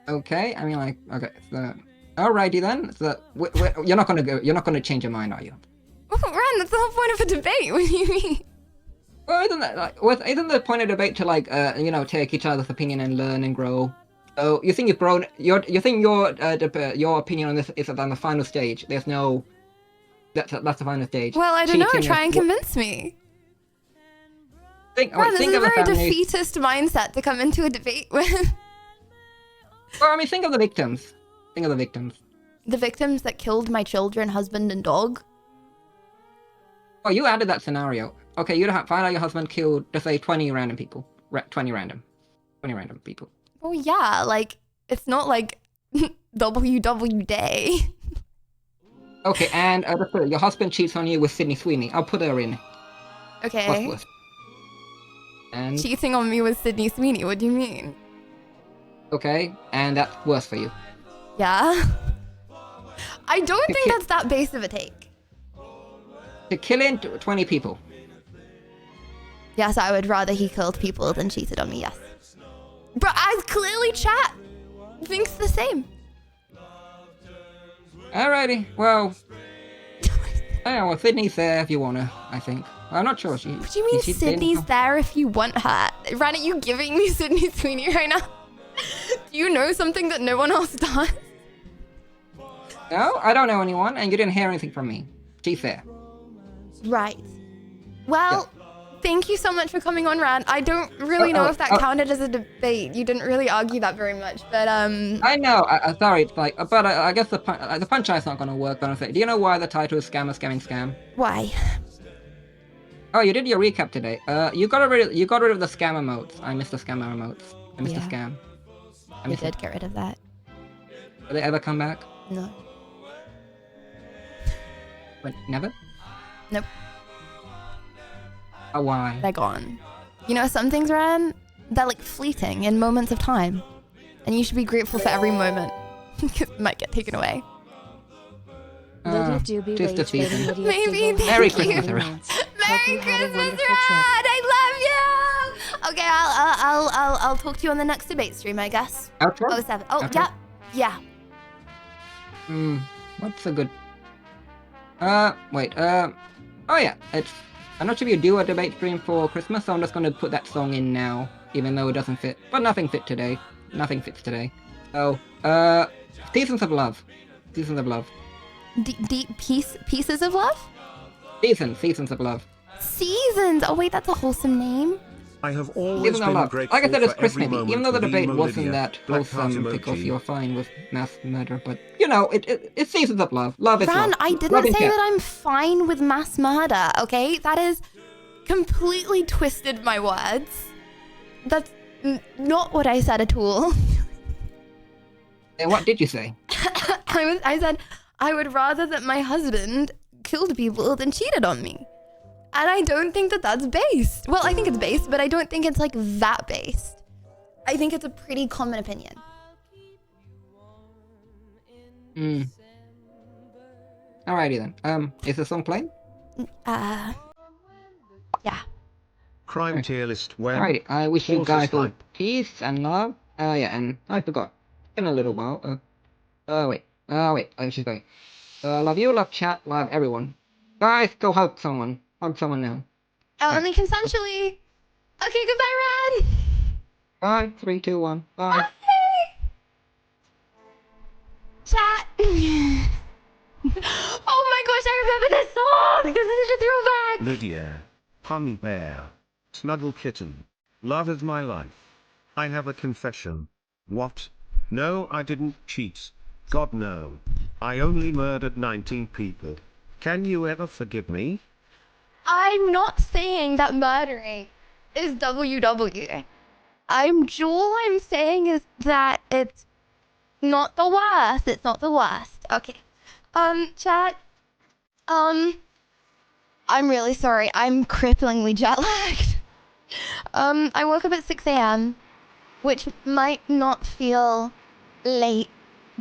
Speaker 22: Okay, I mean, like, okay, so alrighty then. So you're not gonna change your mind, are you?
Speaker 4: Ren, that's the whole point of a debate. What do you mean?
Speaker 22: Well, isn't that like, isn't the point of debate to like, take each other's opinion and learn and grow? So you think you've grown? You think your opinion on this is on the final stage? There's no. That's the final stage.
Speaker 4: Well, I don't know.
Speaker 22: Cheating
Speaker 4: Try
Speaker 22: is-
Speaker 4: and convince me.
Speaker 22: Think,
Speaker 4: Ren, this
Speaker 22: think
Speaker 4: is a
Speaker 22: of a
Speaker 4: very
Speaker 22: family.
Speaker 4: defeatist mindset to come into a debate with.
Speaker 22: Well, I mean, think of the victims. Think of the victims.
Speaker 4: The victims that killed my children, husband, and dog.
Speaker 22: Oh, you added that scenario. Okay, you'd find out your husband killed, let's say, 20 random people. 20 random people.
Speaker 4: Oh yeah, like it's not like WW Day.
Speaker 22: Okay, and let's put it, your husband cheats on you with Sydney Sweeney. I'll put her in.
Speaker 4: Okay.
Speaker 22: What's worse? And
Speaker 4: Cheating on me with Sydney Sweeney. What do you mean?
Speaker 22: okay, and that's worse for you.
Speaker 4: Yeah. I don't think that's that base of a take.
Speaker 22: To killing 20 people.
Speaker 4: Yes, I would rather he killed people than cheated on me. Yes. But as clearly chat thinks the same.
Speaker 22: Alrighty, well. I don't know, well, Sydney's there if you wanna, I think. I'm not sure.
Speaker 4: What do you mean
Speaker 22: she
Speaker 4: Sydney's there if you want her? Ran, are you giving me Sydney Sweeney right now? Do you know something that no one else does?
Speaker 22: No, I don't know anyone, and you didn't hear anything from me. She's there.
Speaker 4: Right. Well, thank you so much for coming on, Ran. I don't really know if that counted as a debate. You didn't really argue that very much, but
Speaker 22: I know. Sorry, it's like, but I guess the punchline's not gonna work. Honestly, do you know why the title is "Scammer Scamming Scam"?
Speaker 4: Why?
Speaker 22: Oh, you did your recap today. You got rid of the scam emotes. I missed the scam emotes. I missed the scam.
Speaker 4: You did get rid of that.
Speaker 22: Will they ever come back?
Speaker 4: No.
Speaker 22: But never.
Speaker 4: Nope.
Speaker 22: Oh, why?
Speaker 4: They're gone. You know, some things, Ran, they're like fleeting in moments of time. And you should be grateful for every moment. It might get taken away.
Speaker 5: Lydia Doobie
Speaker 22: just a
Speaker 5: Rage Baby
Speaker 22: season.
Speaker 5: Lydia
Speaker 4: Maybe.
Speaker 5: Figgle,
Speaker 4: Thank
Speaker 22: Merry
Speaker 4: you.
Speaker 22: Christmas, Aaron.
Speaker 4: Merry Christmas, Ran! I love you! Okay, I'll talk to you on the next debate stream, I guess.
Speaker 22: Outro?
Speaker 4: Oh, 7. Oh,
Speaker 22: Outro?
Speaker 4: yeah.
Speaker 22: What's a good... wait, oh yeah, I'm not sure if you do a debate stream for Christmas, so I'm just gonna put that song in now, even though it doesn't fit. But nothing fit today. Nothing fits today. So, Seasons of Love. Seasons of Love.
Speaker 4: Deep pieces of love?
Speaker 22: Seasons of Love.
Speaker 4: Seasons! Oh wait, that's a wholesome name.
Speaker 1: I have always
Speaker 22: Even though
Speaker 1: been
Speaker 22: love,
Speaker 1: grateful
Speaker 22: like I said, it's
Speaker 1: for
Speaker 22: Chris
Speaker 1: every
Speaker 22: maybe.
Speaker 1: moment
Speaker 22: Even though the
Speaker 1: with
Speaker 22: debate
Speaker 1: Emo
Speaker 22: wasn't
Speaker 1: Lydia,
Speaker 22: that
Speaker 1: Black Heart
Speaker 22: wholesome because
Speaker 1: emoji.
Speaker 22: you're fine with mass murder, but you know, it seasons up love. Love is
Speaker 4: Ran,
Speaker 22: love.
Speaker 4: I didn't
Speaker 22: Love is
Speaker 4: say
Speaker 22: care.
Speaker 4: that I'm fine with mass murder, okay? That is completely twisted my words. That's not what I said at all.
Speaker 22: And what did you say?
Speaker 4: I said I would rather that my husband killed people than cheated on me. And I don't think that that's based. Well, I think it's based, but I don't think it's like that based. I think it's a pretty common opinion.
Speaker 22: Alrighty then. Is the song playing?
Speaker 4: Yeah.
Speaker 1: Crime tier list when?
Speaker 22: Alrighty. I wish you
Speaker 1: Pause
Speaker 22: guys
Speaker 1: the
Speaker 22: all
Speaker 1: slide.
Speaker 22: peace and love. Yeah, and I forgot. In a little while. Wait. I should go. Love you, love chat, love everyone. Guys, go hug someone. Hug someone now.
Speaker 4: Only consensually. Okay, goodbye, Red.
Speaker 22: 5, 3, 2, 1. Bye.
Speaker 4: Chat. Oh my gosh, I remember this song. This is such a throwback.
Speaker 1: Lydia. Honey Bear. Snuggle Kitten. Love is my life. I have a confession. What? No, I didn't cheat. God no. I only murdered 19 people. Can you ever forgive me?
Speaker 4: I'm not saying that murdering is WW. All I'm saying is that it's not the worst. It's not the worst. Okay. Chat. I'm really sorry. I'm cripplingly jet lagged. I woke up at 6 a.m., which might not feel late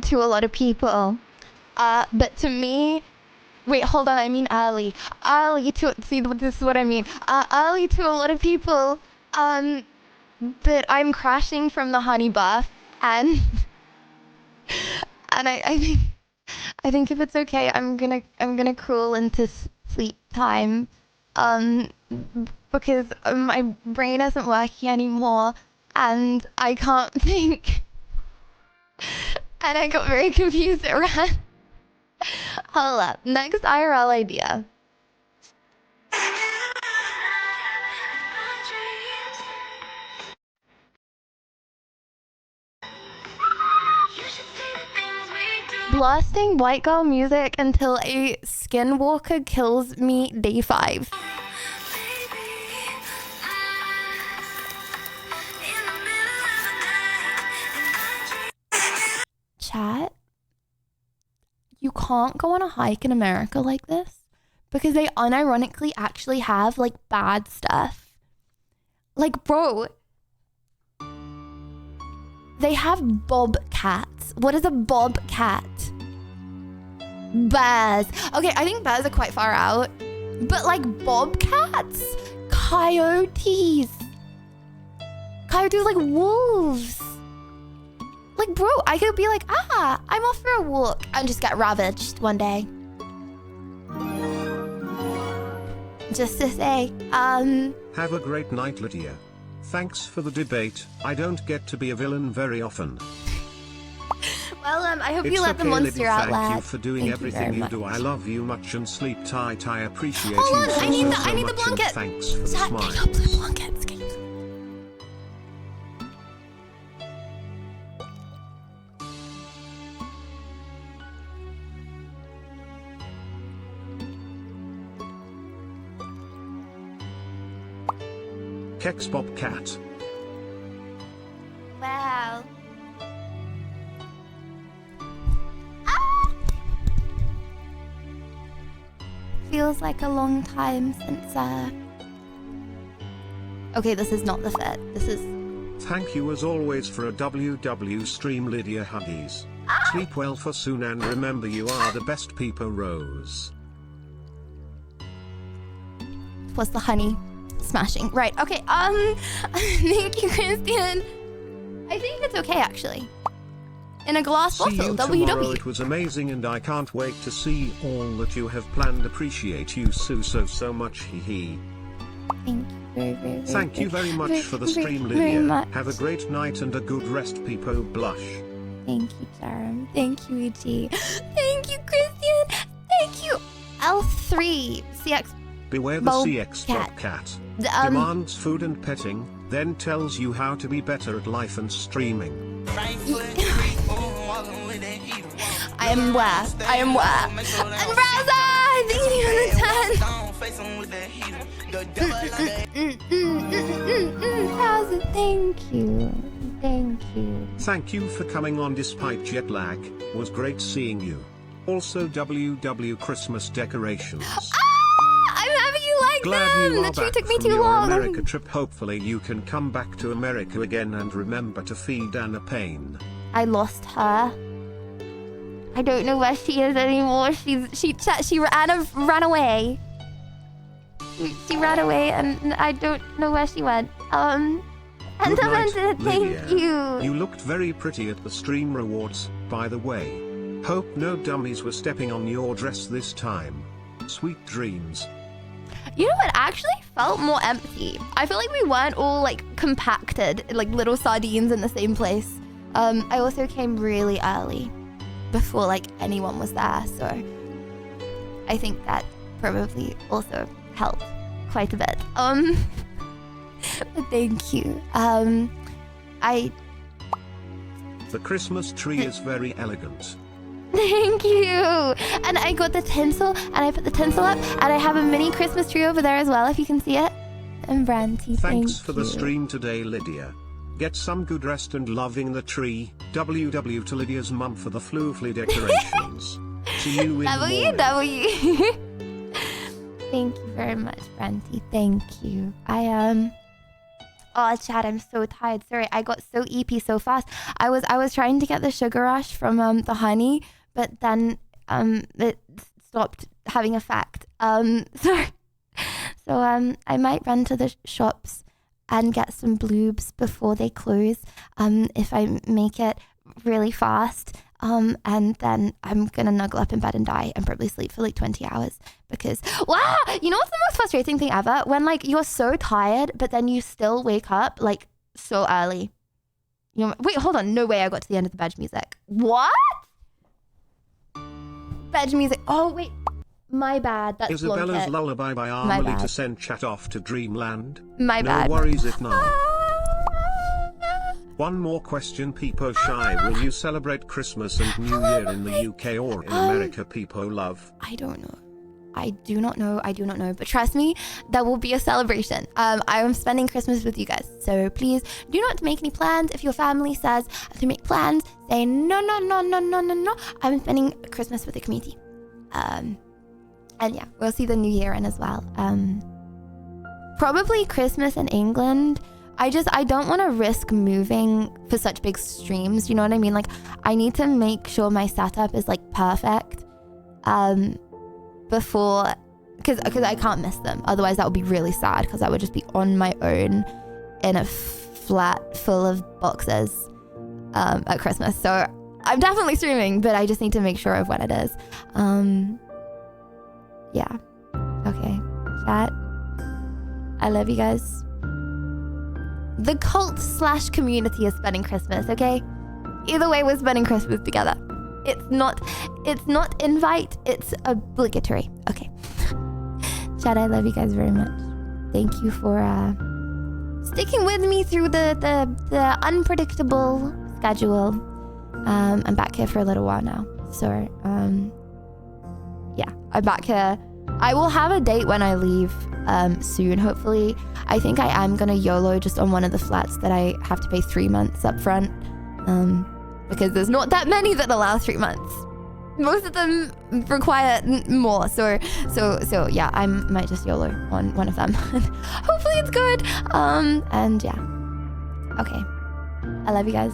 Speaker 4: to a lot of people. But to me, wait, hold on, I mean early. Early to, see, this is what I mean. Early to a lot of people, but I'm crashing from the honey buff, and I think if it's okay, I'm gonna crawl into sleep time, because my brain isn't working anymore, and I can't think, and I got very confused around. Hold up, next IRL idea. Blasting white girl music until a skinwalker kills me day 5. Chat, you can't go on a hike in America like this because they unironically actually have like bad stuff. Like, bro, they have bobcats. What is a bobcat? Bears. Okay, I think bears are quite far out. But like bobcats? Coyotes. Coyotes like wolves. Like, bro, I could be like, I'm off for a walk and just get ravaged one day. Just to say,
Speaker 1: Have a great night, Lydia. Thanks for the debate. I don't get to be a villain very often.
Speaker 4: well, I hope
Speaker 1: It's
Speaker 4: you let the
Speaker 1: okay,
Speaker 4: monster
Speaker 1: Lydia.
Speaker 4: out,
Speaker 1: Thank
Speaker 4: lad.
Speaker 1: you for doing
Speaker 4: Thank
Speaker 1: everything
Speaker 4: you
Speaker 1: you
Speaker 4: very
Speaker 1: do. I love you much and sleep tight. I appreciate
Speaker 4: Hold
Speaker 1: you
Speaker 4: on,
Speaker 1: so,
Speaker 4: I need the-
Speaker 1: so
Speaker 4: I need the
Speaker 1: much, and
Speaker 4: blanket.
Speaker 1: thanks for the
Speaker 4: Chat,
Speaker 1: smile.
Speaker 4: I got blue blankets.
Speaker 1: Kex Bobcat.
Speaker 4: Wow. Feels like a long time since, Okay, this is not the fit. This is...
Speaker 1: Thank you as always for a WW stream, Lydia Huggies. Sleep well for soon and remember you are the best Peeper Rose.
Speaker 4: Plus the honey. Smashing. Right, okay, thank you, Christian. I think it's okay, actually. In a glass
Speaker 1: See you
Speaker 4: bottle,
Speaker 1: tomorrow.
Speaker 4: WW.
Speaker 1: It was amazing and I can't wait to see all that you have planned. Appreciate you so much. Hee hee.
Speaker 4: Thank you very,
Speaker 1: Thank you very much for the stream,
Speaker 4: very
Speaker 1: Lydia.
Speaker 4: much.
Speaker 1: Have a great night and a good rest, Peepo Blush.
Speaker 4: Thank you, Jaram. Thank you, EG. Thank you, Christian. Thank you, L3. CX
Speaker 1: Beware the CX cat. Demands food and petting, then tells you how to be better at life and streaming.
Speaker 4: I am aware. I am aware. And Raza, thank you for the 10. Raza, thank you. Thank you.
Speaker 1: Thank you for coming on despite jet lag. Was great seeing you. Also WW Christmas decorations.
Speaker 4: I'm happy you like
Speaker 1: Glad
Speaker 4: them.
Speaker 1: you are
Speaker 4: The tree
Speaker 1: back
Speaker 4: took me
Speaker 1: from
Speaker 4: too
Speaker 1: your
Speaker 4: long.
Speaker 1: America trip. Hopefully you can come back to America again and remember to feed Anna Payne.
Speaker 4: I lost her. I don't know where she is anymore. She ran away. She ran away, and I don't know where she went. And
Speaker 1: Good night,
Speaker 4: thank
Speaker 1: Lydia.
Speaker 4: you.
Speaker 1: You looked very pretty at the stream rewards, by the way. Hope no dummies were stepping on your dress this time. Sweet dreams.
Speaker 4: You know what actually felt more empty? I feel like we weren't all like compacted, like little sardines in the same place. I also came really early, before like anyone was there, so I think that probably also helped quite a bit. Thank you.
Speaker 1: The Christmas tree is very elegant.
Speaker 4: Thank you. And I got the tinsel, and I put the tinsel up, and I have a mini Christmas tree over there as well, if you can see it. And Branty,
Speaker 1: Thanks for the stream today, Lydia. Get some good rest and loving the tree. WW to Lydia's mum for the floofly decorations. See you in the morning.
Speaker 4: WW. Thank you very much, Branty. Thank you. Oh, Chad, I'm so tired. Sorry, I got so EP so fast. I was trying to get the sugar rush from the honey, but then it stopped having effect. Sorry. So I might run to the shops and get some bloobs before they close. If I make it really fast. And then I'm gonna snuggle up in bed and die and probably sleep for like 20 hours because wow, you know what's the most frustrating thing ever? When like you're so tired, but then you still wake up like so early. You know, wait, hold on, no way I got to the end of the Bedge music. What? Bedge music. Oh wait, my bad. That's
Speaker 1: Isabella's
Speaker 4: Blunkett.
Speaker 1: Lullaby by
Speaker 4: My
Speaker 1: Armely
Speaker 4: bad.
Speaker 1: to send chat off to Dreamland.
Speaker 4: My
Speaker 1: no
Speaker 4: bad.
Speaker 1: worries if not. One more question, Peepo Shy. Will you celebrate Christmas and New Year in the UK or in America, Peepo Love?
Speaker 4: I don't know. I do not know. But trust me, there will be a celebration. I am spending Christmas with you guys. So please do not make any plans. If your family says to make plans, say no. I'm spending Christmas with the community. And yeah, we'll see the New Year in as well. Probably Christmas in England. I don't want to risk moving for such big streams. You know what I mean? Like, I need to make sure my setup is like perfect. Before, because I can't miss them. Otherwise, that would be really sad because I would just be on my own in a flat full of boxes at Christmas. So I'm definitely streaming, but I just need to make sure of when it is. Yeah. Okay. Chat. I love you guys. The cult/community is spending Christmas, okay? Either way, we're spending Christmas together. It's not invite, it's obligatory. Okay. Chad, I love you guys very much. Thank you for sticking with me through the unpredictable schedule. I'm back here for a little while now. So yeah, I'm back here. I will have a date when I leave soon, hopefully. I think I am gonna YOLO just on one of the flats that I have to pay 3 months up front. Because there's not that many that allow 3 months. Most of them require more. So yeah, I might just YOLO on one of them. Hopefully it's good. And yeah. Okay. I love you guys.